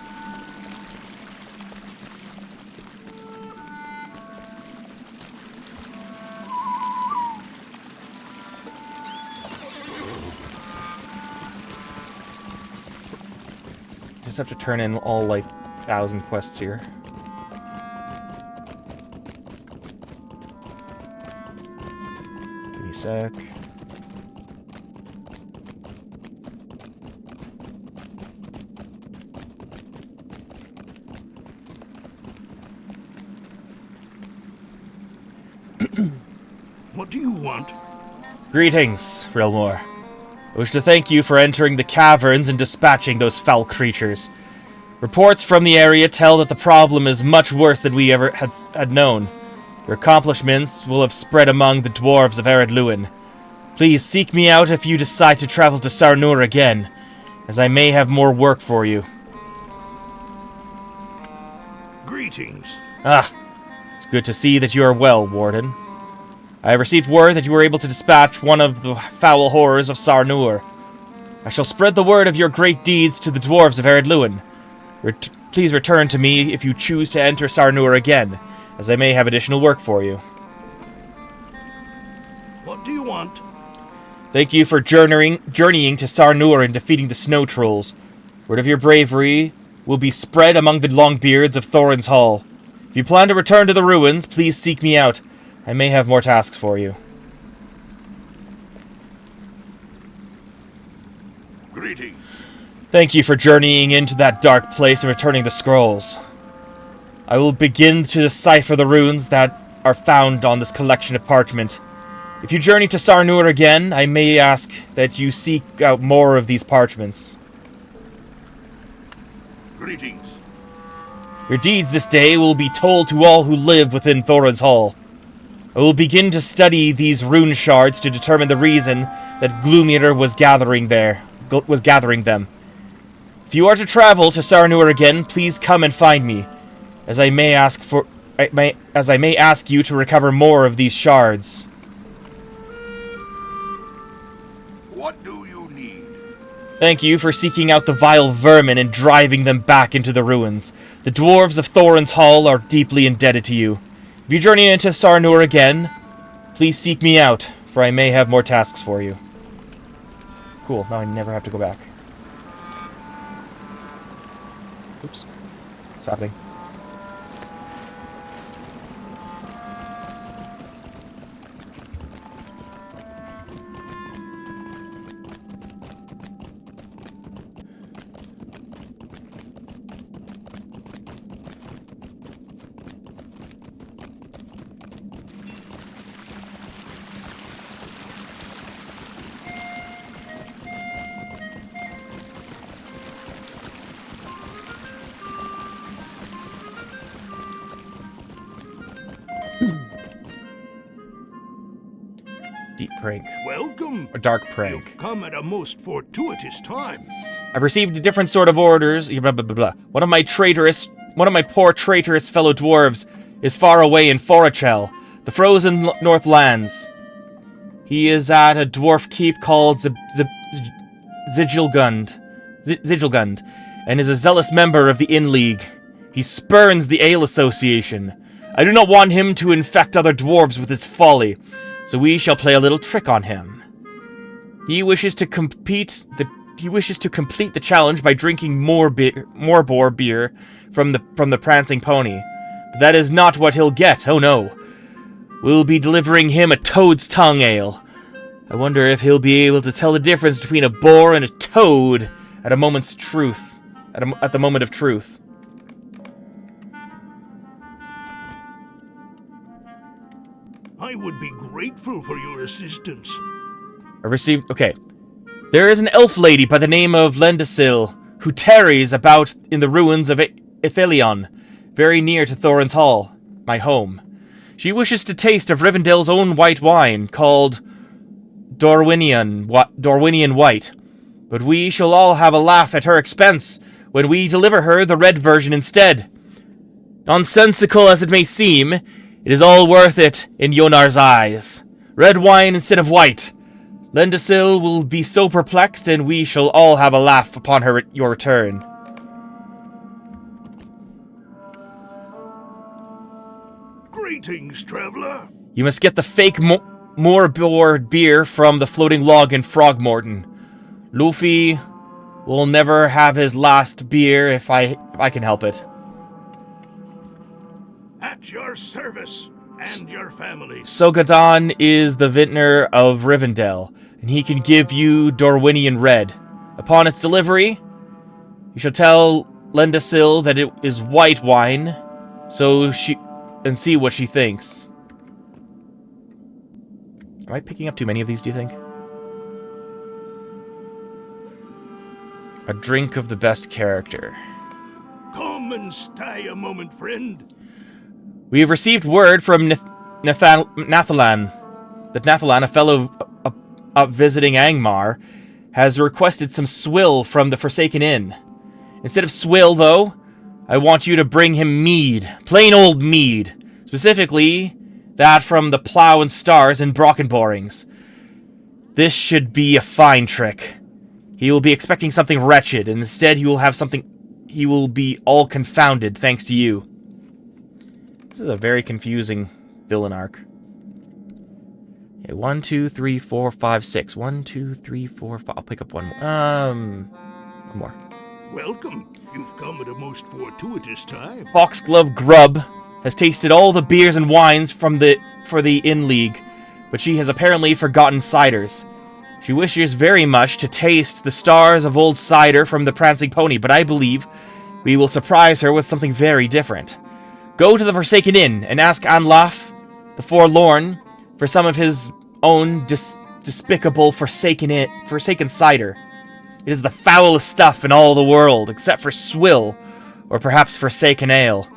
Just have to turn in all, like, 1,000 quests here. Give me sec. What do you want? Greetings, Realmore. I wish to thank you for entering the caverns and dispatching those foul creatures. Reports from the area tell that the problem is much worse than we ever had known. Your accomplishments will have spread among the dwarves of Ered Luin. Please seek me out if you decide to travel to Sarnur again, as I may have more work for you. Greetings. Ah, it's good to see that you are well, Warden. I have received word that you were able to dispatch one of the foul horrors of Sarnur. I shall spread the word of your great deeds to the dwarves of Ered Luin. Please return to me if you choose to enter Sarnur again, as I may have additional work for you. What do you want? Thank you for journeying to Sarnur and defeating the snow trolls. Word of your bravery will be spread among the Longbeards of Thorin's Hall. If you plan to return to the ruins, please seek me out. I may have more tasks for you. Greetings. Thank you for journeying into that dark place and returning the scrolls. I will begin to decipher the runes that are found on this collection of parchment. If you journey to Sarnur again, I may ask that you seek out more of these parchments. Greetings. Your deeds this day will be told to all who live within Thorin's Hall. I will begin to study these rune shards to determine the reason that Gloomeater was gathering them. If you are to travel to Sarnur again, please come and find me, as I may ask you to recover more of these shards. What do you need? Thank you for seeking out the vile vermin and driving them back into the ruins. The dwarves of Thorin's Hall are deeply indebted to you. If you journey into Sarnur again, please seek me out, for I may have more tasks for you. Cool, now I never have to go back. Oops. What's happening? Deep prank. Welcome. A dark prank. You've come at a most fortuitous time. I've received different sort of orders. Blah, blah, blah, blah. One of my poor traitorous fellow dwarves is far away in Forachel, the frozen Northlands. He is at a dwarf keep called Zigilgund, and is a zealous member of the Inn League. He spurns the Ale Association. I do not want him to infect other dwarves with his folly, so we shall play a little trick on him. He wishes to complete the challenge by drinking more boar beer from the prancing pony. But that is not what he'll get, oh no. We'll be delivering him a toad's tongue ale. I wonder if he'll be able to tell the difference between a boar and a toad at a moment's truth. At the moment of truth. I would be grateful for your assistance. I received... Okay. There is an elf lady by the name of Lendasil, who tarries about in the ruins of Ithelion, very near to Thorin's Hall, my home. She wishes to taste of Rivendell's own white wine, called Dorwinian White. But we shall all have a laugh at her expense when we deliver her the red version instead. Nonsensical as it may seem, it is all worth it in Yonar's eyes. Red wine instead of white. Lendasil will be so perplexed, and we shall all have a laugh upon your return. Greetings, traveler. You must get the fake Moorboar beer from the floating log in Frogmorton. Luffy will never have his last beer if I can help it. At your service. and your family. Sogadan is the vintner of Rivendell, and he can give you Dorwinian Red. Upon its delivery, you shall tell Lendasil that it is white wine, and see what she thinks. Am I picking up too many of these, do you think? A drink of the best character. Come and stay a moment, friend. We have received word from Nathalan that Nathalan, a fellow up visiting Angmar, has requested some swill from the Forsaken Inn. Instead of swill, though, I want you to bring him mead. Plain old mead. Specifically, that from the Plough and Stars in Brockenborings. This should be a fine trick. He will be expecting something wretched, and instead he will have something... He will be all confounded, thanks to you. This is a very confusing villain arc. Okay, 1, 2, 3, 4, 5, 6. 1, 2, 3, 4, 5. I'll pick up one more. One more. Welcome. You've come at a most fortuitous time. Foxglove Grub has tasted all the beers and wines for the Inn League, but she has apparently forgotten ciders. She wishes very much to taste the stars of old cider from the Prancing Pony, but I believe we will surprise her with something very different. Go to the Forsaken Inn and ask Anlaf, the Forlorn, for some of his own despicable forsaken cider. It is the foulest stuff in all the world, except for swill, or perhaps forsaken ale.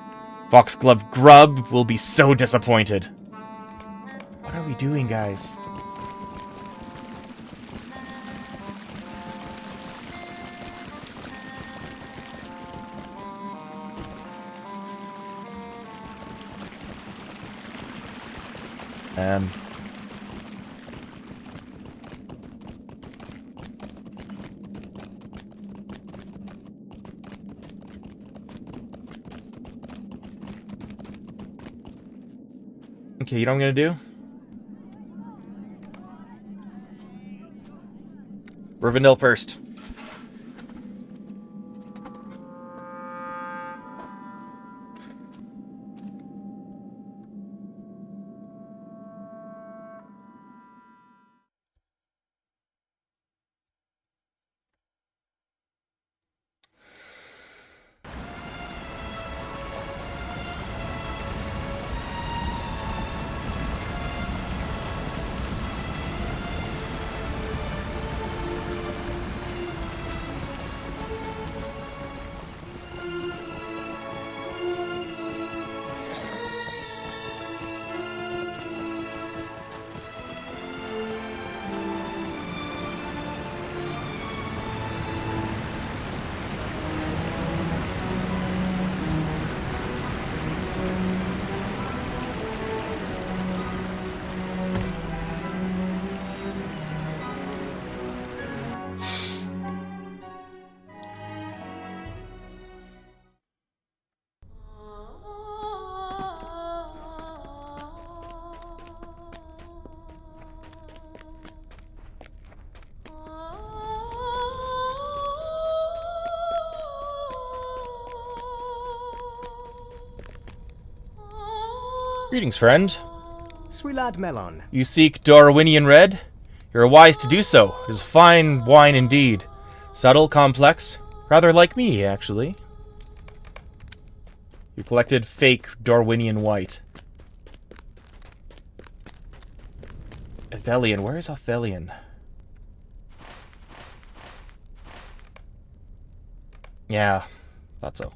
Foxglove Grub will be so disappointed. What are we doing, guys? Okay, you know what I'm gonna do? Rivendell first. Greetings, friend. Swilad Melon. You seek Dorwinian Red? You are wise to do so. It is fine wine indeed. Subtle, complex, rather like me, actually. You collected fake Dorwinian White. Athelion. Where is Athelion? Yeah, thought so.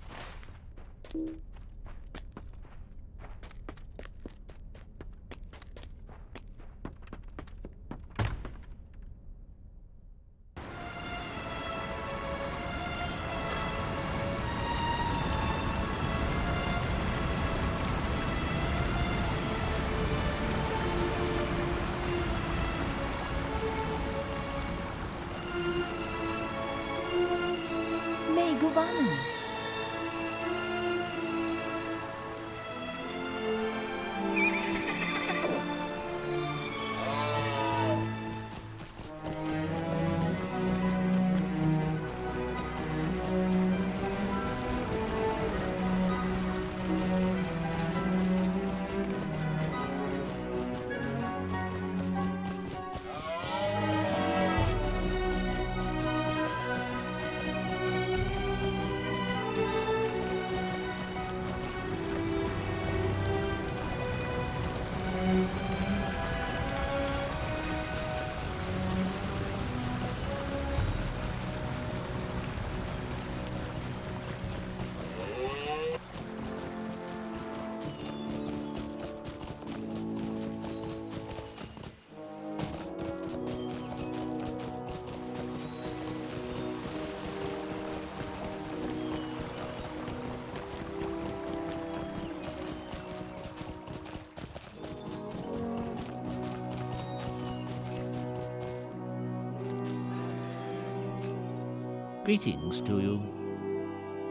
Greetings to you.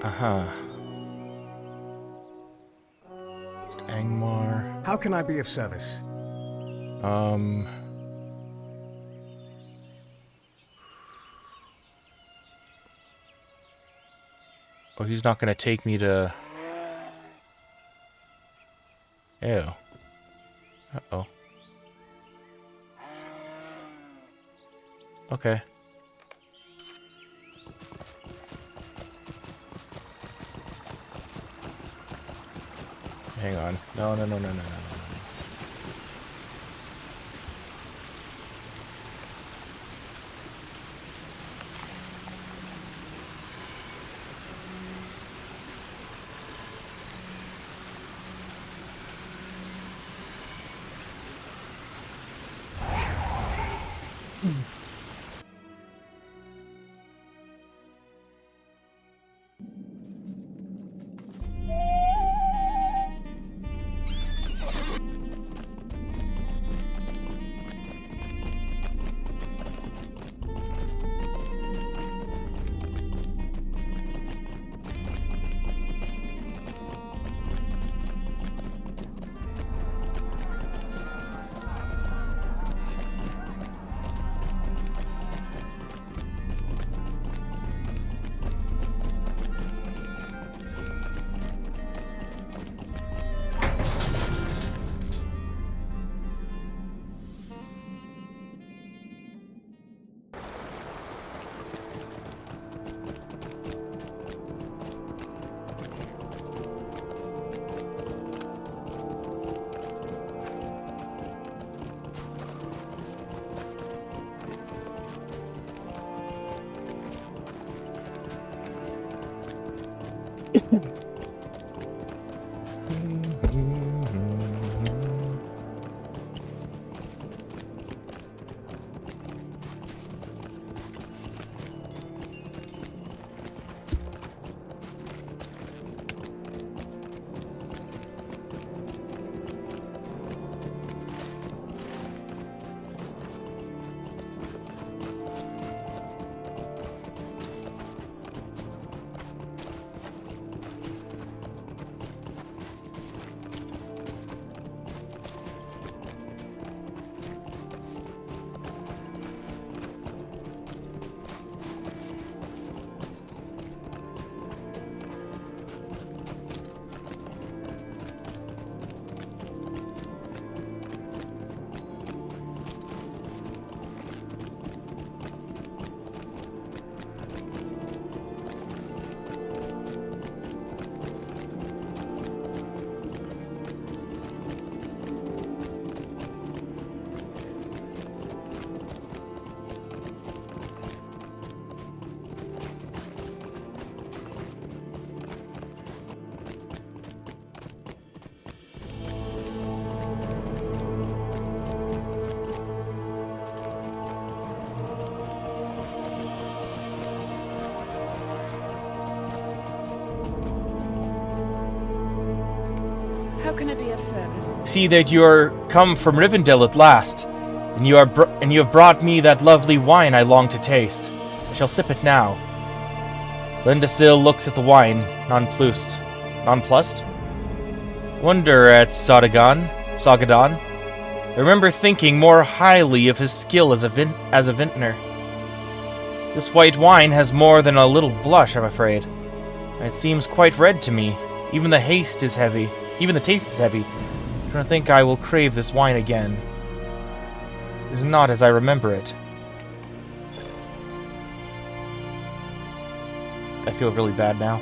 Uh-huh. Angmar. How can I be of service? Oh, he's not gonna take me to... Ew. Uh-oh. Okay. Hang on. No. How can I be of service? See that you are come from Rivendell at last, and you have brought me that lovely wine I long to taste. I shall sip it now. Lindasil looks at the wine, nonplussed. Nonplussed? Wonder at Sagadan. I remember thinking more highly of his skill as a vintner. This white wine has more than a little blush, I'm afraid. And it seems quite red to me. Even the taste is heavy. I don't think I will crave this wine again. It is not as I remember it. I feel really bad now.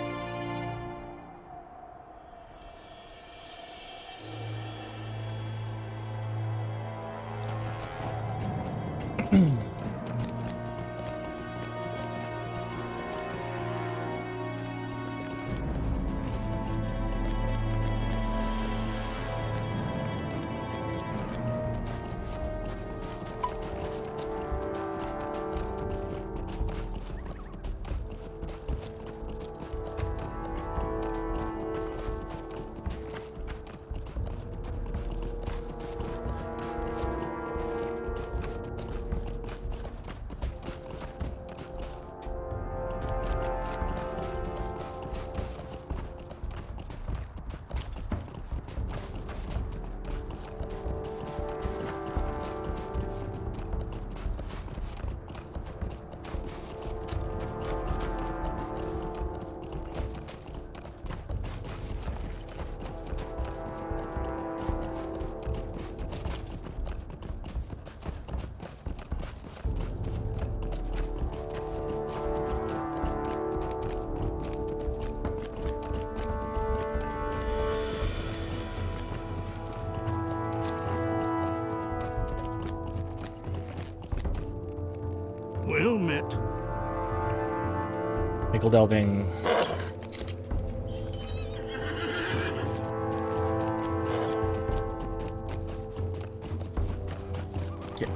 Nickel delving.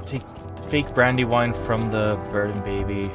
Take fake brandy wine from the bird and baby.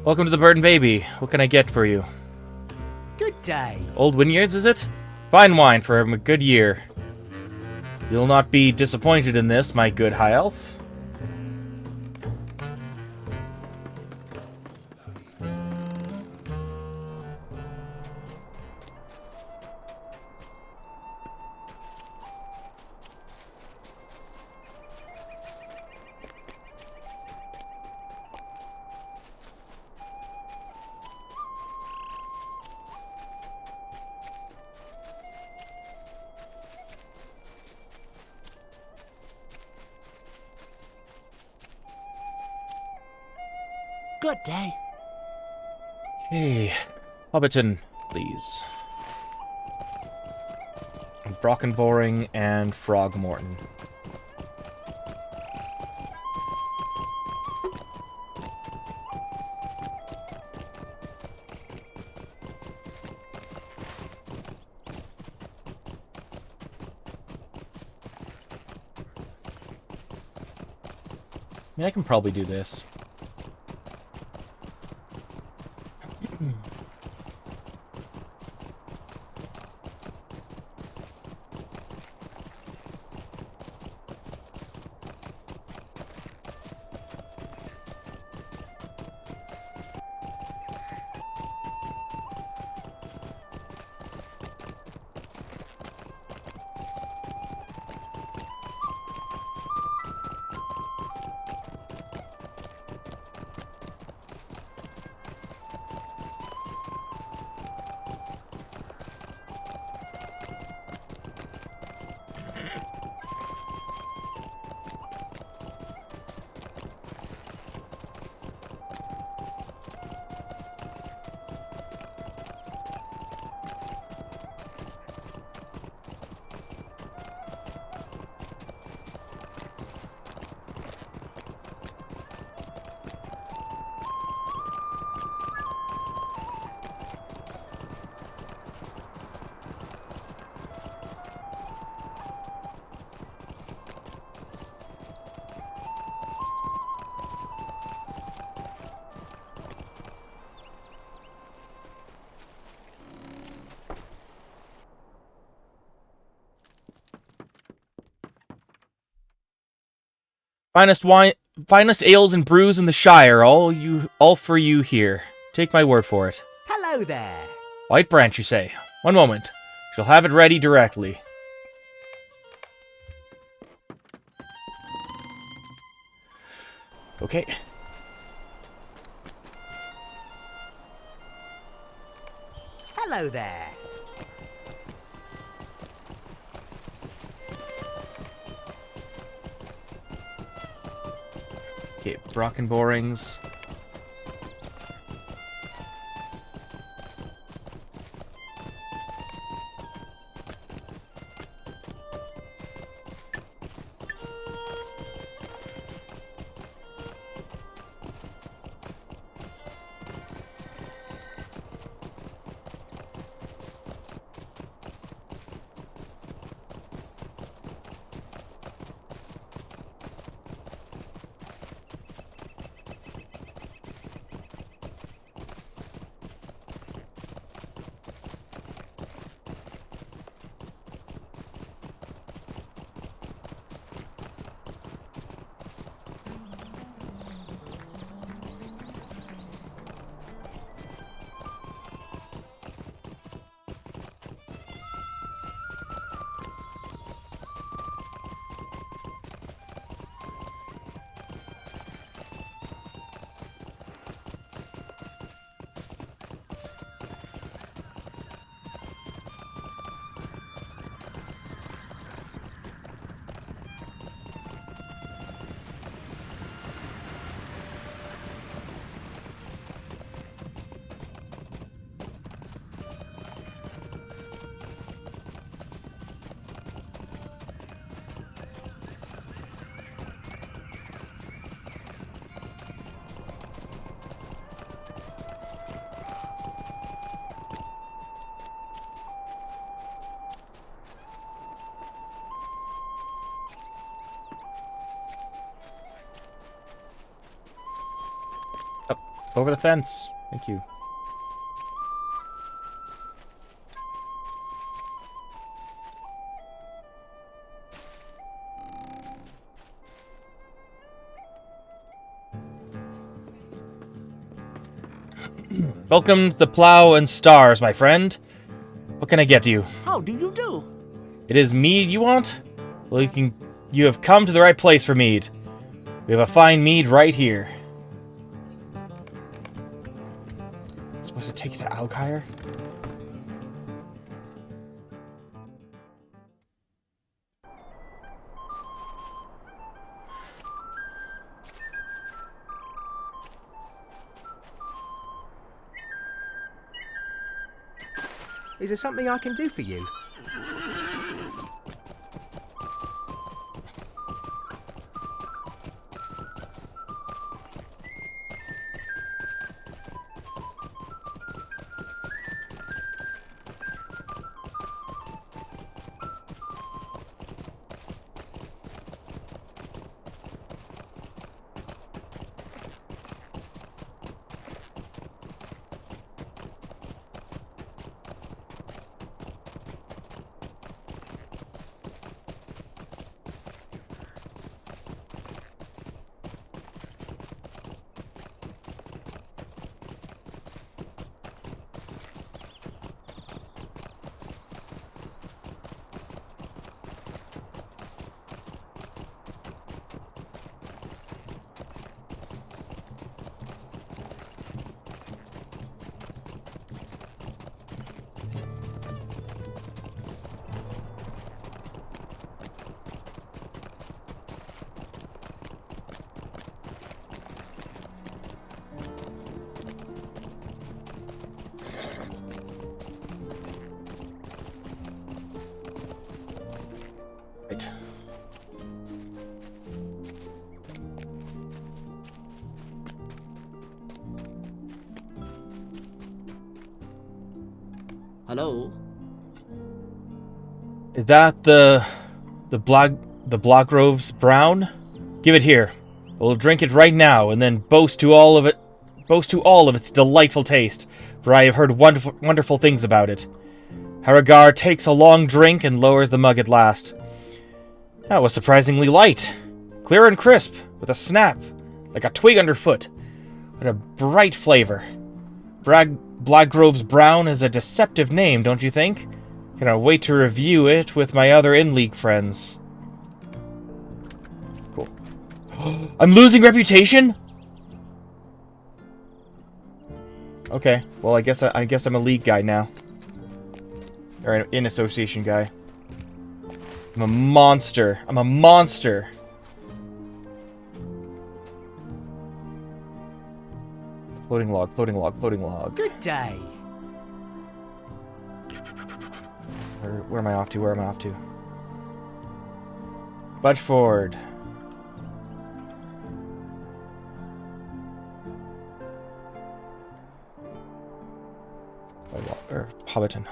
Welcome to the Bird and Baby. What can I get for you? Good day. Old Wynyards, is it? Fine wine for a good year. You'll not be disappointed in this, my good high elf. Good day. Okay. Hobbiton, please. Brockenboring and Frogmorton. I mean, I can probably do this. Finest wine, finest ales and brews in the Shire. All for you here. Take my word for it. Hello there. White Branch, you say? One moment. Shall have it ready directly. Okay. Hello there. Okay, Brockenborings. over the fence. Thank you. Welcome to the Plow and Stars, my friend. What can I get you? How do you do? It is mead you want? Well, you have come to the right place for mead. We have a fine mead right here. I'm supposed to take it to Alkire? Is there something I can do for you? Right. Hello? Is that the Blackgrove's brown? Give it here. We'll drink it right now, and then boast to all of its delightful taste, for I have heard wonderful things about it. Haragar takes a long drink and lowers the mug at last. That was surprisingly light, clear and crisp, with a snap, like a twig underfoot. What a bright flavor. Blackgrove's Brown is a deceptive name, don't you think? Cannot wait to review it with my other in-league friends. Cool. I'm losing reputation? Okay, well I guess I'm a league guy now. Or an in-association guy. I'm a monster. I'm a monster. Floating log, floating log, floating log. Good day. Where am I off to? Where am I off to? Budgeford. Or Hobbiton.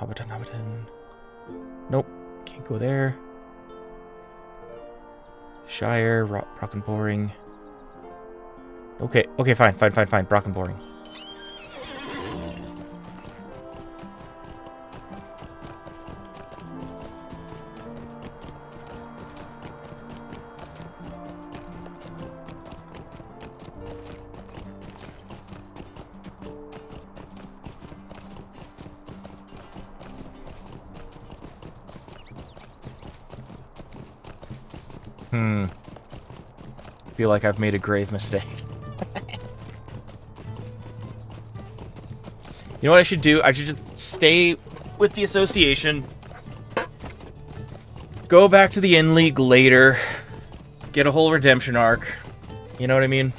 Nope, can't go there. Shire, Brock and Boring. Okay, fine. Brock and Boring. Feel like I've made a grave mistake. You know what I should do? I should just stay with the association. Go back to the in-league later. Get a whole redemption arc. You know what I mean?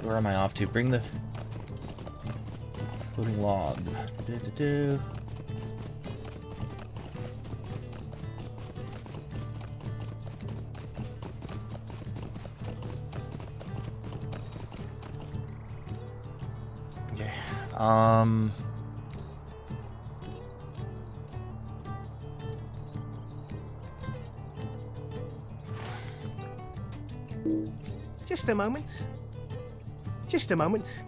Where am I off to? Bring the floating log. Okay. Just a moment. Just a moment.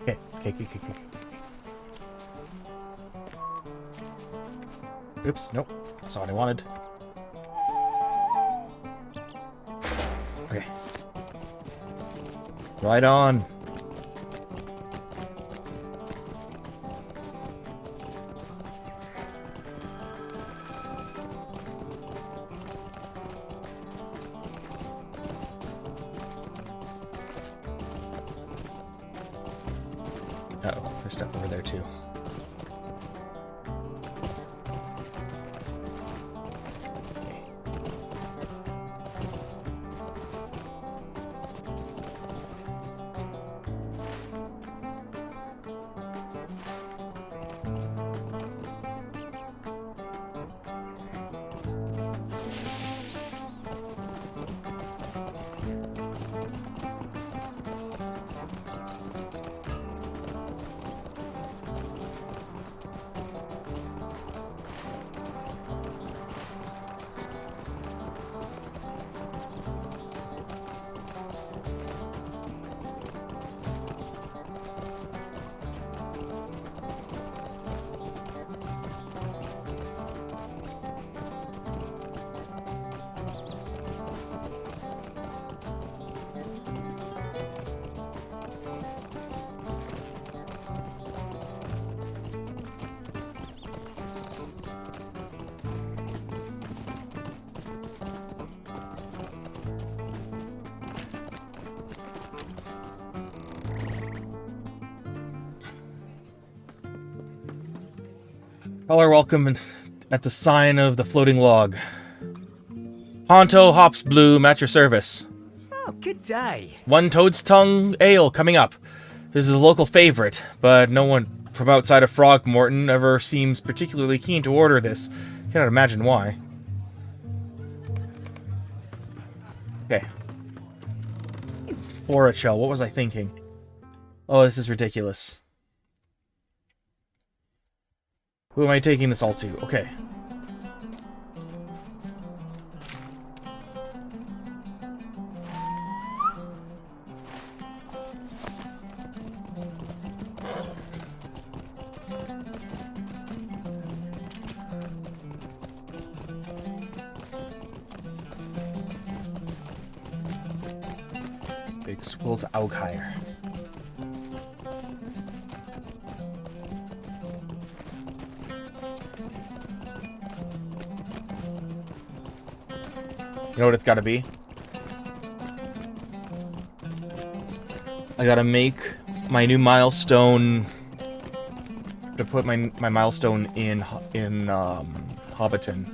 Okay. Oops, nope. That's not what I wanted. Okay. Right on. Uh-oh, there's stuff over there too. All are welcome at the sign of the floating log. Ponto Hops Bloom at your service. Oh, good day. One Toad's Tongue Ale coming up. This is a local favorite, but no one from outside of Frogmorton ever seems particularly keen to order this. Cannot imagine why. Okay. Florachel, what was I thinking? Oh, this is ridiculous. Who am I taking this all to? Okay. Big school to Aughire. You know what it's got to be? I gotta make my new milestone. To put my milestone in Hobbiton.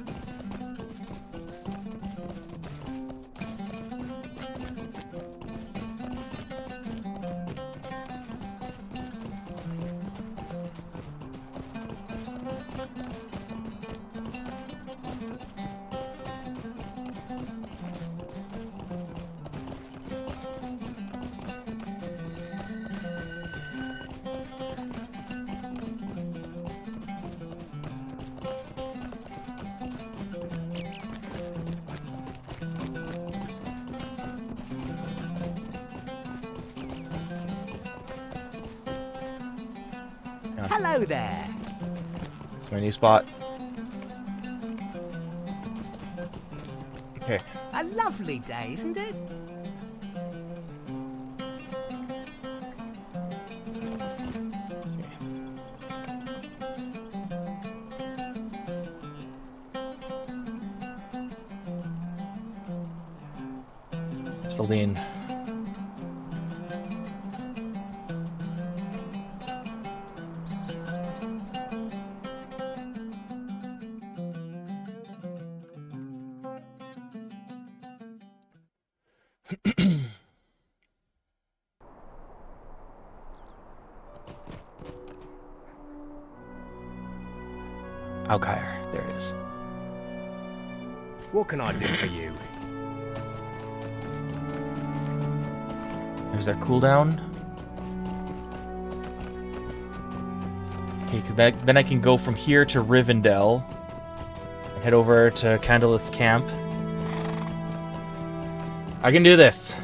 Hello there. It's my new spot. Okay. A lovely day, isn't it? Celine. Alkire, there it is. What can I do for you? There's our cooldown. Okay, then I can go from here to Rivendell and head over to Candleeth's camp. I can do this.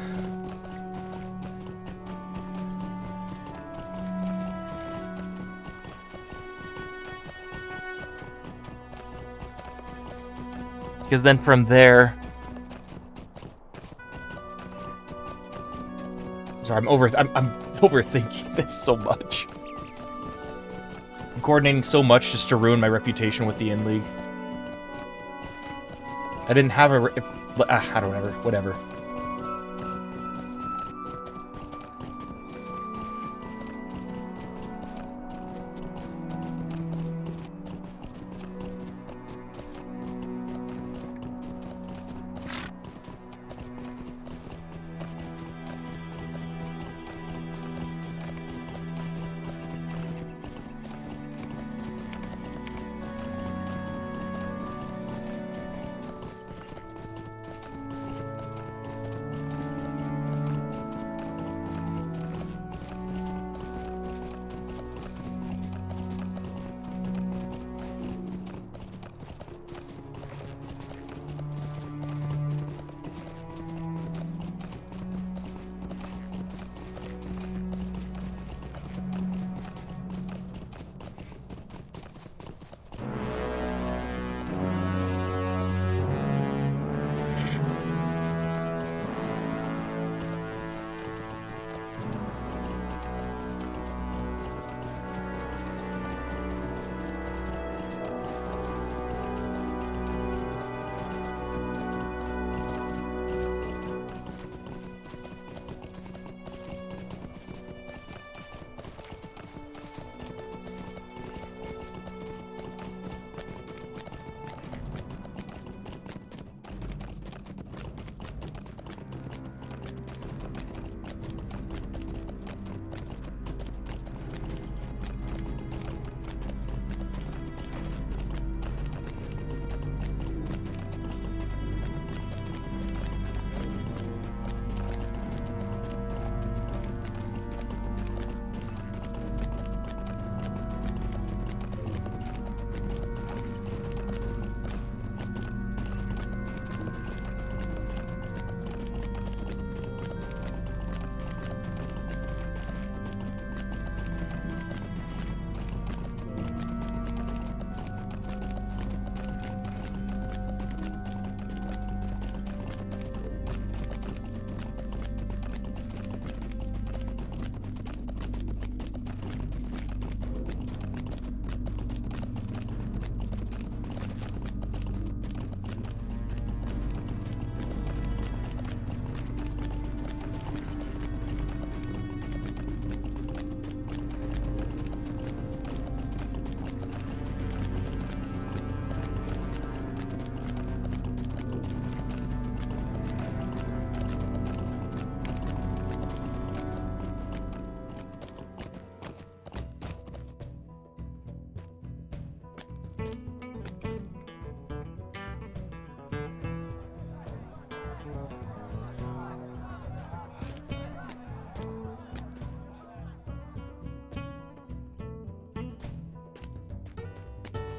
Because then from there... Sorry, I'm overthinking this so much. I'm coordinating so much just to ruin my reputation with the In-League. I didn't have a... I don't know, whatever.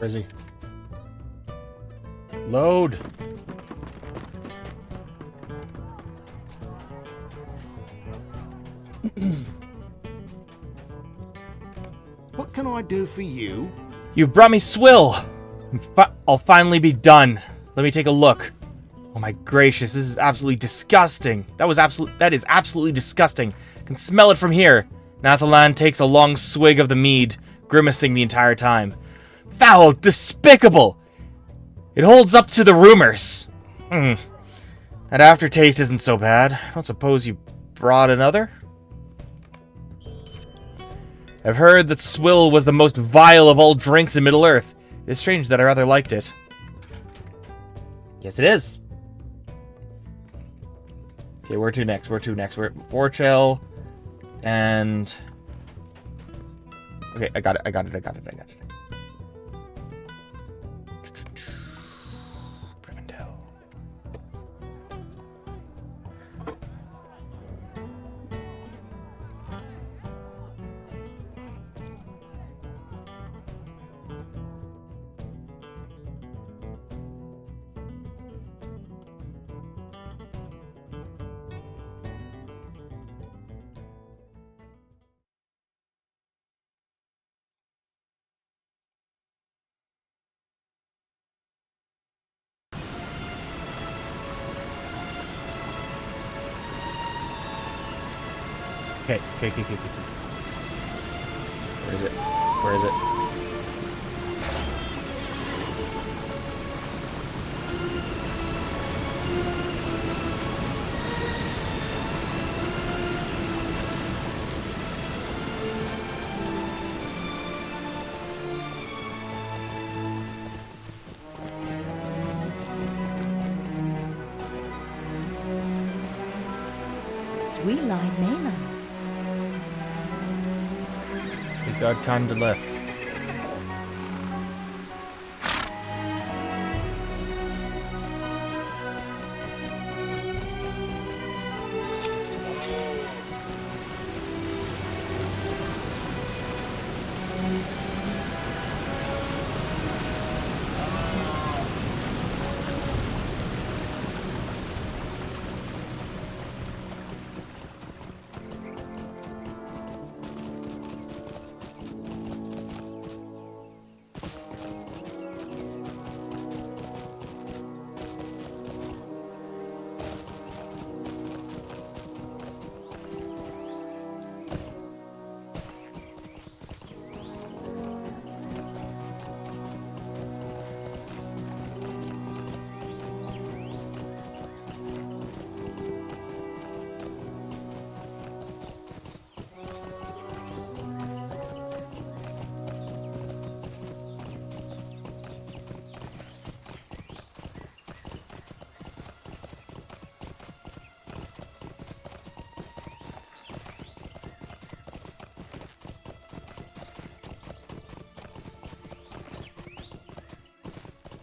Where is he? Load! What can I do for you? You've brought me swill! I'll finally be done. Let me take a look. Oh my gracious, this is absolutely disgusting. That is absolutely disgusting. I can smell it from here. Nathalan takes a long swig of the mead, grimacing the entire time. Foul! Despicable! It holds up to the rumors. That aftertaste isn't so bad. I don't suppose you brought another? I've heard that swill was the most vile of all drinks in Middle-earth. It's strange that I rather liked it. Yes, it is. Okay, where to next? We're at Vorchel, and... Okay, I got it. Rivendell. Okay. Where is it? Sweet line Mela. We got Condaleth.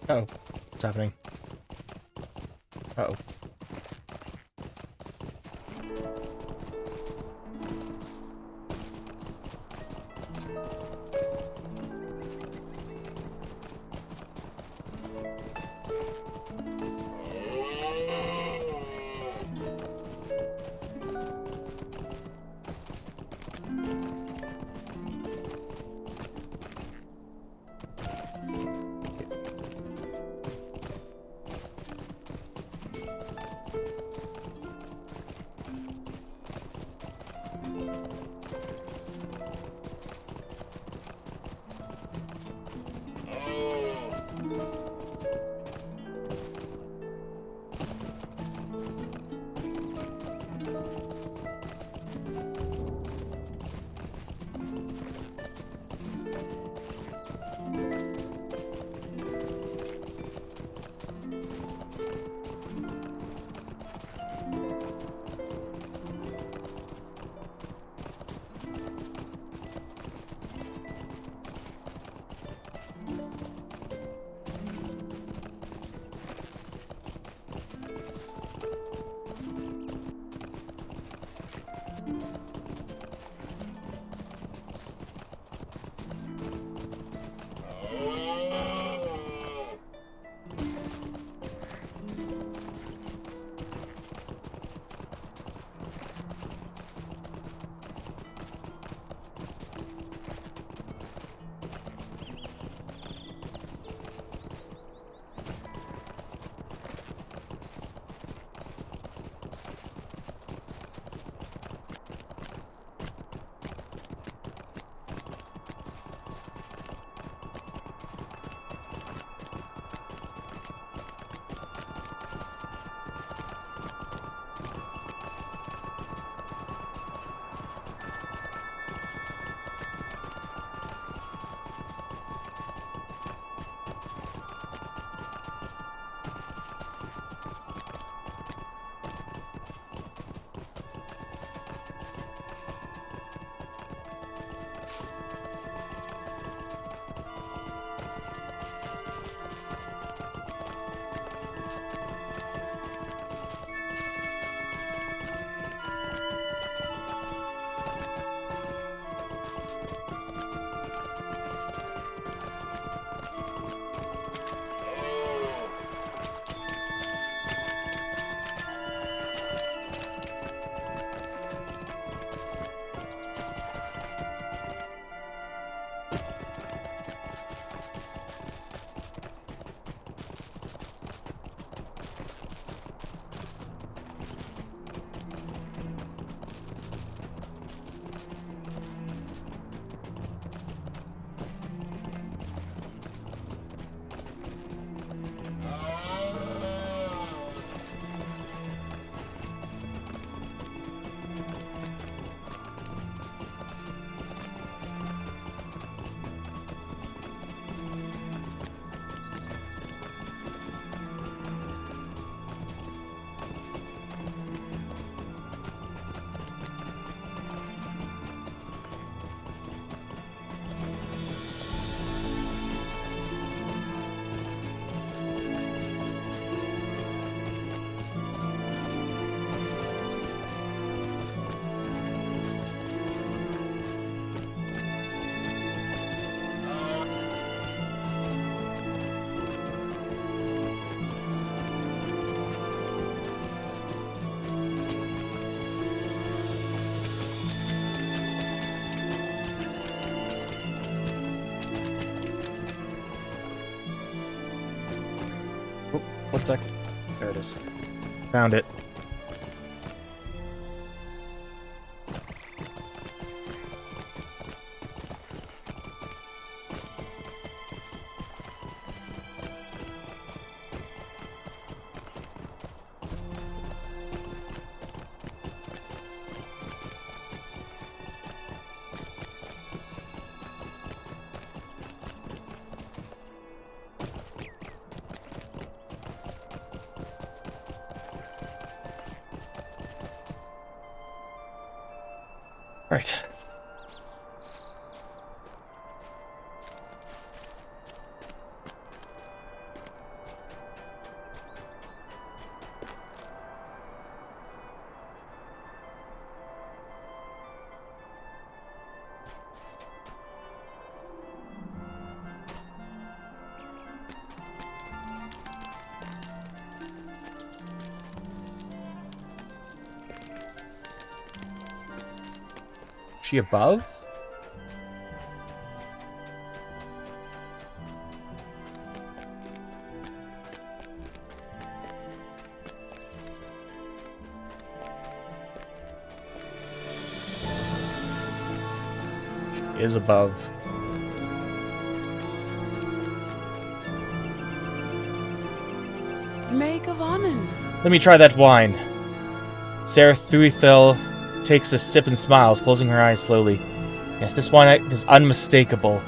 Uh-oh. What's happening? Uh-oh. sec. There it is. Found it. Right. She above? She is above. Maid of Annen. Let me try that wine. Zarathustra takes a sip and smiles, closing her eyes slowly. Yes, this wine is unmistakable.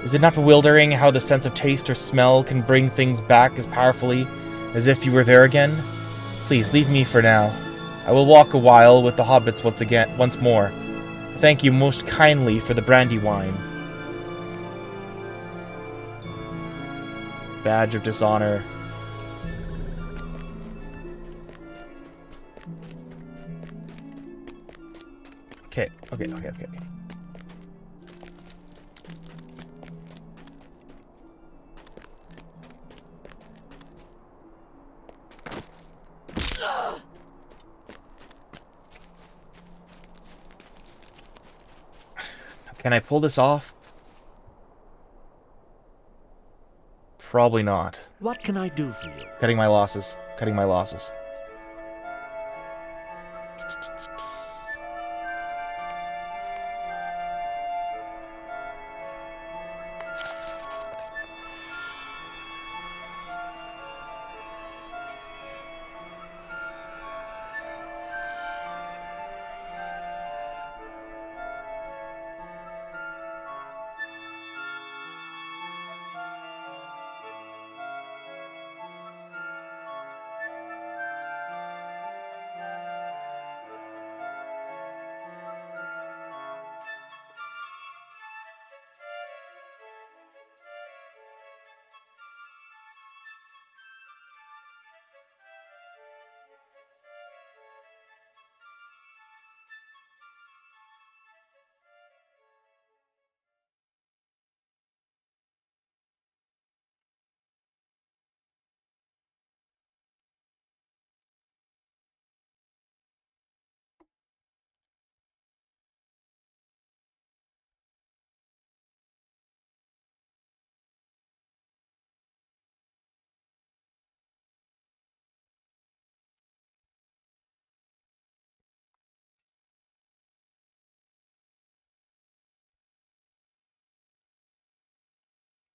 Is it not bewildering how the sense of taste or smell can bring things back as powerfully as if you were there again? Please, leave me for now. I will walk a while with the hobbits once more. Thank you most kindly for the brandy wine. Badge of dishonor. Okay. Can I pull this off? Probably not. What can I do for you? Cutting my losses. Cutting my losses.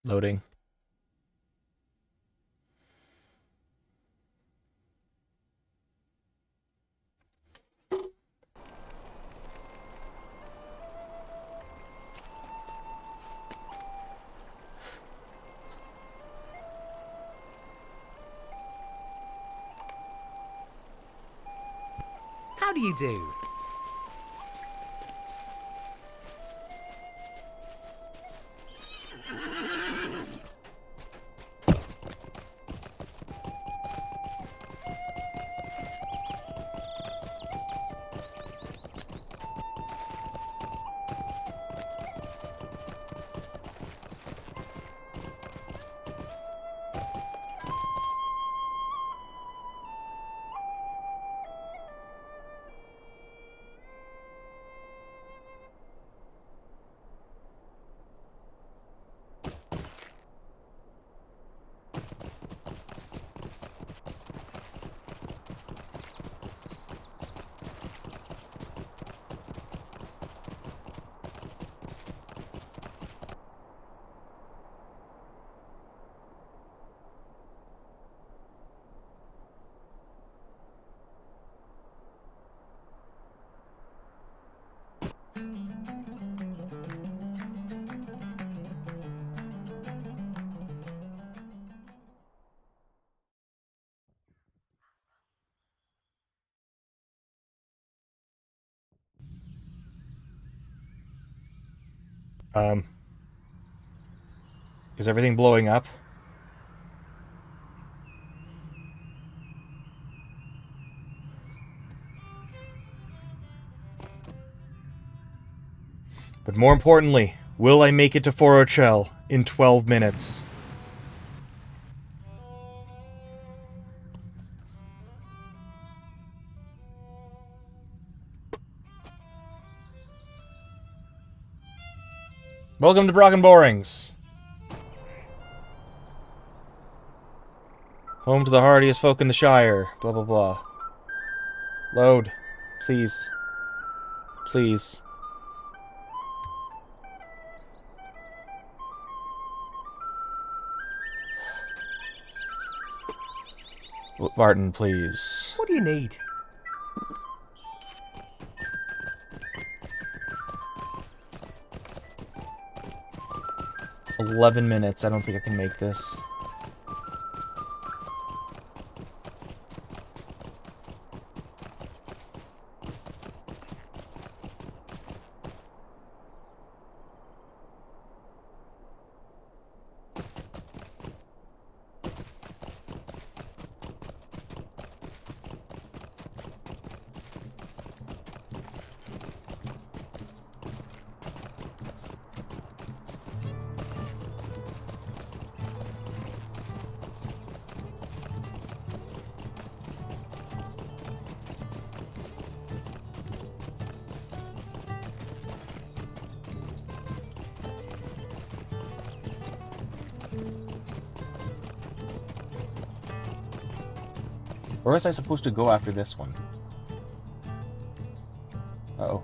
Loading. How do you do? Is everything blowing up? But more importantly, will I make it to Fort Ochel in 12 minutes? Welcome to Brock and Borings. Home to the hardiest folk in the Shire. Blah, blah, blah. Load. Please. Please. Barton, please. What do you need? "11 minutes. I don't think I can make this." Where was I supposed to go after this one? Uh-oh.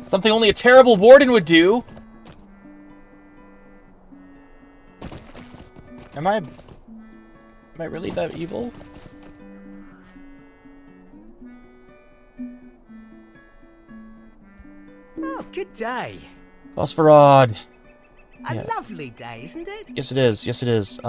Something only a terrible warden would do! Am I really that evil? Oh, good day. Osferod. A Yeah. lovely day, isn't it? Yes, it is. Yes, it is.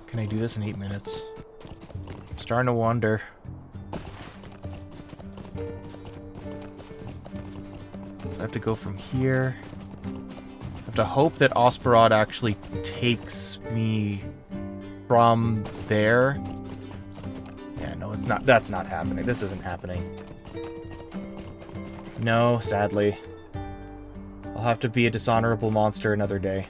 Can I do this in 8 minutes? I'm starting to wonder. I have to go from here. I have to hope that Osferod actually takes me from there. Yeah, no, it's not. That's not happening. This isn't happening. No, sadly. I'll have to be a dishonorable monster another day.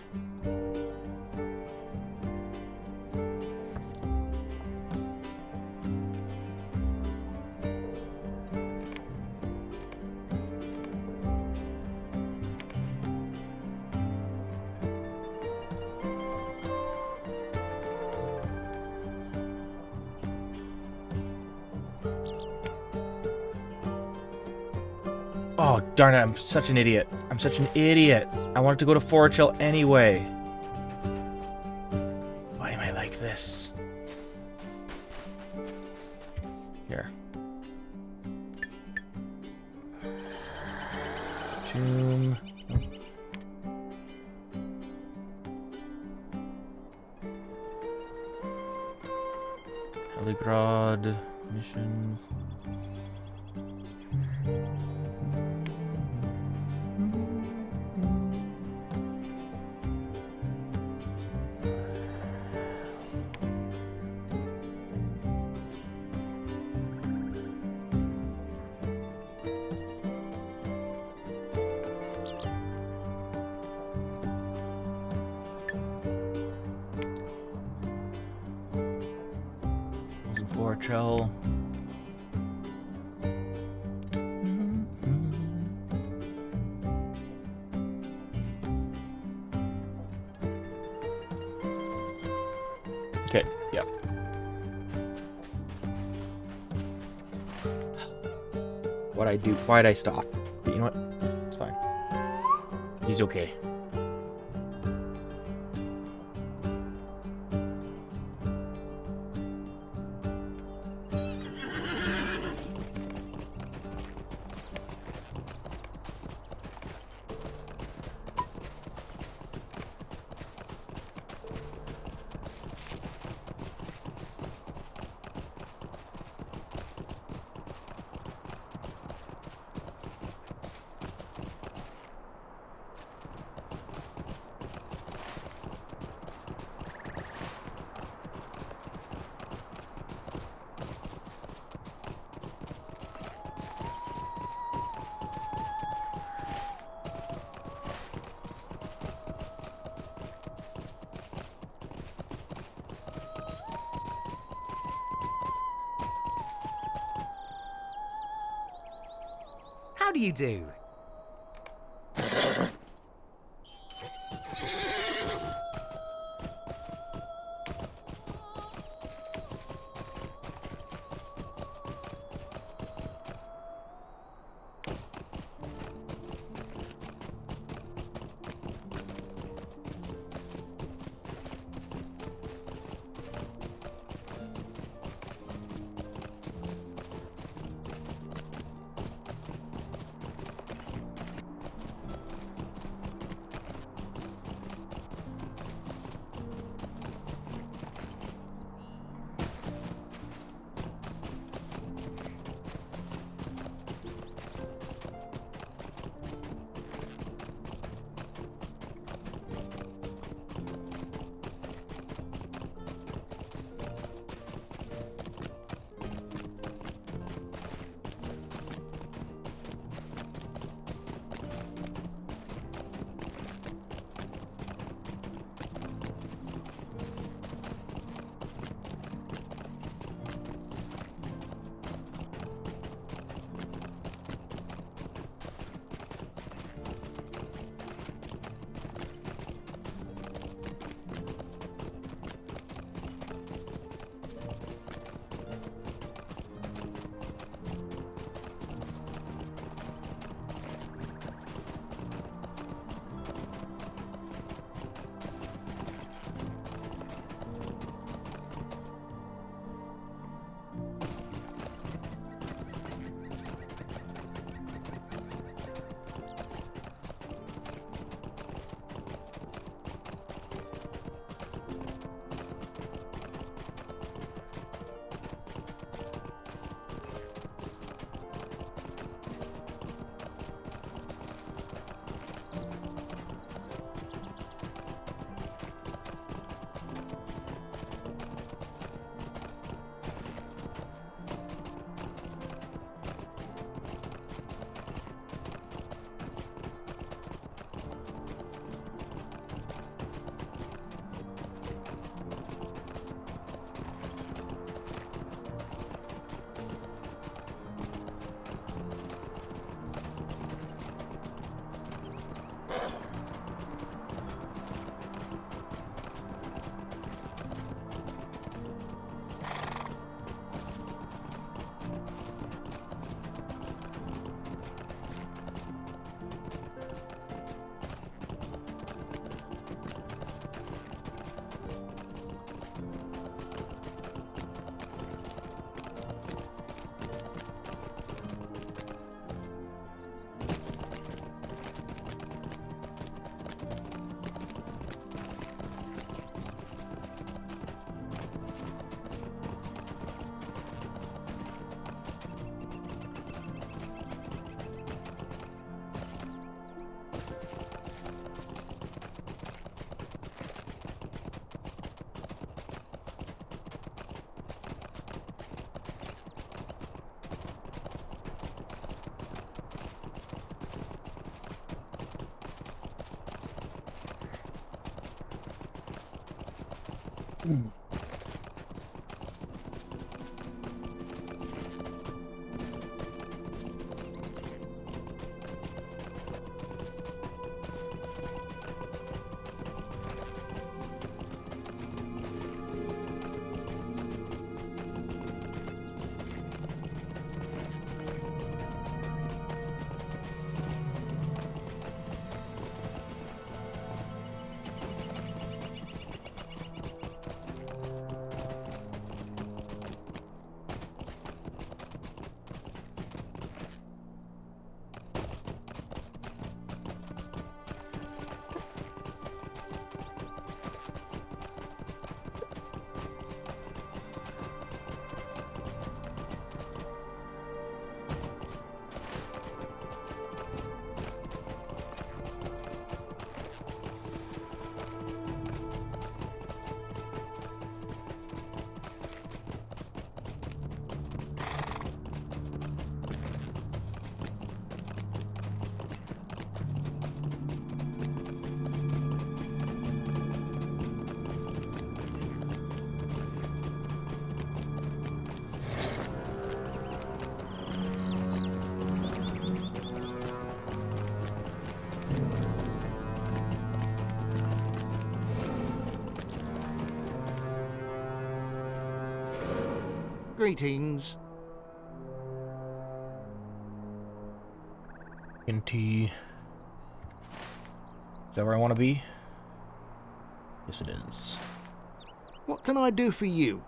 Oh, darn it, I'm such an idiot. I'm such an idiot. I wanted to go to Forachel anyway. Why am I like this? Here. Tomb. Heligrod mission. Forachel. Okay, yep. Why'd I stop? But you know what? It's fine. He's okay. How do you do? Greetings. Is that where I want to be? Yes, it is. What can I do for you?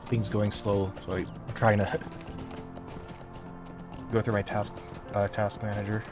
Things going slow, so I'm trying to go through my task manager.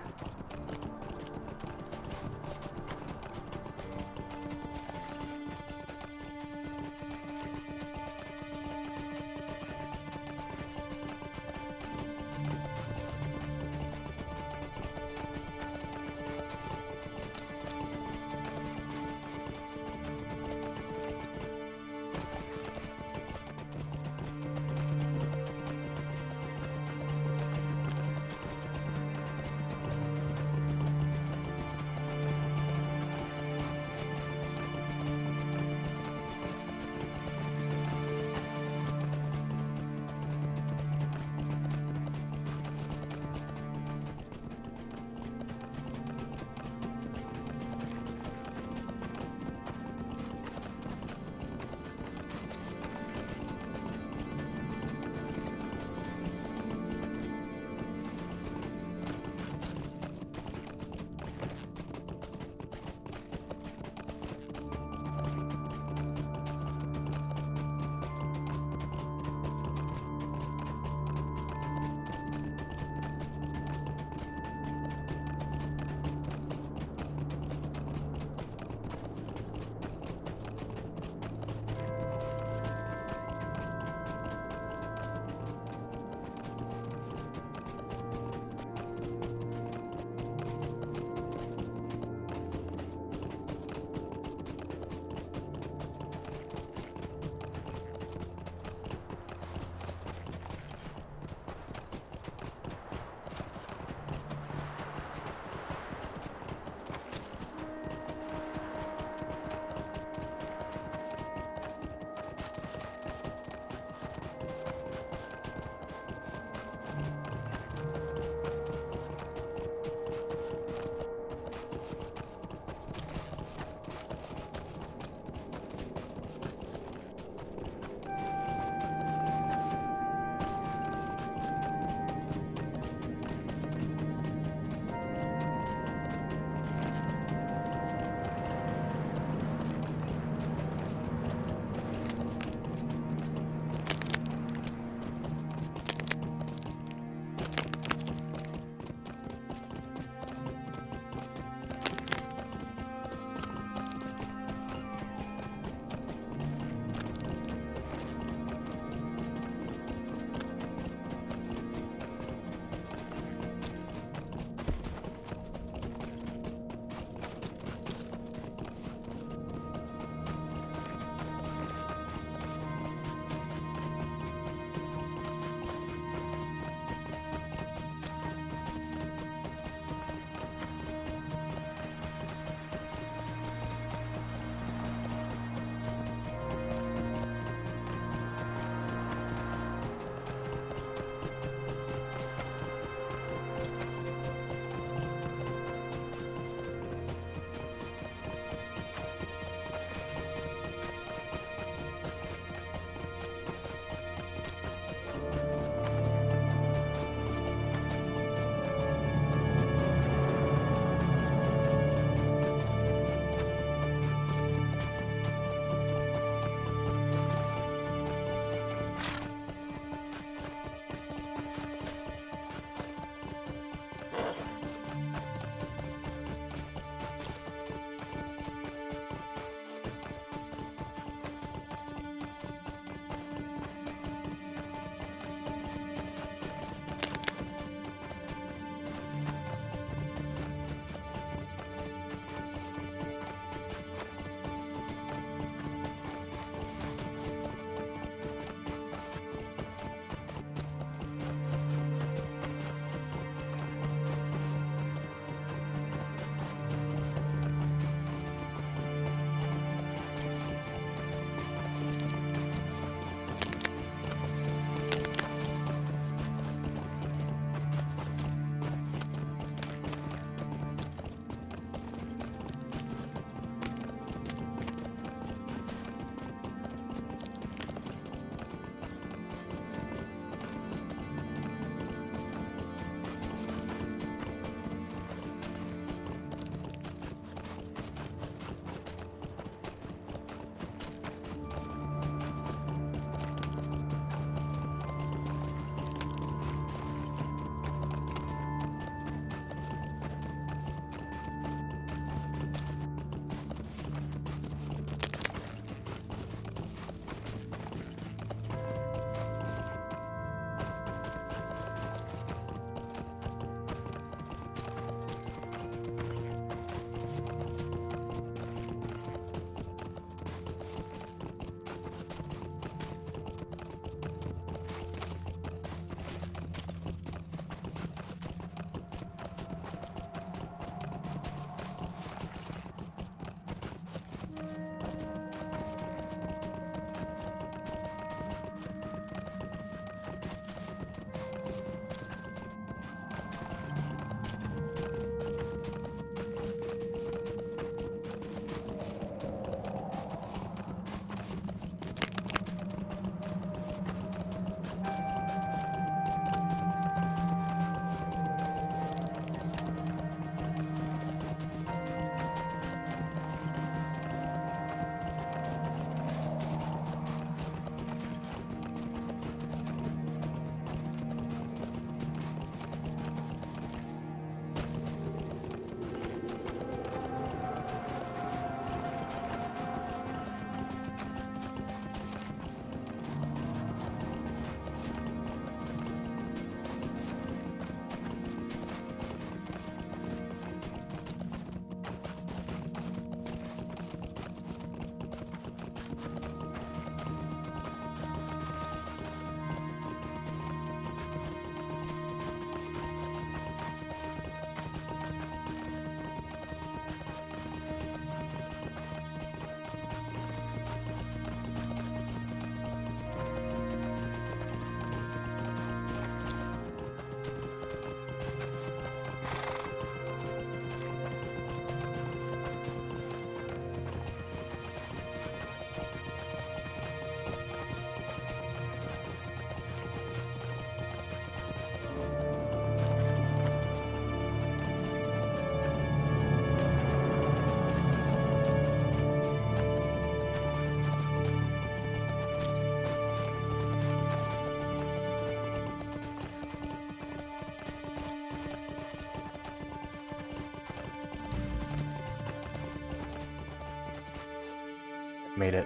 made it.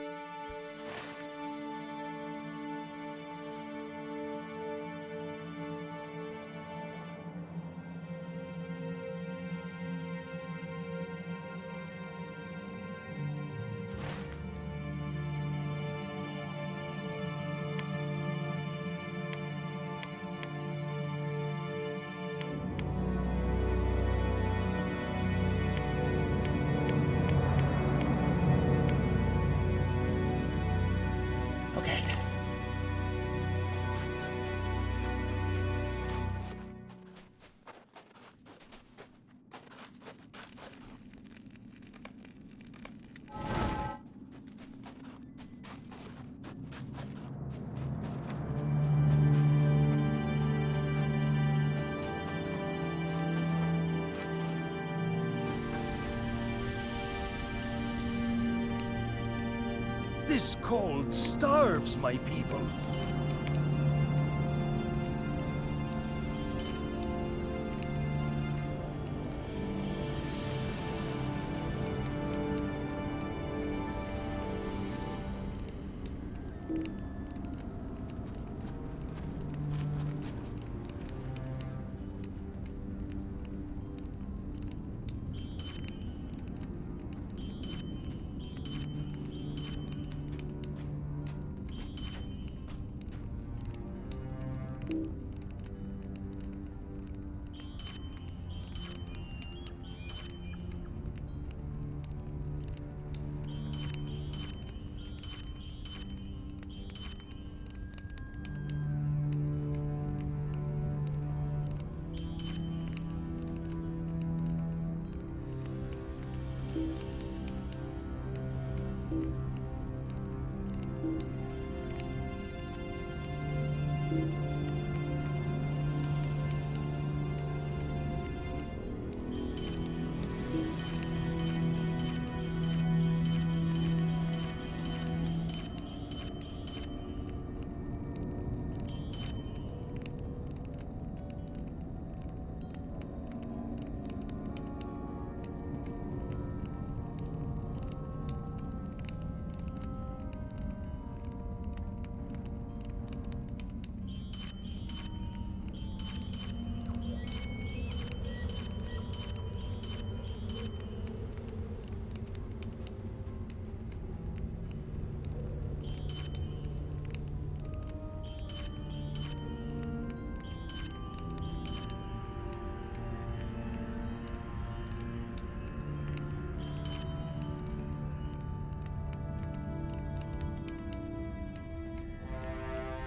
Okay. This cold starves my people.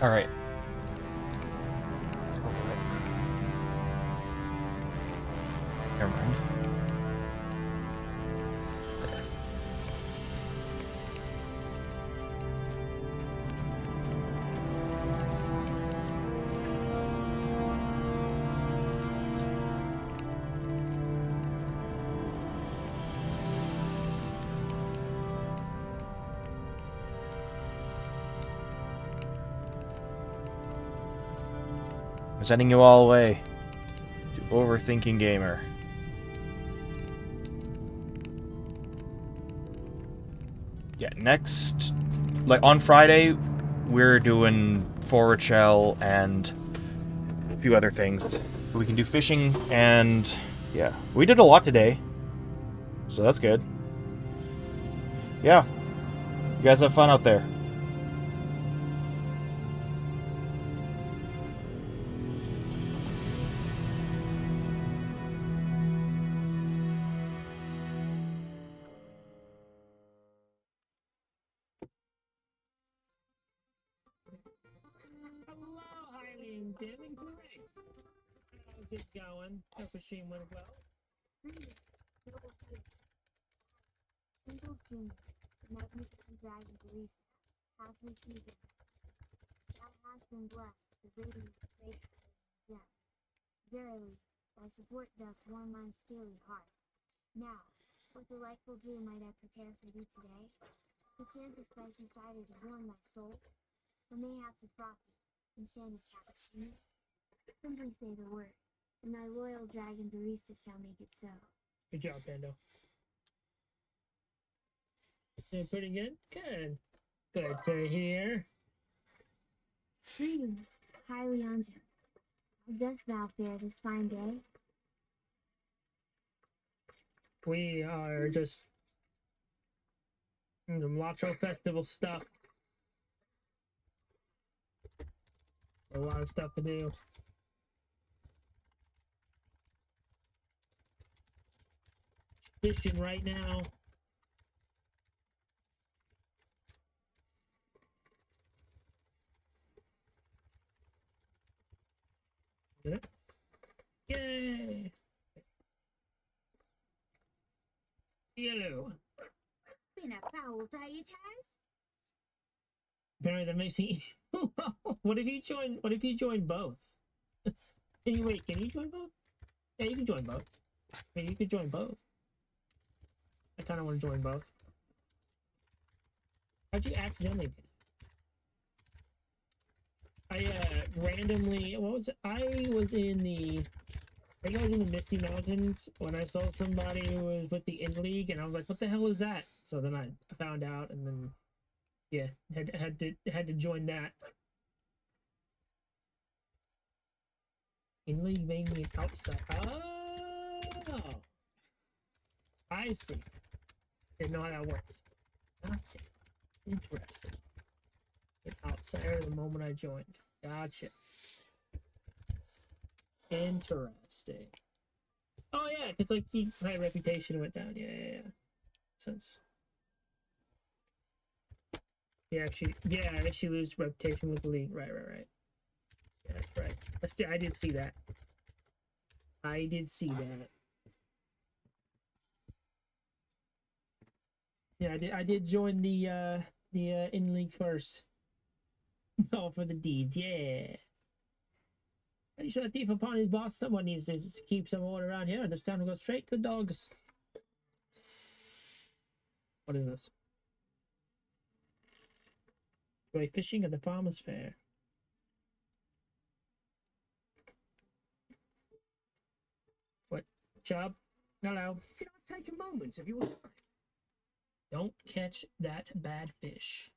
All right. Never mind. I'm sending you all away to Overthinking Gamer. Yeah, next, like on Friday, we're doing Forward Shell and a few other things. We can do fishing and yeah, we did a lot today, so that's good. Yeah, you guys have fun out there. How's it going? Hope the machine went well. Singles Jr., the magnificent dragon Teresa, has received it. Thou hast been blessed with the radiant faith gem. Verily, thy support doth warm mine steely heart. Now, what delightful brew might I prepare for thee today? Perchance a spicy cider to warm thy soul, or mayhaps a frothy, enchanted cappuccino? Simply say the word, and thy loyal dragon barista shall make it so. Good job, Pando. Doing pretty good? Good. Good to hear. Greetings, High Leandra. How dost thou fare this fine day? We are just in the Macho Festival stuff. A lot of stuff to do. Fishing right now. Yay! Yellow. Been a foul day it has. Apparently that makes me. What if you join? What if you join both? Hey, wait, can you join both? Yeah, you can join both. Yeah, you could join both. I kind of want to join both. How'd you accidentally? I randomly. What was it? I was in the. I think I was in the Misty Mountains when I saw somebody who was with the In League, and I was like, "What the hell is that?" So then I found out, and then yeah, had to join that. In League made me an outside. Oh, I see. Didn't know how that worked. Gotcha. Interesting. An outsider the moment I joined. Gotcha. Interesting. Oh yeah, because like my reputation went down. Yeah. Since yeah, she lose reputation with the league. Right. Yeah, that's right. I did see that. I did see that. Yeah, I did join the in league first. It's all for the deeds. Yeah. You should thief upon his boss. Someone needs to keep some order around here. This time we'll go straight to the dogs. What is this? Going fishing at the farmer's fair. What? Job? Hello. Can I take a moment if you want? Don't catch that bad fish.